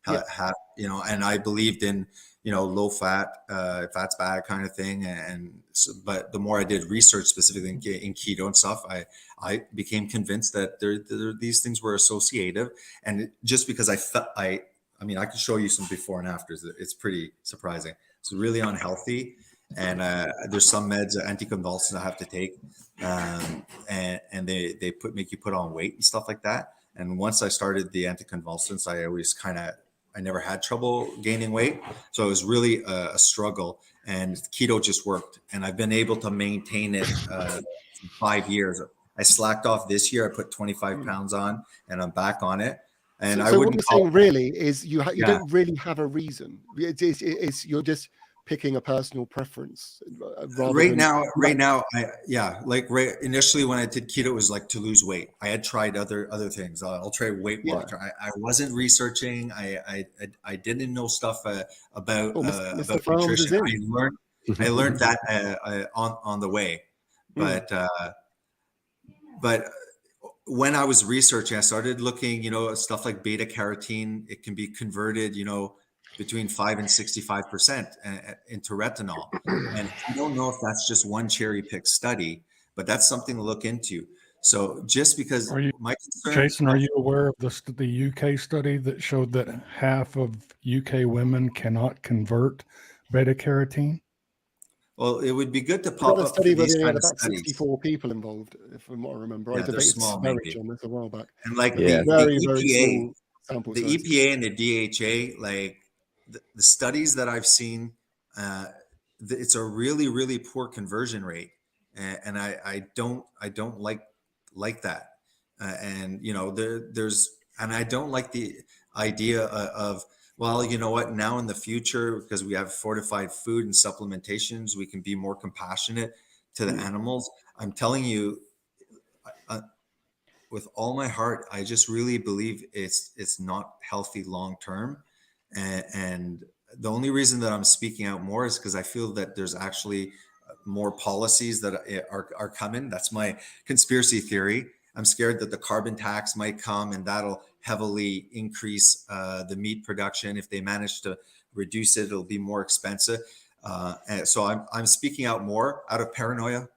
and I believed in low fat, fat's bad kind of thing. And so, but the more I did research specifically in keto and stuff, I became convinced that these things were associative. And just because I mean, I can show you some before and afters. It's pretty surprising. It's really unhealthy. And there's some meds, anticonvulsants I have to take. And they make you put on weight and stuff like that. And once I started the anticonvulsants, I never had trouble gaining weight. So it was really a struggle, and keto just worked. And I've been able to maintain it for 5 years. I slacked off this year. I put 25 pounds on, and I'm back on it. And so what you're saying really is you don't really have a reason. It's you're just picking a personal preference. Right now, initially when I did keto, it was like to lose weight. I had tried other things. I'll try Weight Watcher. I wasn't researching. I didn't know stuff about nutrition. I learned that on the way, but when I was researching, I started looking, stuff like beta carotene. It can be converted, between 5 and 65% into retinol. And I don't know if that's just one cherry pick study, but that's something to look into. So just because Jason, are you aware of the UK study that showed that half of UK women cannot convert beta carotene? Well, it would be good to pop up study for these kind of about studies. 64 people involved, from what I remember. I debated small, marriage on this a while back. And like very EPA, small sample the sizes. EPA and the DHA, like the studies that I've seen, it's a really, really poor conversion rate, and I don't like that. And and I don't like the idea of, well, you know what, now in the future, because we have fortified food and supplementations, we can be more compassionate to the animals. I'm telling you, with all my heart. I just really believe it's not healthy long term, and the only reason that I'm speaking out more is because I feel that there's actually more policies that are coming. That's my conspiracy theory. I'm scared that the carbon tax might come and that'll heavily increase the meat production. If they manage to reduce it, it'll be more expensive. And so I'm speaking out more out of paranoia.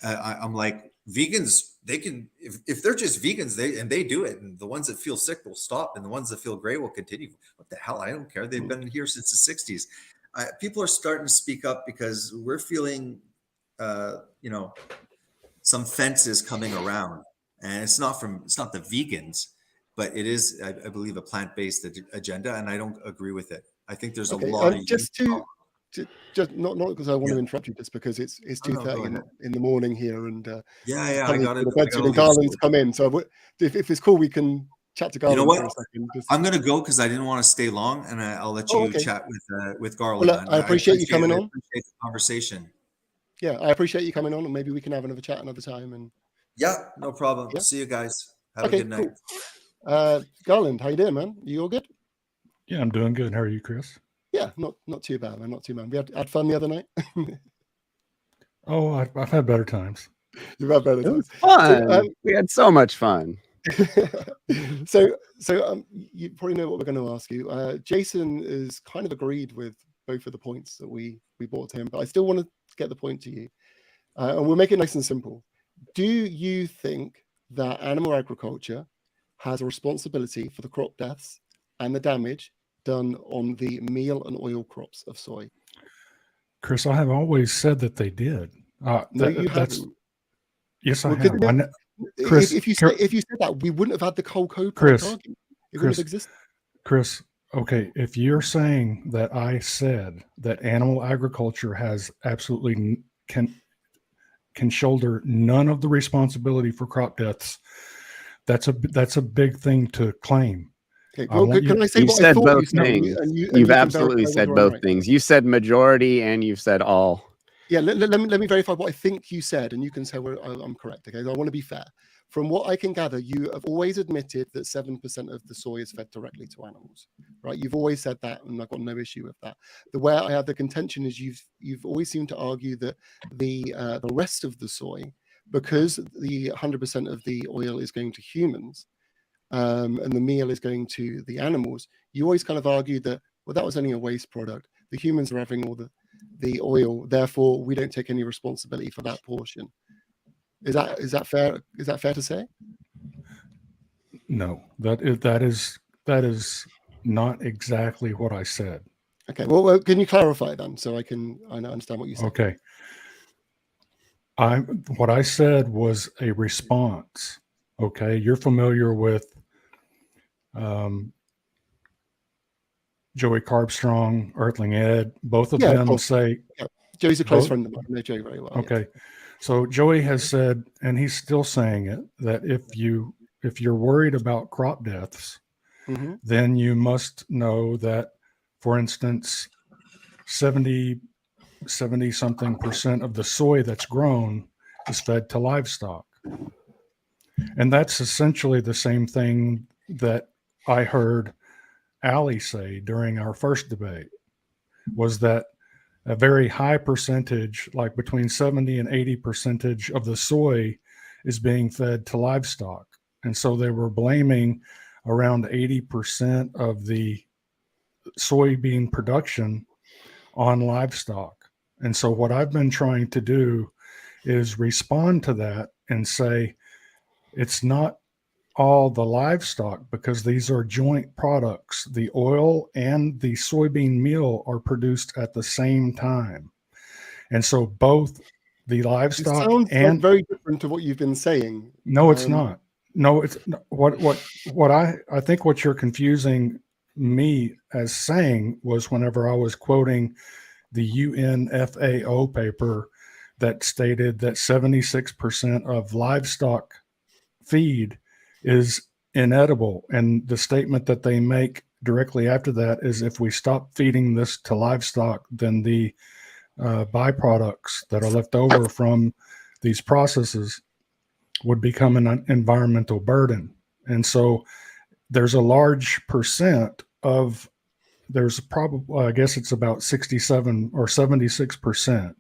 I'm like, vegans, they can, if they're just vegans, they do it, and the ones that feel sick will stop, and the ones that feel great will continue. What the hell? I don't care. They've been here since the 60s. People are starting to speak up because we're feeling, some fences coming around, and it's not the vegans, but it is, I believe, a plant-based agenda, and I don't agree with it. I think there's a lot of just not because I want to interrupt you, just because it's 2:30 in the morning here, and I got it. And Garland's come in, so if it's cool, we can chat to Garland. You know what? For a second. I'm going to go because I didn't want to stay long, and I'll let you chat with Garland. Well, I appreciate you coming on. I appreciate the conversation. Yeah, I appreciate you coming on, and maybe we can have another chat another time. And yeah, no problem. Yeah. See you guys. Have a good night. Cool. Garland, how you doing, man? You all good? Yeah, I'm doing good. How are you, Chris? Yeah, not too bad, man. Not too bad. We had fun the other night. Oh, I've had better times. You've had better times. Fun. So, we had so much fun. so you probably know what we're going to ask you. Jason is kind of agreed with both of the points that we brought to him, but I still want to get the point to you, and we'll make it nice and simple. Do you think that animal agriculture has a responsibility for the crop deaths and the damage done on the meal and oil crops of soy? Chris, I have always said that they did. No, you haven't. Yes, I have. Chris, if you said that, we wouldn't have had the coal code. Chris, it wouldn't have existed. Chris, okay, if you're saying that I said that animal agriculture has absolutely can shoulder none of the responsibility for crop deaths, that's a big thing to claim. Okay, well, can I say you what said I thought both things? You've absolutely said both things. You said majority and you've said all. Yeah, let me verify what I think you said, and you can say I'm correct. Okay, I want to be fair. From what I can gather, you have always admitted that 7% of the soy is fed directly to animals, right? You've always said that, and I've got no issue with that. The way I have the contention is you've always seemed to argue that the rest of the soy, because the 100% of the oil is going to humans, and the meal is going to the animals, you always kind of argued that, well, that was only a waste product. The humans are having all the oil, therefore we don't take any responsibility for that portion. Is that fair? Is that fair to say? No, that is not exactly what I said. Okay, well, can you clarify then, so I understand what you said? Okay, what I said was a response. Okay, you're familiar with Joey Carbstrong, Earthling Ed. Both of them say. Yeah. Joey's a close friend of mine. I know Joey very well. Okay. Yeah. So Joey has said, and he's still saying it, that if you're worried about crop deaths, then you must know that, for instance, 70 something percent of the soy that's grown is fed to livestock. And that's essentially the same thing that I heard Ali say during our first debate, was that a very high percentage, like between 70 and 80% of the soy is being fed to livestock. And so they were blaming around 80% of the soybean production on livestock. And so what I've been trying to do is respond to that and say, it's not all the livestock, because these are joint products. The oil and the soybean meal are produced at the same time. And so both the livestock sounds very different to what you've been saying. No, it's not. No, it's what I think what you're confusing me as saying was whenever I was quoting the UNFAO paper that stated that 76% of livestock feed is inedible. And the statement that they make directly after that is, if we stop feeding this to livestock, then the byproducts that are left over from these processes would become an environmental burden. And so there's a large percent of, there's probably, I guess it's about 67 or 76%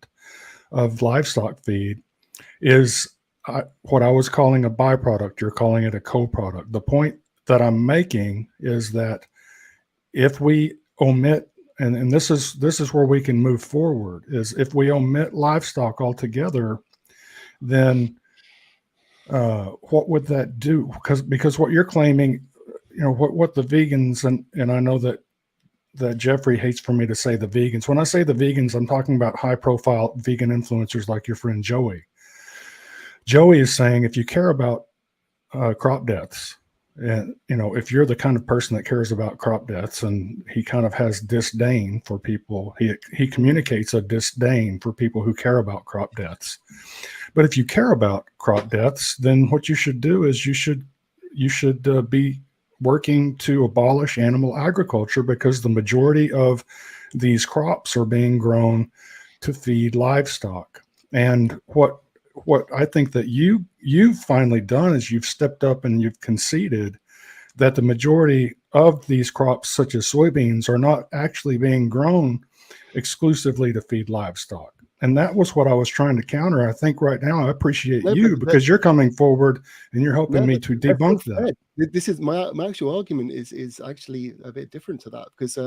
of livestock feed is what I was calling a byproduct. You're calling it a co-product. The point that I'm making is that if we omit, and this is where we can move forward, is if we omit livestock altogether, then what would that do? Because what you're claiming, what the vegans, and I know that Jeffrey hates for me to say the vegans. When I say the vegans, I'm talking about high profile vegan influencers like your friend Joey. Joey is saying, if you care about crop deaths, and if you're the kind of person that cares about crop deaths, and he kind of has disdain for people, he communicates a disdain for people who care about crop deaths. But if you care about crop deaths, then what you should do is you should be working to abolish animal agriculture, because the majority of these crops are being grown to feed livestock. And what I think that you've finally done is you've stepped up and you've conceded that the majority of these crops, such as soybeans, are not actually being grown exclusively to feed livestock. And that was what I was trying to counter. I think right now I appreciate you because you're coming forward and you're helping me to debunk that. This is my actual argument is actually a bit different to that, because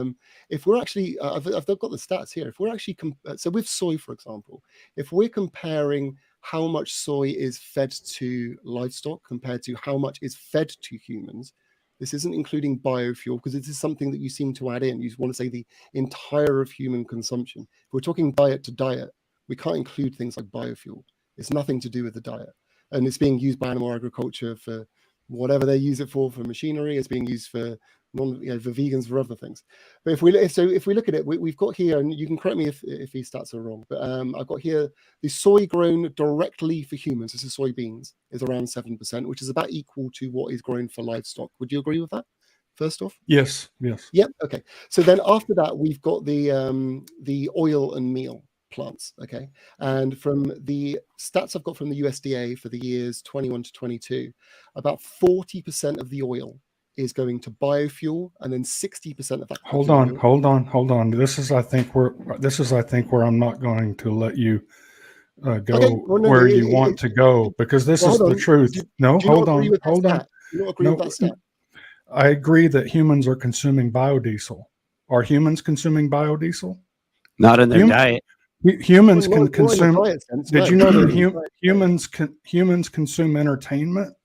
if we're actually, I've got the stats here. If we're actually, so with soy, for example, if we're comparing how much soy is fed to livestock compared to how much is fed to humans, this isn't including biofuel, because this is something that you seem to add in. You want to say the entire of human consumption. If we're talking diet to diet, we can't include things like biofuel. It's nothing to do with the diet. And it's being used by animal agriculture for whatever they use it for machinery. It's being used for for vegans, for other things. But if we look at it, we've got here, and you can correct me if these stats are wrong, but I've got here the soy grown directly for humans, this is soybeans, is around 7%, which is about equal to what is grown for livestock. Would you agree with that? First off? Yes. Yep. Okay. So then after that, we've got the oil and meal plants. Okay. And from the stats I've got from the USDA for the years 21 to 22, about 40% of the oil is going to biofuel, and then 60% of that. Hold on. This is, I think, where I'm not going to let you go where you want to go, because this is the truth. Hold on. You don't agree with that stat? I agree that humans are consuming biodiesel. Are humans consuming biodiesel? Not in their diet. Humans can consume. Did you know that humans consume entertainment?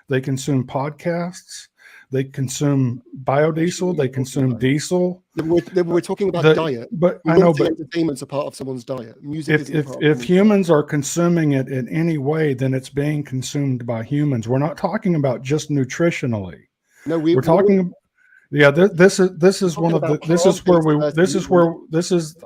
They consume podcasts. They consume biodiesel. They consume diesel. We're talking about diet. But I know, but entertainment's a part of someone's diet. Music. If humans are consuming it in any way, then it's being consumed by humans. We're not talking about just nutritionally. No, we're talking. Yeah, this is one of the.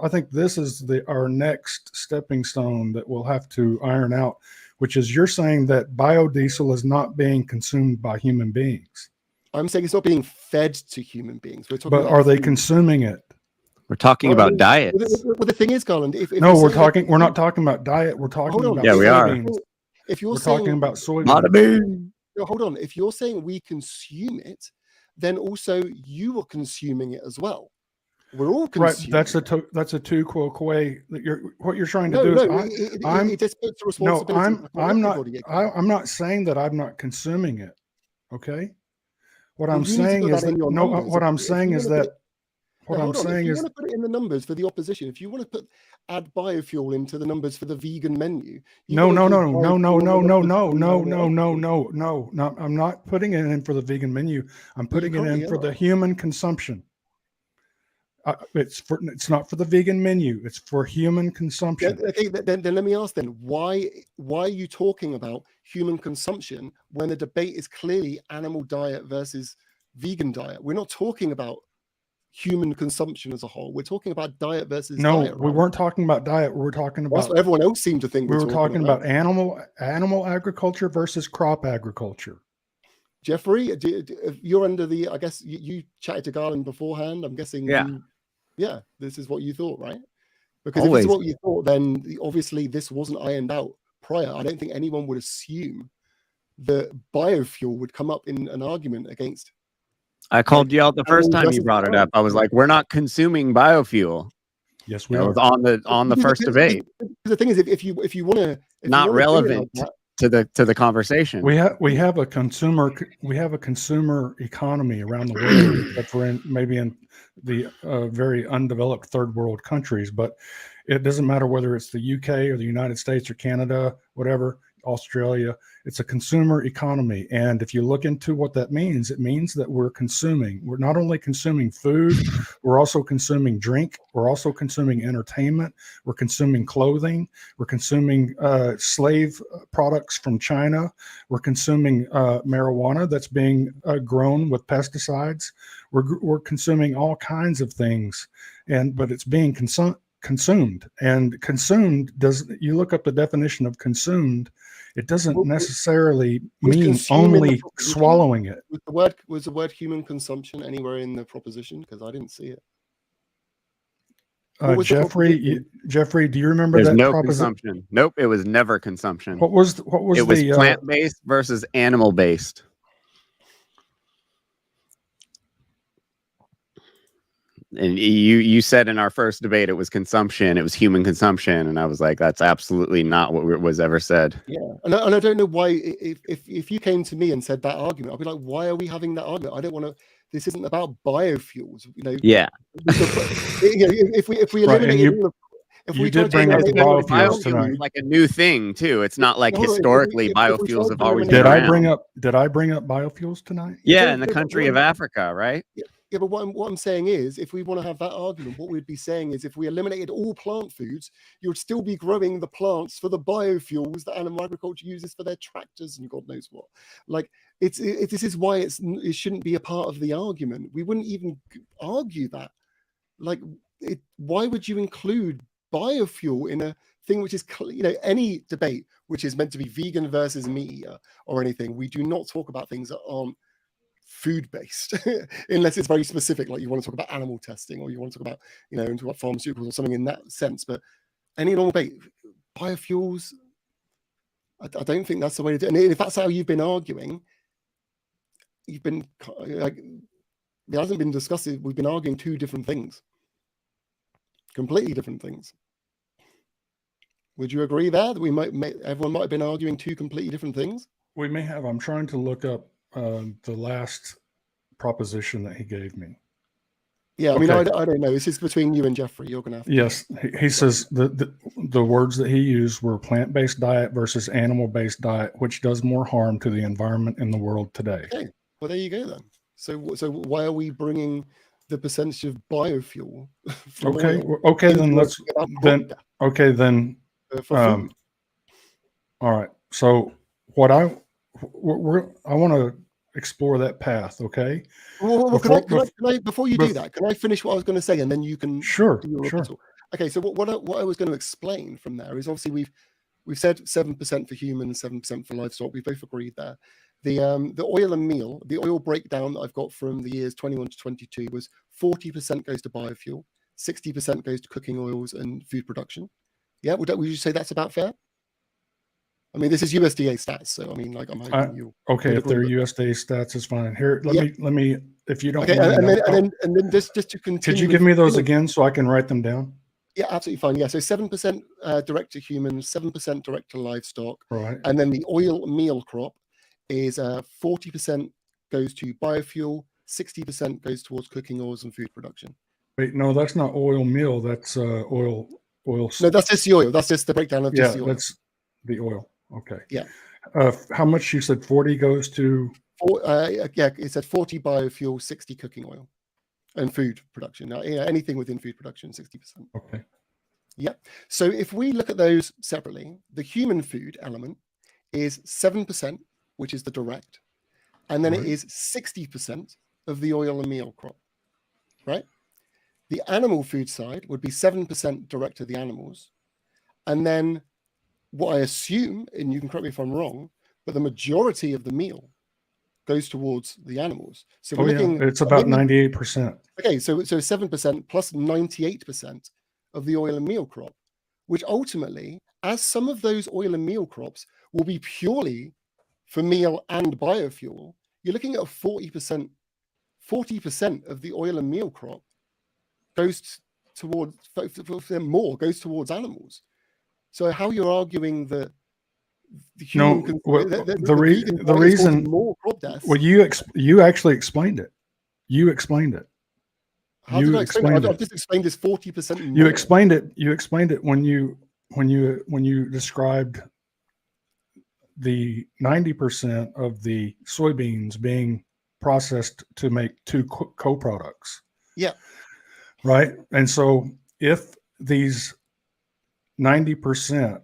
I think this is our next stepping stone that we'll have to iron out, which is you're saying that biodiesel is not being consumed by human beings. I'm saying it's not being fed to human beings. We're talking but are they consuming it? We're talking about diet. Well, the thing is, Garland, we're not talking about diet. We're talking about we are. If you're talking about soybeans. No, hold on. If you're saying we consume it, then also you are consuming it as well. We're all consuming. Right. That's a two quo way. What you're trying to do is it just puts the responsibility. I'm not saying that I'm not consuming it. Okay. What I'm saying is that if you want to put it in the numbers for the opposition, if you want to add biofuel into the numbers for the vegan menu, no. I'm not putting it in for the vegan menu. I'm putting it in for the human consumption. It's not for the vegan menu. It's for human consumption. Okay, then let me ask then, why are you talking about human consumption when the debate is clearly animal diet versus vegan diet? We're not talking about human consumption as a whole. We're talking about diet versus diet. We weren't talking about diet. We're talking about. That's what everyone else seemed to think. We were talking about animal agriculture versus crop agriculture. Jeffrey, you're under the. I guess you chatted to Garland beforehand. I'm guessing. Yeah, this is what you thought, right? Because if this is what you thought, then obviously this wasn't ironed out prior. I don't think anyone would assume that biofuel would come up in an argument against. I called you out the first time you brought it up. I was like, we're not consuming biofuel. Yes, we That are. was on the first debate. The thing is, if you want to, Not relevant to the conversation. We have a consumer economy around the world, except for maybe in the very undeveloped third world countries. But it doesn't matter whether it's the UK or the United States or Canada, whatever, Australia. It's a consumer economy, and if you look into what that means, it means that we're consuming. We're not only consuming food, we're also consuming drink. We're also consuming entertainment. We're consuming clothing. We're consuming slave products from China. We're consuming marijuana that's being grown with pesticides. We're consuming all kinds of things, but it's being consumed. And consumed you look up the definition of consumed, it doesn't necessarily mean only swallowing it. Was the word human consumption anywhere in the proposition? Because I didn't see it. Jeffrey, do you remember There's that no proposition? consumption. Nope, it was never consumption. What was it was plant-based versus animal-based. And you said in our first debate it was consumption, it was human consumption, and I was like, that's absolutely not what was ever said. Yeah, and I don't know why. If you came to me and said that argument, I'd be like, why are we having that argument? I don't want to. This isn't about biofuels, you know. Yeah. If we eliminate you did bring up biofuels tonight. Like a new thing too. It's not like historically biofuels have always been Did I bring around. up biofuels tonight? Yeah, in the country of Africa, right? Yeah, but what I'm saying is, if we want to have that argument, what we'd be saying is, if we eliminated all plant foods, you would still be growing the plants for the biofuels that animal agriculture uses for their tractors and God knows what. Like, this is why it shouldn't be a part of the argument. We wouldn't even argue that. Like, why would you include biofuel in a thing which is, any debate which is meant to be vegan versus meat eater or anything? We do not talk about things that aren't food-based unless it's very specific, like you want to talk about animal testing or you want to talk about talk about pharmaceuticals or something in that sense. But any normal debate, biofuels, I don't think that's the way to do it. And if that's how you've been arguing, you've been like, it hasn't been discussed. We've been arguing two different things, completely different things. Would you agree there that everyone might have been arguing two completely different things? We may have. I'm trying to look up the last proposition that he gave me. Yeah, I mean, I don't know. This is between you and Jeffrey. You're gonna have to. Yes, he says the words that he used were plant-based diet versus animal-based diet, which does more harm to the environment in the world today. Okay, well there you go then. So why are we bringing the percentage of biofuel? All right. So what I want to explore that path. Okay. Well, before you do that, can I finish what I was going to say, and then you can sure. Okay. So what I was going to explain from there is, obviously we've said 7% for humans, 7% for livestock. We both agreed there. The oil and meal, the oil breakdown that I've got from the years 21 to 22 was 40% goes to biofuel, 60% goes to cooking oils and food production. Yeah, would you say that's about fair? I mean, this is USDA stats, so I mean, like, I'm hoping you. Okay, if they're USDA stats, is fine. Here, let me, if you don't. Okay, and then just to continue. Could you give me those again so I can write them down? Yeah, absolutely fine. Yeah, so 7% direct to humans, 7% direct to livestock, right? And then the oil meal crop is 40% goes to biofuel, 60% goes towards cooking oils and food production. Wait, no, that's not oil meal. That's oil. No, that's just the oil. That's just the breakdown of just the oil. That's the oil. Okay. Yeah. How much you said 40 goes to? Yeah, it said 40 biofuel, 60 cooking oil, and food production. Anything within food production, 60%. Okay. Yeah. So if we look at those separately, the human food element is 7%, which is the direct, and then it is 60% of the oil and meal crop, right? The animal food side would be 7% direct to the animals, and then what I assume, and you can correct me if I'm wrong, but the majority of the meal goes towards the animals. So we're looking, it's about 98%. Okay, so 7% plus 98% of the oil and meal crop, which ultimately, as some of those oil and meal crops will be purely for meal and biofuel, you're looking at a 40% of the oil and meal crop goes towards more goes towards animals. So how you're arguing that the human the reason more crop deaths? Well, you actually explained it. You explained it. How did I explain it? I've just explained this 40% more. You explained it. You explained it when you described the 90% of the soybeans being processed to make two co-products. Yeah. Right. And so if these 90%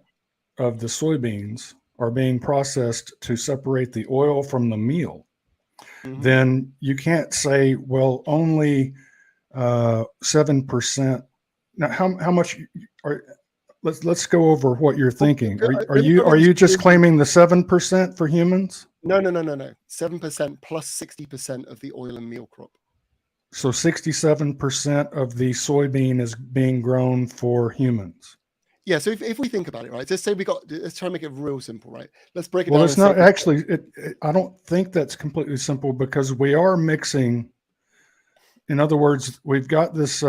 of the soybeans are being processed to separate the oil from the meal, then you can't say, well, only 7%. Now, how much are? Let's go over what you're thinking. Are you just claiming the 7% for humans? No. 7% plus 60% of the oil and meal crop. So 67% of the soybean is being grown for humans. Yeah. So if we think about it, right? Let's say let's try and make it real simple, right? Let's break it down. Well, it's not actually. I don't think that's completely simple because we are mixing. In other words, we've got this.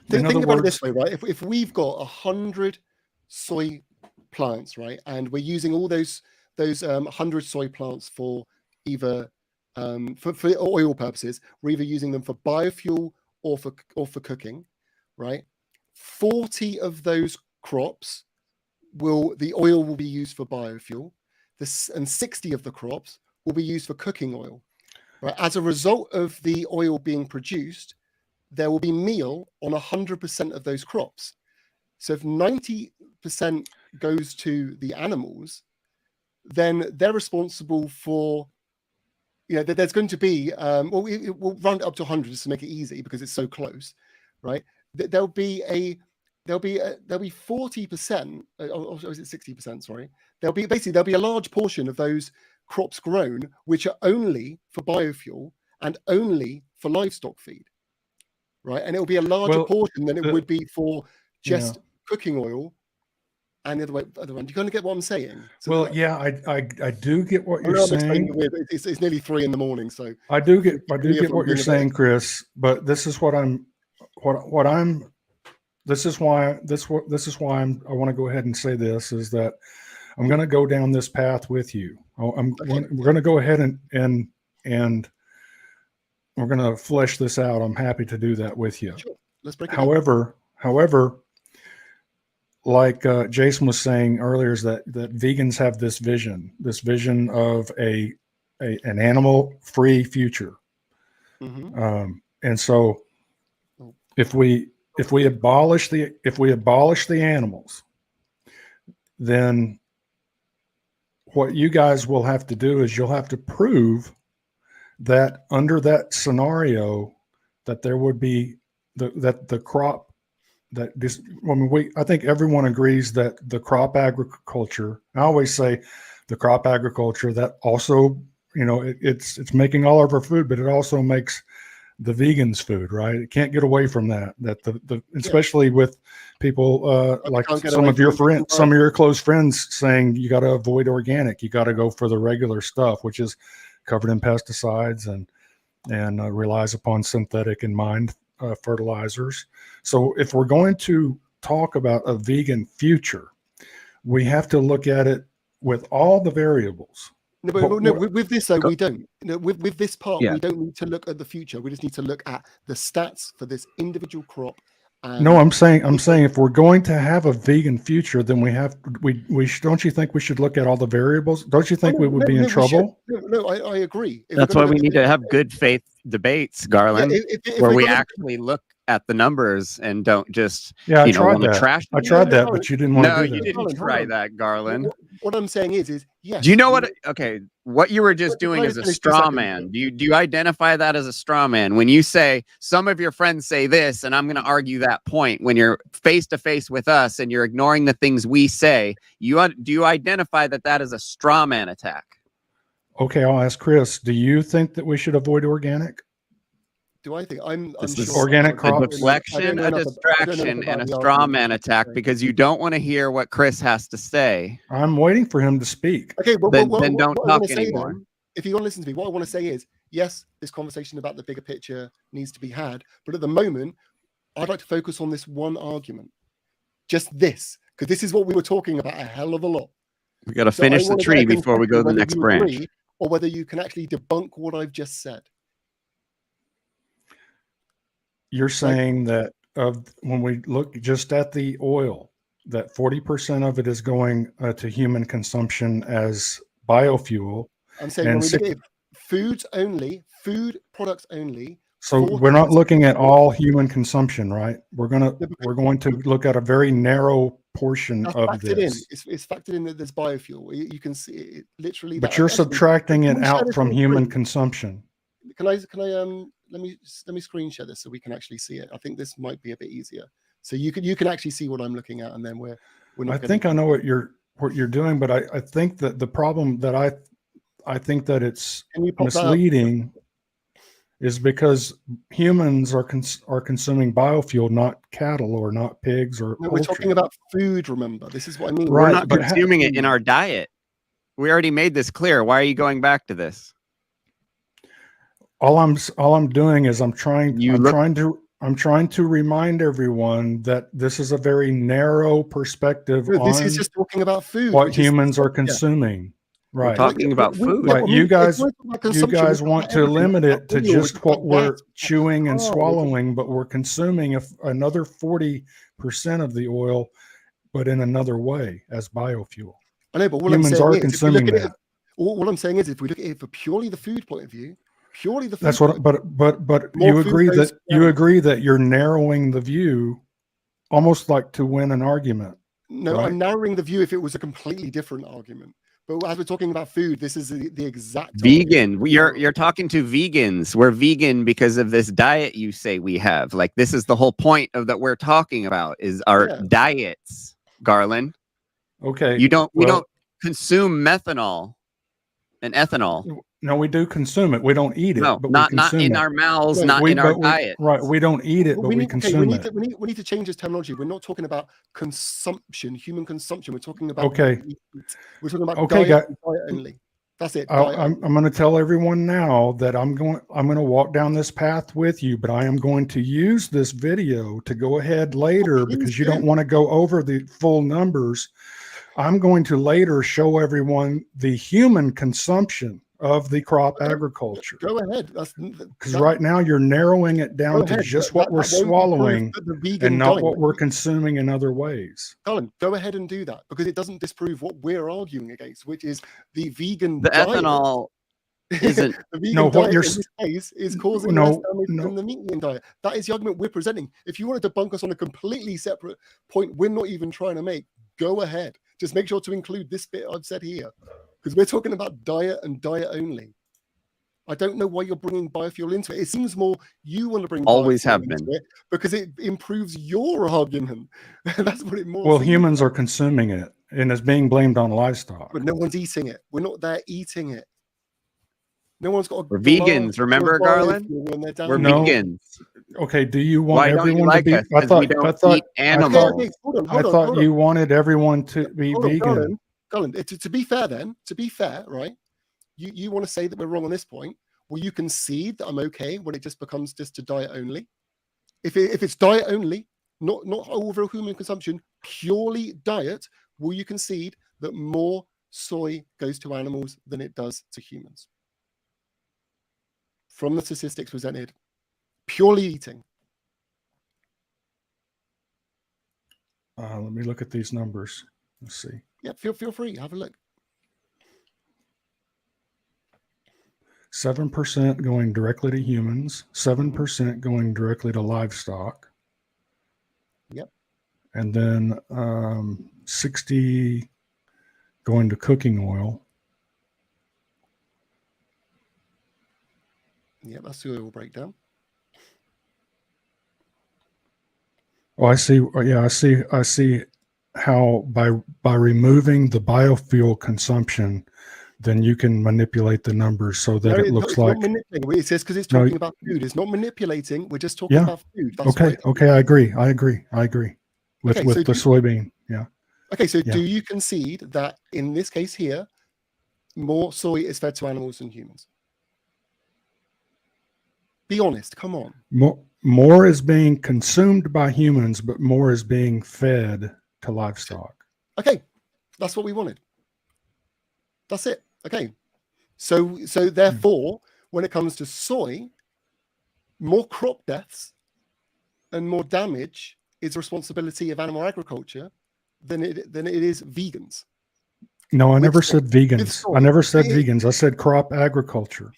Think about it this way, right? If we've got 100 soy plants, right, and we're using all those 100 soy plants for either for oil purposes, we're either using them for biofuel or for cooking, right? 40 of those crops the oil will be used for biofuel, and 60 of the crops will be used for cooking oil, right? As a result of the oil being produced, there will be meal on 100% of those crops. So if 90% goes to the animals, then they're responsible for, there's going to be, we'll round it up to 100 just to make it easy because it's so close, right? There'll be 40%, or is it 60%? Sorry. There'll be a large portion of those crops grown, which are only for biofuel and only for livestock feed. Right, and it will be a larger portion than it would be for just cooking oil, and the other way around. You kind of get what I'm saying? So I do get what you're saying. It's nearly 3 a.m, so I do get what you're saying, Chris. But this is what I'm. This is why I want to go ahead and say this is that I'm going to go down this path with you. We're going to go ahead and we're going to flesh this out. I'm happy to do that with you. Sure. Let's break it down. However, like Jason was saying earlier, is that vegans have this vision of an animal-free future. And so, if we abolish the animals, then what you guys will have to do is you'll have to prove that under that scenario that there would be the crop that this, I think everyone agrees that the crop agriculture, I always say the crop agriculture that also, it's making all of our food, but it also makes the vegans food, right? It can't get away from that especially with people like some of your close friends saying you got to avoid organic, you got to go for the regular stuff, which is covered in pesticides and relies upon synthetic and mined fertilizers. So if we're going to talk about a vegan future, we have to look at it with all the variables. With this though, we don't. With this part, we don't need to look at the future. We just need to look at the stats for this individual crop. No, I'm saying if we're going to have a vegan future, then we don't you think we should look at all the variables? Don't you think we would be in trouble? No, I agree. That's why we need to have good faith debates, Garland, where we actually look at the numbers and don't just want to trash. I tried that, but you didn't want to do that. No, you didn't try that, Garland. What I'm saying is yes. Do you know what? Okay, what you were just doing is a straw man. Do you identify that as a straw man when you say some of your friends say this, and I'm going to argue that point when you're face to face with us and you're ignoring the things we say? Do you identify that is a straw man attack? Okay, I'll ask Chris. Do you think that we should avoid organic? Do I think I'm This sure is organic a crops. deflection, a distraction, and a straw man attack because you don't want to hear what Chris has to say. I'm waiting for him to speak. Okay, well, Then what don't I talk want to say anymore. then, if you want to listen to me, what I want to say is, yes, this conversation about the bigger picture needs to be had, but at the moment, I'd like to focus on this one argument, just this, because this is what we were talking about a hell of a lot. We got to So I finish the want to get tree a before we go to the whether next you branch. agree or whether you can actually debunk what I've just said. You're saying that when we look just at the oil, that 40% of it is going to human consumption as biofuel. I'm saying when we look at it, foods only, food products only. So we're not looking at all human consumption, right? We're going to look at a very narrow portion of this. It's factored in that there's biofuel. You can see it literally. But you're subtracting it out from human consumption. Can I let me screen share this so we can actually see it. I think this might be a bit easier. So you can actually see what I'm looking at, and then we're not. I think I know what you're doing, but I think that the problem that I think that it's misleading is because humans are consuming biofuel, not cattle or not pigs or. No, we're talking about food. Remember, this is what I mean. Right, we're not consuming it in our diet. We already made this clear. Why are you going back to this? All I'm doing is I'm trying to remind everyone that this is a very narrow perspective on this is just talking about food. What humans are consuming. Right. We're talking about food. Right. You guys want to limit it to just what we're chewing and swallowing, but we're consuming another 40% of the oil, but in another way as biofuel. I know, but what humans are consuming that. What I'm saying is, if we look at it for purely the food point of view, that's what. But you agree that you're narrowing the view, almost like to win an argument. No, right? I'm narrowing the view if it was a completely different argument. But as we're talking about food, this is the exact vegan. You're talking to vegans. We're vegan because of this diet you say we have. Like, this is the whole point of that we're talking about is our diets, Garland. Okay. We don't consume methanol and ethanol. No, we do consume it. We don't eat it. No, but not in our mouths, not in our diet. Right. We don't eat it, but we consume it. We need to change this terminology. We're not talking about consumption, human consumption. We're talking about we're talking about diet only. That's it. I'm going to tell everyone now that I'm going to walk down this path with you, but I am going to use this video to go ahead later because you don't want to go over the full numbers. I'm going to later show everyone the human consumption of the crop agriculture. Go ahead. Because right now you're narrowing it down to just what we're swallowing and not what we're consuming in other ways. Colin, go ahead and do that because it doesn't disprove what we're arguing against, which is the vegan diet. Ethanol isn't. The vegan diet in this case is causing less damage than the meat eating diet. That is the argument we're presenting. If you wanted to debunk us on a completely separate point we're not even trying to make, go ahead. Just make sure to include this bit I've said here. Because we're talking about diet and diet only. I don't know why you're bringing biofuel into it. It seems more you want to bring always have been it because it improves your argument. That's what it more. Well, humans are consuming it, and it's being blamed on livestock. But no one's eating it. We're not there eating it. No one's got. We're vegans, remember, Garland? We're vegans. Okay. Do you want everyone to be? I thought you wanted everyone to be vegan. Garland, to be fair, right? You want to say that we're wrong on this point? Will you concede that I'm okay when it just becomes just to diet only? If it's diet only, not overall human consumption, purely diet, will you concede that more soy goes to animals than it does to humans? From the statistics presented, purely eating. Let me look at these numbers. Let's see. Yeah, feel free. Have a look. 7% going directly to humans, 7% going directly to livestock. Yep. And then 60 going to cooking oil. Yeah, that's the oil breakdown. Oh, I see. Yeah, I see how by removing the biofuel consumption, then you can manipulate the numbers so that No, it looks it's like. not manipulating. It says because it's No, talking about food. It's not manipulating. We're just talking yeah. about food. That's Okay. what Okay. I agree. With Okay, with so the soybean. Yeah. Okay, so Yeah. do you concede that in this case here, more soy is fed to animals than humans? Be honest. Come on. More is being consumed by humans, but more is being fed to livestock. Okay, that's what we wanted. That's it. Okay, so therefore, when it comes to soy, more crop deaths and more damage is the responsibility of animal agriculture than it is vegans. No, I With never soy- said with vegans. soy. I never said Yeah. vegans. I said crop agriculture.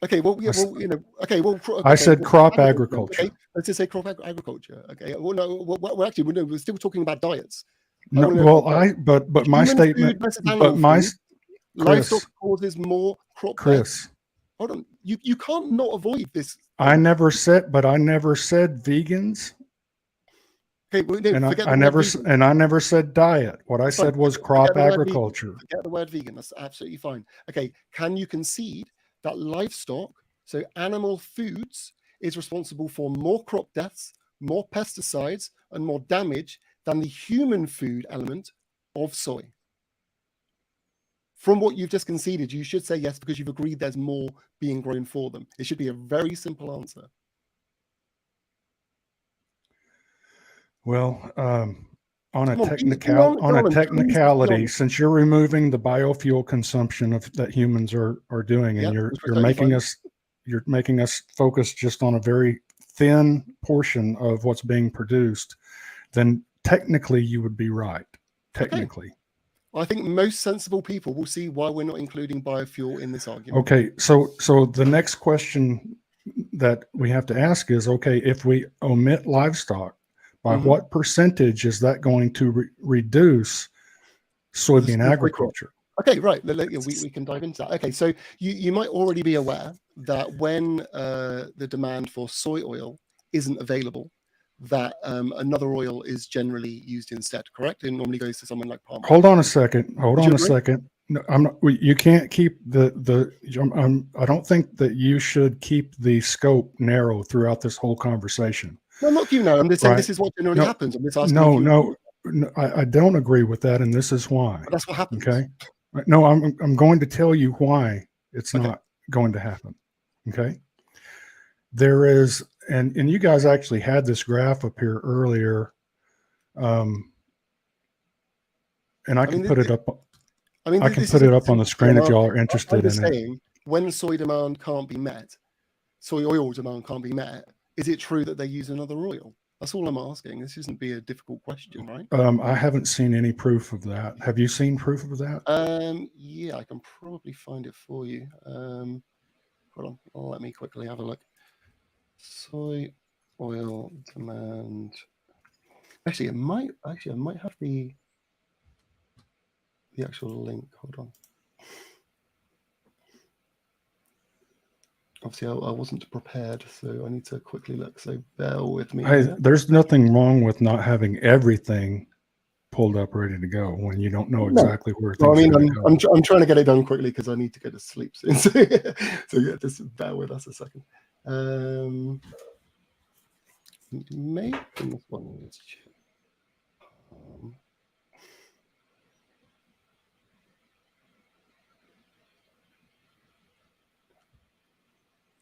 Okay, well, yeah, well, you know, okay, well, I said crop Okay, agriculture. let's just say crop agriculture. Okay, well, no, well, actually, we're still talking about diets. No, but my Human statement, food versus but animal my food, livestock causes more crop deaths. Chris, Hold on, you can't not avoid this. I never said vegans. Okay, well, no, And forget I the never word vegan. and I never said diet. What I That's fine. said was Forget crop the word vegan. agriculture. Forget the word vegan. That's absolutely fine. Okay, can you concede that livestock, so animal foods, is responsible for more crop deaths, more pesticides, and more damage than the human food element of soy? From what you've just conceded, you should say yes because you've agreed there's more being grown for them. It should be a very simple answer. Well, on a Come on, technicality, since you're removing the biofuel consumption that humans are doing, and Yep, you're making us focus just on a very thin portion of what's being produced, then technically you would be right. Technically. Okay. I think most sensible people will see why we're not including biofuel in this argument. Okay, so the next question that we have to ask is, okay, if we omit livestock, by what percentage is that going to reduce soybean agriculture? Okay, right. We can dive into that. Okay, so you might already be aware that when the demand for soy oil isn't available, that another oil is generally used instead, correct? It normally goes to someone like palm oil. Hold on a second. No, I'm not. You can't keep I don't think that you should keep the scope narrow throughout this whole conversation. No, I'm not keeping narrow. I'm just saying this is what generally happens. I'm just asking. No, I don't agree with that, and this is why. But that's what happens. Okay. No, I'm going to tell you why it's not going to happen. Okay. There is, and you guys actually had this graph up here earlier, and I can put it up. I can put it up on the screen if y'all are interested in it. When soy demand can't be met, soy oil demand can't be met, is it true that they use another oil? That's all I'm asking. This shouldn't be a difficult question, right? I haven't seen any proof of that. Have you seen proof of that? Yeah, I can probably find it for you. Hold on, let me quickly have a look. Soy oil demand. Actually, I might have the actual link. Hold on. Obviously, I wasn't prepared, so I need to quickly look. So bear with me. There's nothing wrong with not having everything pulled up, ready to go when you don't know exactly where things are going to go. I'm trying to get it done quickly because I need to go to sleep soon. So yeah, just bear with us a second. Maybe this one is.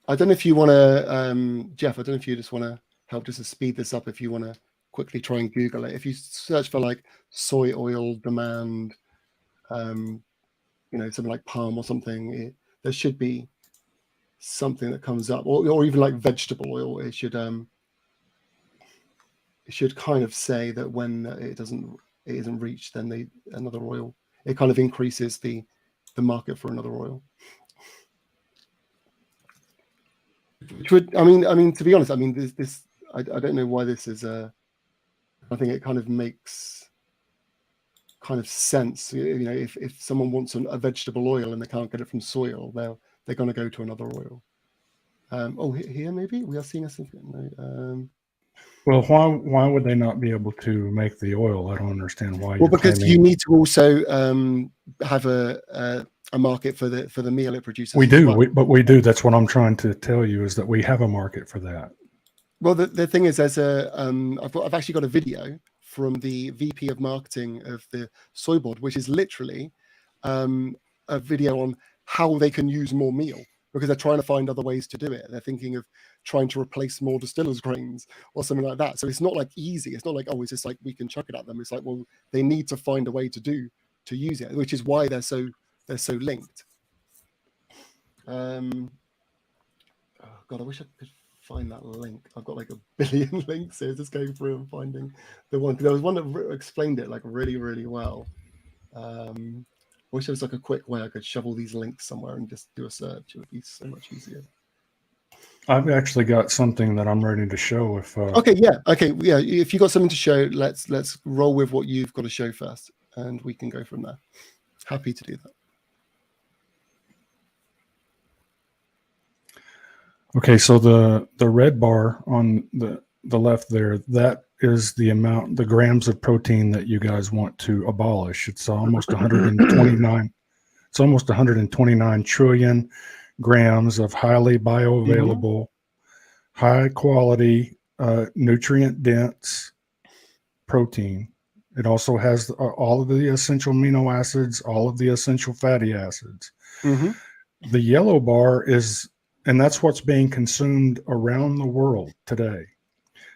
I don't know if you want to, Jeff. I don't know if you just want to help just to speed this up. If you want to quickly try and Google it, if you search for like soy oil demand, something like palm or something, there should be something that comes up, or even like vegetable oil. It should kind of say that when it isn't reached, then another oil. It kind of increases the market for another oil. Which would, I mean, to be honest, I mean, this I don't know why this is I think it kind of makes kind of sense. If someone wants a vegetable oil and they can't get it from soy oil, they're going to go to another oil. Here maybe we are seeing a significant. Well, why would they not be able to make the oil? I don't understand why. Well, because you need to also have a market for the meal it produces. We as do, well. but we do. That's what I'm trying to tell you is that we have a market for that. Well, the thing is, there's I've actually got a video from the VP of marketing of the soy board, which is literally a video on how they can use more meal, because they're trying to find other ways to do it. They're thinking of trying to replace more distillers grains or something like that. So it's not like easy. It's not like, oh, it's just like we can chuck it at them. It's like, well, they need to find a way to use it, which is why they're so linked. Oh God, I wish I could find that link. I've got like a billion links here, just going through and finding the one, because there was one that explained it like really, really well. I wish there was like a quick way I could shovel these links somewhere and just do a search. It would be so much easier. I've actually got something that I'm ready to show. If okay, yeah. If you got something to show, let's roll with what you've got to show first, and we can go from there. Happy to do that. Okay, so the red bar on the left there, that is the amount, the grams of protein that you guys want to abolish. It's almost 129. It's almost 129 trillion grams of highly bioavailable, high quality, nutrient dense protein. It also has all of the essential amino acids, all of the essential fatty acids. The yellow bar is, and that's what's being consumed around the world today.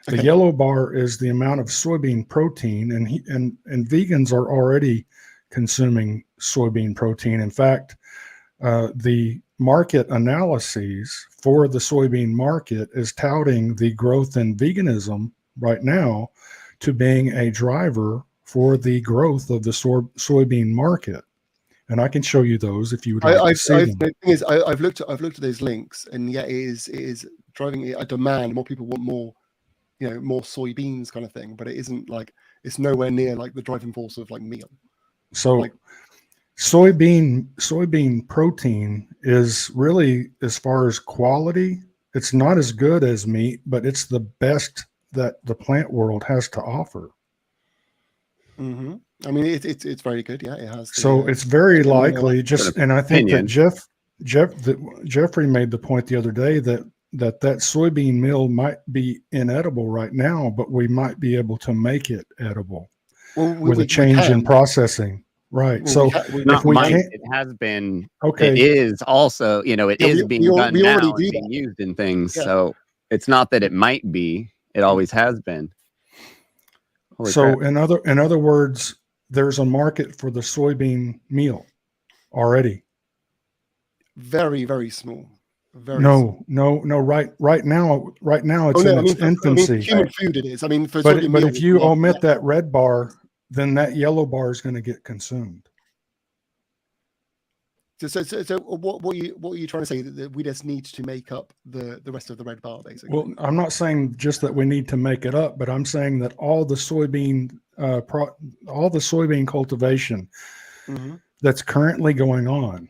The yellow bar is the amount of soybean protein, and vegans are already consuming soybean protein. In fact, the market analyses for the soybean market is touting the growth in veganism right now to being a driver for the growth of the soybean market. And I can show you those if you would like to see them. The thing is, I've looked at those links, and yeah, it is driving a demand. More people want more, more soybeans kind of thing. But it isn't like, it's nowhere near like the driving force of like meal. So like, soybean protein is really, as far as quality, it's not as good as meat, but it's the best that the plant world has to offer. I mean, it's very good. Yeah, it has. So it's very likely and I think that Jeffrey made the point the other day that soybean meal might be inedible right now, but we might be able to make it edible with a change in processing. Right. Well, so if we can't, it has been. Okay. It is also, it is being done now and being used in things. Yeah. So it's not that it might be. It always has been. Holy so crap. in other words, there's a market for the soybean meal already. Very, very small. Right now it's in its infancy. Human food it is. I mean, but if you omit that red bar, then that yellow bar is going to get consumed. So what are you trying to say, that we just need to make up the rest of the red bar, basically? Well, I'm not saying just that we need to make it up, but I'm saying that all the soybean cultivation that's currently going on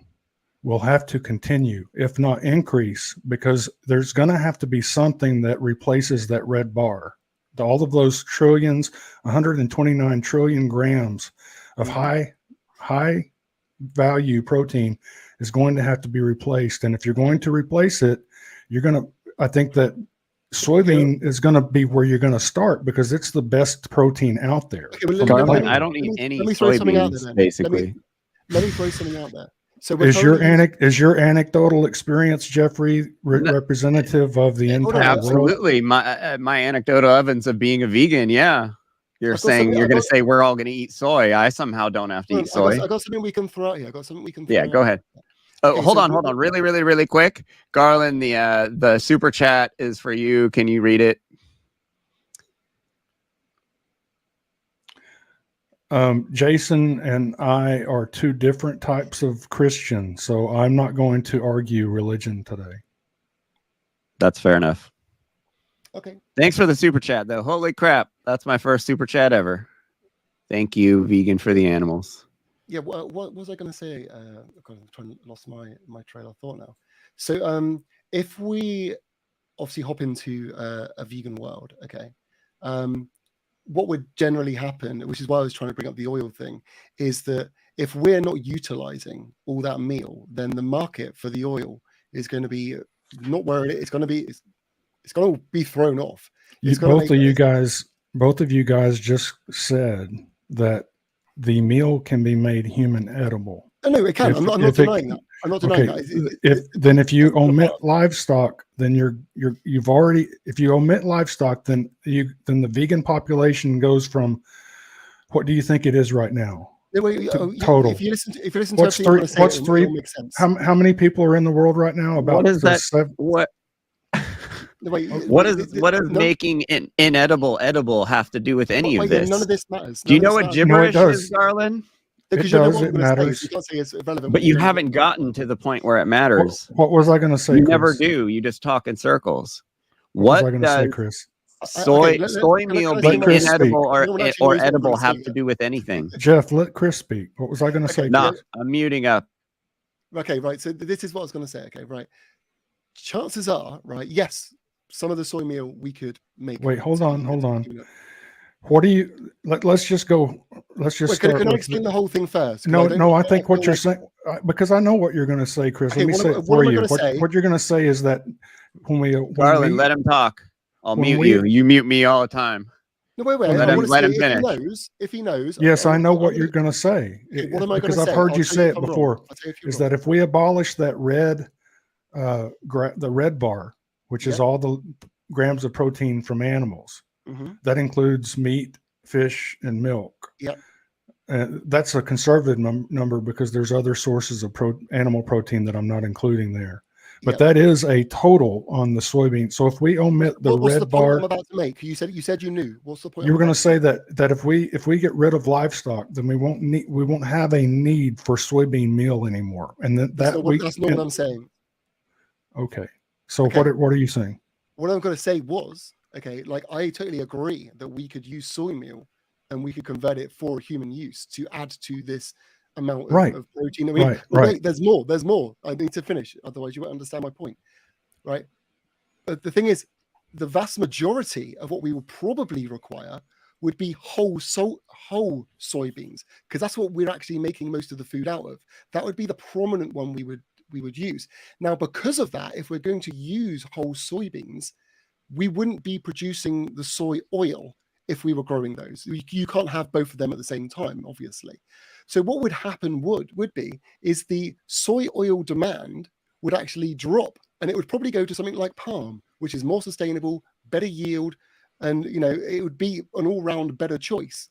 will have to continue, if not increase, because there's going to have to be something that replaces that red bar. All of those trillions, 129 trillion grams of high value protein is going to have to be replaced. And if you're going to replace it, I think that soybean is going to be where you're going to start, because it's the best protein out there. Okay, I don't eat any soybeans, basically. Let me throw something out there. So is your anecdotal experience, Jeffrey, representative of the entire world? Absolutely. My anecdotal evidence of being a vegan, yeah. You're saying you're going to say we're all going to eat soy. I somehow don't have to eat soy. I got something we can throw out here. Yeah, go ahead. Oh, hold on. Really, really, really quick. Garland, the super chat is for you. Can you read it? Jason and I are two different types of Christian, so I'm not going to argue religion today. That's fair enough. Okay. Thanks for the super chat, though. Holy crap. That's my first super chat ever. Thank you, Vegan for the Animals. Yeah, what was I going to say? I'm lost my trail of thought now. So if we obviously hop into a vegan world, okay, what would generally happen, which is why I was trying to bring up the oil thing, is that if we're not utilizing all that meal, then the market for the oil is going to be not where it's going to be. It's going to be thrown off. Both of you guys just said that the meal can be made human edible. Oh, no, it can. I'm not denying that. I'm not denying that. If you omit livestock, then you've already. If you omit livestock, then the vegan population goes from, what do you think it is right now? Total. If you listen to it makes sense. How many people are in the world right now? About what is that? What does making inedible edible have to do with any of this? None of this matters. Do you know what gibberish is, Garland? Because it matters. You can't say it's irrelevant. But you haven't gotten to the point where it matters. What was I going to say? You Chris? Never do. You just talk in circles. What was I going to say, Chris? Soy meal being inedible or edible have to do with anything? Jeff, let Chris speak. What was I going to say? Nah, I'm muting up. Okay, right. So this is what I was going to say. Okay, right. Chances are, right, yes, some of the soy meal we could make. Wait, hold on. What do you? Let's just go. Let's just. Wait, can I explain the whole thing first? No. I think what you're saying, because I know what you're going to say, Chris. Okay, let me say it for you. What you're going to say is that Garland, let him talk. I'll mute you. You mute me all the time. No, wait. Let him finish. If he knows. Yes, I know what you're going to say. What am I going to say? Because I've heard you say it before. Is that if we abolish that red, the red bar, which is all the grams of protein from animals, that includes meat, fish, and milk. Yep. That's a conservative number because there's other sources of animal protein that I'm not including there. But that is a total on the soybean. So if we omit the what's red the bar, point I'm about to make? You said you knew. What's the point? you were going to say that if we get rid of livestock, then we won't have a need for soybean meal anymore. And that's not what I'm saying. Okay. So what are you saying? What I'm going to say was, okay, like I totally agree that we could use soy meal and we could convert it for human use to add to this amount of protein. I mean, wait, there's more. I need to finish, otherwise you won't understand my point, right? But the thing is, the vast majority of what we will probably require would be whole soybeans, because that's what we're actually making most of the food out of. That would be the prominent one we would use. Now, because of that, if we're going to use whole soybeans, we wouldn't be producing the soy oil if we were growing those. You can't have both of them at the same time, obviously. So what would happen would be the soy oil demand would actually drop, and it would probably go to something like palm, which is more sustainable, better yield, and it would be an all-round better choice.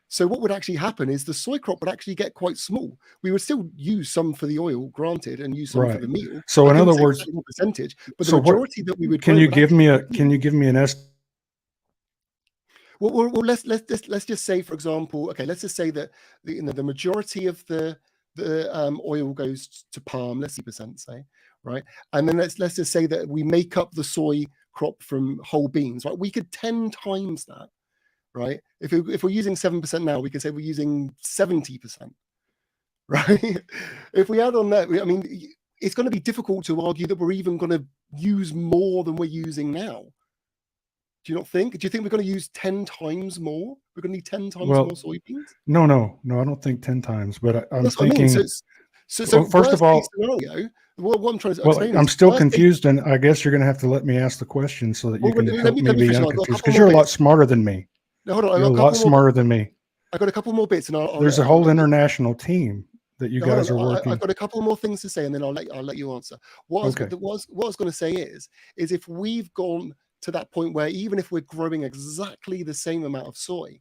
So what would actually happen is the soy crop would actually get quite small. We would still use some for the oil, granted, and use some for the meal. So in other words, percentage, but the majority that we would. Can you give me an estimate? Well, let's just say, for example, okay, let's just say that the majority of the oil goes to palm. Let's see percent, say, right, and then let's just say that we make up the soy crop from whole beans, right? We could 10 times that, right? If we're using 7% now, we could say we're using 70%, right? If we add on that, I mean, it's going to be difficult to argue that we're even going to use more than we're using now. Do you not think? Do you think we're going to use 10 times more? We're going to need 10 times more soybeans? No, I don't think 10 times, but I'm thinking. I mean. So first of all, scenario, what I'm trying to explain I'm still confused, and I guess you're going to have to let me ask the question so that you can help me be unconfused, because you're a lot smarter than me. No, hold on. You're a lot smarter than me. I got a couple more bits, and there's a whole international team that you guys are working. I've got a couple more things to say, and then I'll let you answer. What I was going to say is if we've gone to that point where even if we're growing exactly the same amount of soy,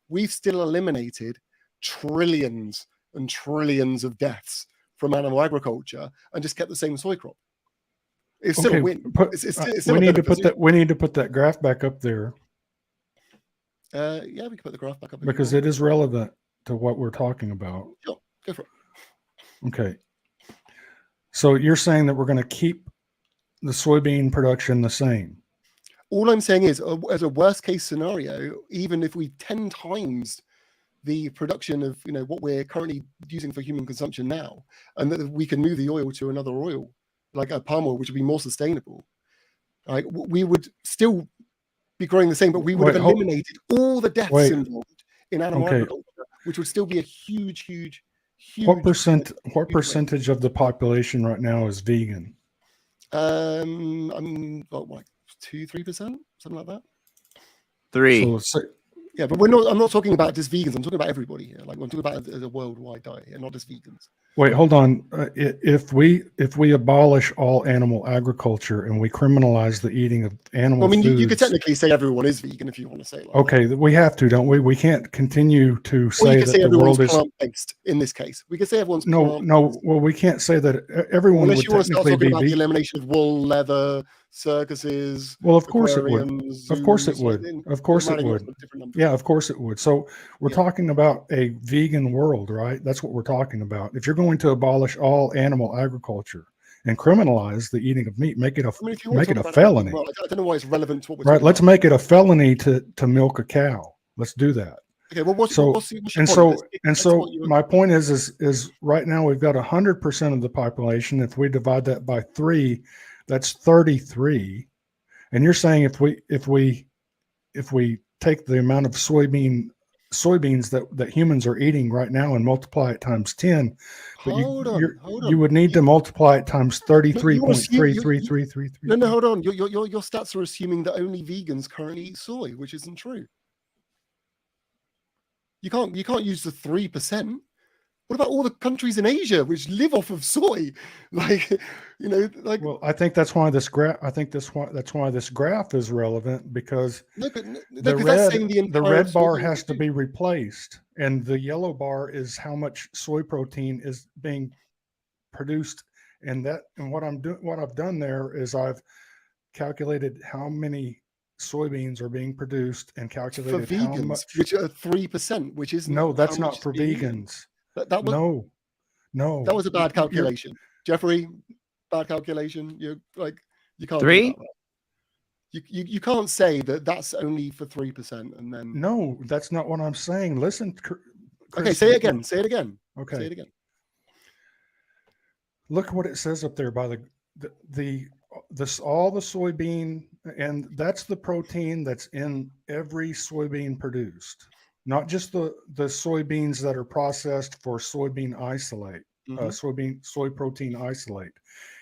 we've still eliminated trillions and trillions of deaths from animal agriculture and just kept the same soy crop. It's still a win. We need to put that graph back up there. Yeah, we can put the graph back up because it is relevant to what we're talking about. Sure, go for it. Okay. So you're saying that we're going to keep the soybean production the same? All I'm saying is, as a worst case scenario, even if we 10 times the production of what we're currently using for human consumption now, and that we can move the oil to another oil, like a palm oil, which would be more sustainable, Like we would still be growing the same, but we would have eliminated all the deaths involved in animal agriculture, which would still be a huge. What percentage of the population right now is vegan? I mean, like 2-3%, something like that. 3. So yeah, but I'm not talking about just vegans. I'm talking about everybody here. Like I'm talking about a worldwide diet here, not just vegans. Wait, hold on. If we abolish all animal agriculture and we criminalize the eating of animal I mean, foods, you could technically say everyone is vegan if you want to say. Like okay, that. We have to, don't we? We can't continue to say that the world is plant-based. In this case, we could say everyone's plant-based. No. Well, we can't say that everyone unless would technically be about the elimination of wool, leather, circuses. Well, of course it would. Of course it would. Of course it would. Yeah, of course it would. So we're talking about a vegan world, right? That's what we're talking about. If you're going to abolish all animal agriculture and criminalize the eating of meat, make it a felony. Well, I don't know why it's relevant to what we're right. talking Let's about. make it a felony to milk a cow. Let's do that. Okay. Well, what's my point is right now we've got 100% of the population. If we divide that by 3, that's 33. And you're saying if we take the amount of soybeans that humans are eating right now and multiply it times 10, hold on. You would need to multiply it times 33.333333. No, hold on. Your stats are assuming that only vegans currently eat soy, which isn't true. You can't use the 3%. What about all the countries in Asia which live off of soy? Well, I think that's why this graph. That's why this graph is relevant, because the red bar has to be replaced, and the yellow bar is how much soy protein is being produced. And what I've done there is I've calculated how many soybeans are being produced and calculated for vegans, how much, which are 3%, which is that's not for vegans. That was, no. That was a bad calculation, Jeffrey. Bad calculation. You can't 3. You can't say that that's only for 3%, and then no, that's not what I'm saying. Listen, Chris, okay, say it again. Say it again. Okay, say it again. Look what it says up there by all the soybean, and that's the protein that's in every soybean produced. Not just the soybeans that are processed for soybean isolate, soy protein isolate.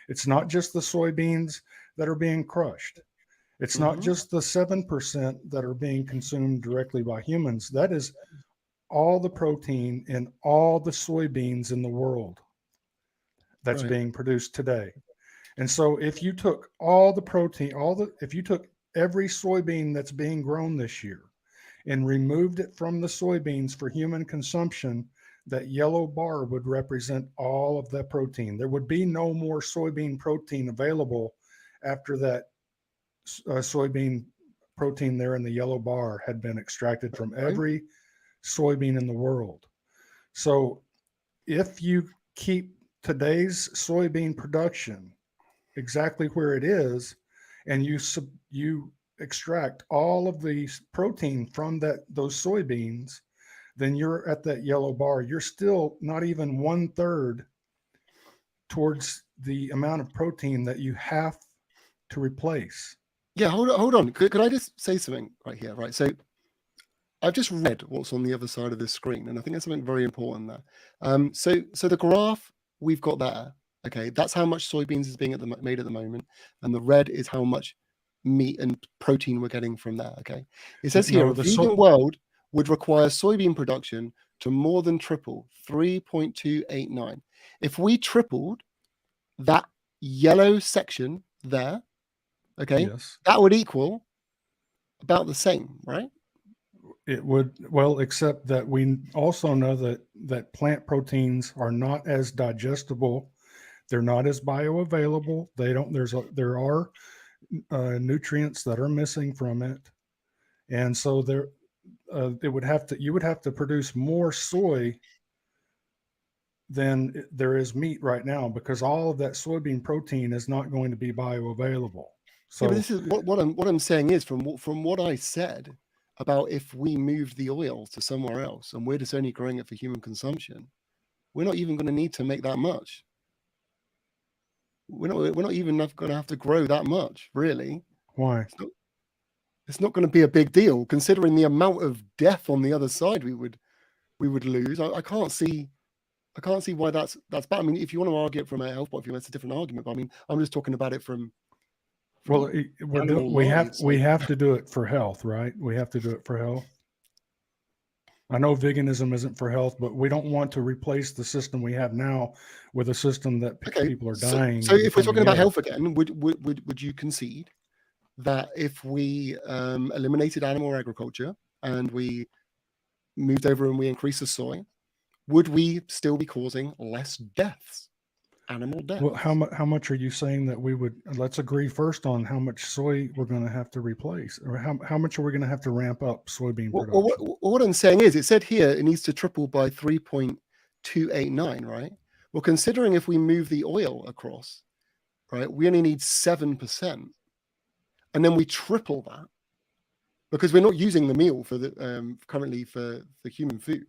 It's not just the soybeans that are being crushed. It's not just the 7% that are being consumed directly by humans. That is all the protein in all the soybeans in the world that's being produced today. And so if you took all the protein, if you took every soybean that's being grown this year and removed it from the soybeans for human consumption, that yellow bar would represent all of that protein. There would be no more soybean protein available after that soybean protein there in the yellow bar had been extracted from every soybean in the world. So if you keep today's soybean production exactly where it is, and you extract all of the protein from those soybeans, then you're at that yellow bar. You're still not even 1/3 towards the amount of protein that you have to replace. Yeah, hold on. Could I just say something right here? Right. So I've just read what's on the other side of this screen, and I think there's something very important there. So the graph we've got there, okay, that's how much soybeans is being made at the moment, and the red is how much meat and protein we're getting from there. Okay, it says here, a vegan world would require soybean production to more than triple, 3.289. If we tripled that yellow section there, okay, that would equal about the same, right? It would, well, except that we also know that plant proteins are not as digestible. They're not as bioavailable. There are nutrients that are missing from it, and so you would have to produce more soy than there is meat right now, because all of that soybean protein is not going to be bioavailable. So yeah, but this is what I'm saying is from what I said about if we move the oil to somewhere else and we're just only growing it for human consumption, we're not even going to need to make that much. We're not even going to have to grow that much, really. Why? It's not going to be a big deal considering the amount of death on the other side we would lose. I can't see why that's bad. I mean, if you want to argue it from a health point of view, that's a different argument. But I mean, I'm just talking about it from well, we have to do it for health, right? We have to do it for health. I know veganism isn't for health, but we don't want to replace the system we have now with a system that people are dying. So if we're talking about health again, would you concede that if we eliminated animal agriculture and we moved over and we increased the soy, would we still be causing less deaths, animal deaths? Well, how much are you saying that we would? Let's agree first on how much soy we're going to have to replace, or how much are we going to have to ramp up soybean production? What I'm saying is, it said here it needs to triple by 3.289, right? Well, considering if we move the oil across, right, we only need 7%, and then we triple that because we're not using the meal for the currently for the human food.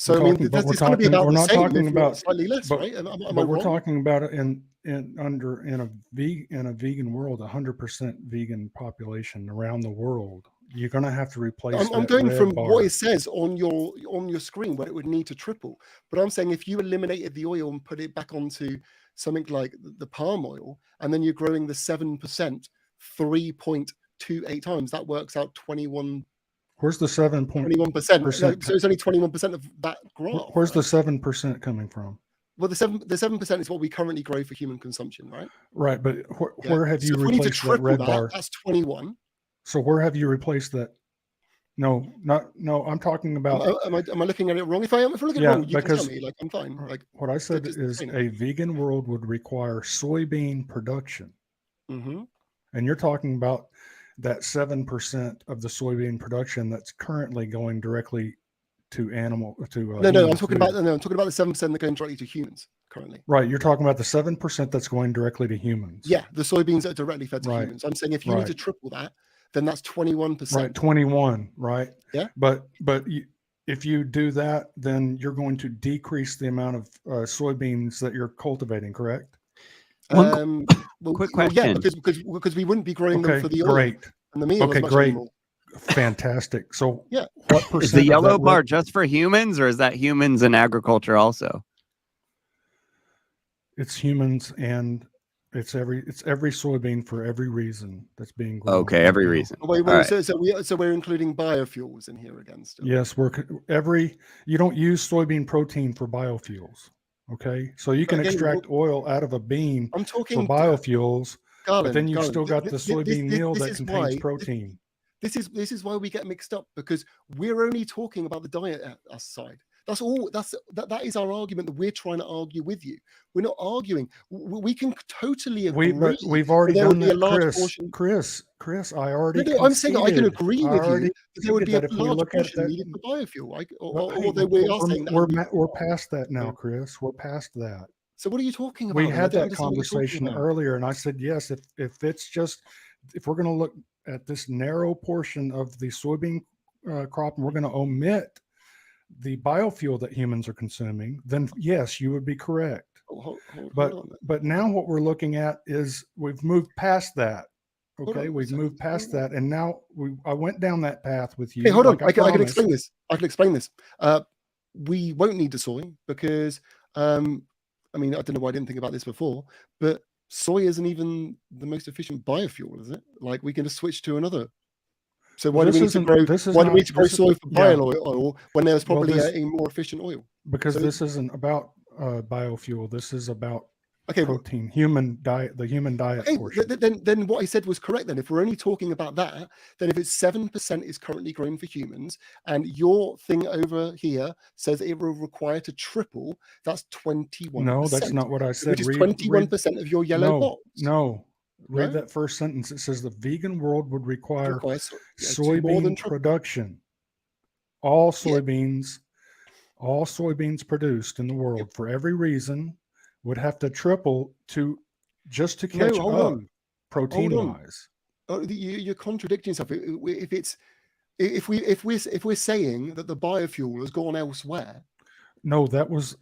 So I mean, it's going to be about the same, if not slightly less, right? But we're talking about it in a vegan world, 100% vegan population around the world. You're going to have to replace. I'm going from what it says on your screen, where it would need to triple. But I'm saying if you eliminated the oil and put it back onto something like the palm oil, and then you're growing the 7%, 3.28 times, that works out 21. Where's the 7.21%? So it's only 21% of that graph. Where's the 7% coming from? Well, the 7% is what we currently grow for human consumption, right? Right, but where have you replaced that red bar? That's 21. So where have you replaced that? No. I'm talking about. Am I looking at it wrong? If I look at it wrong, you can tell me. Like, I'm fine. Like, what I said is a vegan world would require soybean production, mm-hmm. and you're talking about that 7% of the soybean production that's currently going directly to animal to. No, I'm talking about the 7% that going directly to humans currently. Right, you're talking about the 7% that's going directly to humans. Yeah, the soybeans that are directly fed to humans. I'm saying if you need to triple that, then that's 21%. Right, 21. Right. Yeah. But if you do that, then you're going to decrease the amount of soybeans that you're cultivating. Correct. Quick question. Yeah, because we wouldn't be growing them for the oil and the meal. Okay, great. Fantastic. So yeah, what percent is the yellow bar just for humans, or is that humans and agriculture also? It's humans, and it's every soybean for every reason that's being grown. Okay, every reason. Wait, so we're including biofuels in here again still. Yes, you don't use soybean protein for biofuels. Okay, so you can extract oil out of a bean for biofuels, but then you've still got the soybean meal that contains protein. This is why we get mixed up, because we're only talking about the diet side. That's all. That is our argument that we're trying to argue with you. We're not arguing. We can totally agree. We've already done that, Chris. I already. No, I'm saying I can agree with you that there would be a large portion needed for biofuel. Although we are saying that we're past that now, Chris. We're past that. So what are you talking about? We had that conversation earlier, and I said yes. If we're going to look at this narrow portion of the soybean crop, and we're going to omit the biofuel that humans are consuming, then yes, you would be correct. But now what we're looking at is we've moved past that. Okay, we've moved past that, and now I went down that path with you. Hey, hold on. I can explain this. We won't need the soy because I don't know why I didn't think about this before, but soy isn't even the most efficient biofuel, is it? Like, we can just switch to another. So why do we need to grow soy for bio-oil when there's probably a more efficient oil? Because this isn't about biofuel. This is about protein, human diet, the human diet portion. Then what I said was correct. Then if we're only talking about that, then if it's 7% is currently grown for humans, and your thing over here says it will require to triple, that's 21%. No, that's not what I said. Which is 21% of your yellow box. No. Read that first sentence. It says the vegan world would require soybean production. All soybeans produced in the world for every reason would have to triple to catch up protein wise. You're contradicting yourself. If we're saying that the biofuel has gone elsewhere. No, that was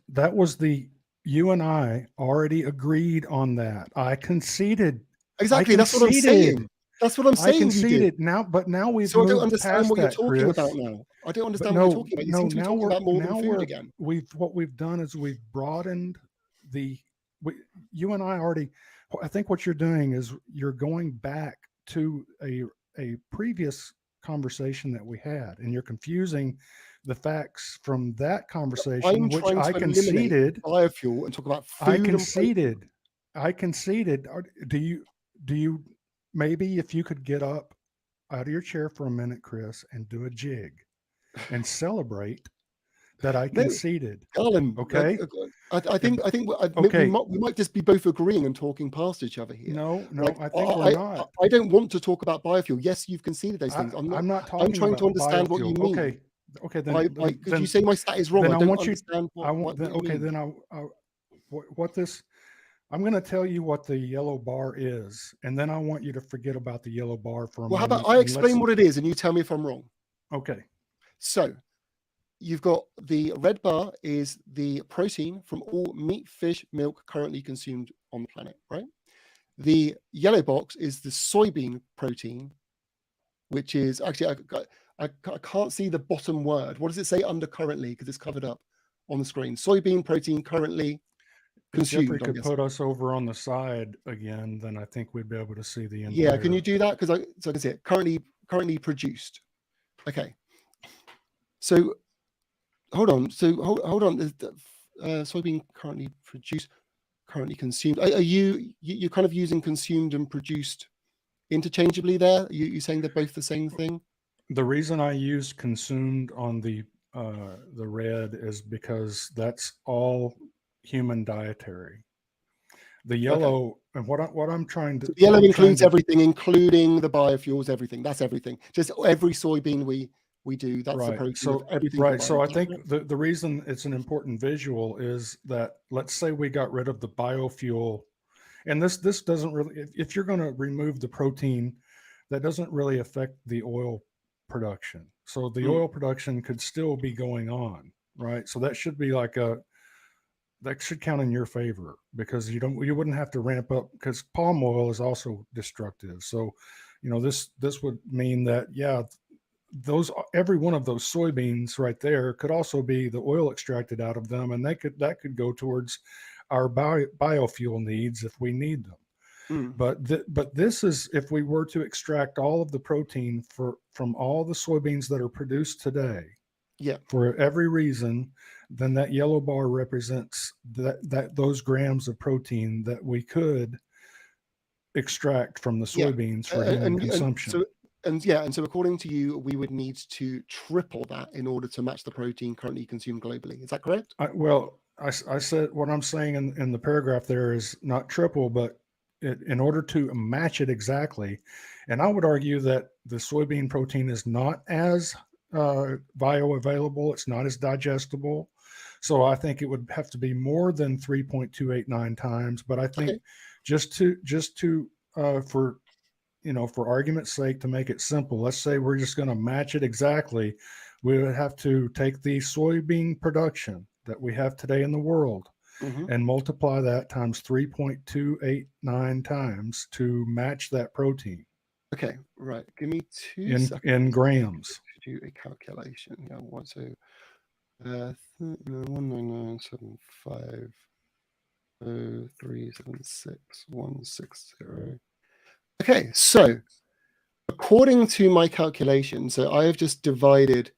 you and I already agreed on that. I conceded Exactly. That's what I'm saying. That's what I'm saying. I conceded now, but now we've so I don't moved understand past what you're that, talking Chris. about now. I don't understand But what you're talking about. You seem to be now talking about more than food we're, again. What we've done is we've broadened you and I already. I think what you're doing is you're going back to a previous conversation that we had, and you're confusing the facts from that conversation, I'm which trying I to conceded. Biofuel and talk about food. I conceded. Do you maybe if you could get up out of your chair for a minute, Chris, and do a jig and celebrate that I conceded? Garland, okay. I think Okay. we might just be both agreeing and talking past each other here. No, Like, I think we're not. I don't want to talk about biofuel. Yes, you've conceded those things. I'm not talking. I'm trying about to understand what you biofuel. mean. Okay. Then Could you say my stat is wrong? Then I don't want understand you. what you mean. Then what this. I'm going to tell you what the yellow bar is, and then I want you to forget about the yellow bar for a moment. Well, how about I explain what it is, and you tell me if I'm wrong? Okay. So, you've got the red bar is the protein from all meat, fish, milk currently consumed on the planet, right? The yellow box is the soybean protein, which is actually, I can't see the bottom word. What does it say under currently? Because it's covered up on the screen. Soybean protein currently consumed. Jeffrey could put us over on the side again, then I think we'd be able to see the entire. Yeah, can you do that? Because I can see it currently produced. Okay. So hold on. So hold on. Soybean currently produced, currently consumed. Are you kind of using consumed and produced interchangeably there? You saying they're both the same thing? The reason I use consumed on the red is because that's all human dietary. The yellow, and what I'm trying to. The yellow includes everything, including the biofuels, everything. That's everything. Just every soybean we do. That's the protein of everything. Right. So I think the reason it's an important visual is that, let's say we got rid of the biofuel, and this doesn't really, if you're going to remove the protein, that doesn't really affect the oil production. So the oil production could still be going on, right? So that should be that should count in your favor, because you wouldn't have to ramp up, because palm oil is also destructive. So, this would mean that, every one of those soybeans right there could also be the oil extracted out of them, and that could go towards our biofuel needs if we need them. But this is, if we were to extract all of the protein from all the soybeans that are produced today, for every reason, then that yellow bar represents those grams of protein that we could extract from the soybeans for human consumption. And so according to you, we would need to triple that in order to match the protein currently consumed globally. Is that correct? I said, what I'm saying in the paragraph there is not triple, but in order to match it exactly. And I would argue that the soybean protein is not as bioavailable. It's not as digestible. So I think it would have to be more than 3.289 times. But I think for argument's sake, to make it simple, let's say we're just going to match it exactly. We would have to take the soybean production that we have today in the world and multiply that times 3.289 times to match that protein. Okay, right. Give me 2 seconds. In grams. Do a calculation. Yeah, what? So 199.75 0.376.160. Okay, so according to my calculation, so I have just divided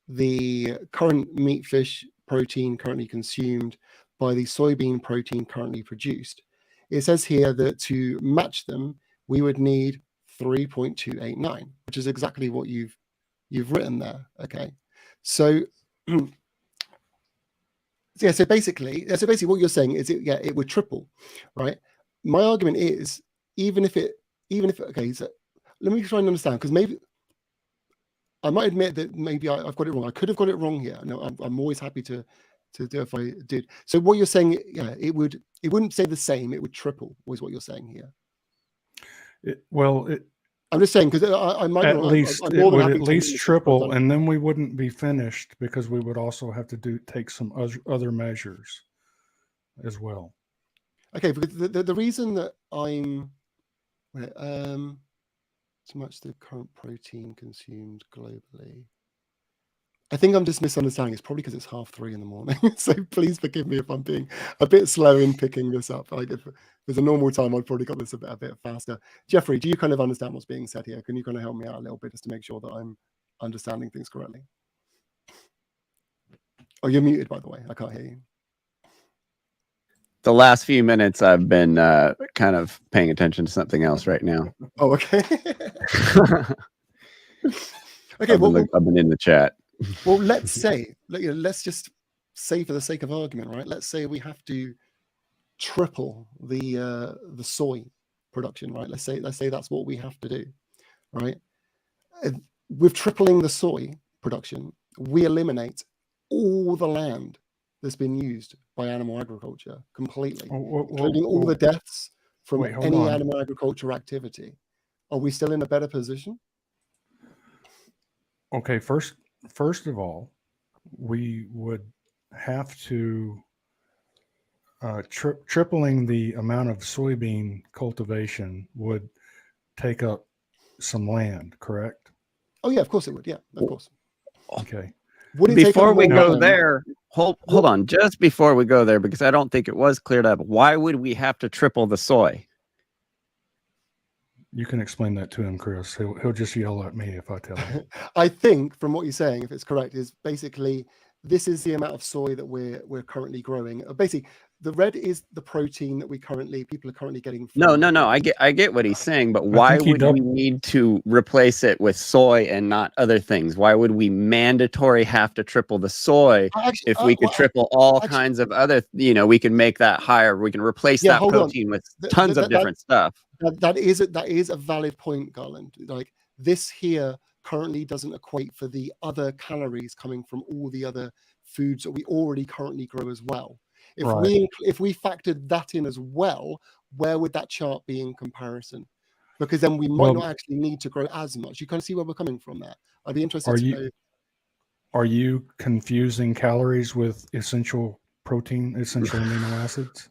the current meat, fish protein currently consumed by the soybean protein currently produced. It says here that to match them, we would need 3.289, which is exactly what you've written there. Okay, so so basically what you're saying is it would triple, right? My argument is even if okay, so let me try and understand, because maybe I might admit that maybe I've got it wrong. I could have got it wrong here. No, I'm always happy to do if I did. So what you're saying, it wouldn't say the same. It would triple, was what you're saying here. I'm just saying, because I might at least it would at least triple, and then we wouldn't be finished, because we would also have to take some other measures as well. Okay, because the reason that I'm Wait, to match the current protein consumed globally. I think I'm just misunderstanding. It's probably because it's 3:30 in the morning. So please forgive me if I'm being a bit slow in picking this up. Like if there's a normal time, I'd probably got this a bit faster. Jeffrey, do you kind of understand what's being said here? Can you kind of help me out a little bit just to make sure that I'm understanding things correctly? Oh, you're muted, by the way. I can't hear you. The last few minutes, I've been kind of paying attention to something else right now. Oh, okay. Okay, I've been in the chat. Well, let's say, let's just say for the sake of argument, right? Let's say we have to triple the soy production, right? Let's say that's what we have to do, right? With tripling the soy production, we eliminate all the land that's been used by animal agriculture completely, including all the deaths from any animal agriculture activity. Are we still in a better position? Okay, first of all, we would have to tripling the amount of soybean cultivation would take up some land, correct? Oh yeah, of course it would. Yeah, of course. Okay. Before we go there, hold on. Just before we go there, because I don't think it was cleared up. Why would we have to triple the soy? You can explain that to him, Chris. He'll just yell at me if I tell him. I think from what you're saying, if it's correct, is basically this is the amount of soy that we're currently growing. Basically, the red is the protein that people are currently getting. No. I get what he's saying, but why would we need to replace it with soy and not other things? Why would we mandatory have to triple the soy if we could triple all kinds of other? We can make that higher. We can replace that protein with tons of different stuff. That is a valid point, Garland. Like this here currently doesn't equate for the other calories coming from all the other foods that we already currently grow as well. If we factored that in as well, where would that chart be in comparison? Because then we might not actually need to grow as much. You kind of see where we're coming from there. I'd be interested to know. Are you confusing calories with essential protein, essential amino acids?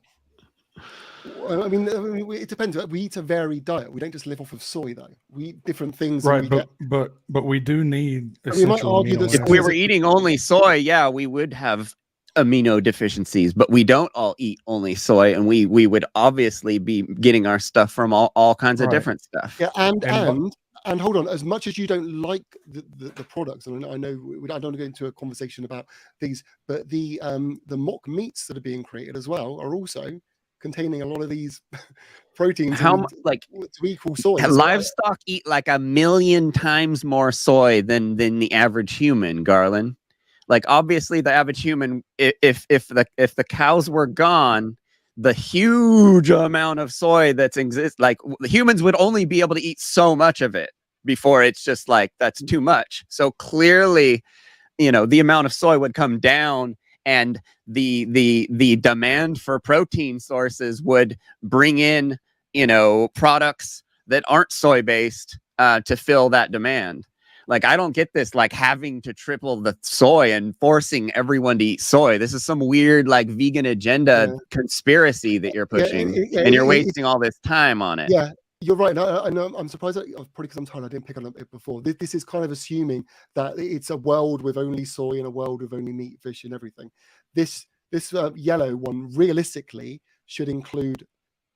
I mean, it depends. We eat a varied diet. We don't just live off of soy, though. We eat different things. Right, but we do need essential amino acids. If we were eating only soy, yeah, we would have amino deficiencies, but we don't all eat only soy, and we would obviously be getting our stuff from all kinds of different stuff. Yeah, and hold on. As much as you don't like the products, and I know I don't want to go into a conversation about these, but the mock meats that are being created as well are also containing a lot of these proteins. To equal soy. Livestock eat like 1 million times more soy than the average human, Garland. Like obviously the average human, if the cows were gone, the huge amount of soy that's exists, like the humans would only be able to eat so much of it before it's just like that's too much. So clearly, the amount of soy would come down, and the demand for protein sources would bring in products that aren't soy based to fill that demand. Like I don't get this, like having to triple the soy and forcing everyone to eat soy. This is some weird like vegan agenda conspiracy that you're pushing, and you're wasting all this time on it. Yeah, you're right. I know. I'm surprised. Probably because I'm tired. I didn't pick on it before. This is kind of assuming that it's a world with only soy and a world with only meat, fish, and everything. This yellow one realistically should include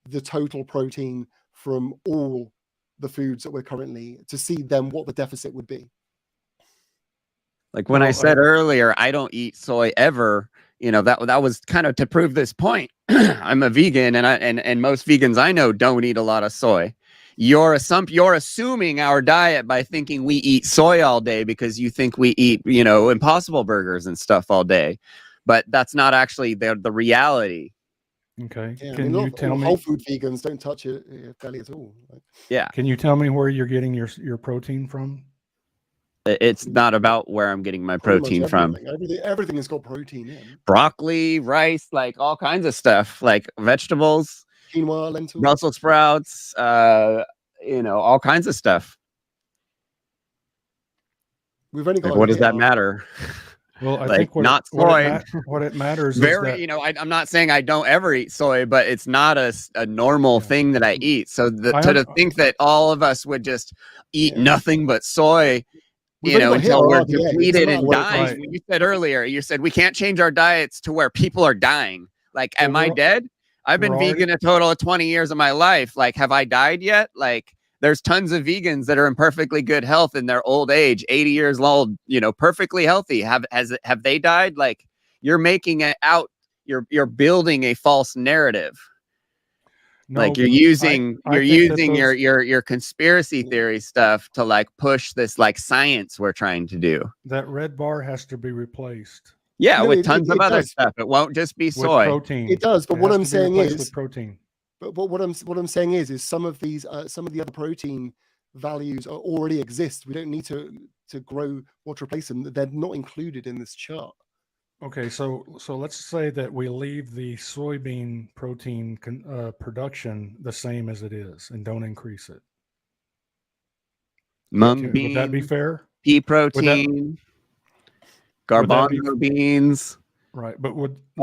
the total protein from all the foods that we're currently, to see then what the deficit would be. Like when I said earlier, I don't eat soy ever. That was kind of to prove this point. I'm a vegan, and most vegans I know don't eat a lot of soy. You're assuming our diet by thinking we eat soy all day because you think we eat Impossible Burgers and stuff all day, but that's not actually the reality. Okay. Yeah, Can you tell me? Whole food vegans don't touch your belly at all. Yeah. Can you tell me where you're getting your protein from? It's not about where I'm getting my protein from. Everything has got protein in. Broccoli, rice, like all kinds of stuff, like vegetables, quinoa, lentils, Brussels sprouts, all kinds of stuff. We've only got. What does that matter? Well, I like think not soy. what it matters is Very, that you know, I'm not saying I don't ever eat soy, but it's not a normal thing that I eat. So to think that all of us would just eat nothing but soy, We've you only know, got hit until our we're RDA. It doesn't depleted matter and what it dying. costs. When you said earlier, you said we can't change our diets to where people are dying. Like, am I we're- dead? I've been we're already- vegan a total of 20 years of my life. Like, have I died yet? Like, there's tons of vegans that are in perfectly good health in their old age, 80 years old, you know, perfectly healthy. Have they died? Like, you're making it out. You're building a false narrative. No, Like you're I using think that those- your conspiracy theory stuff to like push this like science we're trying to do. that red bar has to be replaced. Yeah, No, with tons of other does. stuff. It won't just be With soy. protein. It does, but It what has I'm to be saying replaced is, with protein. but what I'm saying is some of these some of the other protein values already exist. We don't need to grow or to replace them. They're not included in this chart. Okay, so let's say that we leave the soybean protein production the same as it is and don't increase it. Mung Would that be bean, fair? pea protein, garbanzo beans. Right, but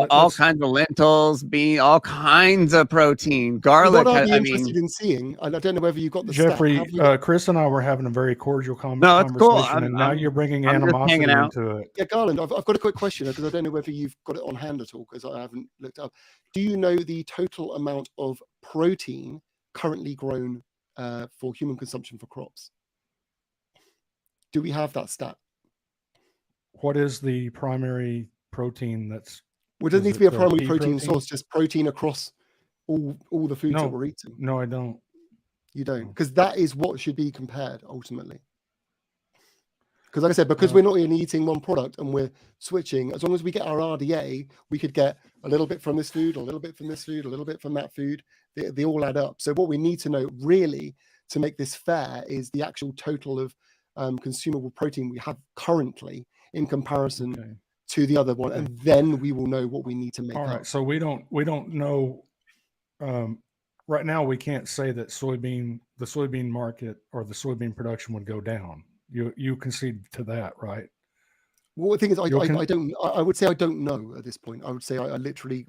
all kinds of lentils, all kinds of protein, garlic. What I'd be I interested mean, in seeing, and I don't know whether you got the Jeffrey, stat. Have you- Chris and I were having a very cordial No, it's cool. conversation, and now you're bringing I'm just animosity hanging out. into it. Yeah, Garland, I've got a quick question because I don't know whether you've got it on hand at all because I haven't looked up. Do you know the total amount of protein currently grown for human consumption for crops? Do we have that stat? What is the primary protein that's? Well, it doesn't need to be a primary pea protein source, just protein across all the foods that we're eating. No, I don't. You don't, because that is what should be compared ultimately. Because like I said, because we're not even eating one product and we're switching, as long as we get our RDA, we could get a little bit from this food, a little bit from this food, a little bit from that food. They all add up. So what we need to know really to make this fair is the actual total of consumable protein we have currently in comparison to the other one, and then we will know what we need to make. All right, so we don't know. Right now, we can't say that the soybean market or the soybean production would go down. You concede to that, right? Well, the thing is, I would say I don't know at this point. I would say I literally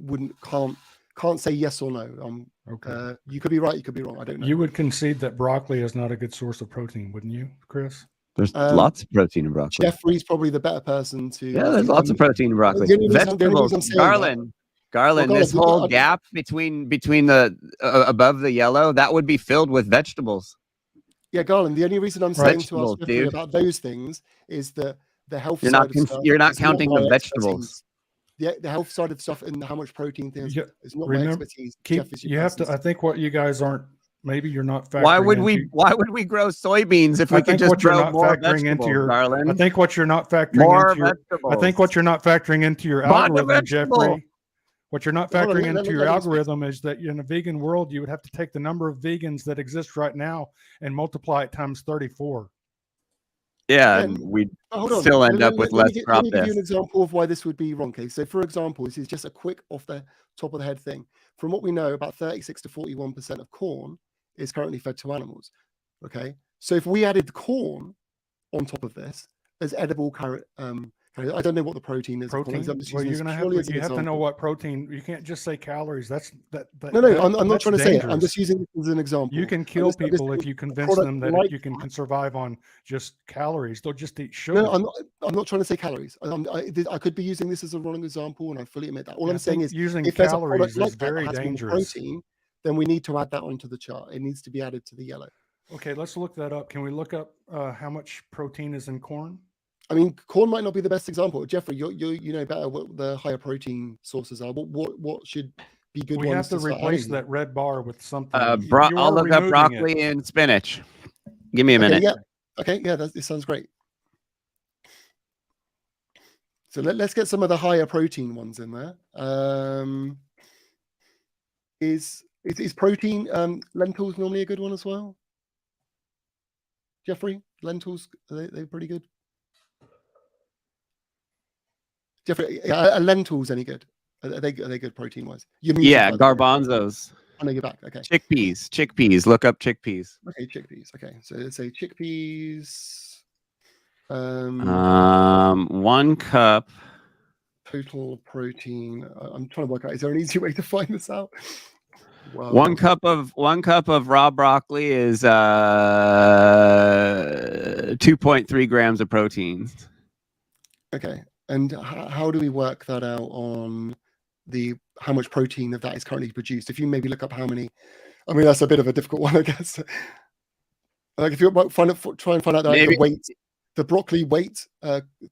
can't say yes or no. Okay. You could be right, you could be wrong. I don't know. You would concede that broccoli is not a good source of protein, wouldn't you, Chris? There's lots of protein in broccoli. Jeffrey's probably the better person to. Yeah, there's lots of protein in broccoli. Vegetables, Garland, this whole gap between the above the yellow, that would be filled with vegetables. Yeah, Garland. The only reason I'm saying to ask Jeffrey about those things is that the health side of stuff. You're not counting the vegetables. The health side of stuff and how much protein things is not my expertise. You have to. I think what you guys aren't. Maybe you're not factoring. Why would we grow soybeans if we could just grow more vegetables, Garland? I think what you're not factoring into your algorithm, Jeffrey. What you're not factoring into your algorithm is that in a vegan world, you would have to take the number of vegans that exist right now and multiply it times 34. Yeah, and we'd still end up with less crop Let me give you an example of why this would be wrong. Okay, so for example, this is just a quick off the top of the head thing. From what we know, about 36 to 41% of corn is currently fed to animals. Okay, so if we added corn on top of this as edible carrot, I don't know what the protein is. Protein. Well, you're gonna have to know what protein. You can't just say calories. That's that. I'm not trying to say it. I'm just using it as an example. You can kill people if you convince them that you can survive on just calories. They'll just eat sugar. No, I'm not trying to say calories. I could be using this as a wrong example, and I fully admit that. All I'm saying is using if calories like is very dangerous. Protein, then we need to add that onto the chart. It needs to be added to the yellow. Okay, let's look that up. Can we look up how much protein is in corn? I mean, corn might not be the best example. Jeffrey, you know better what the higher protein sources are. What should be good ones? We have to replace that red bar with something. I'll look up broccoli and spinach. Give me a minute. Yeah. Okay. Yeah. This sounds great. So let's get some of the higher protein ones in there. Is protein lentils normally a good one as well? Jeffrey, lentils, are they pretty good? Jeffrey, are lentils any good? Are they good protein wise? Yeah, garbanzos. I know you're back. Okay. Chickpeas. Look up chickpeas. Okay, chickpeas. Okay, so let's say chickpeas. 1 cup. Total protein. I'm trying to work out. Is there an easy way to find this out? Wow. 1 cup of raw broccoli is 2.3 grams of protein. Okay. And how do we work that out on how much protein of that is currently produced? If you maybe look up how many, I mean, that's a bit of a difficult one, I guess. Like if you try and find out the weight, the broccoli weight,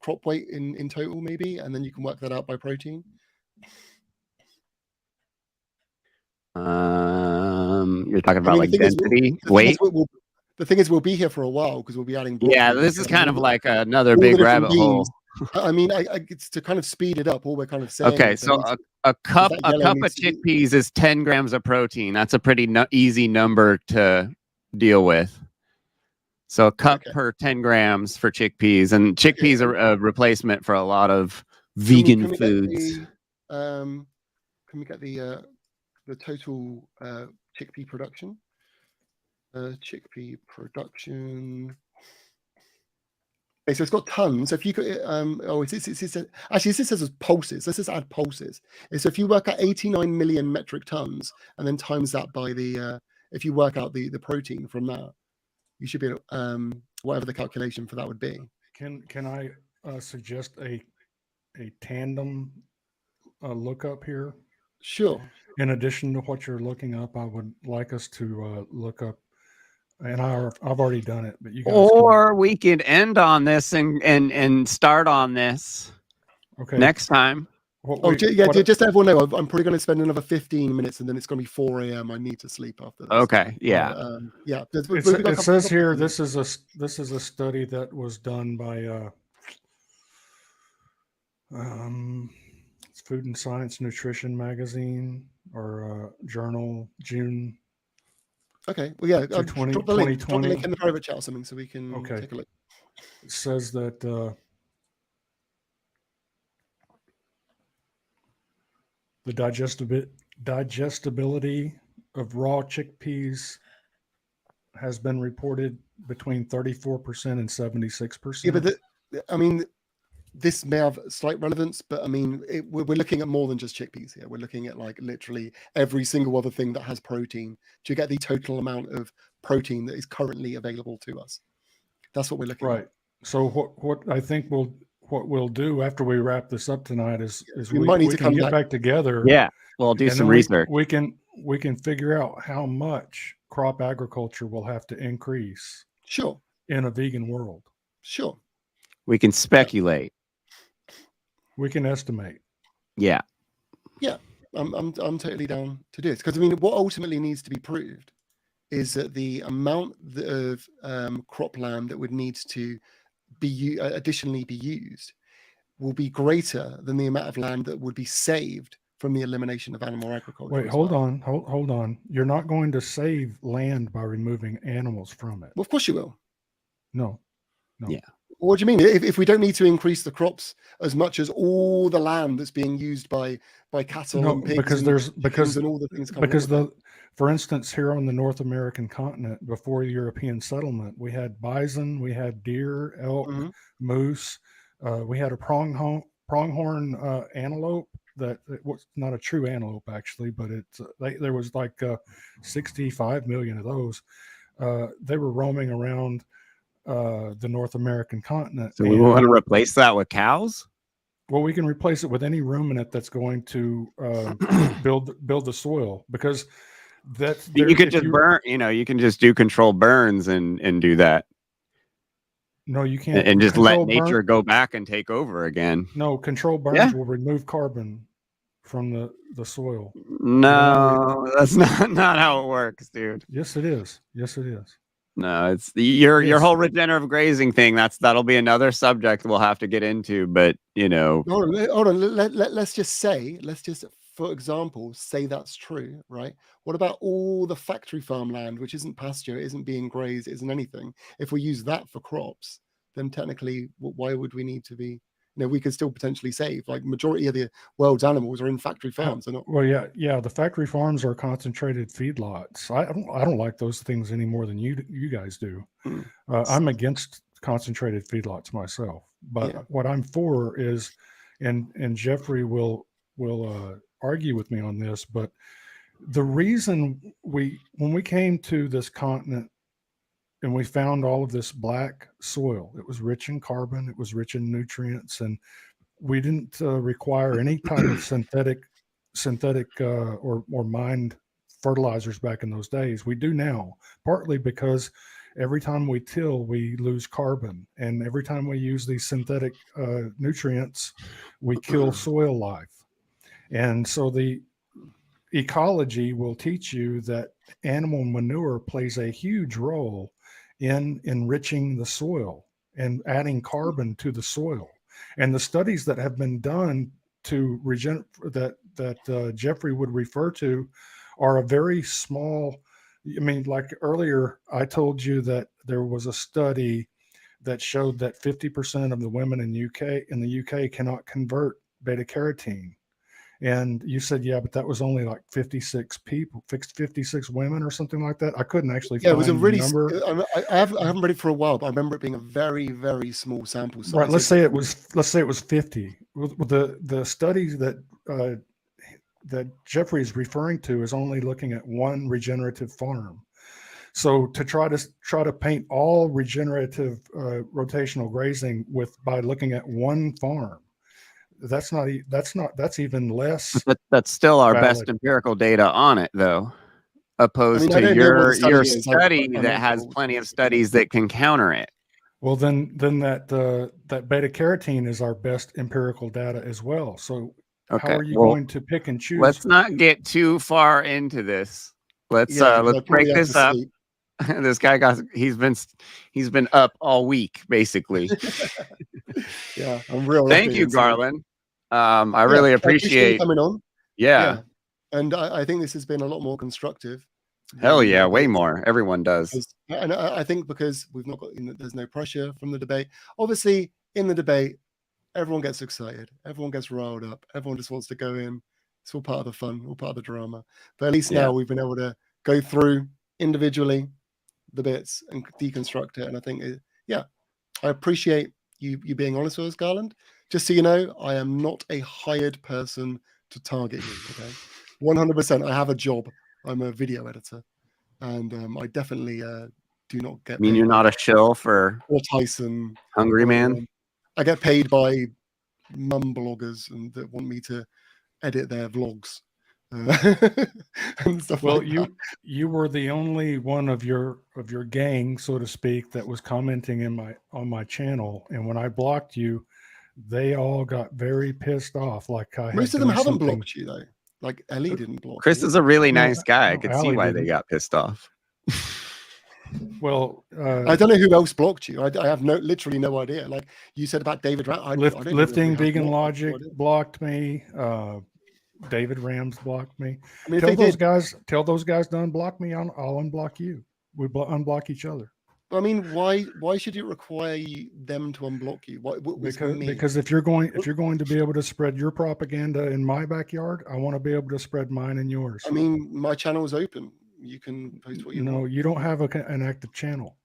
crop weight in total, maybe, and then you can work that out by protein. You're talking about like density, weight. The thing is, we'll be here for a while because we'll be adding broccoli. Yeah, this is kind of like another big rabbit hole. I mean, it's to kind of speed it up. All we're kind of saying. Okay, so a cup of chickpeas is 10 grams of protein. That's a pretty easy number to deal with. So a cup per 10 grams for chickpeas, and chickpeas are a replacement for a lot of vegan foods. Can we get the total chickpea production? Chickpea production. Okay, so it's got tons. So if you could, actually, this says pulses. Let's just add pulses. So if you work out 89 million metric tons and then times that by if you work out the protein from that, you should be whatever the calculation for that would be. Can I suggest a tandem lookup here? Sure. In addition to what you're looking up, I would like us to look up, and I've already done it, but you guys we can end on this and start on this next time. Just to everyone know, I'm probably going to spend another 15 minutes, and then it's going to be 4 a.m. I need to sleep after this. Okay, yeah, it says here this is a study that was done by it's Food and Science Nutrition magazine or journal, June. Okay, well, yeah, 2020. Drop the link in the private chat or something so we can take a look. It says that the digestibility of raw chickpeas has been reported between 34% and 76%. Yeah, but I mean, this may have slight relevance, but I mean, we're looking at more than just chickpeas here. We're looking at like literally every single other thing that has protein to get the total amount of protein that is currently available to us. That's what we're looking at. So what I think what we'll do after we wrap this up tonight is we might need to come back together. Yeah, we'll do some research. We can figure out how much crop agriculture will have to increase. Sure. In a vegan world. Sure. We can speculate. We can estimate. Yeah. Yeah, I'm totally down to do this because I mean, what ultimately needs to be proved is that the amount of cropland that would need to be additionally be used will be greater than the amount of land that would be saved from the elimination of animal agriculture. Wait, hold on. You're not going to save land by removing animals from it. Well, of course you will. No. Yeah. What do you mean? If we don't need to increase the crops as much as all the land that's being used by cattle and pigs, because and all the things for instance, here on the North American continent before European settlement, we had bison, we had deer, elk, moose, we had a pronghorn antelope that it was not a true antelope actually, but there was like 65 million of those. They were roaming around the North American continent. So we want to replace that with cows? Well, we can replace it with any ruminant that's going to build the soil, because you could just burn. You can just do controlled burns and do that. No, you can't. And just let nature go back and take over again. No, controlled burns will remove carbon from the soil. No, that's not how it works, dude. Yes, it is. No, it's your whole regenerative grazing thing. That'll be another subject we'll have to get into. But hold on. Let's just for example, say that's true, right? What about all the factory farmland, which isn't pasture, isn't being grazed, isn't anything? If we use that for crops, then technically, why would we need to be? We could still potentially save. Like majority of the world's animals are in factory farms. They're not. Well, yeah. The factory farms are concentrated feedlots. I don't like those things any more than you guys do. I'm against concentrated feedlots myself, but Yeah. what I'm for is, and Jeffrey will argue with me on this, but the reason when we came to this continent and we found all of this black soil, it was rich in carbon, it was rich in nutrients, and we didn't require any type of synthetic or mined fertilizers back in those days. We do now, partly because every time we till, we lose carbon, and every time we use these synthetic nutrients, we kill soil life. And so the ecology will teach you that animal manure plays a huge role in enriching the soil and adding carbon to the soil. And the studies that have been done to that Jeffrey would refer to are a very small. I mean, like earlier, I told you that there was a study that showed that 50% of the women in the UK cannot convert beta carotene. And you said, yeah, but that was only like 56 people, 56 women or something like that. I couldn't actually find it was a really number. I haven't read it for a while, but I remember it being a very, very small sample size. Right. Let's say it was 50. The studies that Jeffrey is referring to is only looking at one regenerative farm. So to try to paint all regenerative rotational grazing by looking at one farm, that's even less. But that's still our valid. best empirical data on it, though, opposed I to don't know what the your study is. study I that has plenty of studies that can counter it. Well, then that beta carotene is our best empirical data as well. So Okay, how are you going to pick and choose? Let's not get too far into this. Let's break this up. This guy he's been up all week, basically. Yeah, I'm real. Thank you, Garland. I really appreciate you coming on. Yeah. And I think this has been a lot more constructive. Hell yeah, way more. Everyone does. And I think because we've not got, there's no pressure from the debate. Obviously, in the debate, everyone gets excited. Everyone gets riled up. Everyone just wants to go in. It's all part of the fun, all part of the drama. But at least now we've been able to go through individually the bits and deconstruct it. And I think, I appreciate you being honest with us, Garland. Just so you know, I am not a hired person to target you. Okay, 100%. I have a job. I'm a video editor, and I definitely do not get. I mean, you're not a shill for Tyson, Hungry Man. I get paid by mum bloggers and that want me to edit their vlogs and stuff. Well, like you were the only one of your gang, so to speak, that was commenting on my channel, and when I blocked you, they all got very pissed off. Like most of them haven't blocked you though. Like Ellie didn't block. Chris is a really nice guy. I no, could Allie see why didn't. they got pissed off. Well, I don't know who else blocked you. I have literally no idea. Like you said about David Lifting Vegan Logic blocked me. David Rams blocked me. I mean, tell those guys to unblock me. I'll unblock you. We unblock each other. I mean, why should it require them to unblock you? Because if you're going to be able to spread your propaganda in my backyard, I want to be able to spread mine in yours. I mean, my channel is open. You can post what you want. No, you don't have an active channel.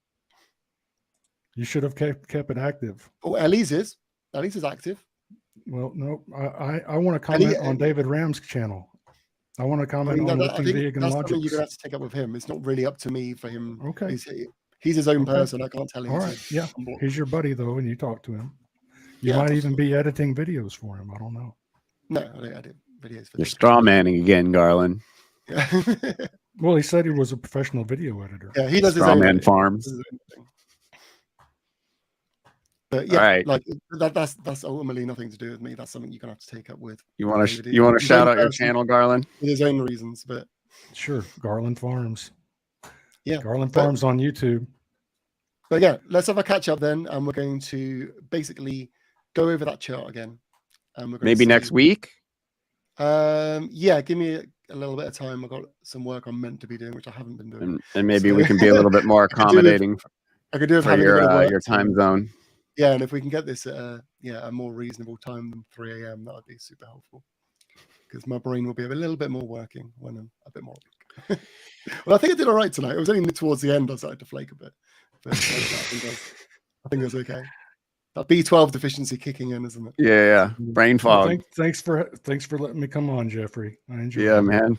You should have kept it active. Oh, Ellie's is active. Well, no, I want to comment on David Ram's channel. I want to comment on Lifting Vegan Logic. That's Logic. something you're gonna have to take up with him. It's not really up to me for him. Okay. He's his own person. I can't tell him. All right. Yeah. He's your buddy though, and you talk to him. You Yeah, might even be editing videos for him. I don't know. No, I don't edit videos for You're straw manning again, Garland. Yeah. Well, he said he was a professional video editor. Yeah, he does his Straw own man thing. farms. But yeah, Right. like that's ultimately nothing to do with me. That's something you're gonna have to take up with. You want David. to His shout own out your person, channel, Garland? for his own reasons, but Sure, Garland Farms. Yeah, Garland but- Farms on YouTube. But yeah, let's have a catch up then, and we're going to basically go over that chart again. And we're going Maybe next week. Yeah, give me a little bit of time. I've got some work I'm meant to be doing, which I haven't been doing. And maybe we can be a little bit more accommodating I could do with for having a bit of work. your time zone. Yeah, and if we can get this at a more reasonable time than 3 a.m., that would be super helpful. Because my brain will be a little bit more working when I'm a bit more awake. Well, I think I did all right tonight. It was only towards the end I started to flake a bit. But I think it's okay. That B12 deficiency kicking in, isn't it? Yeah. Brain Well, fog. thanks for letting me come on, Jeffrey. I enjoyed Yeah, it. man.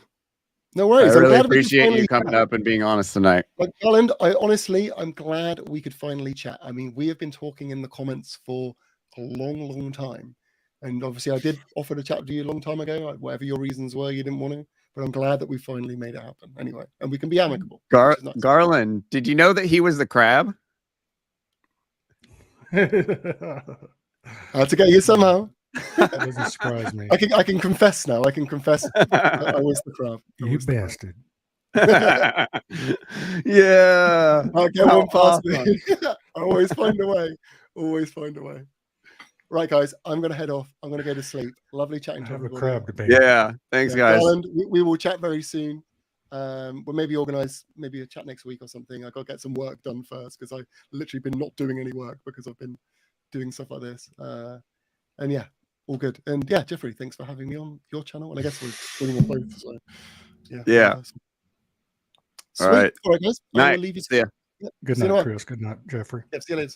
No worries. I I'm really glad we could appreciate finally you coming chat. up and being honest tonight. Like Garland, I'm glad we could finally chat. I mean, we have been talking in the comments for a long time. And obviously I did offer to chat to you a long time ago, whatever your reasons were, you didn't want to, but I'm glad that we finally made it happen anyway. And we can be amicable. Which is nice. Garland, did you know that he was the crab? I had to get you somehow. That doesn't surprise me. I can confess now. I can confess that I was the crab. You bastard. Yeah. I'll get one past me. I always find a way. Always find a way. Right, guys, I'm going to head off. I'm going to go to sleep. Lovely chatting to everybody. A crab debate. Yeah. Thanks, guys. Garland, we will chat very soon. We'll maybe organize maybe a chat next week or something. I got to get some work done first because I've literally been not doing any work because I've been doing stuff like this. And yeah, all good. And yeah, Jeffrey, thanks for having me on your channel. And I guess we're doing them both. So yeah. All right. All right, guys. I Night. will leave you. See ya. Yeah. Good See you in a night, while. Chris. Good night, Jeffrey. Yeah, see you later.